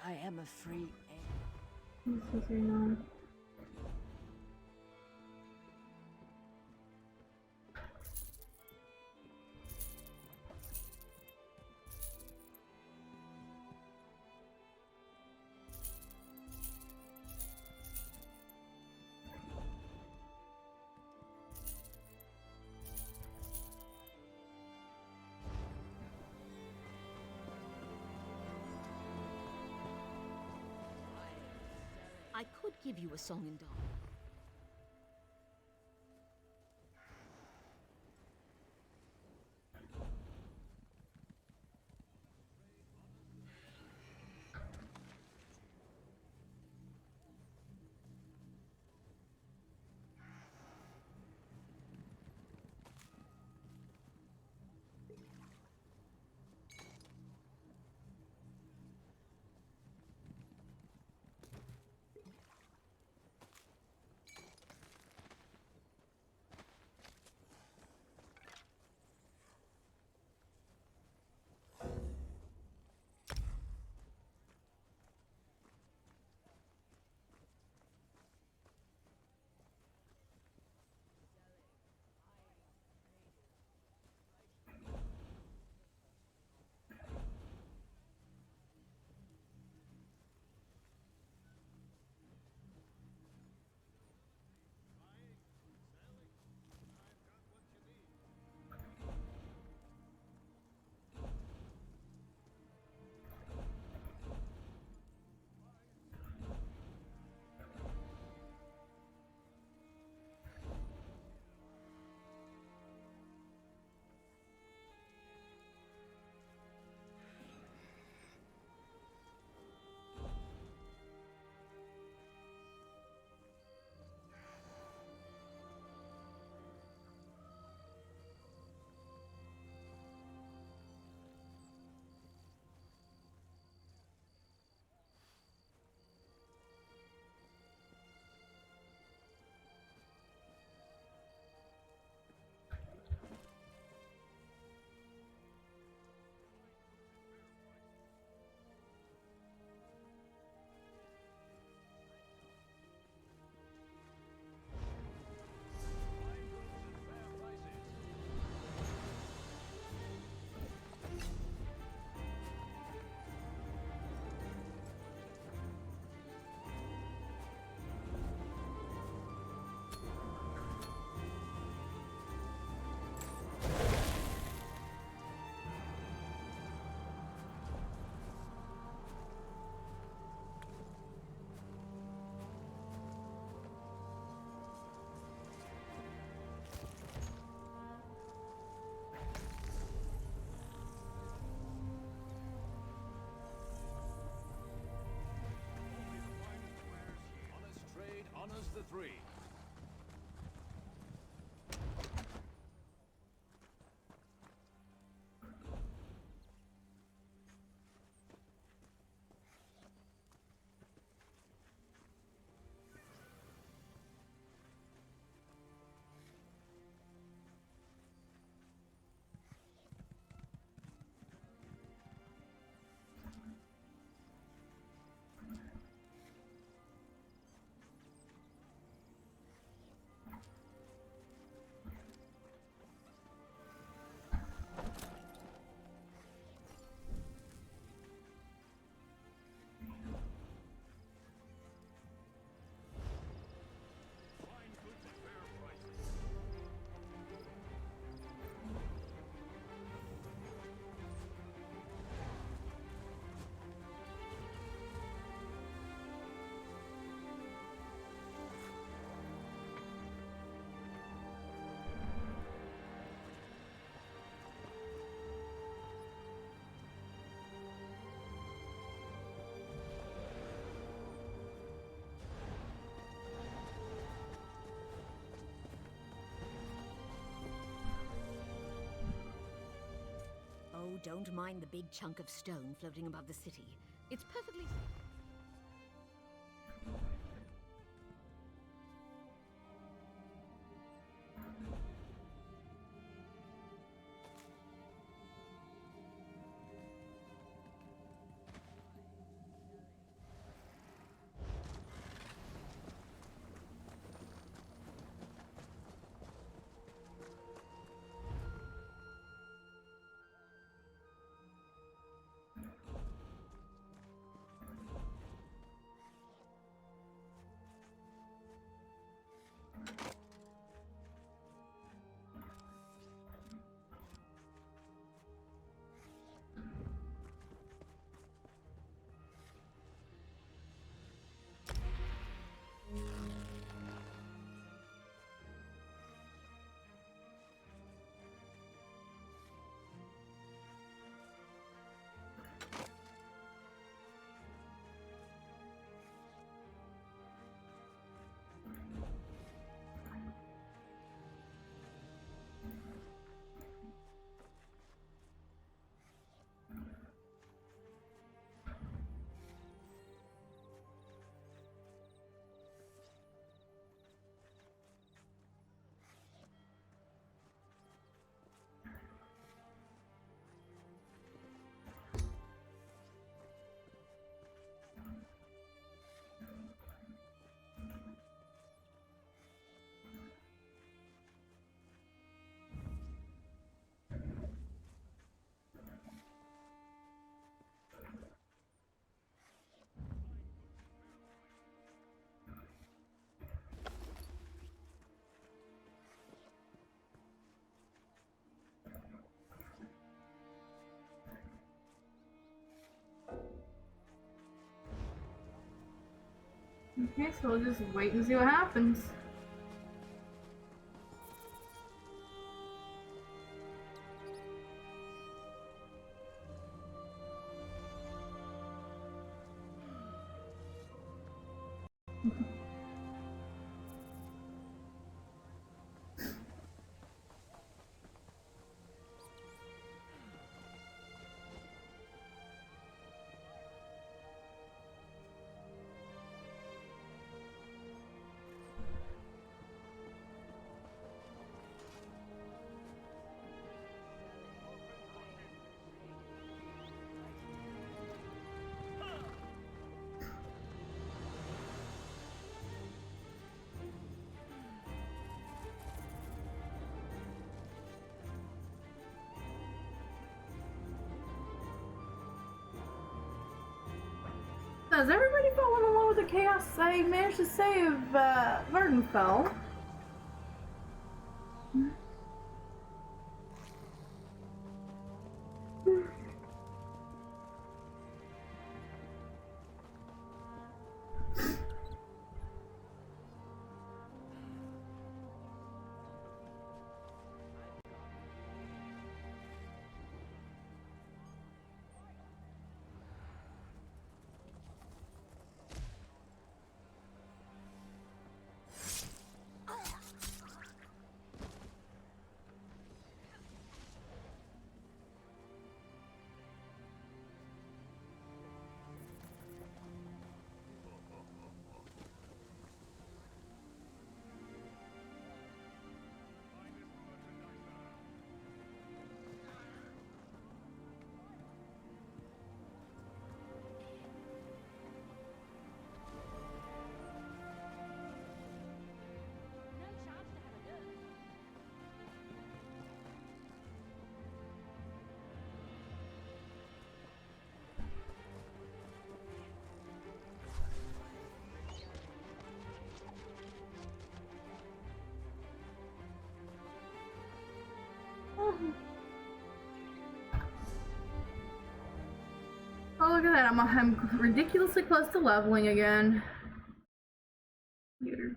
I am a free This is your mom. I could give you a song and dance. Honors the three. Don't mind the big chunk of stone floating above the city. It's perfectly... Okay, so we'll just wait and see what happens. Does everybody following along with the chaos? I managed to save Vardenfell. Oh, look at that. I'm ridiculously close to leveling again. Computer.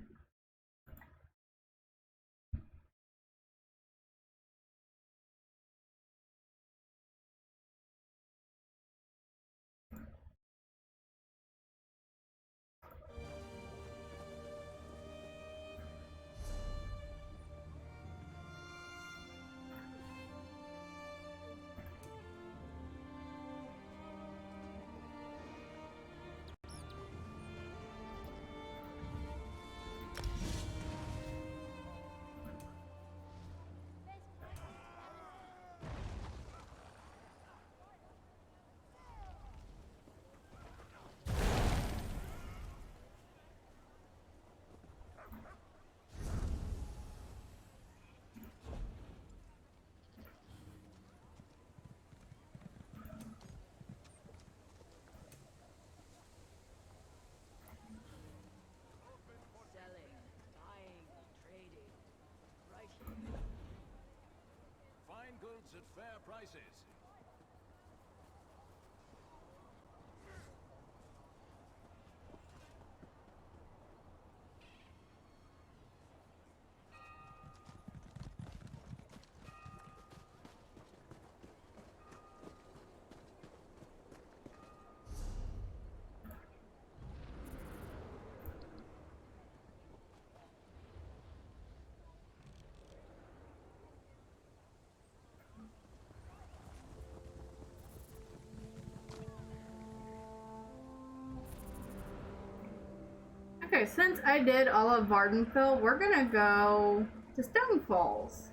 Okay, since I did all of Vardenfell, we're gonna go to Stone Falls.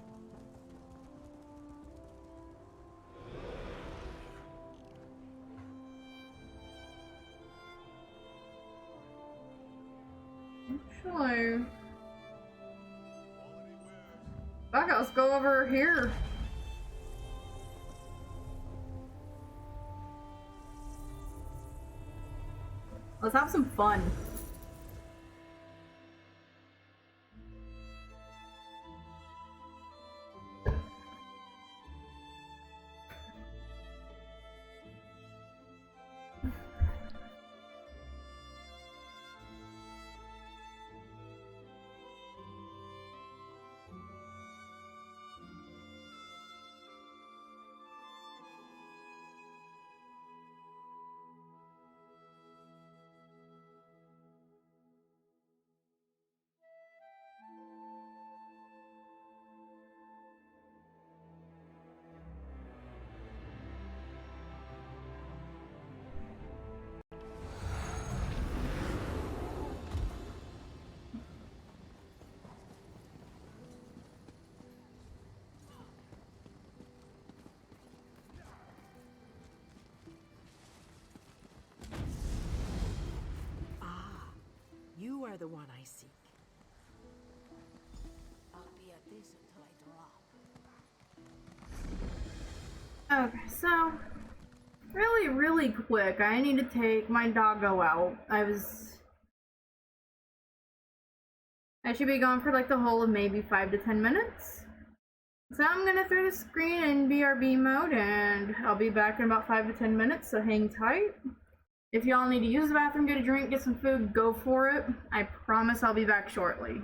Actually, fuck, let's go over here. Let's have some fun. You are the one I seek. I'll be at this until I drop. Okay, so really quick, I need to take my doggo out. I should be gone for like the whole of maybe 5 to 10 minutes. So I'm gonna throw the screen in BRB mode and I'll be back in about 5 to 10 minutes, so hang tight. If y'all need to use the bathroom, get a drink, get some food, go for it. I promise I'll be back shortly.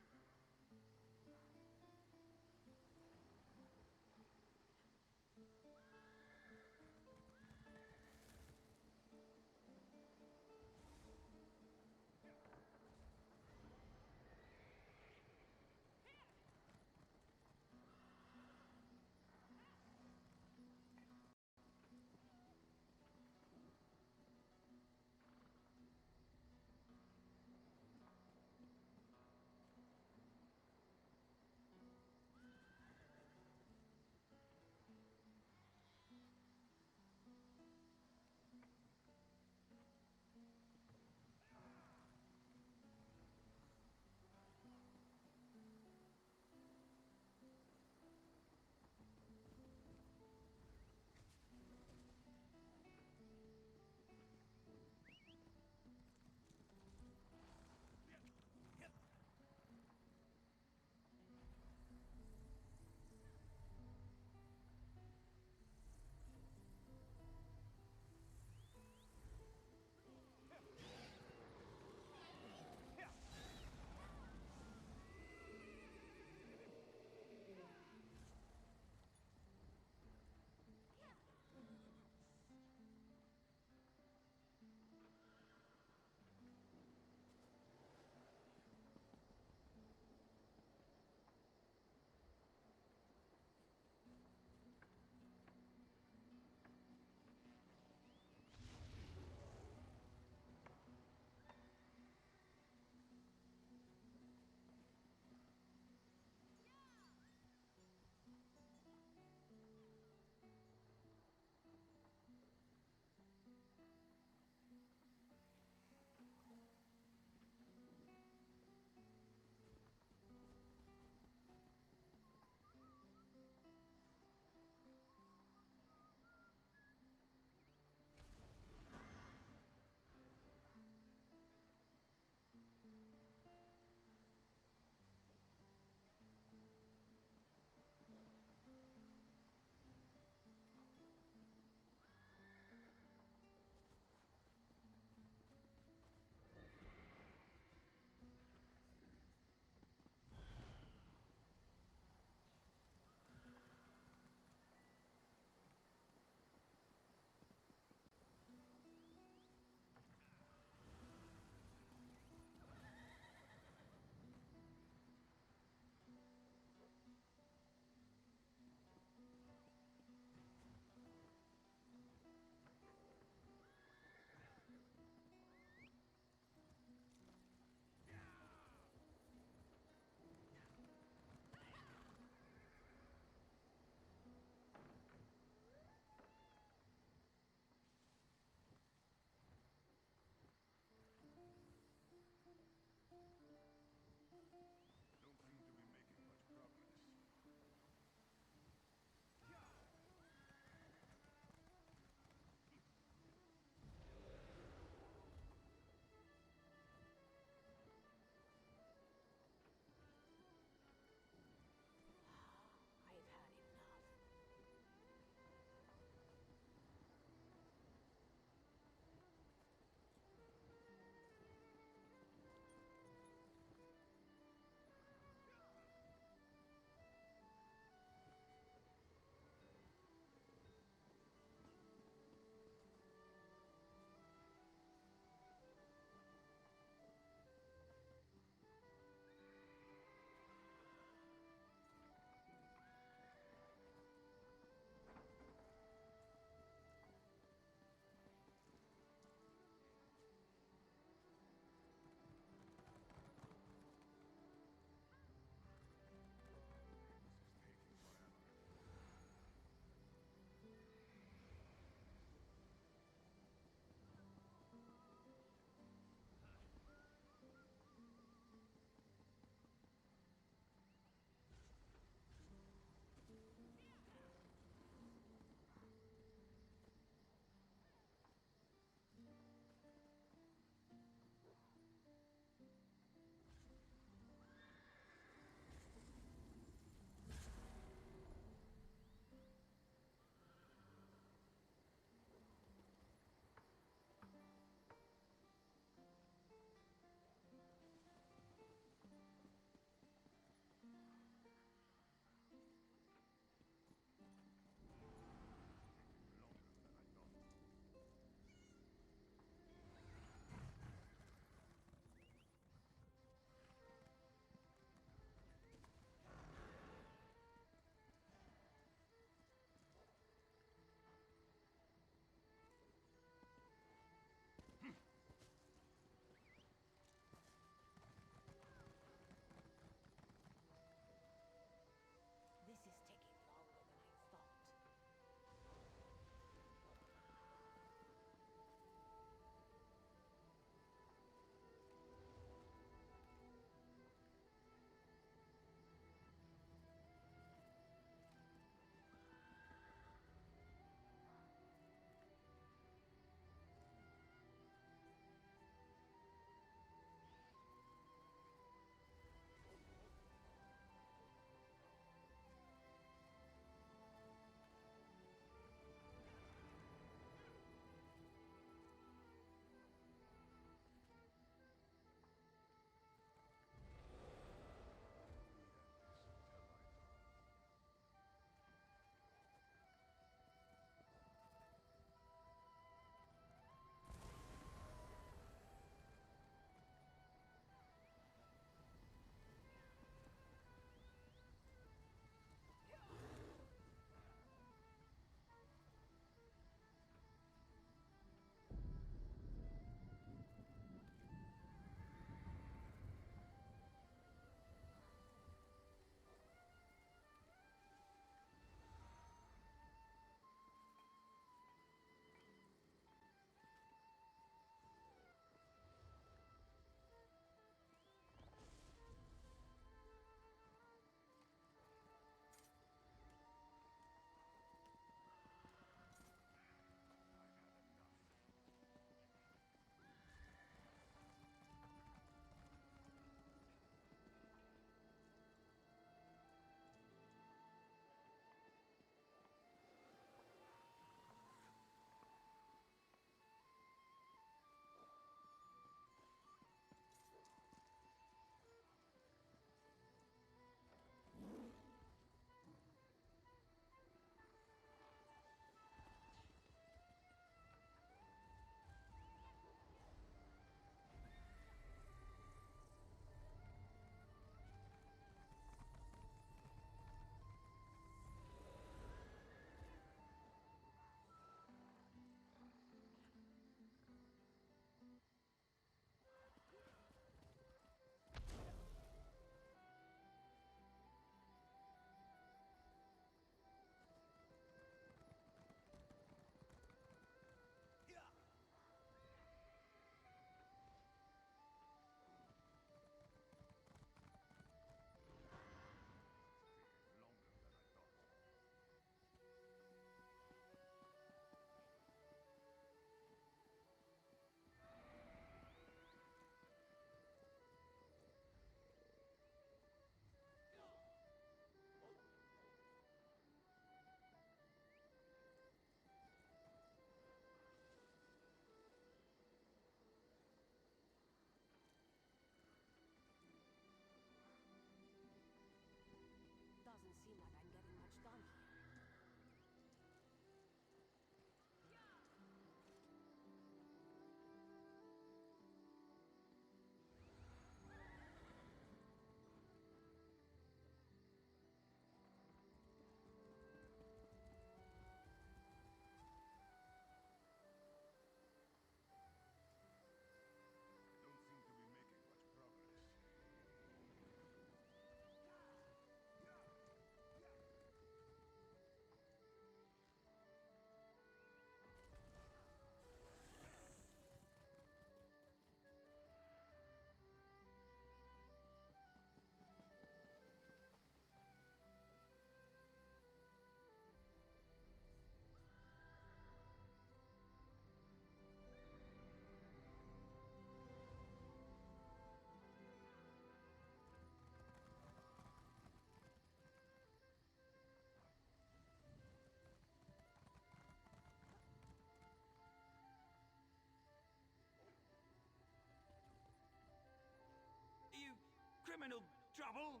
criminal trouble.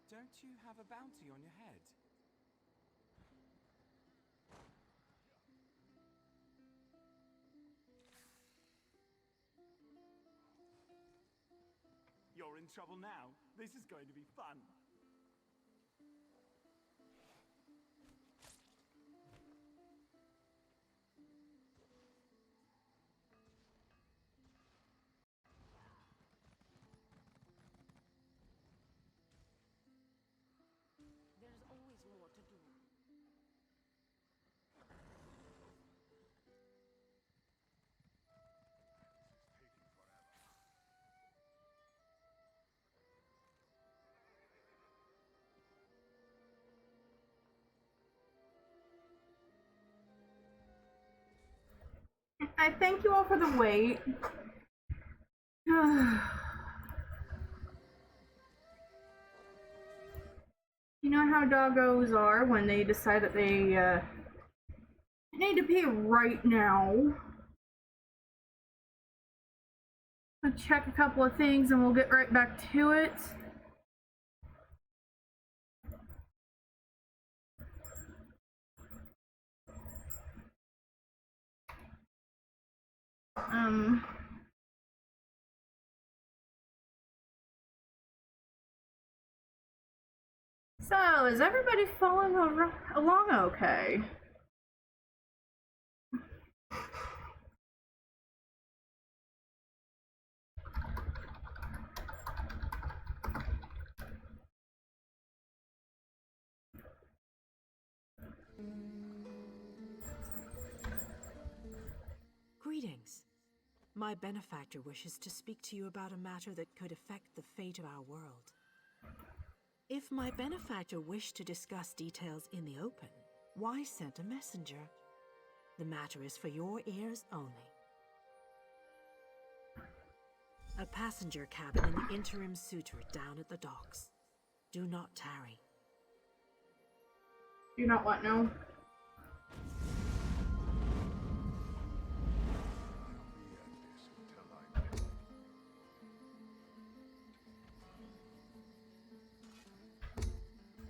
Don't you have a bounty on your head? You're in trouble now. This is going to be fun. There's always more to do. I thank you all for the wait. You know how doggos are when they decide that they need to pay right now. I'll check a couple of things and we'll get right back to it. So, is everybody following along okay? Greetings. My benefactor wishes to speak to you about a matter that could affect the fate of our world. If my benefactor wished to discuss details in the open, why send a messenger? The matter is for your ears only. A passenger cabin in the interim suitor down at the docks. Do not tarry. Do not what now?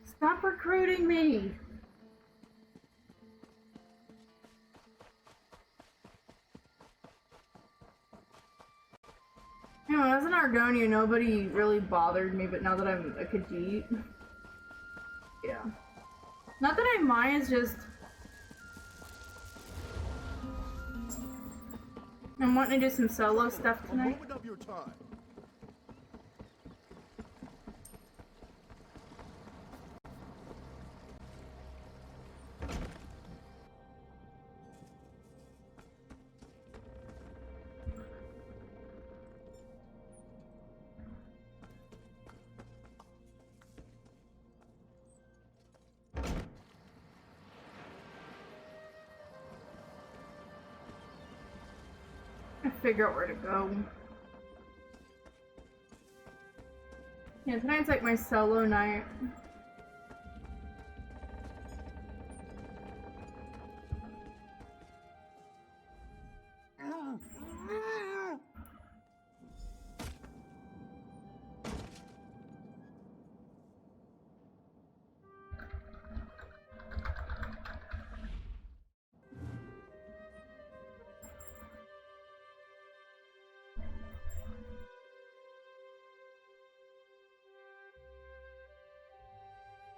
Stop recruiting me! You know, as an Argonia, nobody really bothered me, but now that I'm a Khajiit, yeah. Not that I mind, it's just I'm wanting to do some solo stuff tonight. A moment of your time. Figure out where to go. Yeah, tonight's like my solo night.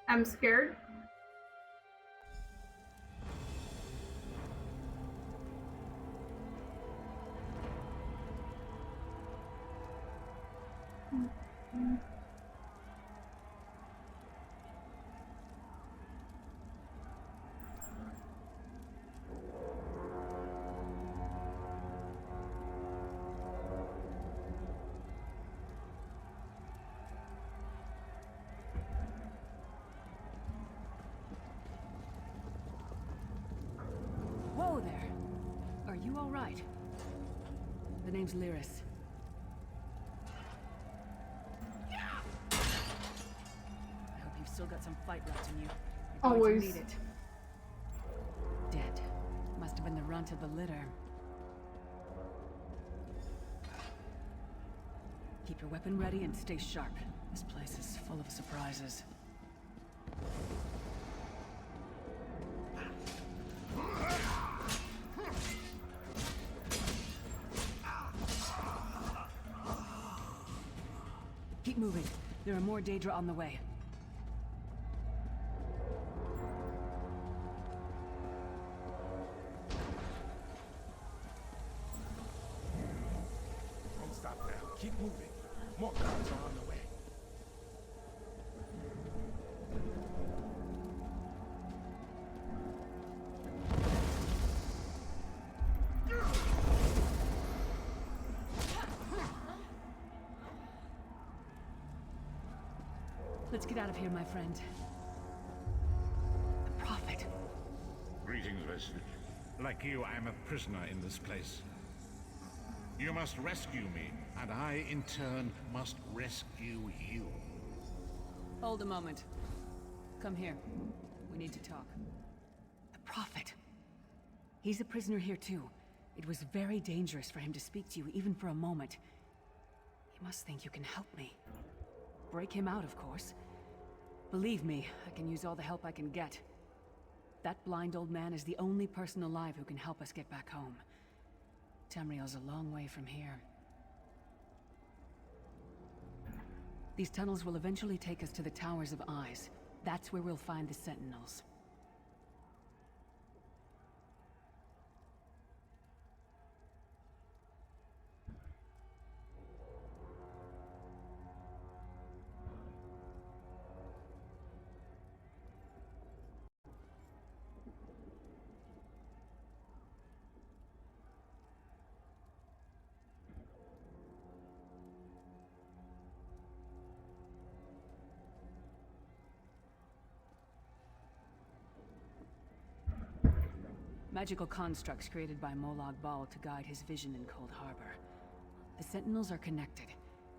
I'm scared. The name's Lyris. I hope you've still got some fight left in you. You're going Always. to need it. Dead. Must have been the runt of the litter. Keep your weapon ready and stay sharp. This place is full of surprises. Keep moving. There are more Daedra on the way. Don't stop there. Keep moving. More guards are on the way. Let's get out of here, my friend. The Prophet. Greetings, Vestige. Like you, I'm a prisoner in this place. You must rescue me, and I, in turn, must rescue you. Hold a moment. Come here. We need to talk. The Prophet. He's a prisoner here too. It was very dangerous for him to speak to you, even for a moment. He must think you can help me. Break him out, of course. Believe me, I can use all the help I can get. That blind old man is the only person alive who can help us get back home. Tamriel's a long way from here. These tunnels will eventually take us to the Towers of Eyes. That's where we'll find the Sentinels. Magical constructs created by Molag Bal to guide his vision in Cold Harbor. The Sentinels are connected.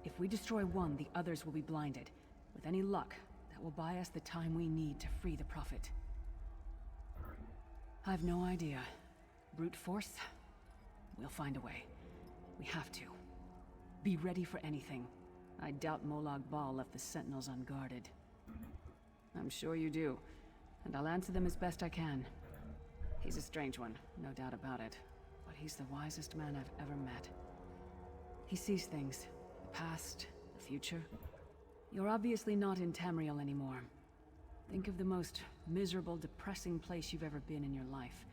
If we destroy one, the others will be blinded. With any luck, that will buy us the time we need to free the Prophet. I've no idea. Brute force? We'll find a way. We have to. Be ready for anything. I doubt Molag Bal left the Sentinels unguarded. I'm sure you do, and I'll answer them as best I can. He's a strange one, no doubt about it. But he's the wisest man I've ever met. He sees things. The past, the future. You're obviously not in Tamriel anymore. Think of the most miserable, depressing place you've ever been in your life.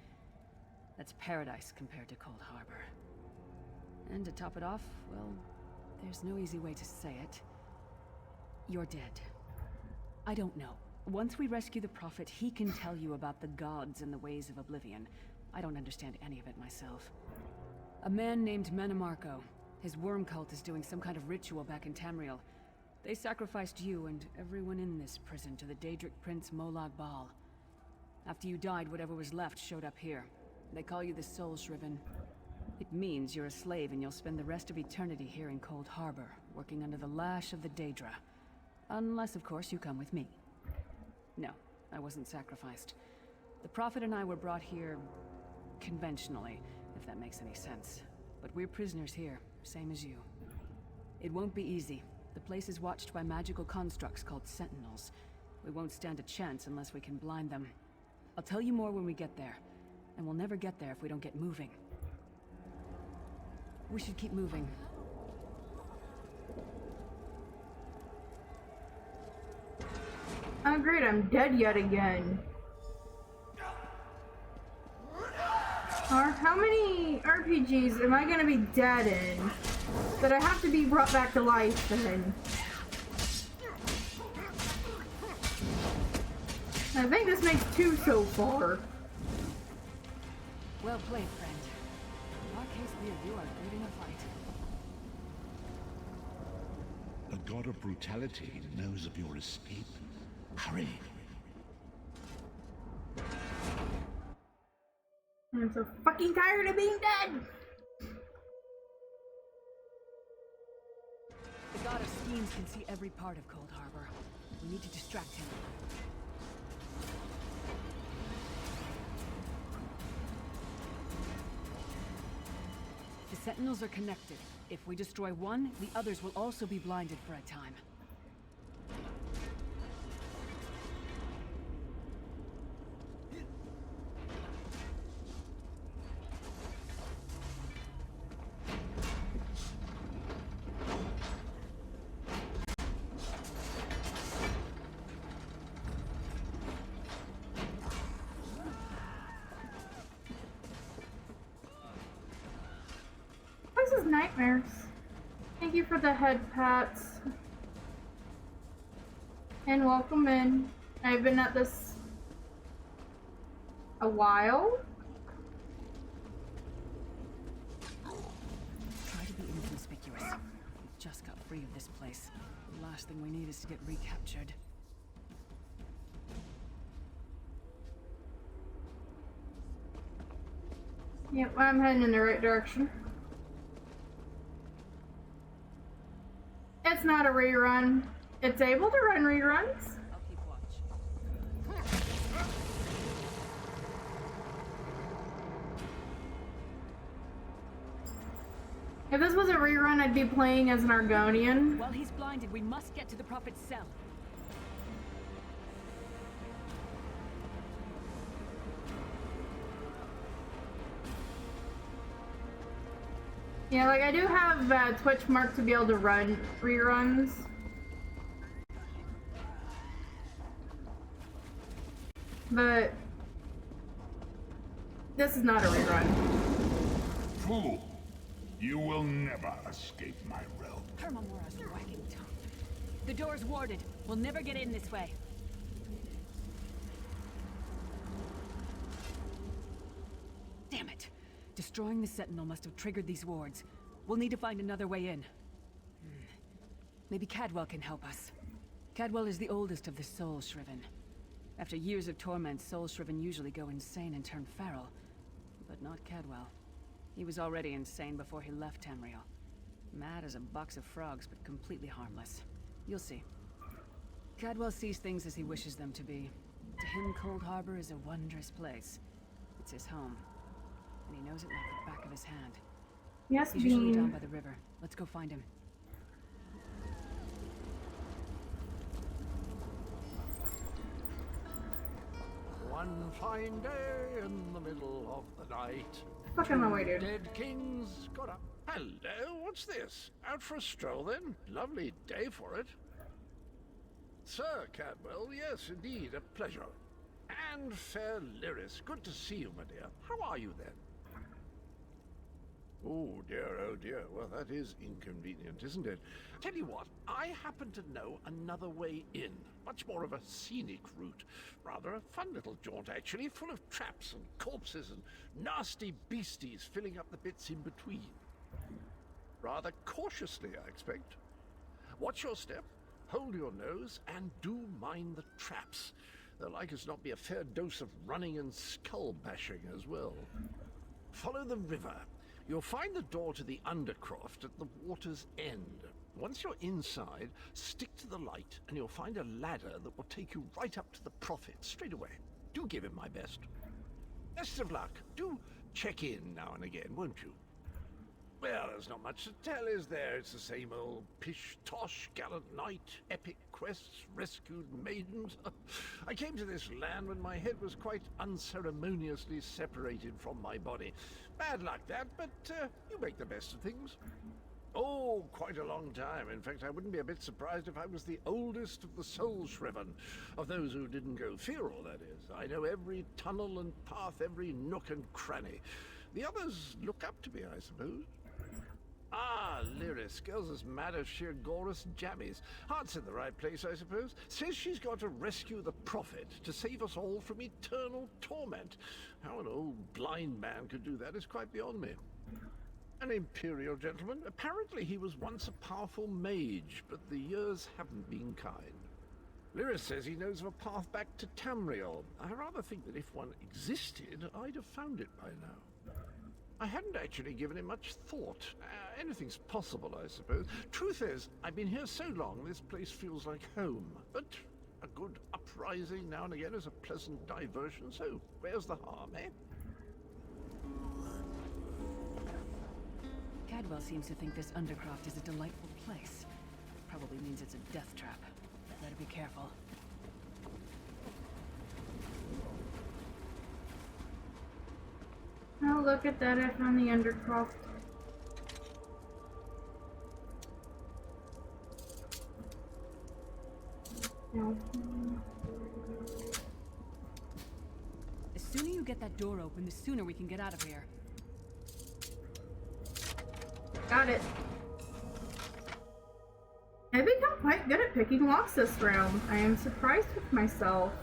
That's paradise compared to Cold Harbor. And to top it off, well, there's no easy way to say it. You're dead. I don't know. Once we rescue the Prophet, he can tell you about the gods and the ways of Oblivion. I don't understand any of it myself. A man named Menemarco. His worm cult is doing some kind of ritual back in Tamriel. They sacrificed you and everyone in this prison to the Daedric Prince Molag Bal. After you died, whatever was left showed up here. They call you the Soul Shriven. It means you're a slave and you'll spend the rest of eternity here in Cold Harbor, working under the lash of the Daedra. Unless, of course, you come with me. No, I wasn't sacrificed. The Prophet and I were brought here conventionally, if that makes any sense. But we're prisoners here, same as you. It won't be easy. The place is watched by magical constructs called Sentinels. We won't stand a chance unless we can blind them. I'll tell you more when we get there. And we'll never get there if we don't get moving. We should keep moving. Oh great, I'm dead yet again. Or how many RPGs am I gonna be dead in that I have to be brought back to life then? I think this makes 2 so far. Well played, friend. In our case, you are good in a fight. The god of brutality knows of your escape. Hurry. I'm so fucking tired of being dead! God of Schemes can see every part of Cold Harbor. We need to distract him. The Sentinels are connected. If we destroy one, the others will also be blinded for a time. This is nightmares. Thank you for the head pats. And welcome in. I've been at this a while. Try to be inconspicuous. We just got free of this place. The last thing we need is to get recaptured. Yep, I'm heading in the right direction. It's not a rerun. It's able to run reruns. I'll keep watch. If this was a rerun, I'd be playing as an Argonian. While he's blinded, we must get to the Prophet's cell. Yeah, like I do have Twitch marked to be able to run reruns. But this is not a rerun. Fool! You will never escape my realm. Hermamora's wagging tongue. The door's warded. We'll never get in this way. Damn it! Destroying the Sentinel must have triggered these wards. We'll need to find another way in. Maybe Cadwell can help us. Cadwell is the oldest of the Soul Shriven. After years of torment, Soul Shriven usually go insane and turn feral. But not Cadwell. He was already insane before he left Tamriel. Mad as a box of frogs, but completely harmless. You'll see. Cadwell sees things as he wishes them to be. To him, Cold Harbor is a wondrous place. It's his home. And he knows it like the back of his hand. Yes, He's usually Bean. down by the river. Let's go find him. One fine day in the middle of the night. Fuck on my way, dude. Dead kings got up. Hello, what's this? Out for a stroll then? Lovely day for it. Sir Cadwell, yes, indeed, a pleasure. And fair Lyris, good to see you, my dear. How are you then? Oh dear, well that is inconvenient, isn't it? Tell you what, I happen to know another way in. Much more of a scenic route. Rather a fun little jaunt, actually, full of traps and corpses and nasty beasties filling up the bits in between. Rather cautiously, I expect. Watch your step, hold your nose, and do mind the traps. There'll like as not be a fair dose of running and skull bashing as well. Follow the river. You'll find the door to the Undercroft at the water's end. Once you're inside, stick to the light, and you'll find a ladder that will take you right up to the Prophet straight away. Do give him my best. Best of luck. Do check in now and again, won't you? Well, there's not much to tell, is there? It's the same old pish-tosh, gallant knight, epic quests, rescued maidens. I came to this land when my head was quite unceremoniously separated from my body. Bad luck that, but you make the best of things. Oh, quite a long time. In fact, I wouldn't be a bit surprised if I was the oldest of the Soul Shriven. Of those who didn't go feral, that is. I know every tunnel and path, every nook and cranny. The others look up to me, I suppose. Ah, Lyris, girl's as mad as sheer Gorus jammies. Heart's in the right place, I suppose. Says she's got to rescue the Prophet to save us all from eternal torment. How an old blind man could do that is quite beyond me. An Imperial gentleman. Apparently he was once a powerful mage, but the years haven't been kind. Lyris says he knows of a path back to Tamriel. I rather think that if one existed, I'd have found it by now. I hadn't actually given it much thought. Anything's possible, I suppose. Truth is, I've been here so long, this place feels like home. But a good uprising now and again is a pleasant diversion, so where's the harm, eh? Cadwell seems to think this Undercroft is a delightful place. Probably means it's a death trap. Better be careful. Oh, look at that, I found the Undercroft. No. The sooner you get that door open, the sooner we can get out of here. Got it. I've become quite good at picking locks this round. I am surprised with myself.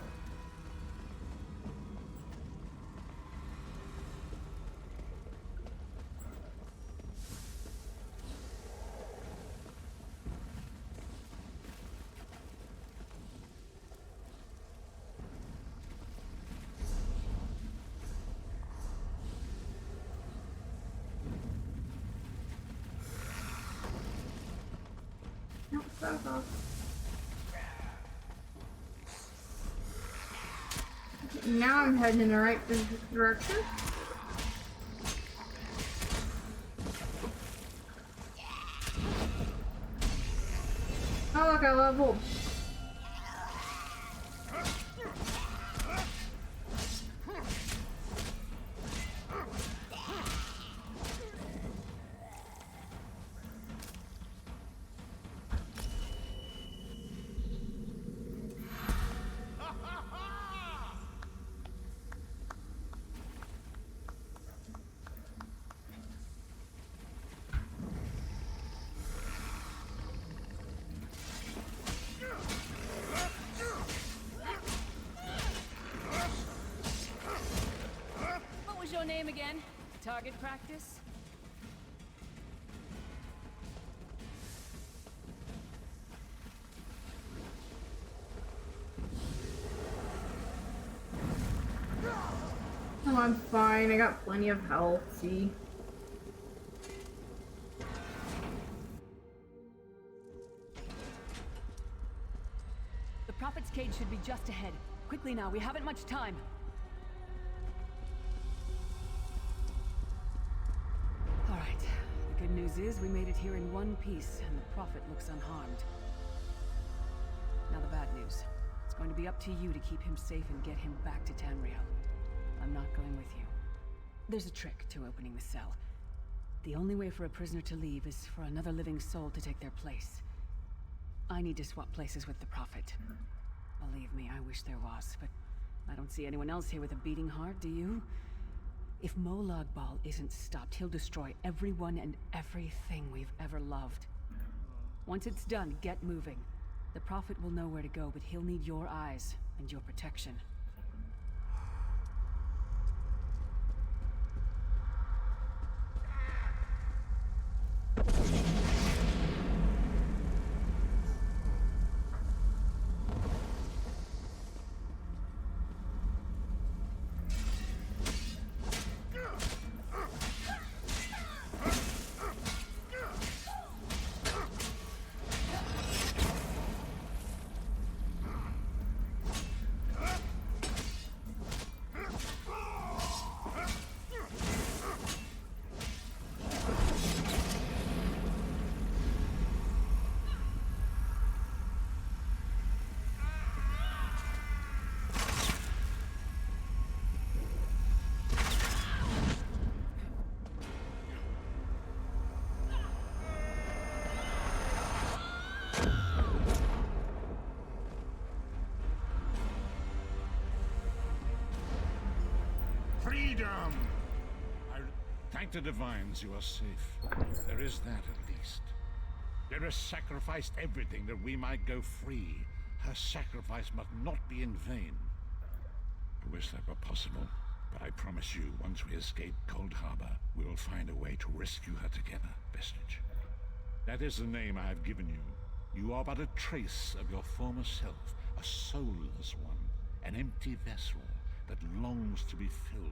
No, fuck off. Now I'm heading in the right direction. Oh look, I leveled. What was your name again? Target practice? Oh, I'm fine. I got plenty of health. See? The Prophet's cage should be just ahead. Quickly now, we haven't much time. All right. The good news is we made it here in one piece, and the Prophet looks unharmed. Now the bad news. It's going to be up to you to keep him safe and get him back to Tamriel. I'm not going with you. There's a trick to opening the cell. The only way for a prisoner to leave is for another living soul to take their place. I need to swap places with the Prophet. Believe me, I wish there was, but I don't see anyone else here with a beating heart, do you? If Molag Bal isn't stopped, he'll destroy everyone and everything we've ever loved. Once it's done, get moving. The Prophet will know where to go, but he'll need your eyes and your protection. Freedom! Thank the Divines you are safe. There is that at least. Lyra sacrificed everything that we might go free. Her sacrifice must not be in vain. I wish that were possible, but I promise you, once we escape Cold Harbor, we will find a way to rescue her together, Vestige. That is the name I have given you. You are but a trace of your former self, a soulless one, an empty vessel that longs to be filled.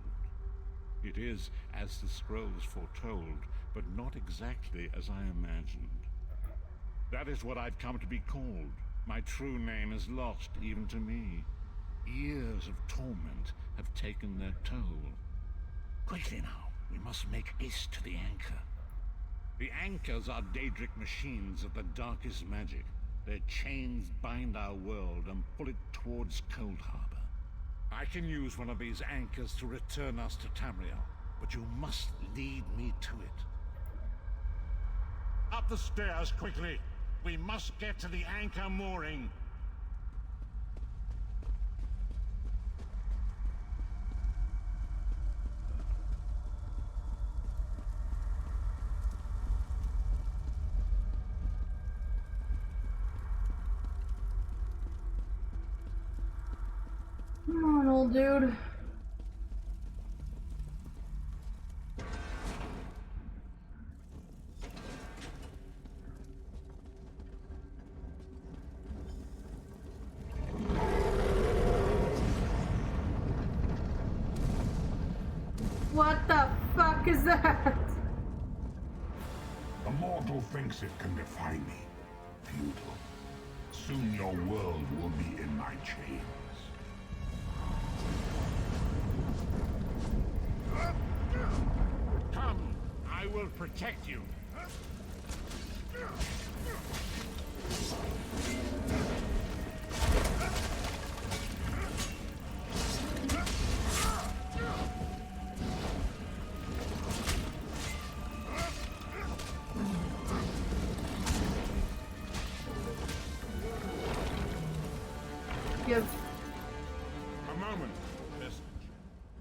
It is as the scrolls foretold, but not exactly as I imagined. That is what I've come to be called. My true name is lost even to me. Years of torment have taken their toll. Quickly now, we must make haste to the anchor. The anchors are Daedric machines of the darkest magic. Their chains bind our world and pull it towards Cold Harbor. I can use one of these anchors to return us to Tamriel, but you must lead me to it. Up the stairs, quickly! We must get to the anchor mooring. Come on, old dude. What the fuck is that? A mortal thinks it can defy me. Futile. Soon your world will be in my chains. Come, I will protect you. Give. A moment, Vestige.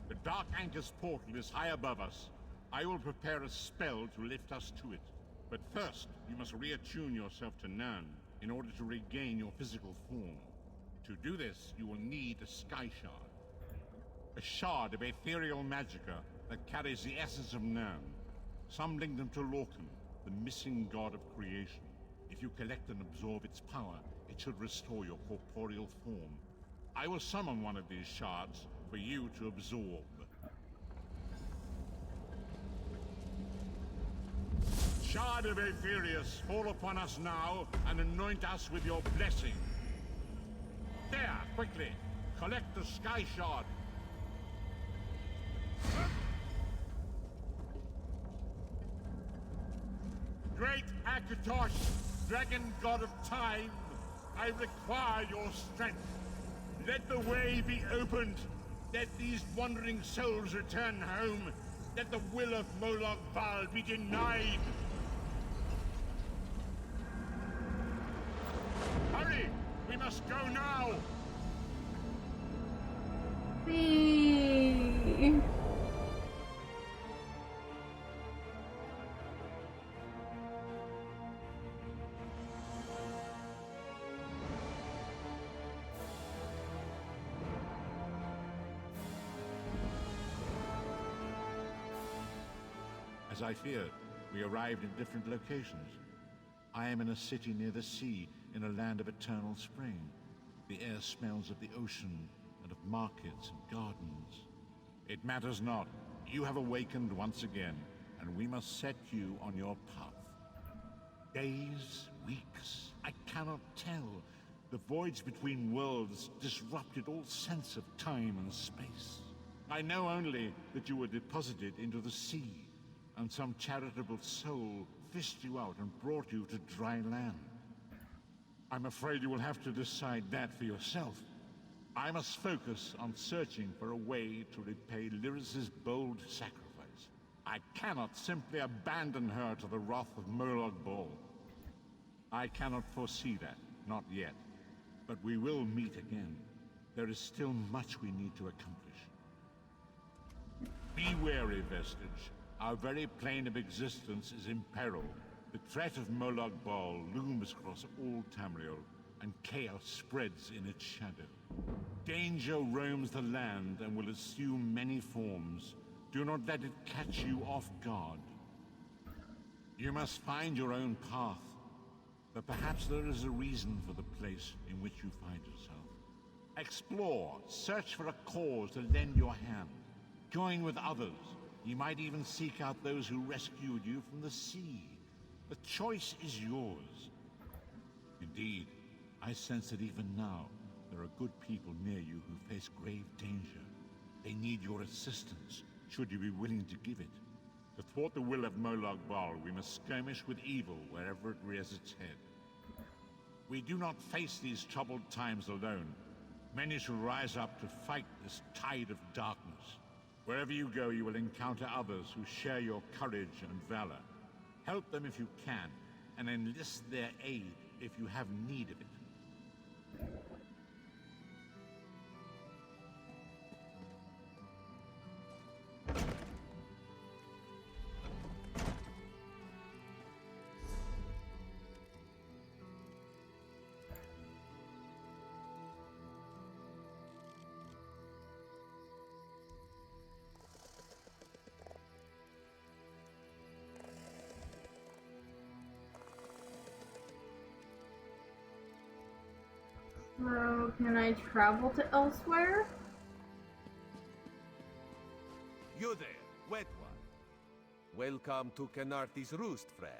The Dark Anchor's portal is high above us. I will prepare a spell to lift us to it. But first, you must reattune yourself to Nirn in order to regain your physical form. To do this, you will need a Sky Shard. A shard of ethereal magicka that carries the essence of Nirn. Some link them to Lorcan, the missing god of creation. If you collect and absorb its power, it should restore your corporeal form. I will summon one of these shards for you to absorb. Shard of Aetherius, fall upon us now and anoint us with your blessing. There, quickly, collect the Sky Shard. Great Akatosh, dragon god of time, I require your strength. Let the way be opened. Let these wandering souls return home. Let the will of Molag Bal be denied. Hurry! We must go now! See. As I feared, we arrived in different locations. I am in a city near the sea, in a land of eternal spring. The air smells of the ocean, and of markets and gardens. It matters not. You have awakened once again, and we must set you on your path. Days, weeks, I cannot tell. The voids between worlds disrupted all sense of time and space. I know only that you were deposited into the sea, and some charitable soul fished you out and brought you to dry land. I'm afraid you will have to decide that for yourself. I must focus on searching for a way to repay Lyris's bold sacrifice. I cannot simply abandon her to the wrath of Molag Bal. I cannot foresee that, not yet. But we will meet again. There is still much we need to accomplish. Be wary, Vestige. Our very plane of existence is in peril. The threat of Molag Bal looms across all Tamriel, and chaos spreads in its shadow. Danger roams the land and will assume many forms. Do not let it catch you off guard. You must find your own path, but perhaps there is a reason for the place in which you find yourself. Explore, search for a cause to lend your hand. Join with others. You might even seek out those who rescued you from the sea. The choice is yours. Indeed, I sense that even now, there are good people near you who face grave danger. They need your assistance, should you be willing to give it. To thwart the will of Molag Bal, we must skirmish with evil wherever it rears its head. We do not face these troubled times alone. Many shall rise up to fight this tide of darkness. Wherever you go, you will encounter others who share your courage and valor. Help them if you can, and enlist their aid if you have need of it. So, can I travel to elsewhere? You there, wet one. Welcome to Canarthi's Roost, friend.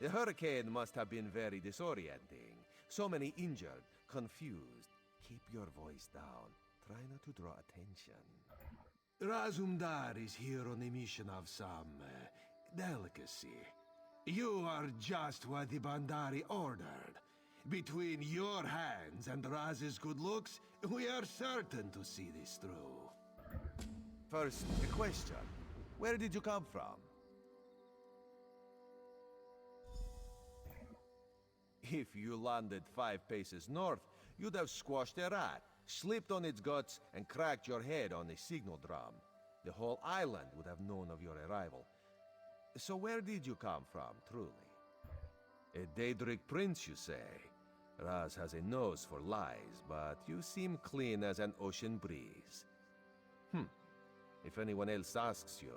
The hurricane must have been very disorienting. So many injured, confused. Keep your voice down. Try not to draw attention. Razumdar is here on a mission of some delicacy. You are just what the Bandari ordered. Between your hands and Raz's good looks, we are certain to see this through. First, a question. Where did you come from? If you landed 5 paces north, you'd have squashed a rat, slipped on its guts, and cracked your head on a signal drum. The whole island would have known of your arrival. So where did you come from, truly? A Daedric prince, you say? Raz has a nose for lies, but you seem clean as an ocean breeze. If anyone else asks you,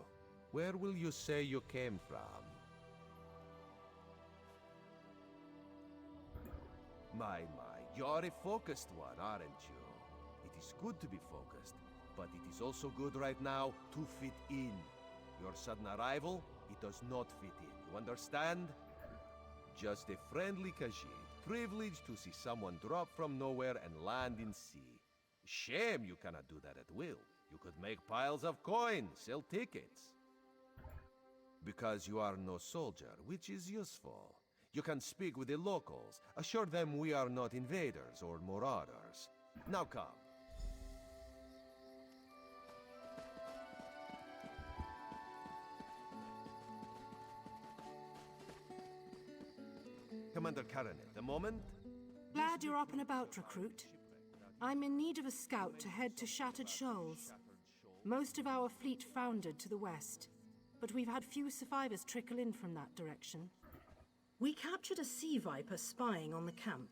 where will you say you came from? My, you're a focused one, aren't you? It is good to be focused, but it is also good right now to fit in. Your sudden arrival, it does not fit in, you understand? Just a friendly Khajiit, privileged to see someone drop from nowhere and land in sea. Shame you cannot do that at will. You could make piles of coins, sell tickets. Because you are no soldier, which is useful. You can speak with the locals, assure them we are not invaders or marauders. Now come. Commander Karanet, a moment? Glad you're up and about, recruit. I'm in need of a scout to head to Shattered Shoals. Most of our fleet foundered to the west, but we've had few survivors trickle in from that direction. We captured a sea viper spying on the camp.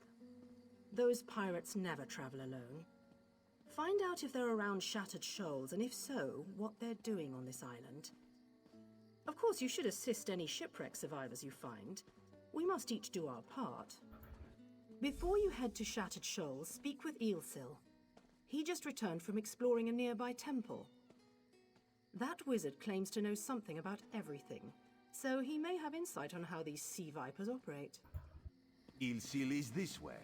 Those pirates never travel alone. Find out if they're around Shattered Shoals, and if so, what they're doing on this island. Of course, you should assist any shipwreck survivors you find. We must each do our part. Before you head to Shattered Shoals, speak with Eelsil. He just returned from exploring a nearby temple. That wizard claims to know something about everything, so he may have insight on how these sea vipers operate. Eelsil is this way.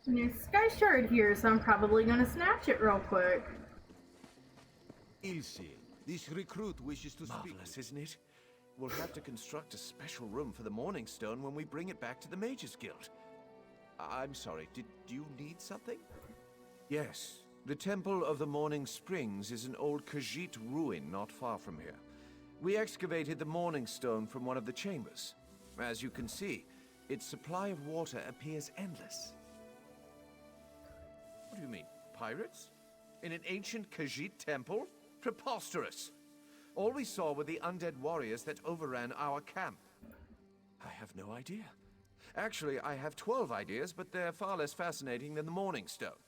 New sky shard here, so I'm probably gonna snatch it real quick. Eelsil, this recruit wishes to speak. Marvelous, isn't it? We'll have to construct a special room for the Morning Stone when we bring it back to the Mages Guild. I'm sorry, did you need something? Yes. The Temple of the Morning Springs is an old Khajiit ruin not far from here. We excavated the Morning Stone from one of the chambers. As you can see, its supply of water appears endless. What do you mean, pirates? In an ancient Khajiit temple? Preposterous! All we saw were the undead warriors that overran our camp. I have no idea. Actually, I have 12 ideas, but they're far less fascinating than the Morning Stone.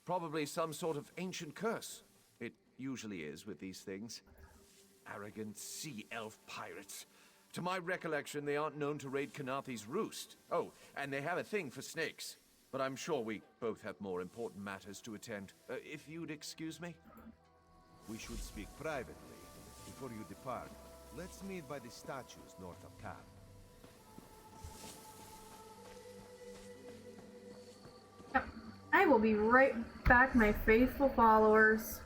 Probably some sort of ancient curse. It usually is with these things. Arrogant sea elf pirates. To my recollection, they aren't known to raid Canarthi's Roost. Oh, and they have a thing for snakes. But I'm sure we both have more important matters to attend. If you'd excuse me? We should speak privately. Before you depart, let's meet by the statues north of camp. I will be right back, my faithful followers.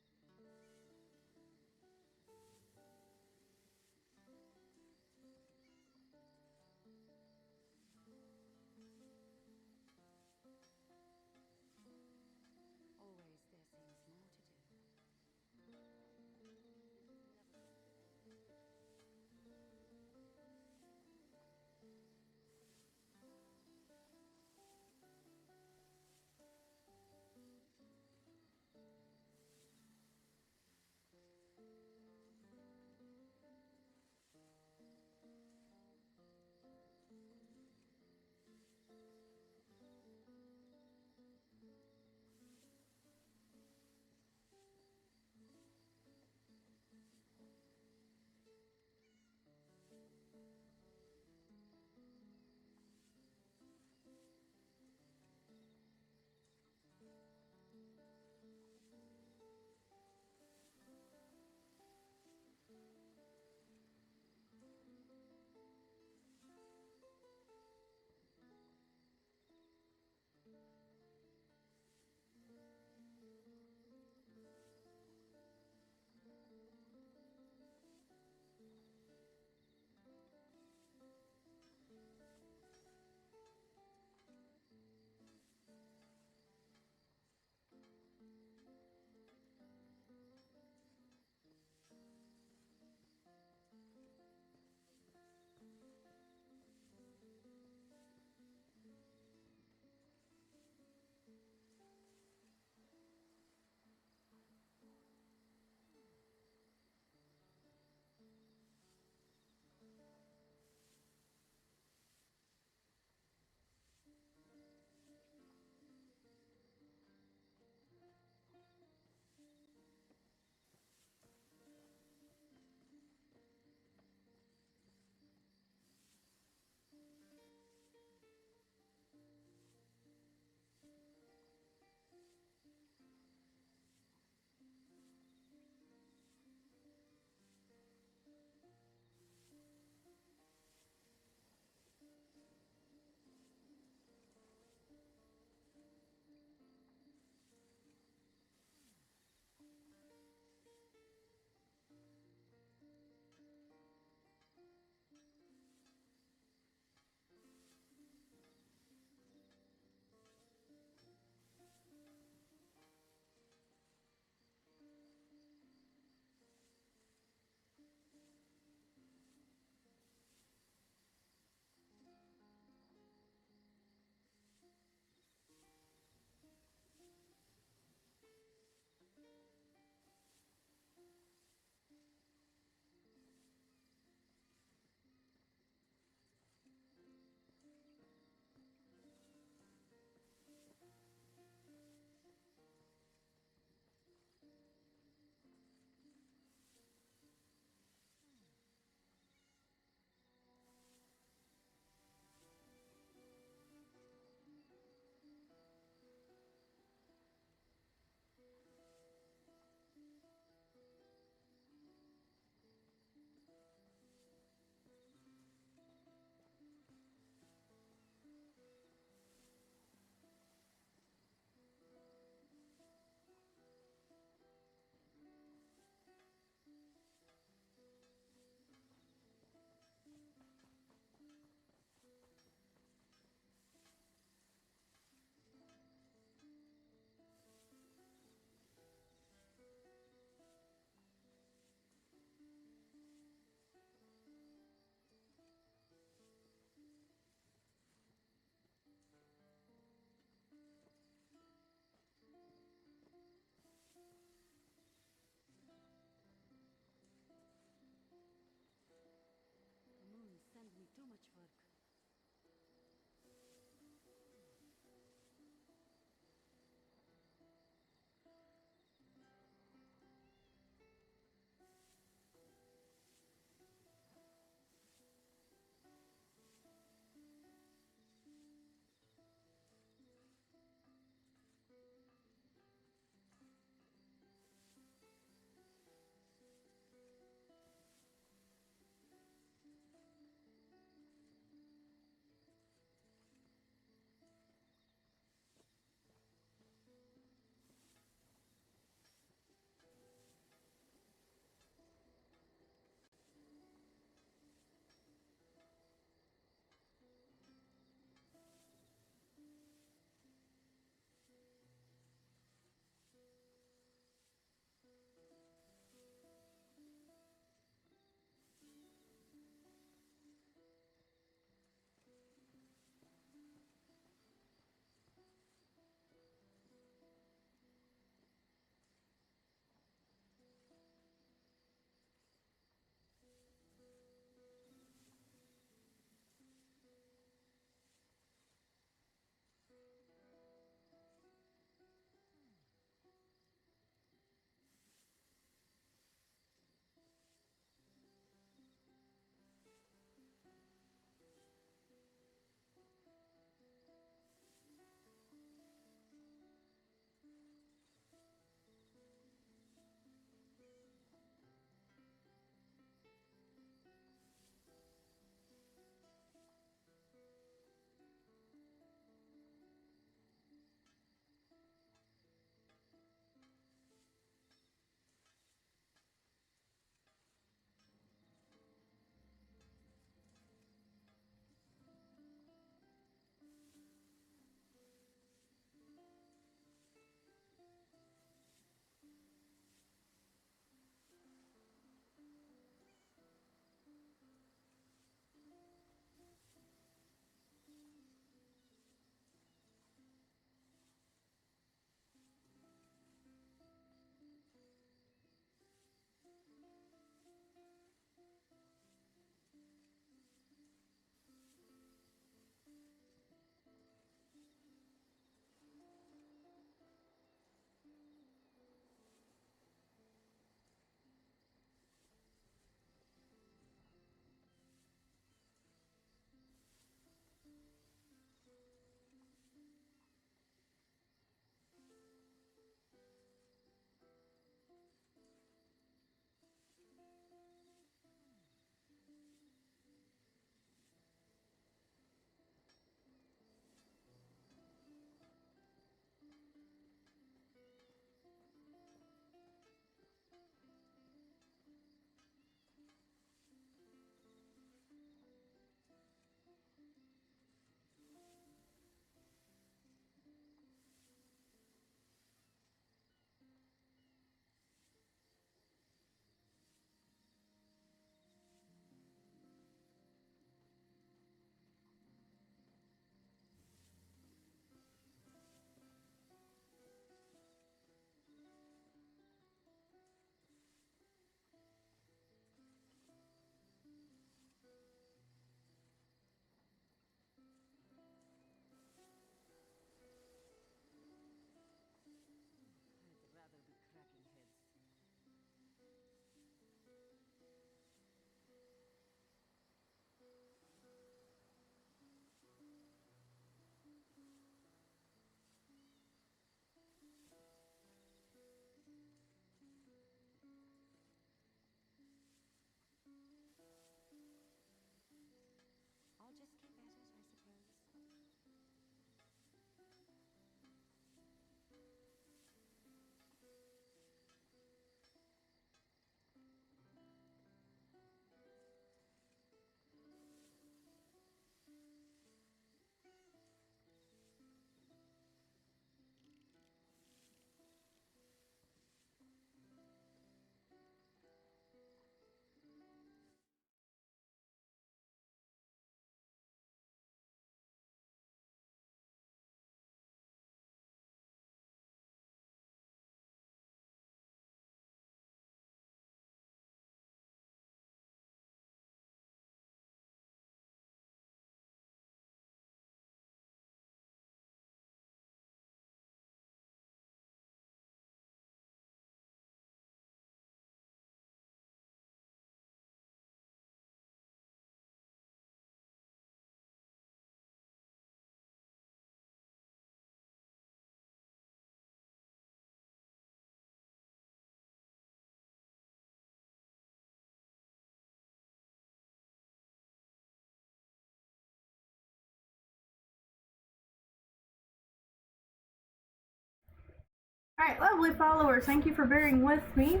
Alright, lovely followers, thank you for bearing with me.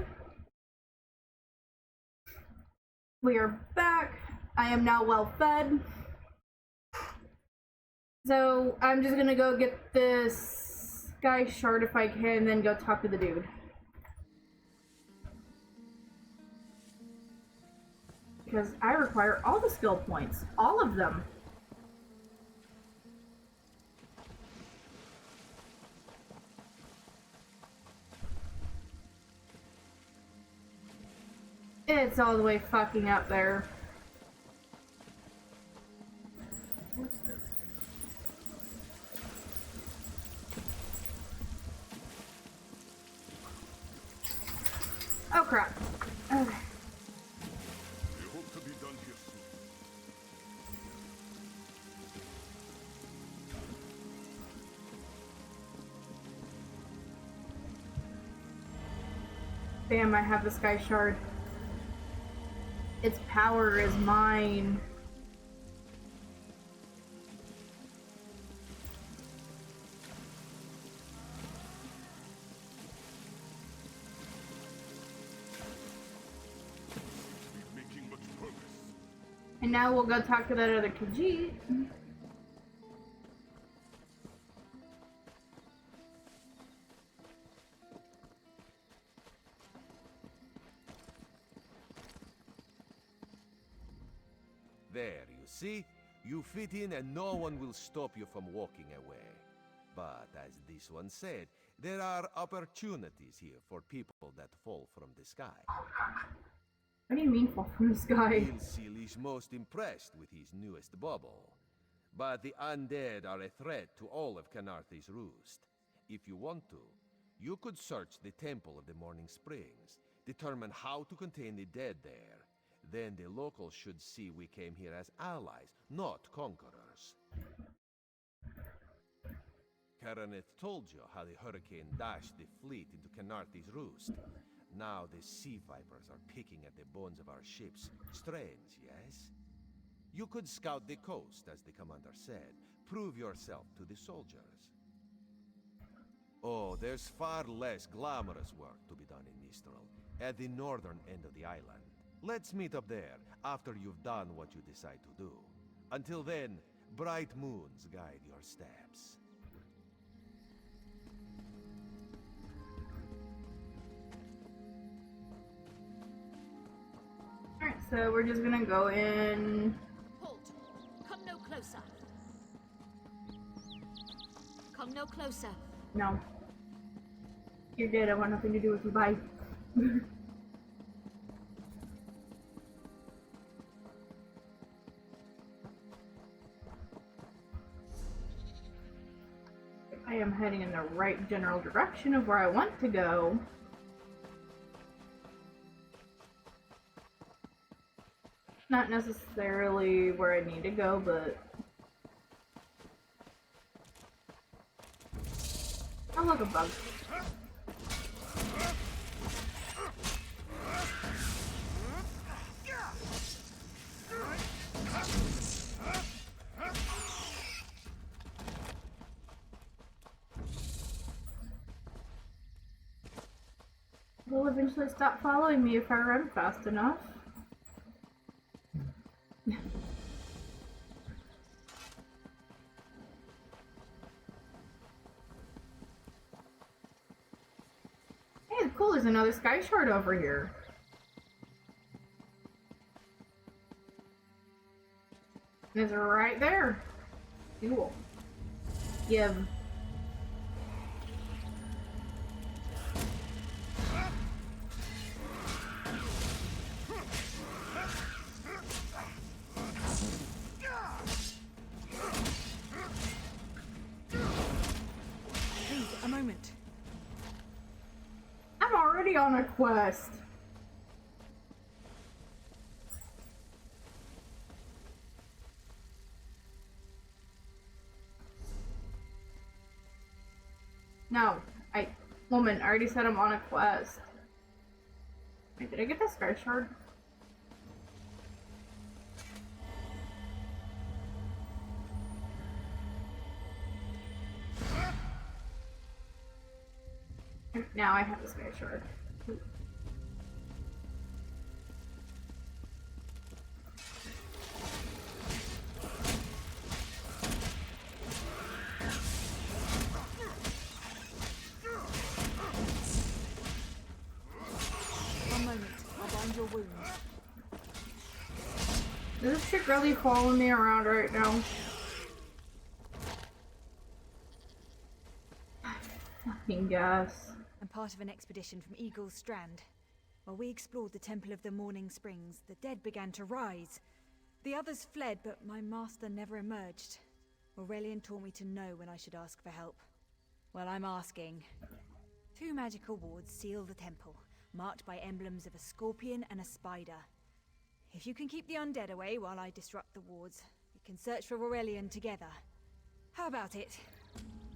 We are back. I am now well fed. So I'm just gonna go get this sky shard if I can, then go talk to the dude. Because I require all the skill points. All of them. It's all the way fucking up there. Oh crap. Okay. We hope to be done here soon. Bam, I have the sky shard. Its power is mine. Making much progress. And now we'll go talk to that other Khajiit. There, you see? You fit in and no one will stop you from walking away. But as this one said, there are opportunities here for people that fall from the sky. What do you mean fall from the sky? Ilsil is most impressed with his newest bubble. But the undead are a threat to all of Canarthi's Roost. If you want to, you could search the Temple of the Morning Springs, determine how to contain the dead there. Then the locals should see we came here as allies, not conquerors. Karaneth told you how the hurricane dashed the fleet into Canarthi's Roost. Now the sea vipers are picking at the bones of our ships. Strange, yes? You could scout the coast, as the commander said. Prove yourself to the soldiers. Oh, there's far less glamorous work to be done in Mistral, at the northern end of the island. Let's meet up there, after you've done what you decide to do. Until then, bright moons guide your steps. Alright, so we're just gonna go in. Halt! Come no closer. Come no closer. No. You're dead, I want nothing to do with you, bye. I am heading in the right general direction of where I want to go. Not necessarily where I need to go, but... Oh, look, a bug. They'll eventually stop following me if I run fast enough. Hey, cool, there's another sky shard over here. It's right there. Cool. Give. Please, a moment. I'm already on a quest. No, woman, I already said I'm on a quest. Wait, did I get the sky shard? I Now I have a sky shard. One moment, I'll bind your wounds. Is this chick really following me around right now? Fucking gas. I'm part of an expedition from Eagle's Strand. While we explored the Temple of the Morning Springs, the dead began to rise. The others fled, but my master never emerged. Aurelian taught me to know when I should ask for help. Well, I'm asking. 2 magical wards seal the temple, marked by emblems of a scorpion and a spider. If you can keep the undead away while I disrupt the wards, we can search for Aurelian together. How about it?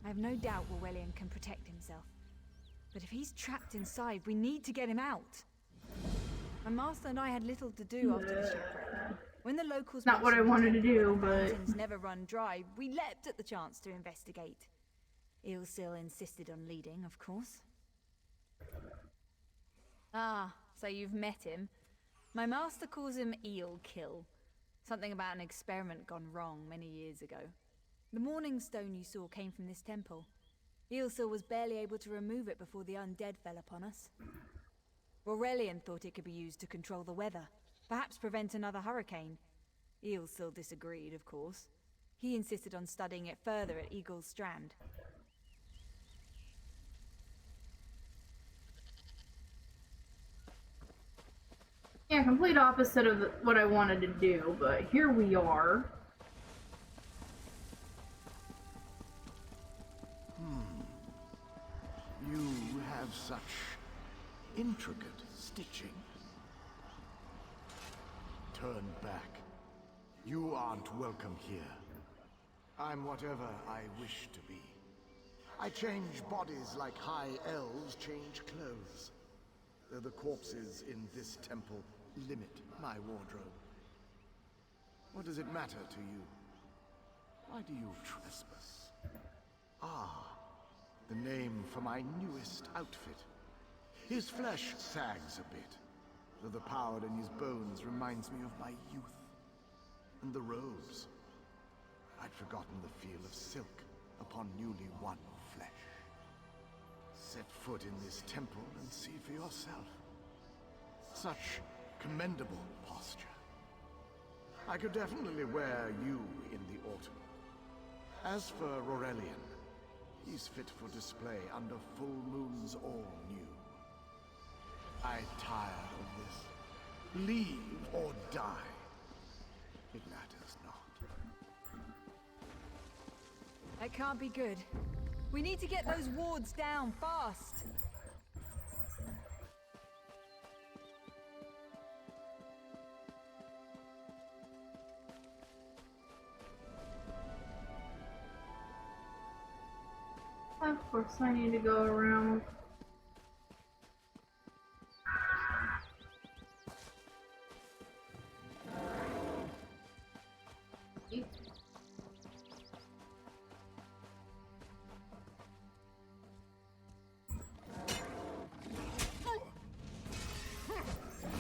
I have no doubt Aurelian can protect himself. But if he's trapped inside, we need to get him out. My master and I had little to do after the shipwreck. When the locals Not what I wanted to do, but mountains never run dry, we leapt at the chance to investigate. Ilsil insisted on leading, of course. Ah, so you've met him. My master calls him Eel Kill. Something about an experiment gone wrong many years ago. The Morning Stone you saw came from this temple. Ilsil was barely able to remove it before the undead fell upon us. Aurelian thought it could be used to control the weather, perhaps prevent another hurricane. Ilsil disagreed, of course. He insisted on studying it further at Eagle's Strand. yeah, complete opposite of what I wanted to do, but here we are. You have such intricate stitching. Turn back. You aren't welcome here. I'm whatever I wish to be. I change bodies like high elves change clothes. Though the corpses in this temple limit my wardrobe. What does it matter to you? Why do you trespass? Ah, the name for my newest outfit. His flesh sags a bit, though the power in his bones reminds me of my youth. And the robes. I'd forgotten the feel of silk upon newly won flesh. Set foot in this temple and see for yourself. Such commendable posture. I could definitely wear you in the autumn. As for Aurelian, he's fit for display under full moons all new. I tire of this. Leave or die. It matters not. That can't be good. We need to get those wards down fast. Of course, I need to go around.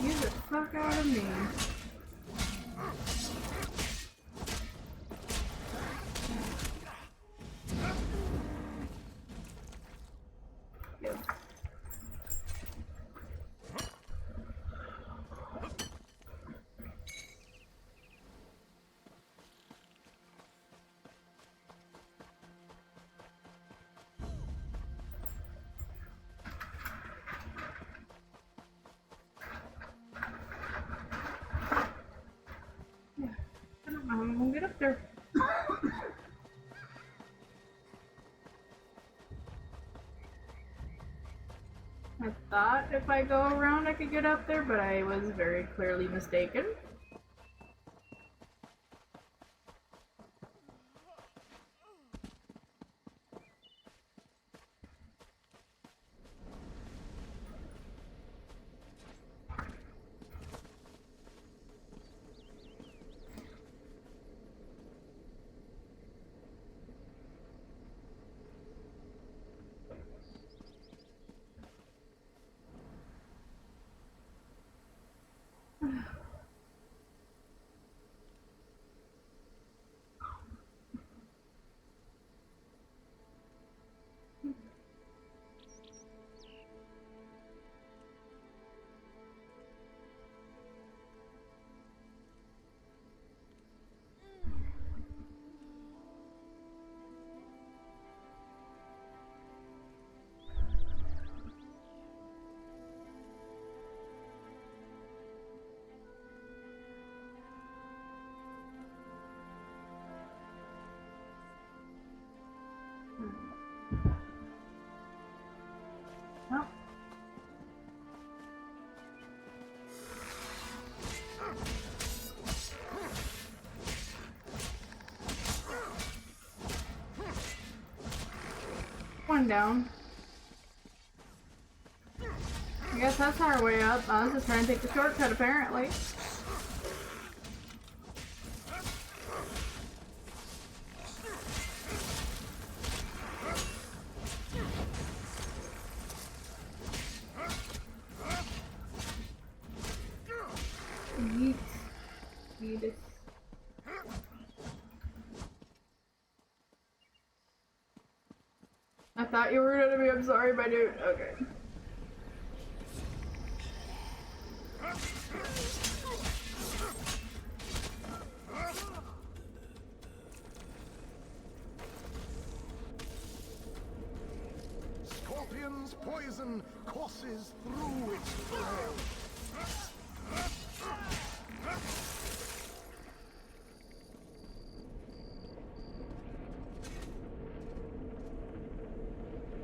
Get the fuck out of me. I'm gonna get up there. I thought if I go around I could get up there, but I was very clearly mistaken. One down. I guess that's our way up. I was just trying to take the shortcut, apparently. Yeet. Yeetus. I thought you were gonna be, I'm sorry, my dude. Okay. Scorpion's poison courses through its flesh.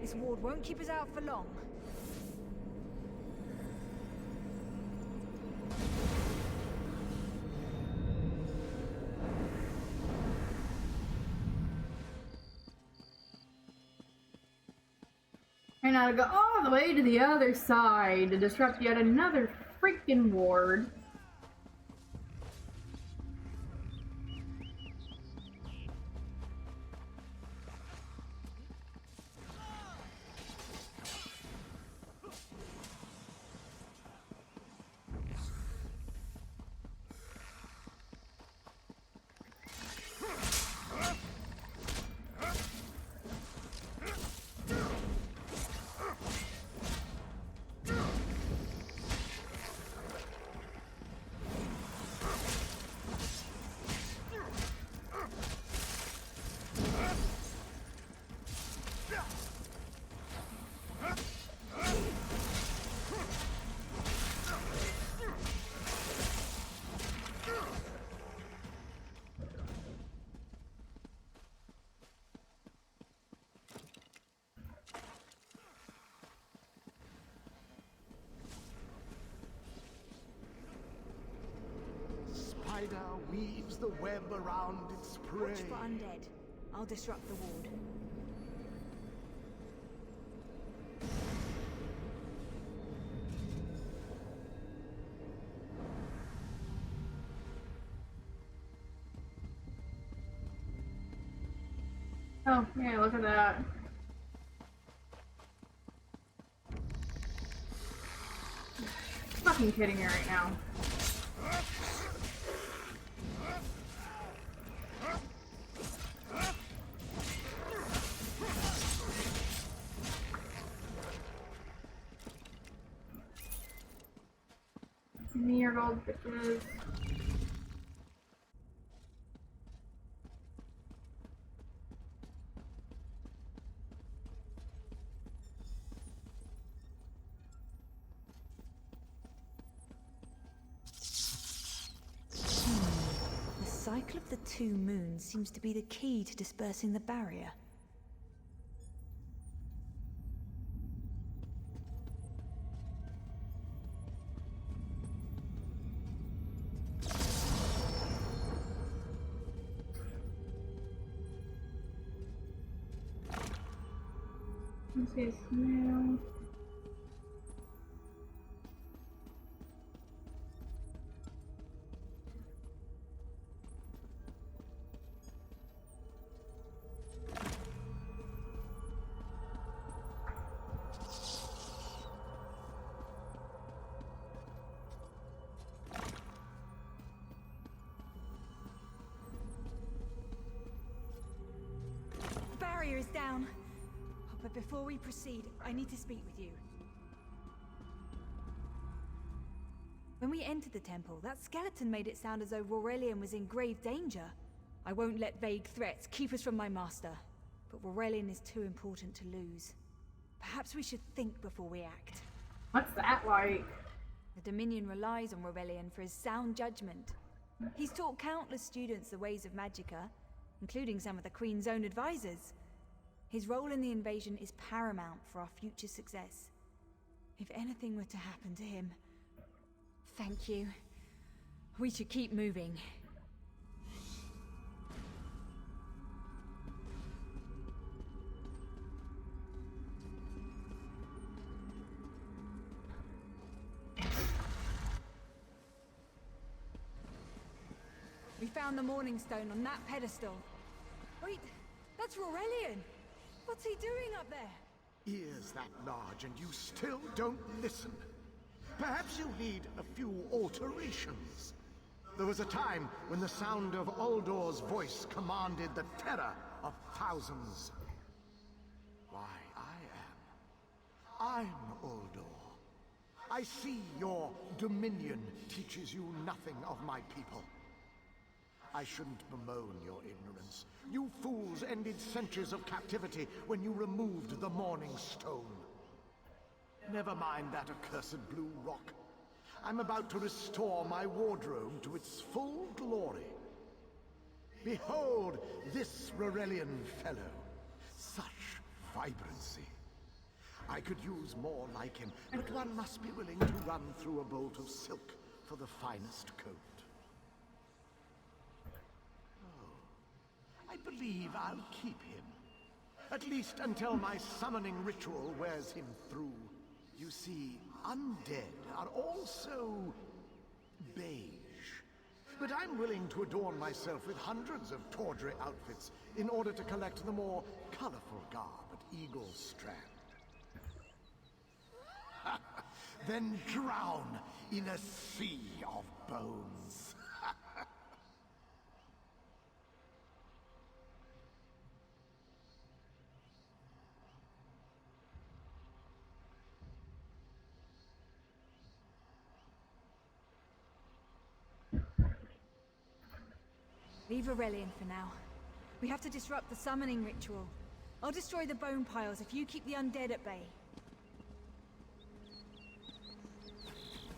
This ward won't keep us out for long. And now to go all the way to the other side to disrupt yet another freaking ward. Spider weaves the web around its prey. Watch for undead. I'll disrupt the ward. Oh, yeah, look at that. Fucking kidding me right now. Give me your gold, bitches. The cycle of the two moons seems to be the key to dispersing the barrier. Let's see, snail. The barrier is down. But before we proceed, I need to speak with you. When we entered the temple, that skeleton made it sound as though Aurelian was in grave danger. I won't let vague threats keep us from my master. But Aurelian is too important to lose. Perhaps we should think before we act. What's that like? The Dominion relies on Aurelian for his sound judgment. He's taught countless students the ways of Magicka, including some of the Queen's own advisors. His role in the invasion is paramount for our future success. If anything were to happen to him... Thank you. We should keep moving. found the Morning Stone on that pedestal. Wait, that's Rorelian! What's he doing up there? Ears that large and you still don't listen. Perhaps you need a few alterations. There was a time when the sound of Uldor's voice commanded the terror of thousands. Why, I'm Uldor. I see your dominion teaches you nothing of my people. I shouldn't bemoan your ignorance. You fools ended centuries of captivity when you removed the Morning Stone. Never mind that accursed blue rock. I'm about to restore my wardrobe to its full glory. Behold this Rorelian fellow. Such vibrancy. I could use more like him, but one must be willing to run through a bolt of silk for the finest coat. I believe I'll keep him. At least until my summoning ritual wears him through. You see, undead are also beige. But I'm willing to adorn myself with hundreds of tawdry outfits in order to collect the more colorful garb at Eagle Strand. Then drown in a sea of bones. Leave Aurelian for now. We have to disrupt the summoning ritual. I'll destroy the bone piles if you keep the undead at bay.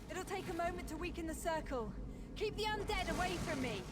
It'll take a moment to weaken the circle. Keep the undead away from me!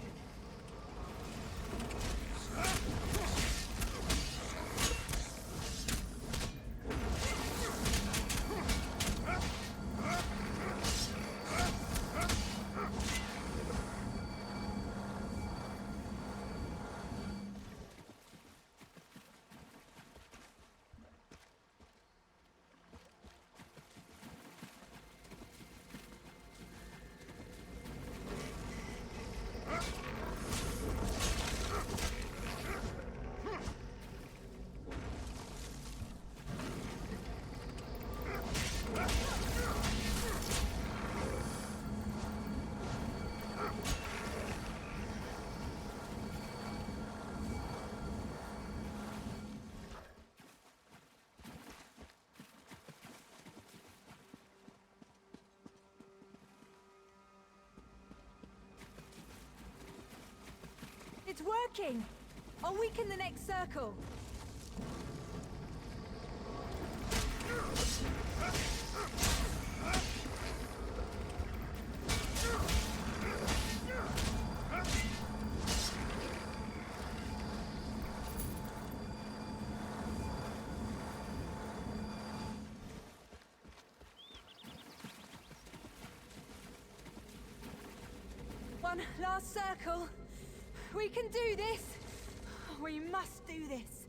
It's working! I'll weaken the next circle. One last circle. We can do this! We must do this!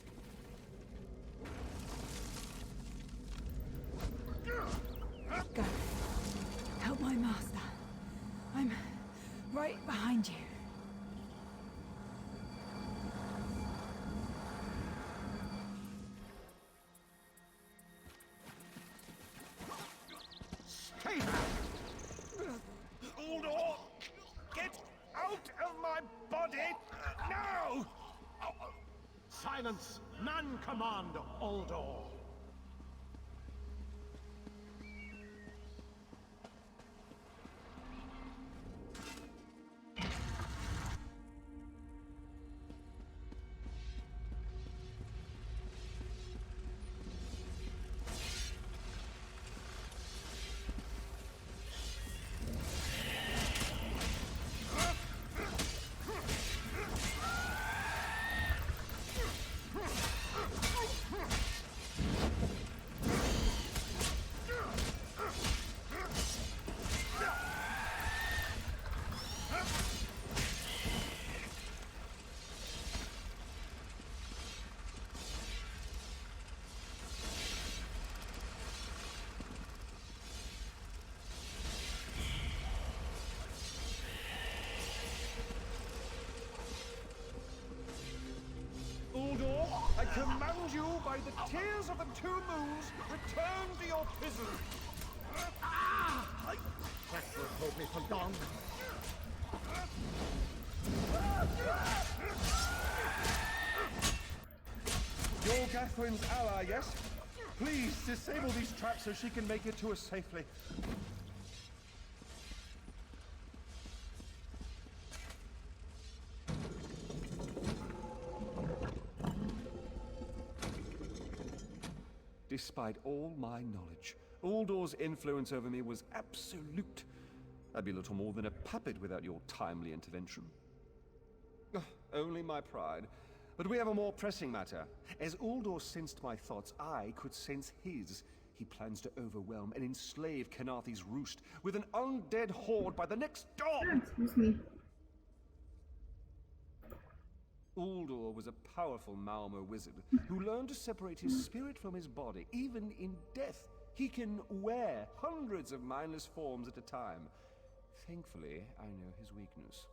Go. Help my master. I'm right behind you. Stay back! Uldor! Get out of my body! Now! Silence! None command Uldor! you by the tears of the two moons, return to your prison. That will hold me for long. You're Gathrin's ally, yes? Please disable these traps so she can make it to us safely. Despite all my knowledge, Uldor's influence over me was absolute. I'd be little more than a puppet without your timely intervention. Only my pride. But we have a more pressing matter. As Uldor sensed my thoughts, I could sense his. He plans to overwhelm and enslave Kenarthi's roost with an undead horde by the next dawn! Excuse me. Uldor was a powerful Malmo wizard who learned to separate his spirit from his body, even in death. He can wear hundreds of mindless forms at a time. Thankfully, I know his weakness.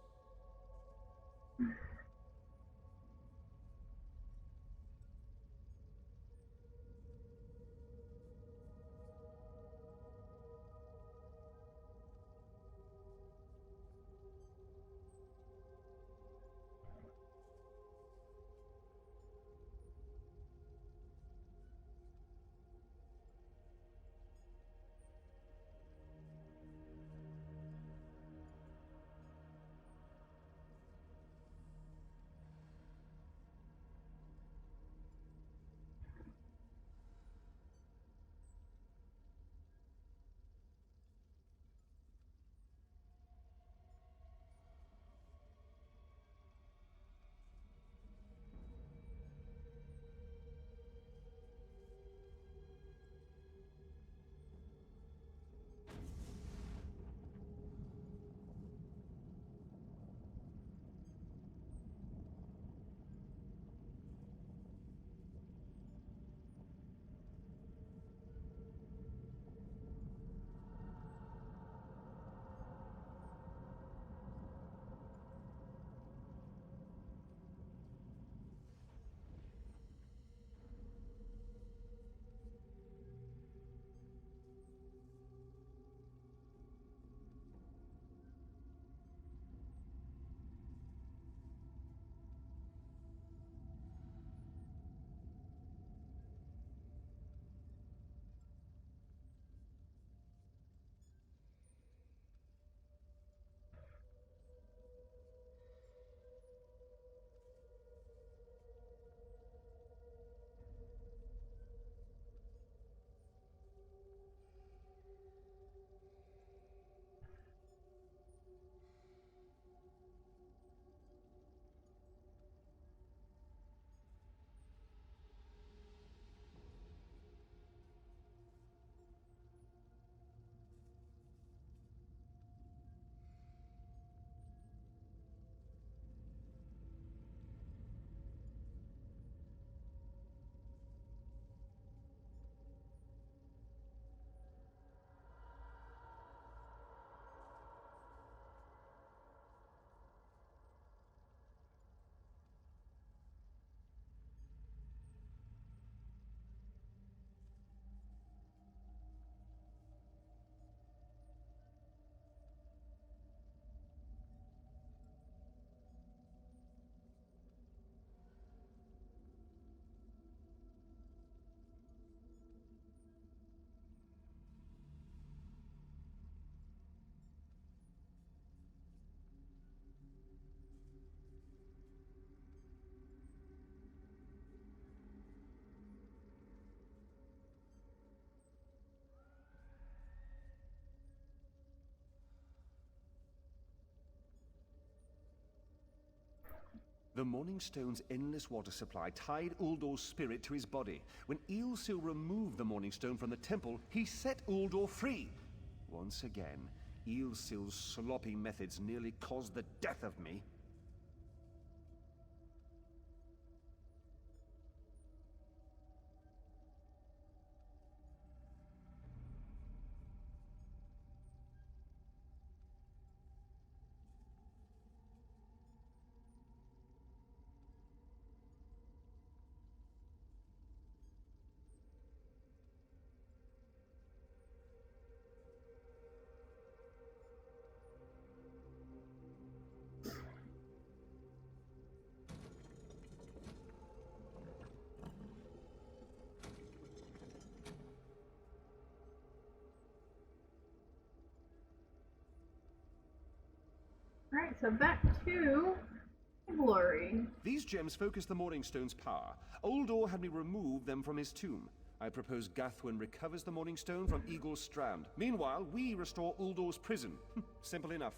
The Morning Stone's endless water supply tied Uldor's spirit to his body. When Eilsil removed the Morning Stone from the temple, he set Uldor free. Once again, Eilsil's sloppy methods nearly caused the death of me. Alright, so back to Glory. These gems focus the Morningstone's power. Uldor had me remove them from his tomb. I propose Gathwin recovers the Morningstone from Eagle's Strand. Meanwhile, we restore Uldor's prison. Simple enough.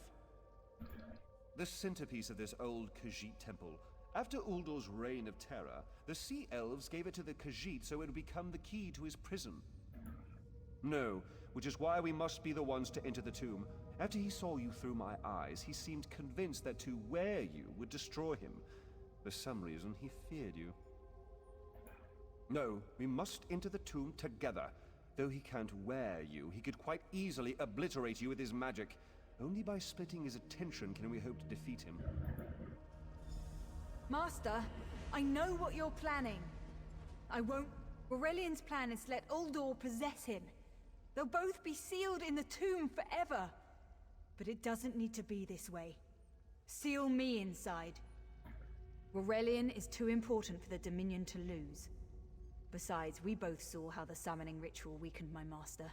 The centerpiece of this old Khajiit temple. After Uldor's reign of terror, the Sea Elves gave it to the Khajiit so it would become the key to his prison. No, which is why we must be the ones to enter the tomb. After he saw you through my eyes, he seemed convinced that to wear you would destroy him. For some reason, he feared you. No, we must enter the tomb together. Though he can't wear you, he could quite easily obliterate you with his magic. Only by splitting his attention can we hope to defeat him. Master, I know what you're planning. I won't... Aurelian's plan is to let Uldor possess him. They'll both be sealed in the tomb forever. But it doesn't need to be this way. Seal me inside. Aurelian is too important for the Dominion to lose. Besides, we both saw how the summoning ritual weakened my master.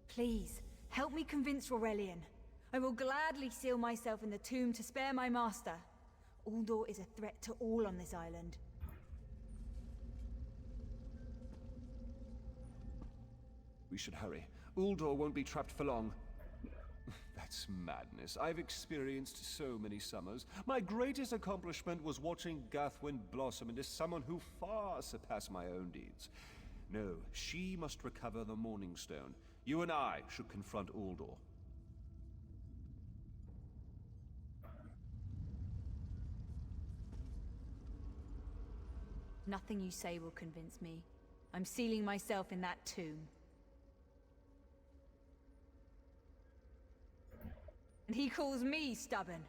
Please, help me convince Aurelian. I will gladly seal myself in the tomb to spare my master. Uldor is a threat to all on this island. We should hurry. Uldor won't be trapped for long. That's madness. I've experienced so many summers. My greatest accomplishment was watching Gathwin blossom into someone who far surpassed my own deeds. No, she must recover the Morningstone. You and I should confront Uldor. Nothing you say will convince me. I'm sealing myself in that tomb. And he calls me stubborn.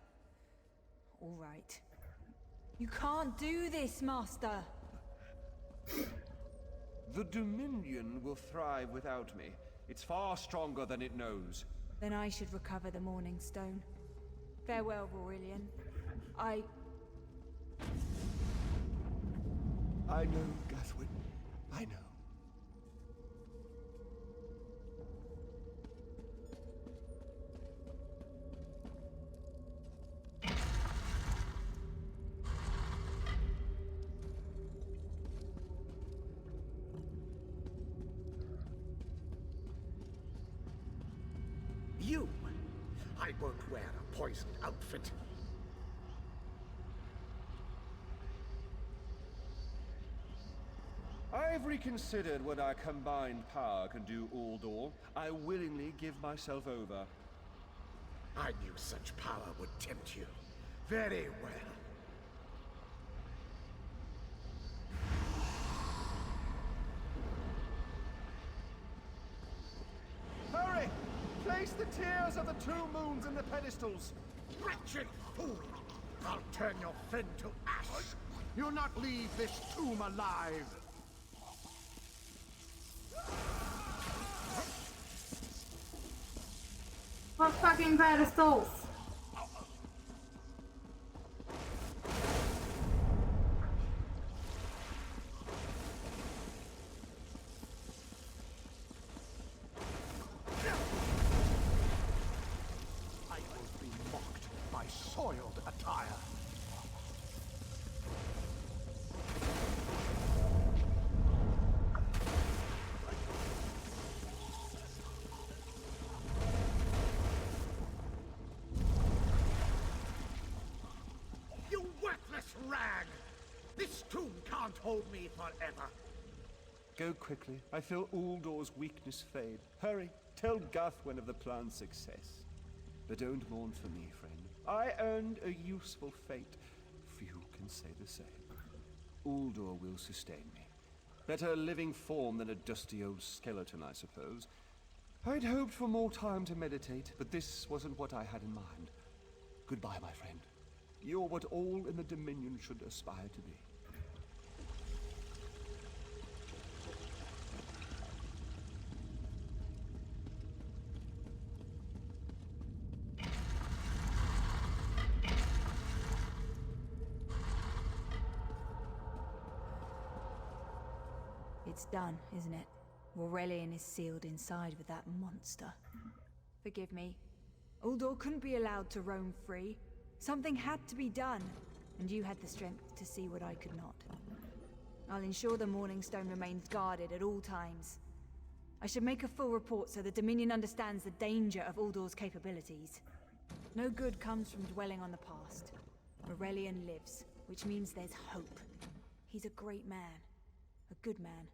All right. You can't do this, Master. The Dominion will thrive without me. It's far stronger than it knows. Then I should recover the Morningstone. Farewell, Aurelian. I know, Gathwin. I know. You! I won't wear a poisoned outfit. I've reconsidered what our combined power can do, Uldor. I willingly give myself over. I knew such power would tempt you. Very well. Hurry! Place the tears of the two moons in the pedestals. Wretched fool! I'll turn your friend to ash. You'll not leave this tomb alive. What fucking pedestals? I will be mocked by soiled attire. You worthless rag! This tomb can't hold me forever. Go quickly. I feel Uldor's weakness fade. Hurry, tell Gathwin of the plan's success. But don't mourn for me, friend. I earned a useful fate. Few can say the same. Uldor will sustain me. Better a living form than a dusty old skeleton, I suppose. I'd hoped for more time to meditate, but this wasn't what I had in mind. Goodbye, my friend. You're what all in the Dominion should aspire to be. It's done, isn't it? Aurelian is sealed inside with that monster. Forgive me. Uldor couldn't be allowed to roam free. Something had to be done, and you had the strength to see what I could not. I'll ensure the Morningstone remains guarded at all times. I should make a full report so the Dominion understands the danger of Uldor's capabilities. No good comes from dwelling on the past. Aurelian lives, which means there's hope. He's a great man. A good man.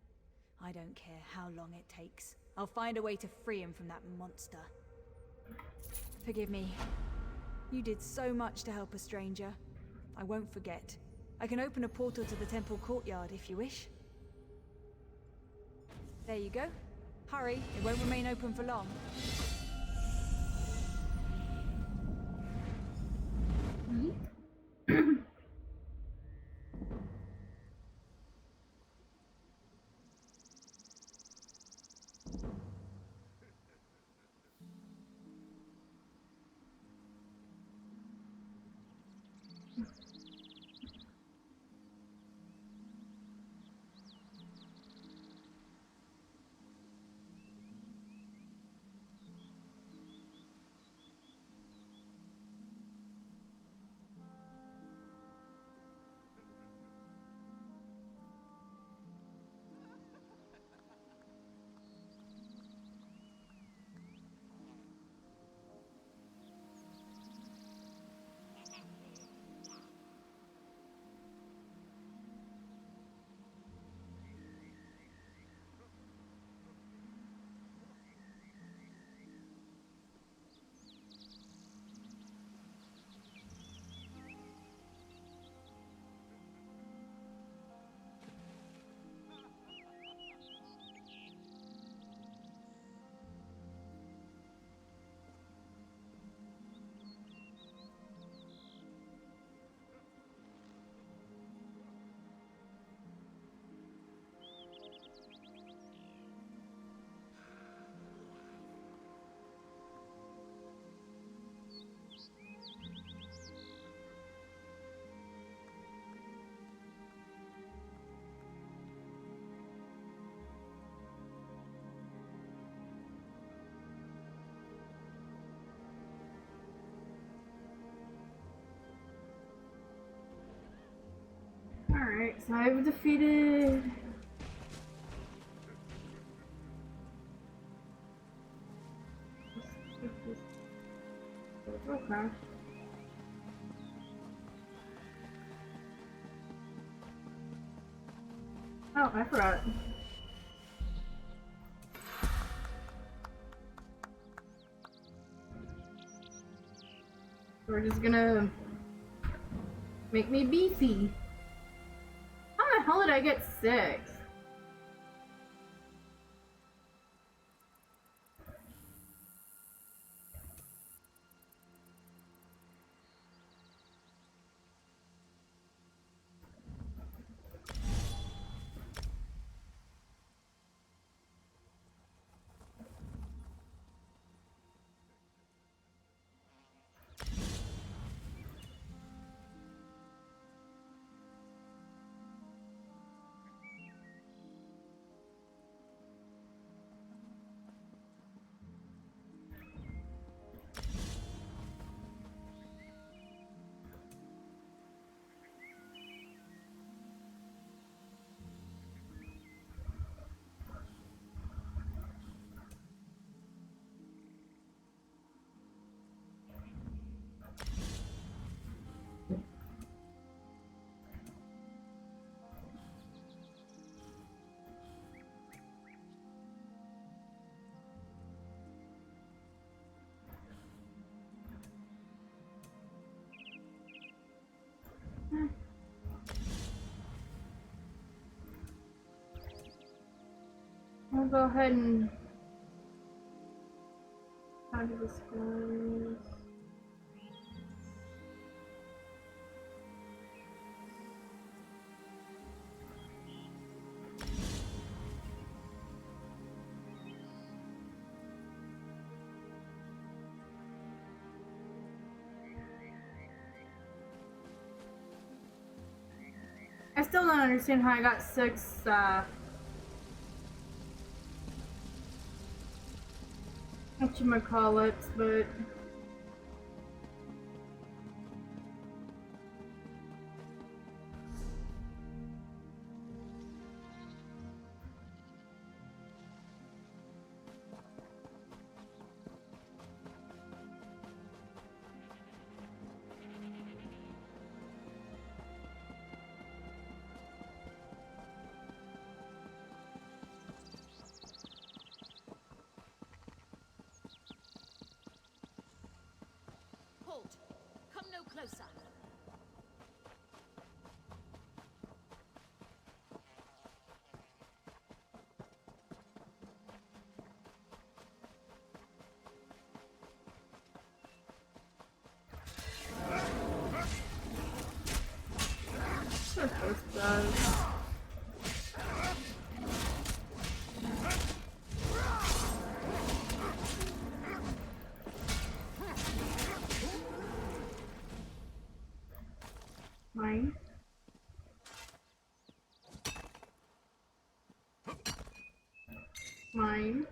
I don't care how long it takes. I'll find a way to free him from that monster. Forgive me. You did so much to help a stranger. I won't forget. I can open a portal to the temple courtyard if you wish. There you go. Hurry, it won't remain open for long. Alright, so I've defeated... Okay. Oh, I forgot. We're just gonna make me beefy. How the hell did I get 6? I'll go ahead and... How do this goes? I still don't understand how I got 6, whatchamacallits, but closer. This does. Mine. Mine.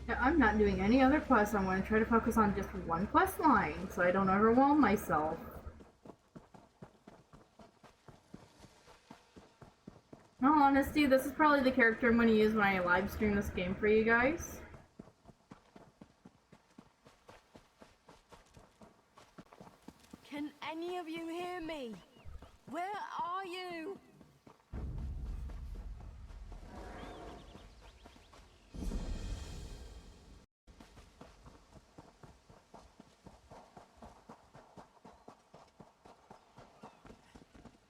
Yeah, I'm not doing any other quests. I'm going to try to focus on just one quest line so I don't overwhelm myself. In all honesty, this is probably the character I'm going to use when I live stream this game for you guys. Can any of you hear me? Where are you?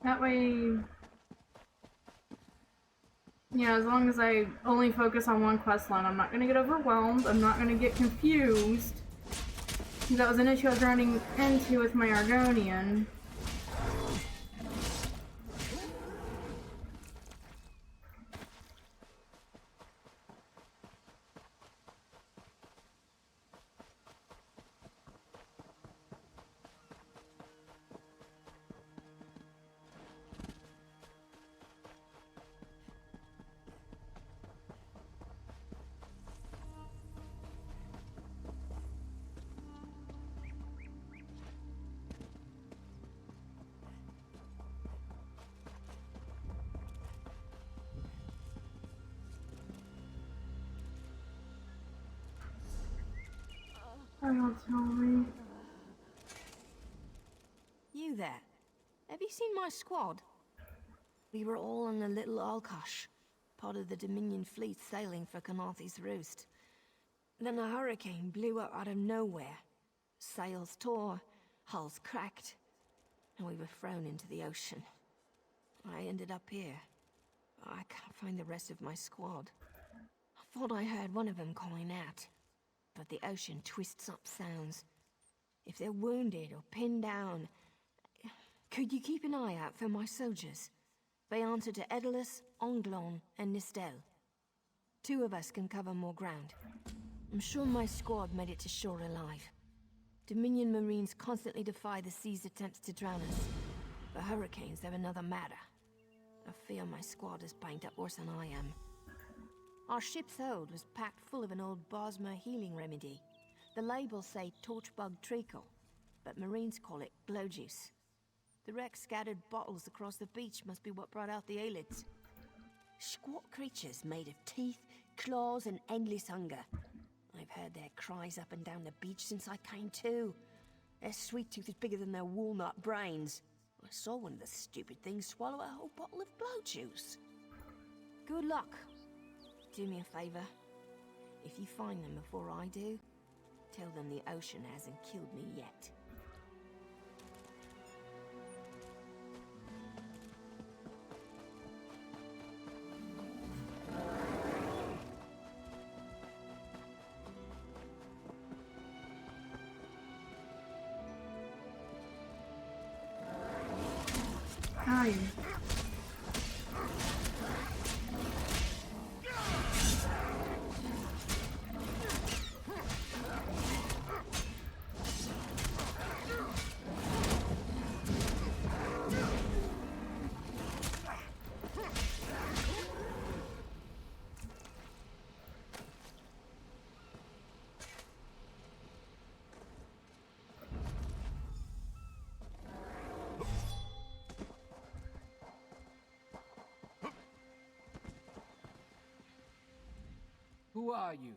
That way, yeah, as long as I only focus on one quest line, I'm not going to get overwhelmed, I'm not going to get confused. That was an issue I was running into with my Argonian. Don't tell me. You there? Have you seen my squad? We were all on the little Alkosh, part of the Dominion fleet sailing for Canarthy's Roost. Then a hurricane blew up out of nowhere. Sails tore, hulls cracked, and we were thrown into the ocean. I ended up here. I can't find the rest of my squad. I thought I heard one of them calling out, but the ocean twists up sounds. If they're wounded or pinned down, could you keep an eye out for my soldiers? They answer to Edelus, Onglon, and Nistel. 2 of us can cover more ground. I'm sure my squad made it to shore alive. Dominion Marines constantly defy the sea's attempts to drown us. The hurricanes, they're another matter. I fear my squad is banged up worse than I am. Our ship's hold was packed full of an old Bosmer healing remedy. The labels say torchbug treacle, but Marines call it glow juice. The wreck scattered bottles across the beach must be what brought out the Aelids. Squat creatures made of teeth, claws, and endless hunger. I've heard their cries up and down the beach since I came to. Their sweet tooth is bigger than their walnut brains. I saw one of the stupid things swallow a whole bottle of blow juice. Good luck. Do me a favor. If you find them before I do, tell them the ocean hasn't killed me yet. Hi. Who are you?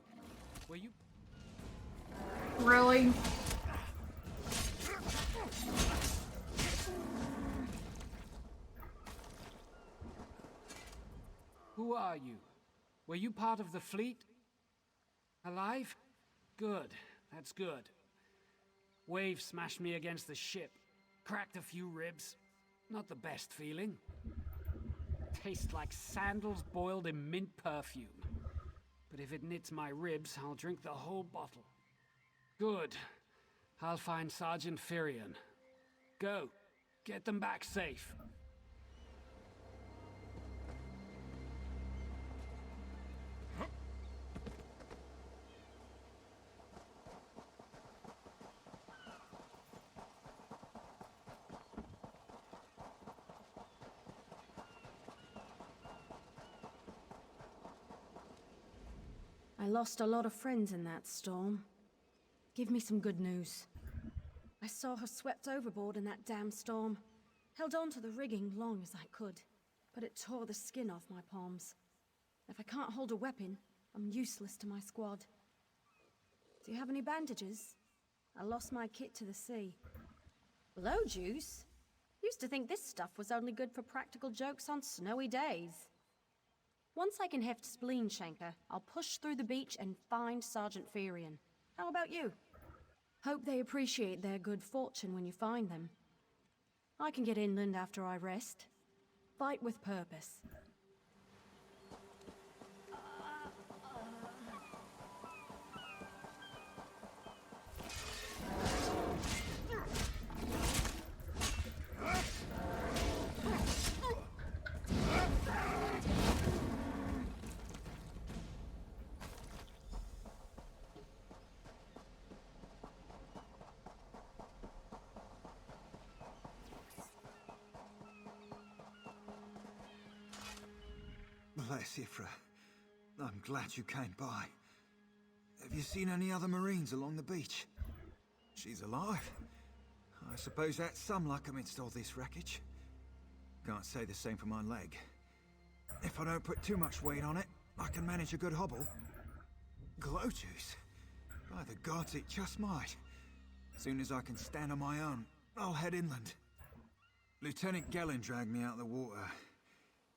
Were you... Really? Who are you? Were you part of the fleet? Alive? Good. That's good. Wave smashed me against the ship. Cracked a few ribs. Not the best feeling. Tastes like sandals boiled in mint perfume. But if it knits my ribs, I'll drink the whole bottle. Good. I'll find Sergeant Firion. Go. Get them back safe. I lost a lot of friends in that storm. Give me some good news. I saw her swept overboard in that damn storm. Held on to the rigging long as I could, but it tore the skin off my palms. If I can't hold a weapon, I'm useless to my squad. Do you have any bandages? I lost my kit to the sea. Blow juice? Used to think this stuff was only good for practical jokes on snowy days. Once I can heft Spleen Shanker, I'll push through the beach and find Sergeant Firion. How about you? Hope they appreciate their good fortune when you find them. I can get inland after I rest. Fight with purpose. Bless Ifra. I'm glad you came by. Have you seen any other Marines along the beach? She's alive. I suppose that's some luck amidst all this wreckage. Can't say the same for my leg. If I don't put too much weight on it, I can manage a good hobble. Glow juice? By the gods, it just might. Soon as I can stand on my own, I'll head inland. Lieutenant Gellin dragged me out of the water.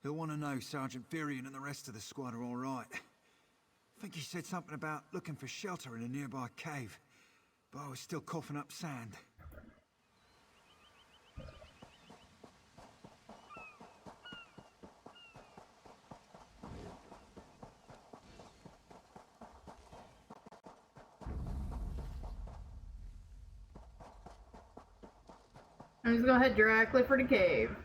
He'll want to know Sergeant Firion and the rest of the squad are all right. I think he said something about looking for shelter in a nearby cave, but I was still coughing up sand. I'm just gonna head directly for the cave.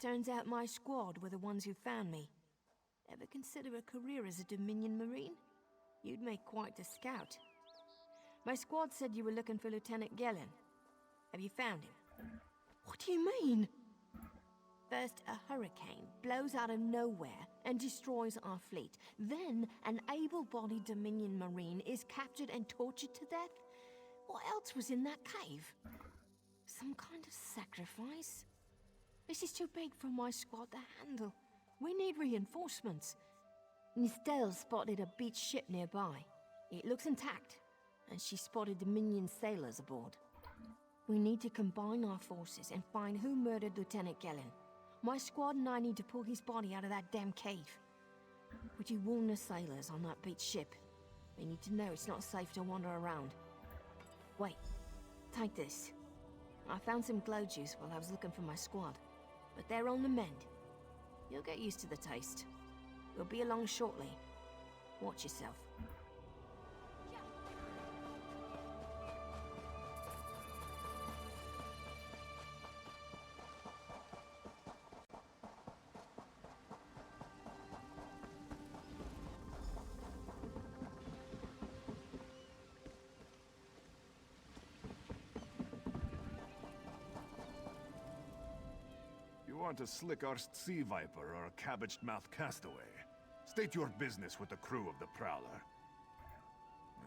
Turns out my squad were the ones who found me. Ever consider a career as a Dominion Marine? You'd make quite a scout. My squad said you were looking for Lieutenant Gellin. Have you found him? What do you mean? First, a hurricane blows out of nowhere and destroys our fleet. Then, an able-bodied Dominion Marine is captured and tortured to death? What else was in that cave? Some kind of sacrifice? This is too big for my squad to handle. We need reinforcements. Nistel spotted a beached ship nearby. It looks intact, and she spotted Dominion sailors aboard. We need to combine our forces and find who murdered Lieutenant Gellin. My squad and I need to pull his body out of that damn cave. Would you warn the sailors on that beached ship? They need to know it's not safe to wander around. Wait, take this. I found some glow juice while I was looking for my squad, but they're on the mend. You'll get used to the taste. We'll be along shortly. Watch yourself. You want a slick-arsed sea viper or a cabbage-mouthed castaway? State your business with the crew of the Prowler.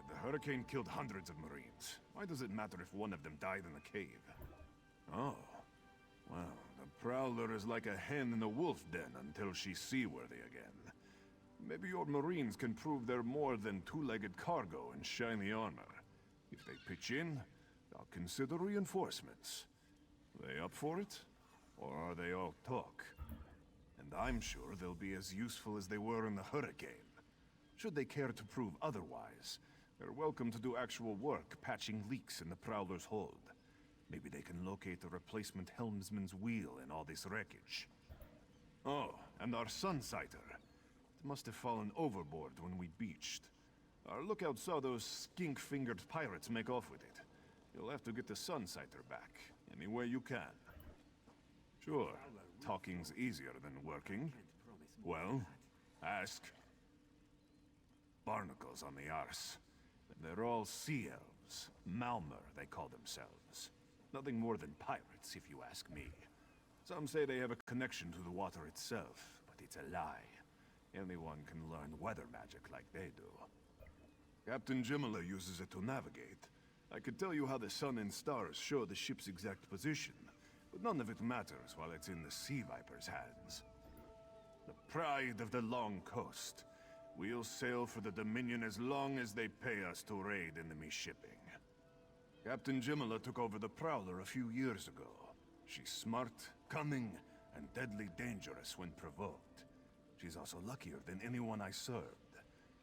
The hurricane killed hundreds of Marines. Why does it matter if one of them died in the cave? Oh. Well, the Prowler is like a hen in a wolf den until she's seaworthy again. Maybe your Marines can prove they're more than two-legged cargo in shiny armor. If they pitch in, I'll consider reinforcements. They up for it? Or are they all talk? And I'm sure they'll be as useful as they were in the hurricane. Should they care to prove otherwise, they're welcome to do actual work patching leaks in the Prowler's hold. Maybe they can locate a replacement helmsman's wheel in all this wreckage. Oh, and our Sunsighter. It must have fallen overboard when we beached. Our lookout saw those skink-fingered pirates make off with it. You'll have to get the Sunsighter back, any way you can. Sure, talking's easier than working. Well, ask. Barnacles on the arse. They're all sea elves. Malmer, they call themselves. Nothing more than pirates, if you ask me. Some say they have a connection to the water itself, but it's a lie. Anyone can learn weather magic like they do. Captain Jimala uses it to navigate. I could tell you how the sun and stars show the ship's exact position, but none of it matters while it's in the Sea Viper's hands. The pride of the long coast. We'll sail for the Dominion as long as they pay us to raid enemy shipping. Captain Jimala took over the Prowler a few years ago. She's smart, cunning, and deadly dangerous when provoked. She's also luckier than anyone I served.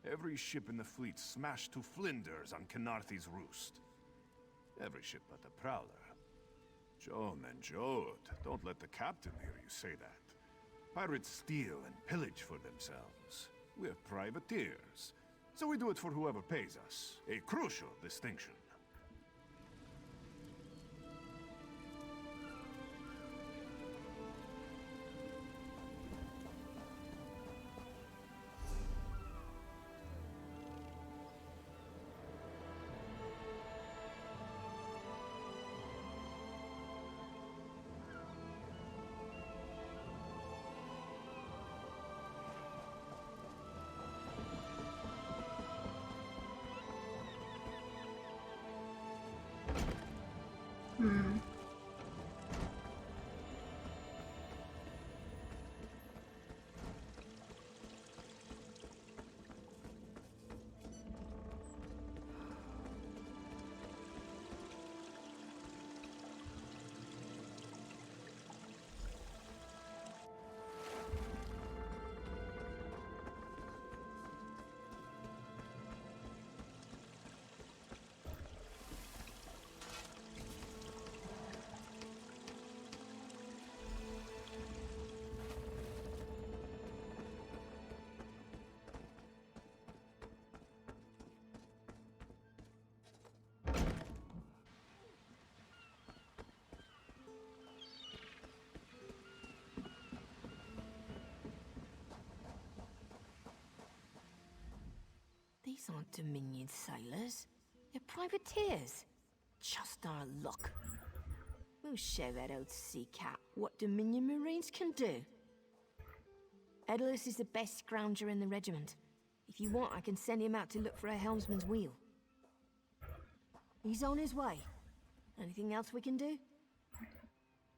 Every ship in the fleet smashed to flinders on Khenarthi's roost. Every ship but the Prowler. Joan and Jode, don't let the captain hear you say that. Pirates steal and pillage for themselves. We're privateers, so we do it for whoever pays us. A crucial distinction. These aren't Dominion sailors. They're privateers. Just our luck. We'll show that old sea cat what Dominion Marines can do. Edalus is the best scrounger in the regiment. If you want, I can send him out to look for a helmsman's wheel. He's on his way. Anything else we can do?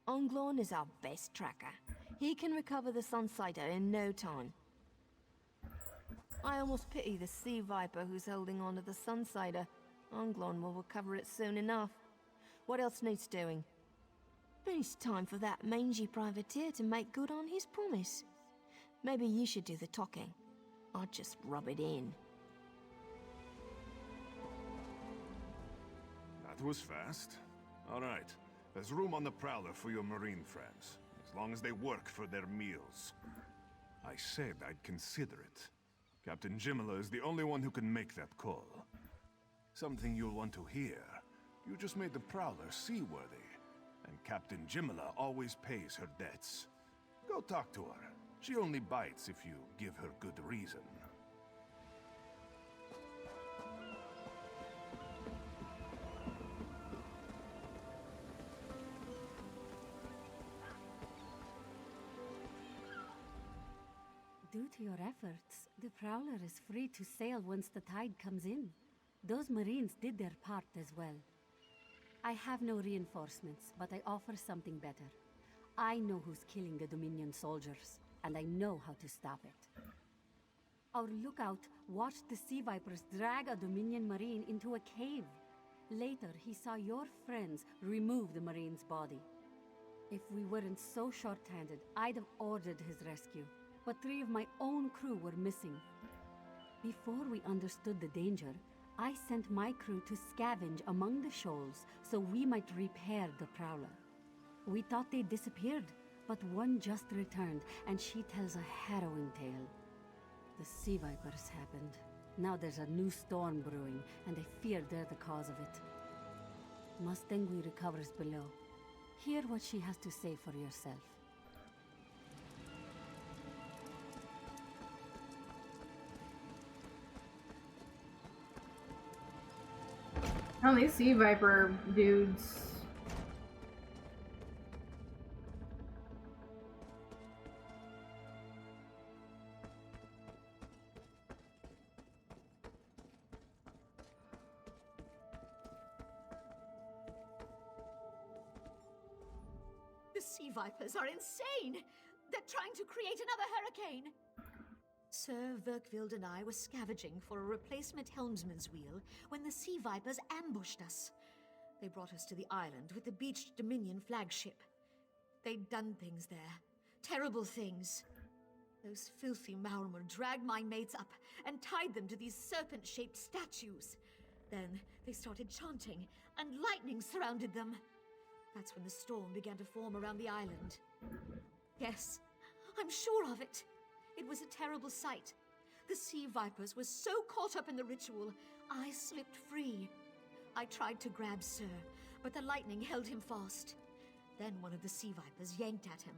Onglon is our best tracker. He can recover the Sunsider in no time. I almost pity the Sea Viper who's holding on to the Sunsider. Onglon will recover it soon enough. What else needs doing? But it's time for that mangy privateer to make good on his promise. Maybe you should do the talking. I'll just rub it in. That was fast. All right. There's room on the Prowler for your Marine friends, as long as they work for their meals. I said I'd consider it. Captain Jimala is the only one who can make that call. Something you'll want to hear. You just made the Prowler seaworthy, and Captain Jimala always pays her debts. Go talk to her. She only bites if you give her good reason. Due to your efforts, the Prowler is free to sail once the tide comes in. Those Marines did their part as well. I have no reinforcements, but I offer something better. I know who's killing the Dominion soldiers, and I know how to stop it. Our lookout watched the Sea Vipers drag a Dominion Marine into a cave. Later, he saw your friends remove the Marine's body. If we weren't so short-handed, I'd have ordered his rescue. But 3 of my own crew were missing. Before we understood the danger, I sent my crew to scavenge among the shoals so we might repair the Prowler. We thought they disappeared, but one just returned, and she tells a harrowing tale. The Sea Vipers happened. Now there's a new storm brewing, and I fear they're the cause of it. Mustangui recovers below. Hear what she has to say for yourself. Oh, these Sea Viper dudes. The Sea Vipers are insane! They're trying to create another hurricane! Sir Virkvild and I were scavenging for a replacement helmsman's wheel when the Sea Vipers ambushed us. They brought us to the island with the beached Dominion flagship. They'd done things there. Terrible things. Those filthy Maormer dragged my mates up and tied them to these serpent-shaped statues. Then they started chanting, and lightning surrounded them. That's when the storm began to form around the island. Yes, I'm sure of it. It was a terrible sight. The Sea Vipers were so caught up in the ritual, I slipped free. I tried to grab Sir, but the lightning held him fast. Then one of the Sea Vipers yanked at him.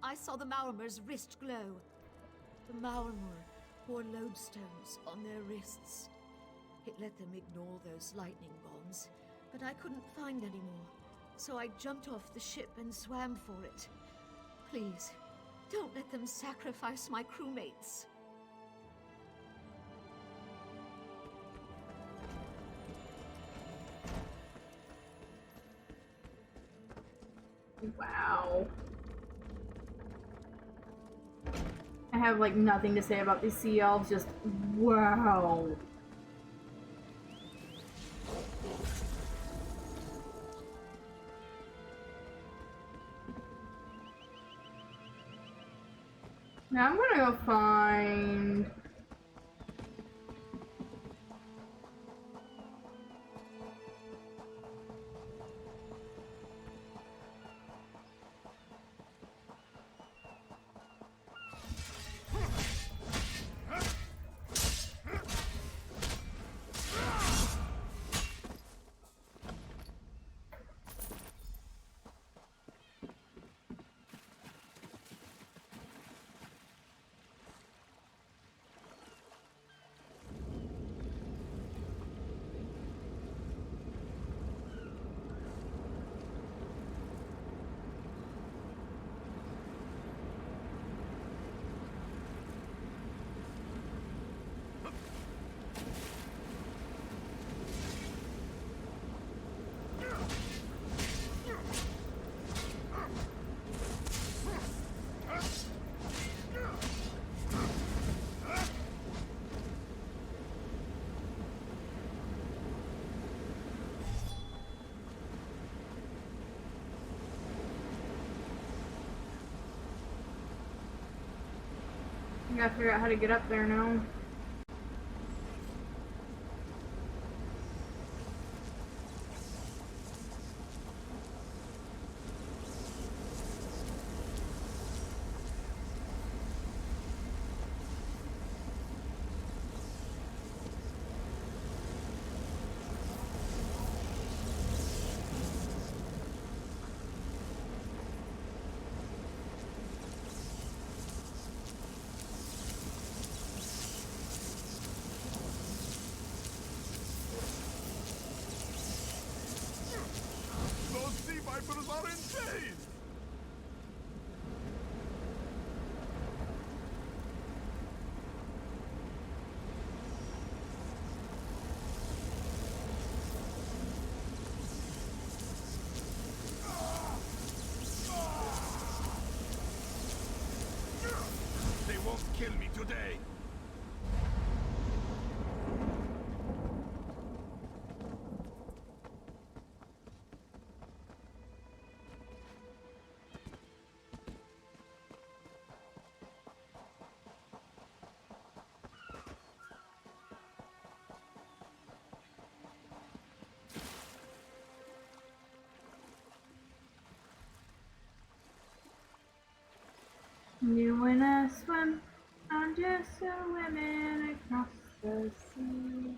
I saw the Maormer's wrist glow. The Maormer wore lodestones on their wrists. It let them ignore those lightning bombs, but I couldn't find any more. So I jumped off the ship and swam for it. Please, don't let them sacrifice my crewmates. Wow. I have like nothing to say about these sea elves, just wow. Now I'm gonna go find... gotta figure out how to get up there now. Those sea vipers are insane! They won't kill me today! You and I swim, I'm just swimming across the sea.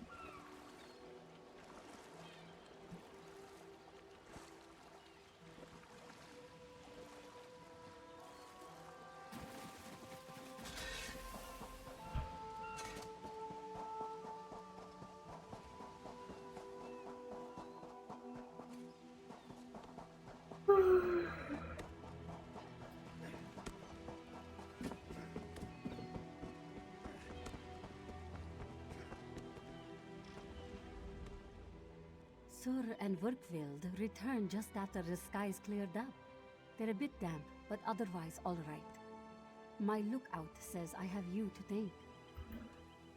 Sur and Werkwild returned just after the skies cleared up. They're a bit damp, but otherwise all right. My lookout says I have you to thank.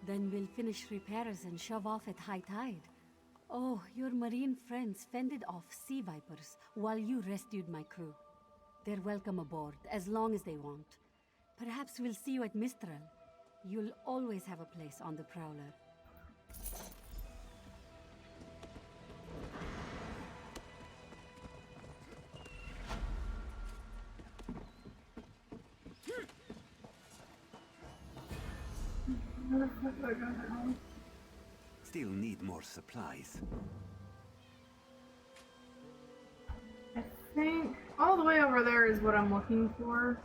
Then we'll finish repairs and shove off at high tide. Oh, your marine friends fended off sea vipers while you rescued my crew. They're welcome aboard, as long as they want. Perhaps we'll see you at Mistral. You'll always have a place on the Prowler. Still need more supplies. I think all the way over there is what I'm looking for.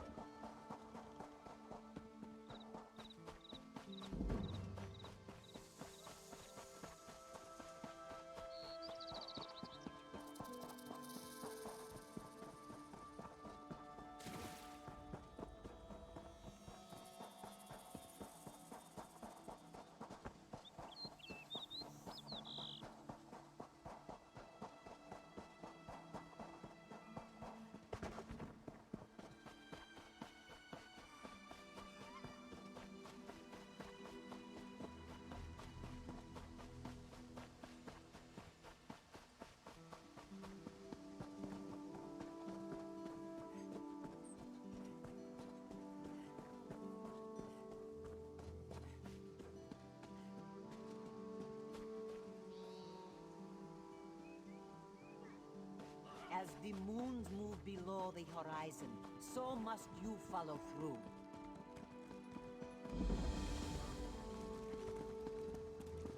As the moons move below the horizon, so must you follow through.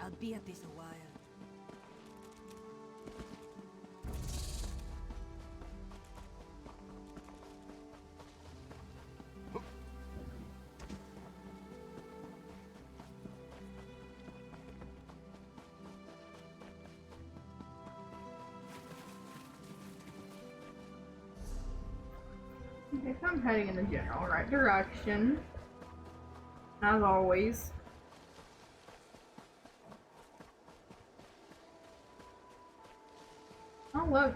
I'll be at this a while. Okay, so I'm heading in the general right direction. As always. Oh, look.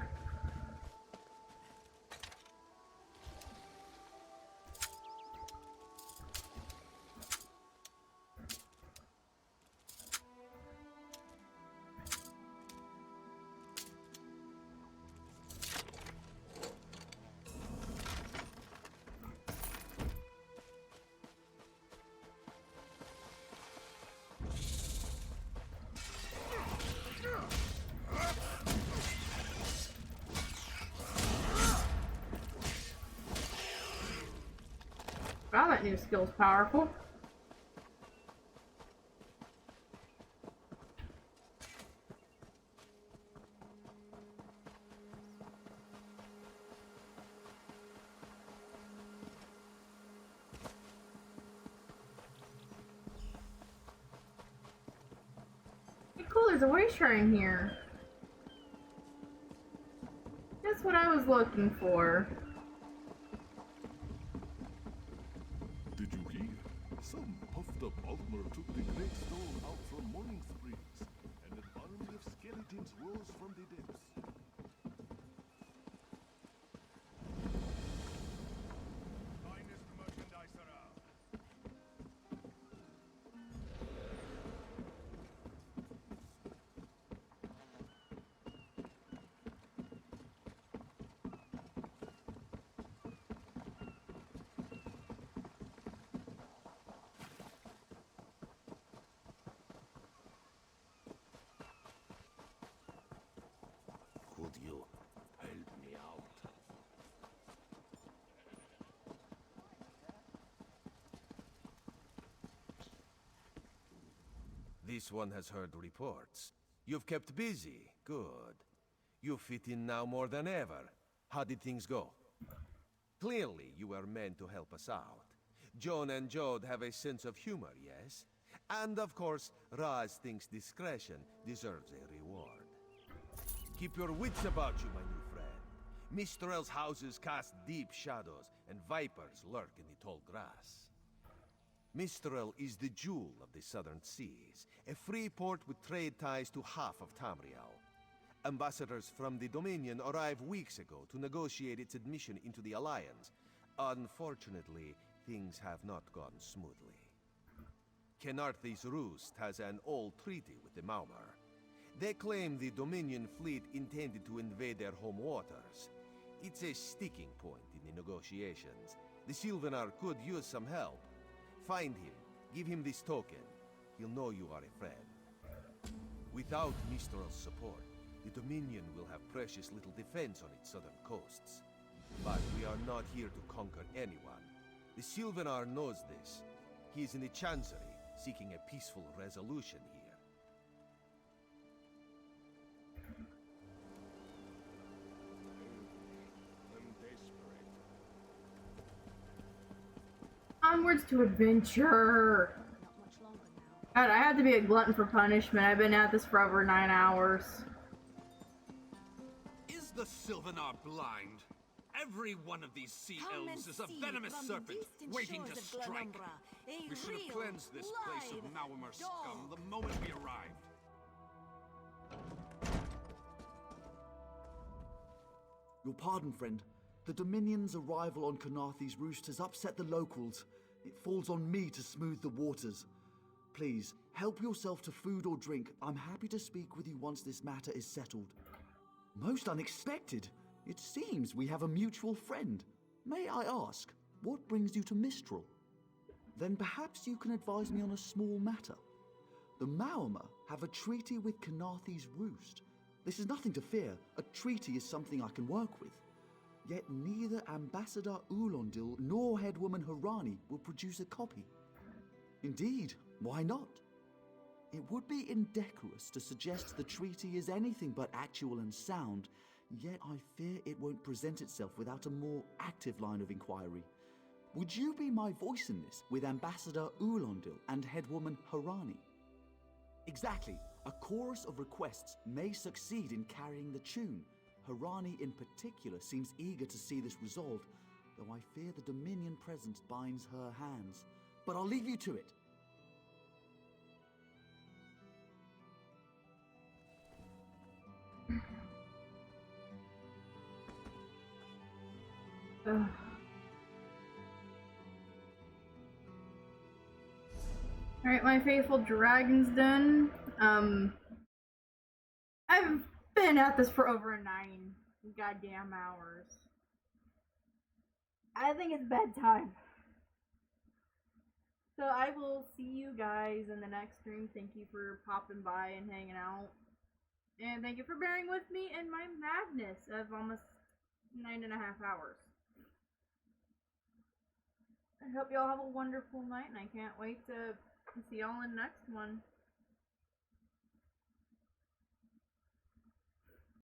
Wow, that new skill's powerful. Cool, there's a way shrine here. That's what I was looking for. Did you hear? Some puffed up Altmer took the great stone out from Morning Springs, and an army of skeletons rose from the depths. Finest merchandise around. Could you help me out? This one has heard reports. You've kept busy. Good. You fit in now more than ever. How did things go? Clearly, you were meant to help us out. Joan and Jode have a sense of humor, yes? And of course, Raz thinks discretion deserves a reward. Keep your wits about you, my new friend. Mistral's houses cast deep shadows, and vipers lurk in the tall grass. Mistral is the jewel of the southern seas, a free port with trade ties to half of Tamriel. Ambassadors from the Dominion arrived weeks ago to negotiate its admission into the Alliance. Unfortunately, things have not gone smoothly. Kenarthi's Roost has an old treaty with the Maumar. They claim the Dominion fleet intended to invade their home waters. It's a sticking point in the negotiations. The Sylvanar could use some help. Find him, give him this token. He'll know you are a friend. Without Mistral's support, the Dominion will have precious little defense on its southern coasts. But we are not here to conquer anyone. The Sylvanar knows this. He is in the Chancery, seeking a peaceful resolution here. Onwards to adventure. God, I had to be a glutton for punishment. I've been at this for over 9 hours. Is the Sylvanar blind? Every one of these sea elves is a venomous serpent waiting to strike. We should have cleansed this place of Maumar scum the moment we arrived. Your pardon, friend. The Dominion's arrival on Kenarthi's Roost has upset the locals. It falls on me to smooth the waters. Please, help yourself to food or drink. I'm happy to speak with you once this matter is settled. Most unexpected. It seems we have a mutual friend. May I ask, what brings you to Mistral? Then perhaps you can advise me on a small matter. The Maumar have a treaty with Kenarthi's Roost. This is nothing to fear. A treaty is something I can work with. Yet neither Ambassador Ulondil nor Headwoman Harani will produce a copy. Indeed, why not? It would be indecorous to suggest the treaty is anything but actual and sound, yet I fear it won't present itself without a more active line of inquiry. Would you be my voice in this with Ambassador Ulondil and Headwoman Harani? Exactly. A chorus of requests may succeed in carrying the tune. Harani in particular seems eager to see this resolved, though I fear the Dominion presence binds her hands. But I'll leave you to it. Alright, my faithful Dragon's Den. I've been at this for over 9 goddamn hours. I think it's bedtime. So I will see you guys in the next stream. Thank you for popping by and hanging out. And thank you for bearing with me in my madness of almost 9.5 hours. I hope y'all have a wonderful night, and I can't wait to see y'all in the next one.